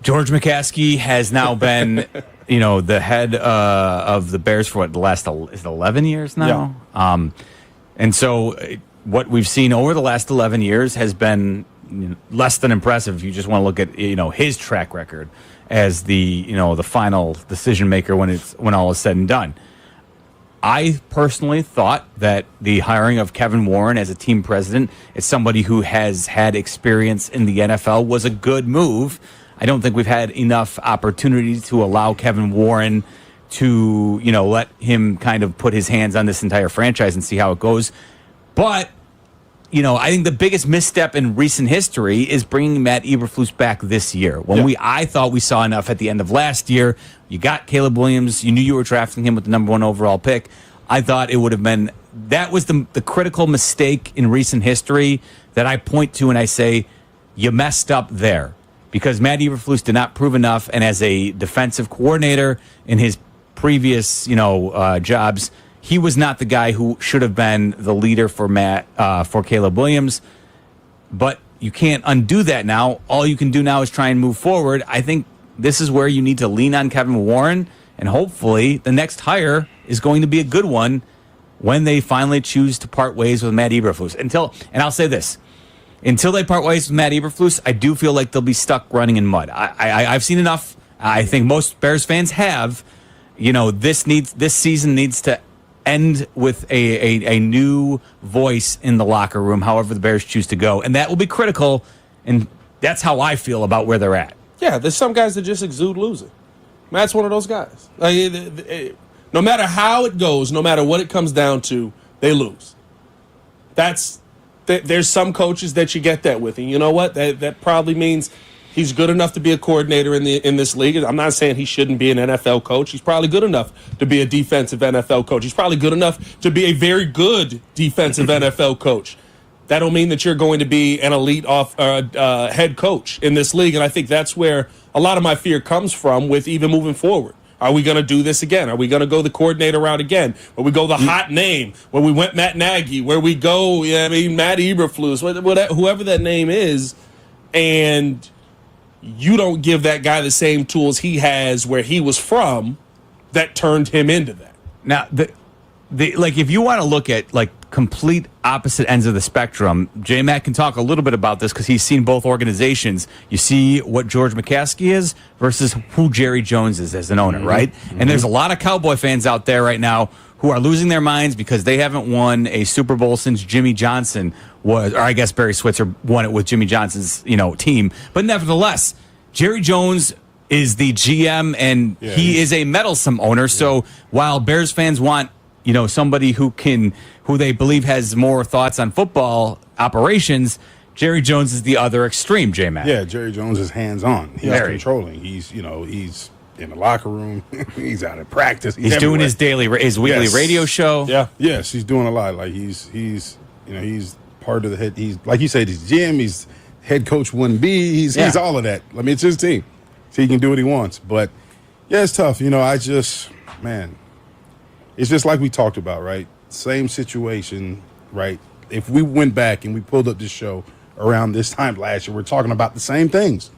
George McCaskey has now been, the head of the Bears for the last 11 years now? Yeah. And so what we've seen over the last 11 years has been less than impressive if you just want to look at, his track record as the final decision maker when all is said and done. I personally thought that the hiring of Kevin Warren as a team president, as somebody who has had experience in the NFL, was a good move. I don't think we've had enough opportunity to allow Kevin Warren to, let him kind of put his hands on this entire franchise and see how it goes. But, I think the biggest misstep in recent history is bringing Matt Eberflus back this year. I thought we saw enough at the end of last year. You got Caleb Williams. You knew you were drafting him with the number 1 overall pick. I thought it would have been, that was the critical mistake in recent history that I point to and I say, you messed up there. Because Matt Eberflus did not prove enough, and as a defensive coordinator in his previous, jobs, he was not the guy who should have been the leader for for Caleb Williams. But you can't undo that now. All you can do now is try and move forward. I think this is where you need to lean on Kevin Warren, and hopefully the next hire is going to be a good one when they finally choose to part ways with Matt Eberflus. And I'll say this. Until they part ways with Matt Eberflus, I do feel like they'll be stuck running in mud. I've seen enough. I think most Bears fans have. This season needs to end with a new voice in the locker room, however the Bears choose to go. And that will be critical, and that's how I feel about where they're at. Yeah, there's some guys that just exude losing. Matt's one of those guys. No matter how it goes, no matter what it comes down to, they lose. There's some coaches that you get that with, and you know what? That probably means he's good enough to be a coordinator in this league. I'm not saying he shouldn't be an NFL coach. He's probably good enough to be a defensive NFL coach. He's probably good enough to be a very good defensive NFL coach. That don't mean that you're going to be an elite head coach in this league, and I think that's where a lot of my fear comes from with even moving forward. Are we going to do this again? Are we going to go the coordinator route again? Where we go the hot name? Where we went Matt Nagy? Where we go, Matt Eberflus, whoever that name is, and you don't give that guy the same tools he has where he was from that turned him into that. Now, if you want to look at complete opposite ends of the spectrum, J-Mac can talk a little bit about this because he's seen both organizations. You see what George McCaskey is versus who Jerry Jones is as an owner, right? Mm-hmm. And there's a lot of Cowboy fans out there right now who are losing their minds because they haven't won a Super Bowl since Jimmy Johnson or I guess Barry Switzer won it with Jimmy Johnson's, team. But nevertheless, Jerry Jones is the GM and he is a meddlesome owner. Yeah. So while Bears fans want somebody who they believe has more thoughts on football operations, Jerry Jones is the other extreme, J-Mac. Yeah, Jerry Jones is hands-on. He's controlling. He's in the locker room. He's out at practice. He's doing his weekly radio show. Yeah. Yes, he's doing a lot. Like he's part of the head. He's like you said, he's GM. He's head coach 1B. He's all of that. I mean, it's his team, so he can do what he wants. But yeah, it's tough. It's just like we talked about, right? Same situation, right? If we went back and we pulled up this show around this time last year, we're talking about the same things,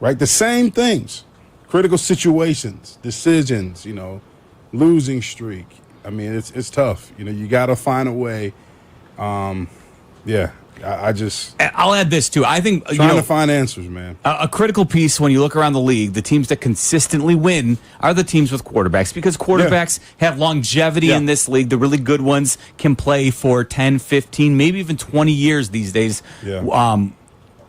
right? The same things. Critical situations, decisions, losing streak. I mean, it's tough. You got to find a way. I'll add this too. I think trying to find answers, man. A critical piece when you look around the league, the teams that consistently win are the teams with quarterbacks because quarterbacks have longevity in this league. The really good ones can play for 10, 15, maybe even 20 years these days. Yeah.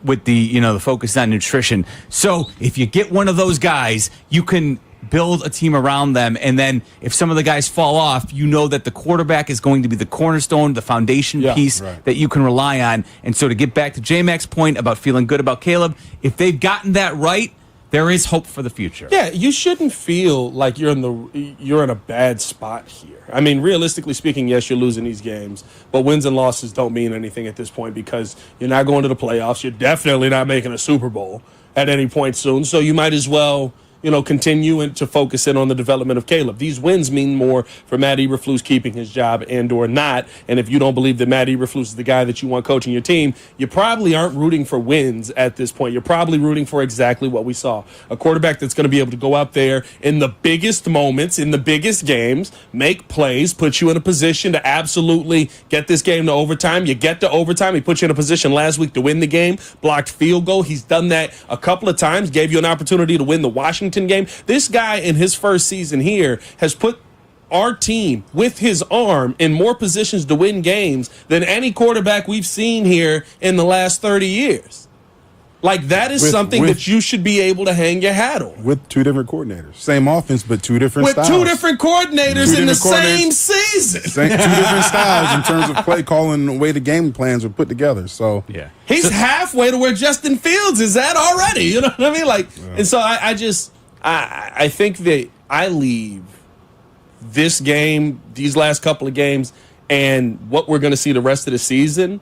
With the the focus on nutrition. So if you get one of those guys, you can build a team around them, and then if some of the guys fall off, that the quarterback is going to be the cornerstone, the foundation piece that you can rely on. And so to get back to J-Mac's point about feeling good about Caleb, if they've gotten that right, there is hope for the future. Yeah, you shouldn't feel like you're in a bad spot here. I mean, realistically speaking, yes, you're losing these games, but wins and losses don't mean anything at this point because you're not going to the playoffs. You're definitely not making a Super Bowl at any point soon. So you might as well continue and to focus in on the development of Caleb. These wins mean more for Matt Eberflus keeping his job and or not. And if you don't believe that Matt Eberflus is the guy that you want coaching your team, you probably aren't rooting for wins at this point. You're probably rooting for exactly what we saw. A quarterback that's going to be able to go out there in the biggest moments, in the biggest games, make plays, put you in a position to absolutely get this game to overtime. You get to overtime. He put you in a position last week to win the game, blocked field goal. He's done that a couple of times, gave you an opportunity to win the Washington game. This guy in his first season here has put our team with his arm in more positions to win games than any quarterback we've seen here in the last 30 years. Like, that is something that you should be able to hang your hat on. With two different coordinators. Same offense, but two different styles. With two different coordinators in the same season. Two different styles in terms of play calling and the way the game plans are put together. So yeah, he's halfway to where Justin Fields is at already. You know what I mean? And so I think that I leave this game, these last couple of games, and what we're going to see the rest of the season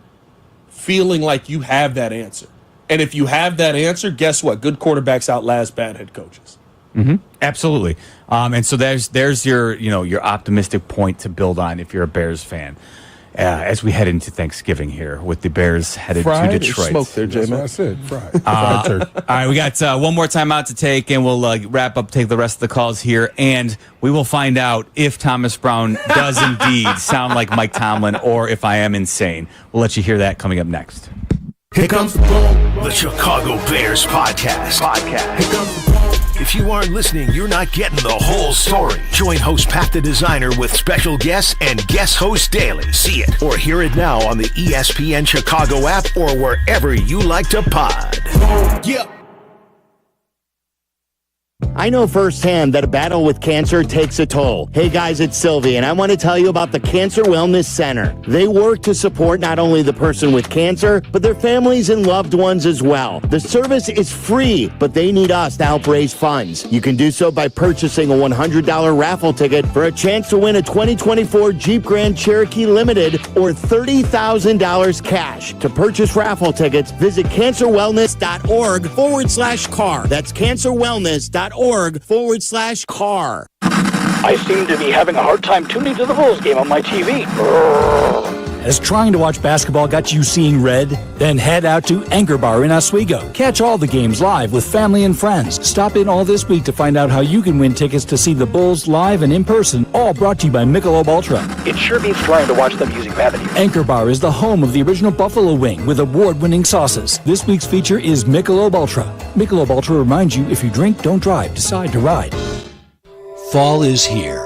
feeling like you have that answer. And if you have that answer, guess what? Good quarterbacks outlast bad head coaches. Mm-hmm. Absolutely. And so there's your optimistic point to build on if you're a Bears fan. As we head into Thanksgiving here with the Bears headed to Detroit. Smoked there, J-Man. That's what I said. Fried. All right, we got one more timeout to take, and we'll wrap up, take the rest of the calls here, and we will find out if Thomas Brown does indeed sound like Mike Tomlin or if I am insane. We'll let you hear that coming up next. Here comes the boom. The Chicago Bears podcast. Here comes the boom. If you aren't listening, you're not getting the whole story. Join host Pat the Designer with special guests and guest host daily. See it or hear it now on the ESPN Chicago app or wherever you like to pod. Yeah. I know firsthand that a battle with cancer takes a toll. Hey guys, it's Sylvie, and I want to tell you about the Cancer Wellness Center. They work to support not only the person with cancer, but their families and loved ones as well. The service is free, but they need us to help raise funds. You can do so by purchasing a $100 raffle ticket for a chance to win a 2024 Jeep Grand Cherokee Limited or $30,000 cash. To purchase raffle tickets, visit cancerwellness.org/car. That's cancerwellness.org/car. I seem to be having a hard time tuning to the Bulls game on my TV. Has trying to watch basketball got you seeing red? Then head out to Anchor Bar in Oswego. Catch all the games live with family and friends. Stop in all this week to find out how you can win tickets to see the Bulls live and in person, all brought to you by Michelob Ultra. It sure beats trying to watch them using Mavity. Anchor Bar is the home of the original Buffalo Wing with award-winning sauces. This week's feature is Michelob Ultra. Michelob Ultra reminds you, if you drink, don't drive, decide to ride. Fall is here.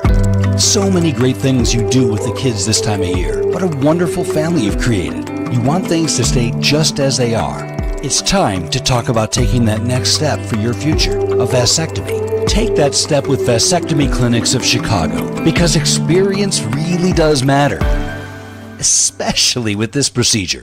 So many great things you do with the kids this time of year. What a wonderful family you've created. You want things to stay just as they are. It's time to talk about taking that next step for your future, a vasectomy. Take that step with Vasectomy Clinics of Chicago, because experience really does matter, especially with this procedure.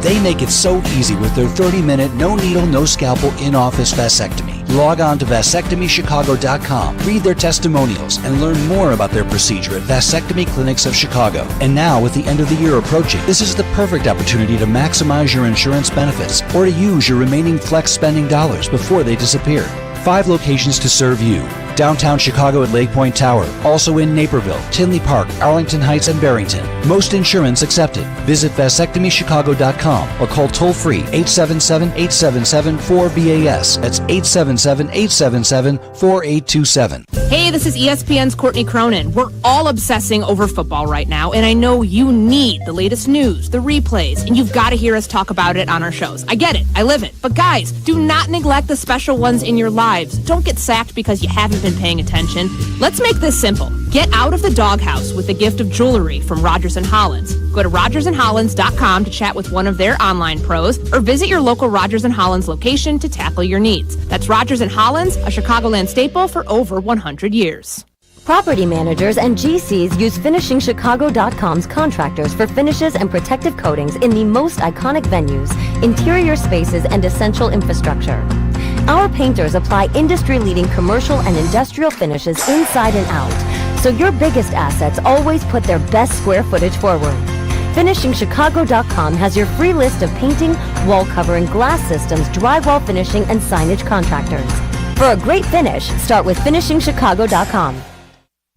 They make it so easy with their 30-minute, no-needle, no-scalpel, in-office vasectomy. Log on to vasectomychicago.com, read their testimonials, and learn more about their procedure at Vasectomy Clinics of Chicago. And now, with the end of the year approaching, this is the perfect opportunity to maximize your insurance benefits or to use your remaining flex spending dollars before they disappear. 5 locations to serve you. Downtown Chicago at Lake Point Tower, also in Naperville, Tinley Park, Arlington Heights, and Barrington. Most insurance accepted. Visit vasectomychicago.com or call toll-free 877-877-4BAS. That's 877-877-4827. Hey, this is ESPN's Courtney Cronin. We're all obsessing over football right now, and I know you need the latest news, the replays, and you've got to hear us talk about it on our shows. I get it. I live it. But guys, do not neglect the special ones in your lives. Don't get sacked because you haven't been paying attention. Let's make this simple. Get out of the doghouse with a gift of jewelry from Rogers & Hollins. Go to rogersandhollins.com to chat with one of their online pros or visit your local Rogers & Hollins location to tackle your needs. That's Rogers & Hollins, a Chicagoland staple for over 100 years. Property managers and GCs use FinishingChicago.com's contractors for finishes and protective coatings in the most iconic venues, interior spaces, and essential infrastructure. Our painters apply industry-leading commercial and industrial finishes inside and out, so your biggest assets always put their best square footage forward. FinishingChicago.com has your free list of painting, wall covering, glass systems, drywall finishing, and signage contractors. For a great finish, start with finishingchicago.com.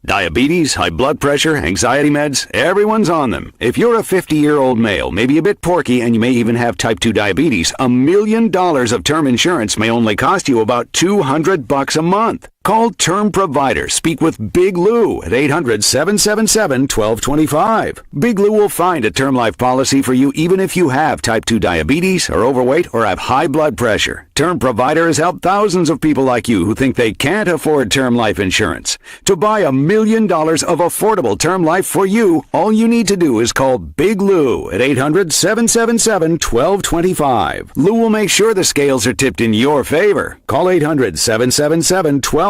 Diabetes, high blood pressure, anxiety meds, everyone's on them. If you're a 50-year-old male, maybe a bit porky, and you may even have type 2 diabetes, $1 million of term insurance may only cost you about $200 a month. Call Term Provider. Speak with Big Lou at 800-777-1225. Big Lou will find a term life policy for you even if you have type 2 diabetes, are overweight, or have high blood pressure. Term Provider has helped thousands of people like you who think they can't afford term life insurance. To buy $1 million of affordable term life for you, all you need to do is call Big Lou at 800-777-1225. Lou will make sure the scales are tipped in your favor. Call 800-777-1225.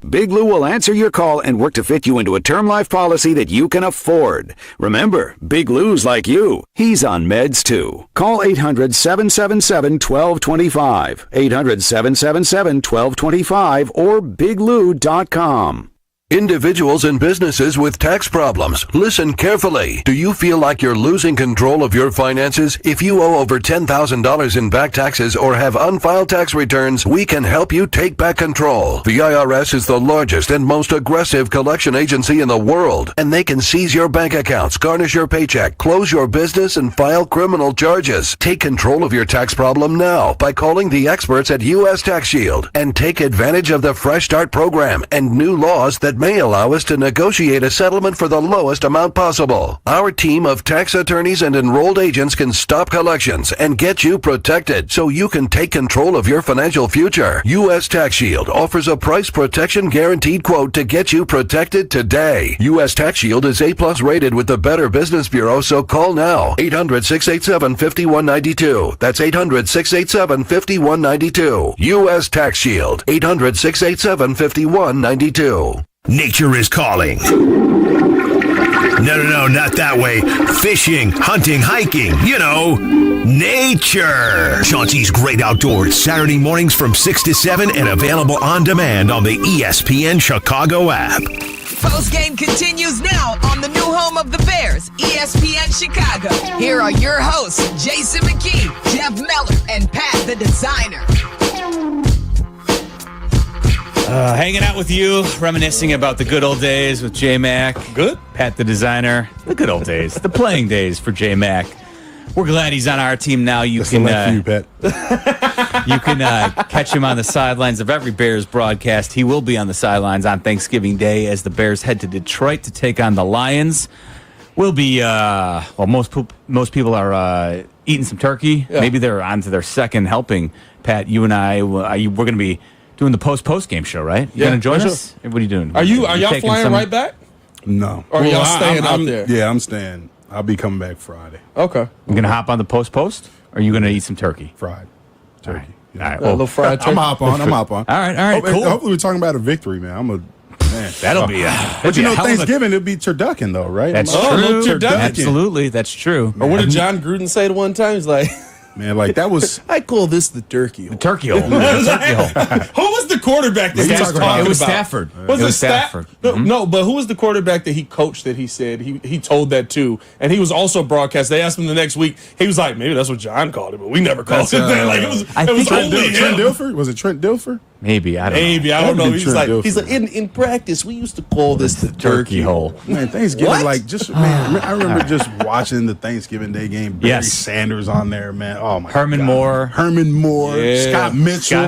Big Lou will answer your call and work to fit you into a term life policy that you can afford. Remember, Big Lou's like you. He's on meds too. Call 800-777-1225. 800-777-1225 or biglou.com. Individuals and businesses with tax problems, listen carefully. Do you feel like you're losing control of your finances? If you owe over $10,000 in back taxes or have unfiled tax returns, we can help you take back control. The IRS is the largest and most aggressive collection agency in the world, and they can seize your bank accounts, garnish your paycheck, close your business, and file criminal charges. Take control of your tax problem now by calling the experts at U.S. Tax Shield and take advantage of the Fresh Start program and new laws that may allow us to negotiate a settlement for the lowest amount possible. Our team of tax attorneys and enrolled agents can stop collections and get you protected so you can take control of your financial future. U.S. Tax Shield offers a price protection guaranteed quote to get you protected today. U.S. Tax Shield is A+ rated with the Better Business Bureau, so call now. 800-687-5192. That's 800-687-5192. U.S. Tax Shield. 800-687-5192. Nature is calling. No, not that way. Fishing, hunting, hiking, nature. Chauncey's Great Outdoors, Saturday mornings from 6 to 7 and available on demand on the ESPN Chicago app. Postgame continues now on the new home of the Bears, ESPN Chicago. Here are your hosts, Jason McKee, Jeff Meller, and Pat the Designer. Hanging out with you, reminiscing about the good old days with J-Mac. Good. Pat the Designer. The good old days. The playing days for J-Mac. We're glad he's on our team now. You can Pat. You can catch him on the sidelines of every Bears broadcast. He will be on the sidelines on Thanksgiving Day as the Bears head to Detroit to take on the Lions. We'll be, most people are eating some turkey. Yeah. Maybe they're on to their second helping. Pat, you and I, we're going to be doing the post-game show, right? You going to join us? What are you doing? Are y'all flying right back? No. Or are y'all staying out there? Yeah, I'm staying. I'll be coming back Friday. Okay. You going to hop on the post? Or are you going to eat some turkey? Fried turkey. All right. A little fried turkey. I'm hop on. All right, cool. Hopefully we're talking about a victory, man. Man. That'll be but Thanksgiving, it'll be turducken, though, right? That's true. Absolutely, that's true. Or what did John Gruden say at one time? He's like... Man, like that was... I call this the turkey hole. The turkey hole. Who was the quarterback that he was talking about? It was Stafford. Was it Stafford? No, but who was the quarterback that he coached that he said he told that to? And he was also broadcast. They asked him the next week. He was like, maybe that's what John called it, but we never called it that. Like, it was only Trent Dilfer? Was it Trent Dilfer? Maybe. I don't know. He's like, in practice, we used to call this the turkey hole. Man, Thanksgiving, I remember just watching the Thanksgiving Day game. Barry Sanders on there, man. Oh, my Herman God. Moore. Yeah. Scott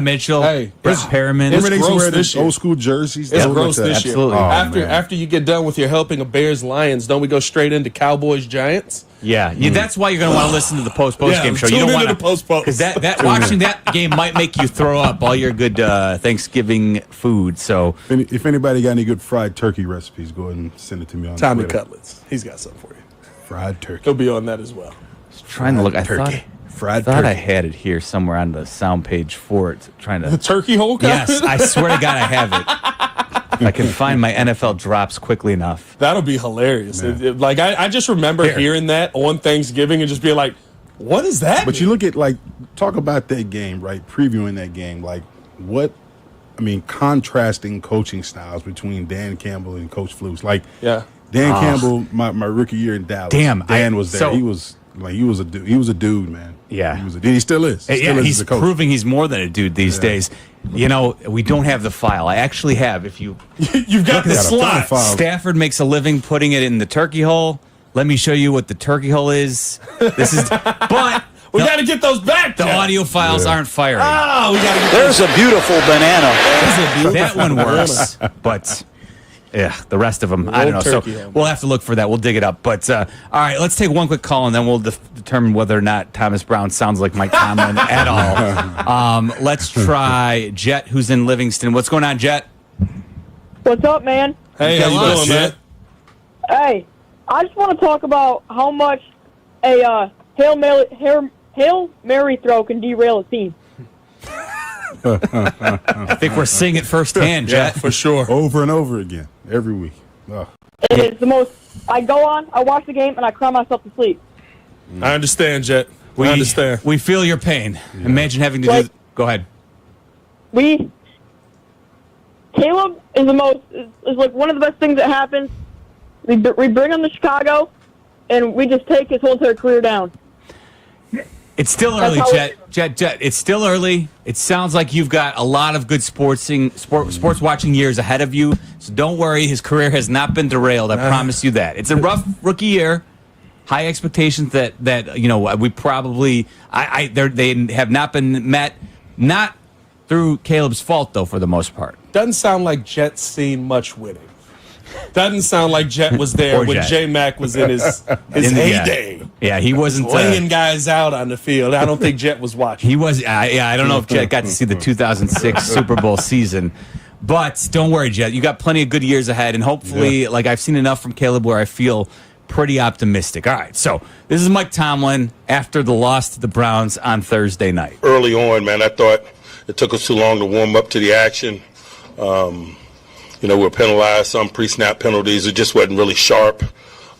Mitchell. Hey, Brett Perriman. Remember they wear those old school jerseys? It's gross this year. Absolutely. After you get done with your helping of Bears Lions, don't we go straight into Cowboys Giants? Yeah, that's why you're going to want to listen to the post-game show. You don't want to because that watching that game might make you throw up all your good Thanksgiving food. So if anybody got any good fried turkey recipes, go ahead and send it to me on Tommy Twitter. Cutlets. He's got something for you. Fried turkey. He'll be on that as well. Trying to look. I thought I had it here somewhere on the sound page for it. The turkey hole. Yes, I swear to God, I have it. I can find my NFL drops quickly enough. That'll be hilarious. I just remember hearing that on Thanksgiving and just being like, "What is that?" But you look at talk about that game, right? Previewing that game, contrasting coaching styles between Dan Campbell and Coach Flus. Dan Campbell, my rookie year in Dallas. Dan was there. So, he was Like he was a dude. He was a dude, man. Yeah, he still is. He's proving he's more than a dude these days. You know, we don't have the file. I actually have. If you've got the slot. Stafford makes a living putting it in the turkey hole. Let me show you what the turkey hole is. This is, but we got to get those back. The audio files aren't firing. Oh, we got to get. There's a beautiful banana. That one works, but. Yeah, the rest of them, I don't know. So we'll have to look for that. We'll dig it up. But, all right, let's take one quick call, and then we'll determine whether or not Thomas Brown sounds like Mike Tomlin at all. Let's try Jet, who's in Livingston. What's going on, Jet? What's up, man? Hey, how you doing, man? Hey, I just want to talk about how much a Hail Mary throw can derail a team. I think we're seeing it firsthand, Jet. Yeah, for sure. Over and over again, every week. Oh. It's the most. I go on, I watch the game, and I cry myself to sleep. I understand, Jet. I understand. We feel your pain. Yeah. Imagine having to do. Go ahead. Caleb is the most. Is like one of the best things that happens. We bring him to Chicago, and we just take his whole entire career down. It's still early, Jet. It's still early. It sounds like you've got a lot of good sports watching years ahead of you. So don't worry, his career has not been derailed. I promise you that. It's a rough rookie year. High expectations that you know we probably they have not been met. Not through Caleb's fault though, for the most part. Doesn't sound like Jet's seen much winning. Doesn't sound like Jet was there when J-Mac was in his heyday. Yeah, he wasn't laying guys out on the field. I don't think Jet was watching. He was. I don't know if Jet got to see the 2006 Super Bowl season. But don't worry, Jet. You got plenty of good years ahead, and hopefully, like I've seen enough from Caleb where I feel pretty optimistic. All right, so this is Mike Tomlin after the loss to the Browns on Thursday night. Early on, man, I thought it took us too long to warm up to the action. You know, we were penalized, some pre-snap penalties. It just wasn't really sharp.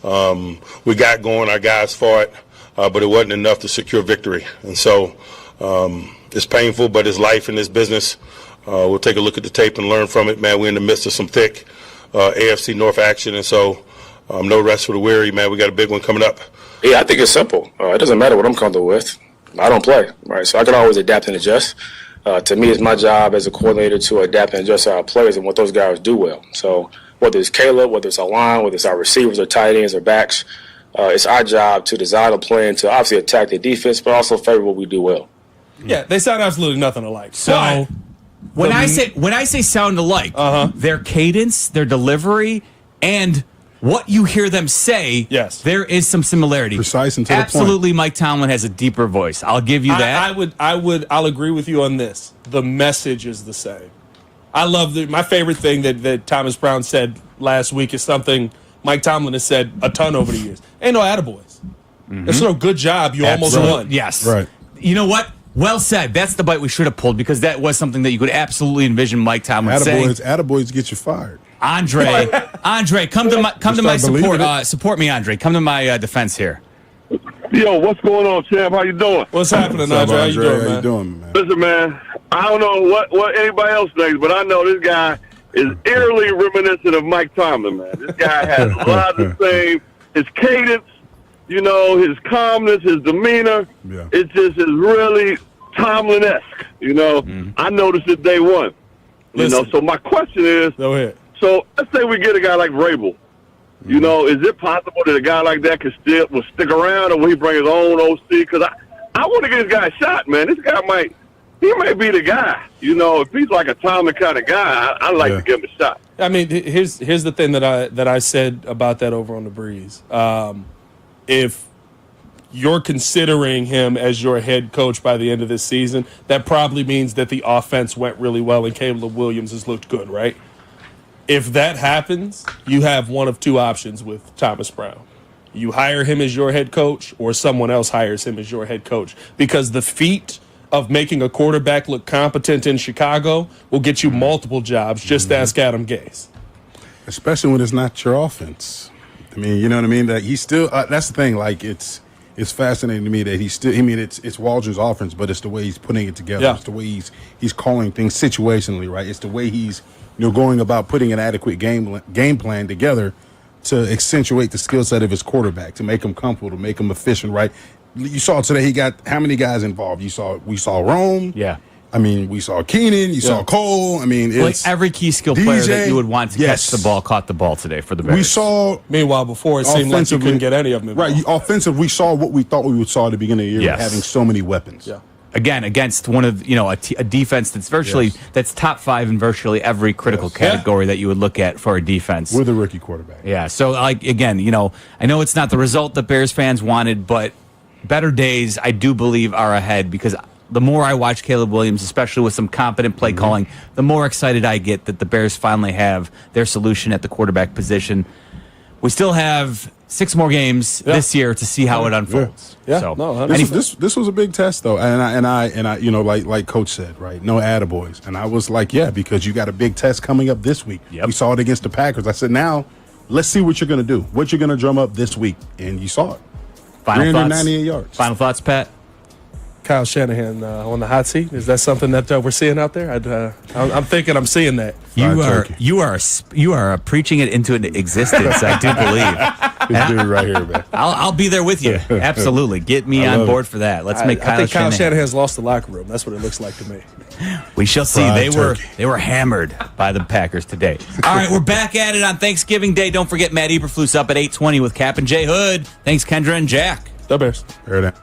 We got going, our guys fought, but it wasn't enough to secure victory. And so it's painful, but it's life in this business. We'll take a look at the tape and learn from it, man. We're in the midst of some thick AFC North action, and so no rest for the weary, man. We got a big one coming up. Yeah, I think it's simple. It doesn't matter what I'm comfortable with. I don't play, right? So I can always adapt and adjust. To me, it's my job as a coordinator to adapt and adjust our players and what those guys do well. So whether it's Caleb, whether it's our line, whether it's our receivers or tight ends or backs, it's our job to design a plan to obviously attack the defense, but also favor what we do well. Yeah, they sound absolutely nothing alike. So when I say sound alike, their cadence, their delivery, and what you hear them say, yes, there is some similarity. Precise and to the point. Absolutely, Mike Tomlin has a deeper voice. I'll give you that. I'll agree with you on this. The message is the same. I love my favorite thing that Thomas Brown said last week is something Mike Tomlin has said a ton over the years. Ain't no attaboys. It's no good job. You almost won. Yes. Right. You know what? Well said. That's the bite we should have pulled because that was something that you could absolutely envision Mike Tomlin saying. Attaboys get you fired. Andre, come to my support. Support me, Andre. Come to my defense here. Yo, what's going on, champ? How you doing? What's happening, Andre? How you doing, man? Listen, man, I don't know what anybody else thinks, but I know this guy is eerily reminiscent of Mike Tomlin, man. This guy has a lot of the same. His cadence, you know, his calmness, his demeanor. Yeah. It just is really Tomlin-esque, you know. I noticed it day one. You know, so my question is, go ahead. So let's say we get a guy like Vrabel. You know, is it possible that a guy like that will stick around, or will he bring his own OC? Because I want to get this guy a shot, man. This guy might be the guy. You know, if he's like a Tomlin kind of guy, I'd like to give him a shot. I mean, here's the thing that I said about that over on the Breeze. If you're considering him as your head coach by the end of this season, that probably means that the offense went really well and Caleb Williams has looked good, right? If that happens, you have one of two options with Thomas Brown. You hire him as your head coach or someone else hires him as your head coach because the feat of making a quarterback look competent in Chicago will get you multiple jobs. Just ask Adam Gase. Especially when it's not your offense. I mean, you know what I mean? That he's still that's the thing. Like it's fascinating to me that he's still. I mean, it's Waldron's offense, but it's the way he's putting it together. Yeah. It's the way he's calling things situationally, right? It's the way he's going about putting an adequate game plan together to accentuate the skill set of his quarterback, to make him comfortable, to make him efficient, right? You saw today he got how many guys involved? We saw Rome. Yeah. I mean, we saw Keenan. You saw Cole. I mean, it's like every key skill player that you would want to catch the ball caught the ball today for the Bears. We saw. Meanwhile, before it seemed like you couldn't get any of them involved. Right. Offensive, we saw what we thought we would saw at the beginning of the year, having so many weapons. Yeah. Again, against one of a defense that's virtually that's top 5 in virtually every critical category that you would look at for a defense with a rookie quarterback. Yeah. So like again, I know it's not the result that Bears fans wanted, but better days I do believe are ahead because the more I watch Caleb Williams, especially with some competent play calling, the more excited I get that the Bears finally have their solution at the quarterback position. We still have 6 more games this year to see how it unfolds. Yeah. So, no, this was a big test though, and I like Coach said, right? No attaboys, and I was like, because you got a big test coming up this week. We saw it against the Packers. I said, now let's see what you're going to do, what you're going to drum up this week, and you saw it. Final 398 yards. Final thoughts, Pat? Kyle Shanahan on the hot seat. Is that something that we're seeing out there? I'm thinking I'm seeing that. You are preaching it into existence. I do believe. This dude right here, man. I'll be there with you. Absolutely, get me on board for that. Let's make Kyle. I think Kyle Shanahan's lost the locker room. That's what it looks like to me. We shall see. They were hammered by the Packers today. All right, we're back at it on Thanksgiving Day. Don't forget Matt Eberflus up at 8:20 with Cap and Jay Hood. Thanks, Kendra and Jack. The Bears. Heard it.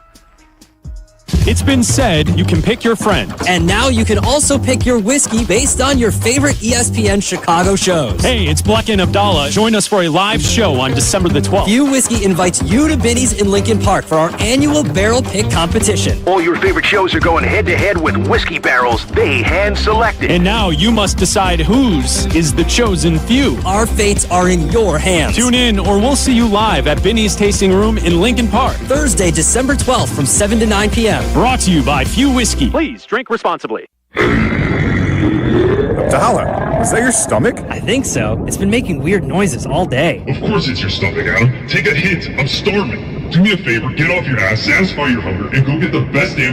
It's been said you can pick your friend. And now you can also pick your whiskey based on your favorite ESPN Chicago shows. Hey, it's Black and Abdallah. Join us for a live show on December the 12th. View Whiskey invites you to Binny's in Lincoln Park for our annual barrel pick competition. All your favorite shows are going head-to-head with whiskey barrels they hand-selected. And now you must decide whose is the chosen few. Our fates are in your hands. Tune in or we'll see you live at Binny's Tasting Room in Lincoln Park. Thursday, December 12th from 7 to 9 p.m. Brought to you by Few Whiskey. Please drink responsibly. Abdallah, is that your stomach? I think so. It's been making weird noises all day. Of course it's your stomach, Adam. Take a hint. I'm starving. Do me a favor, get off your ass, satisfy your hunger, and go get the best damn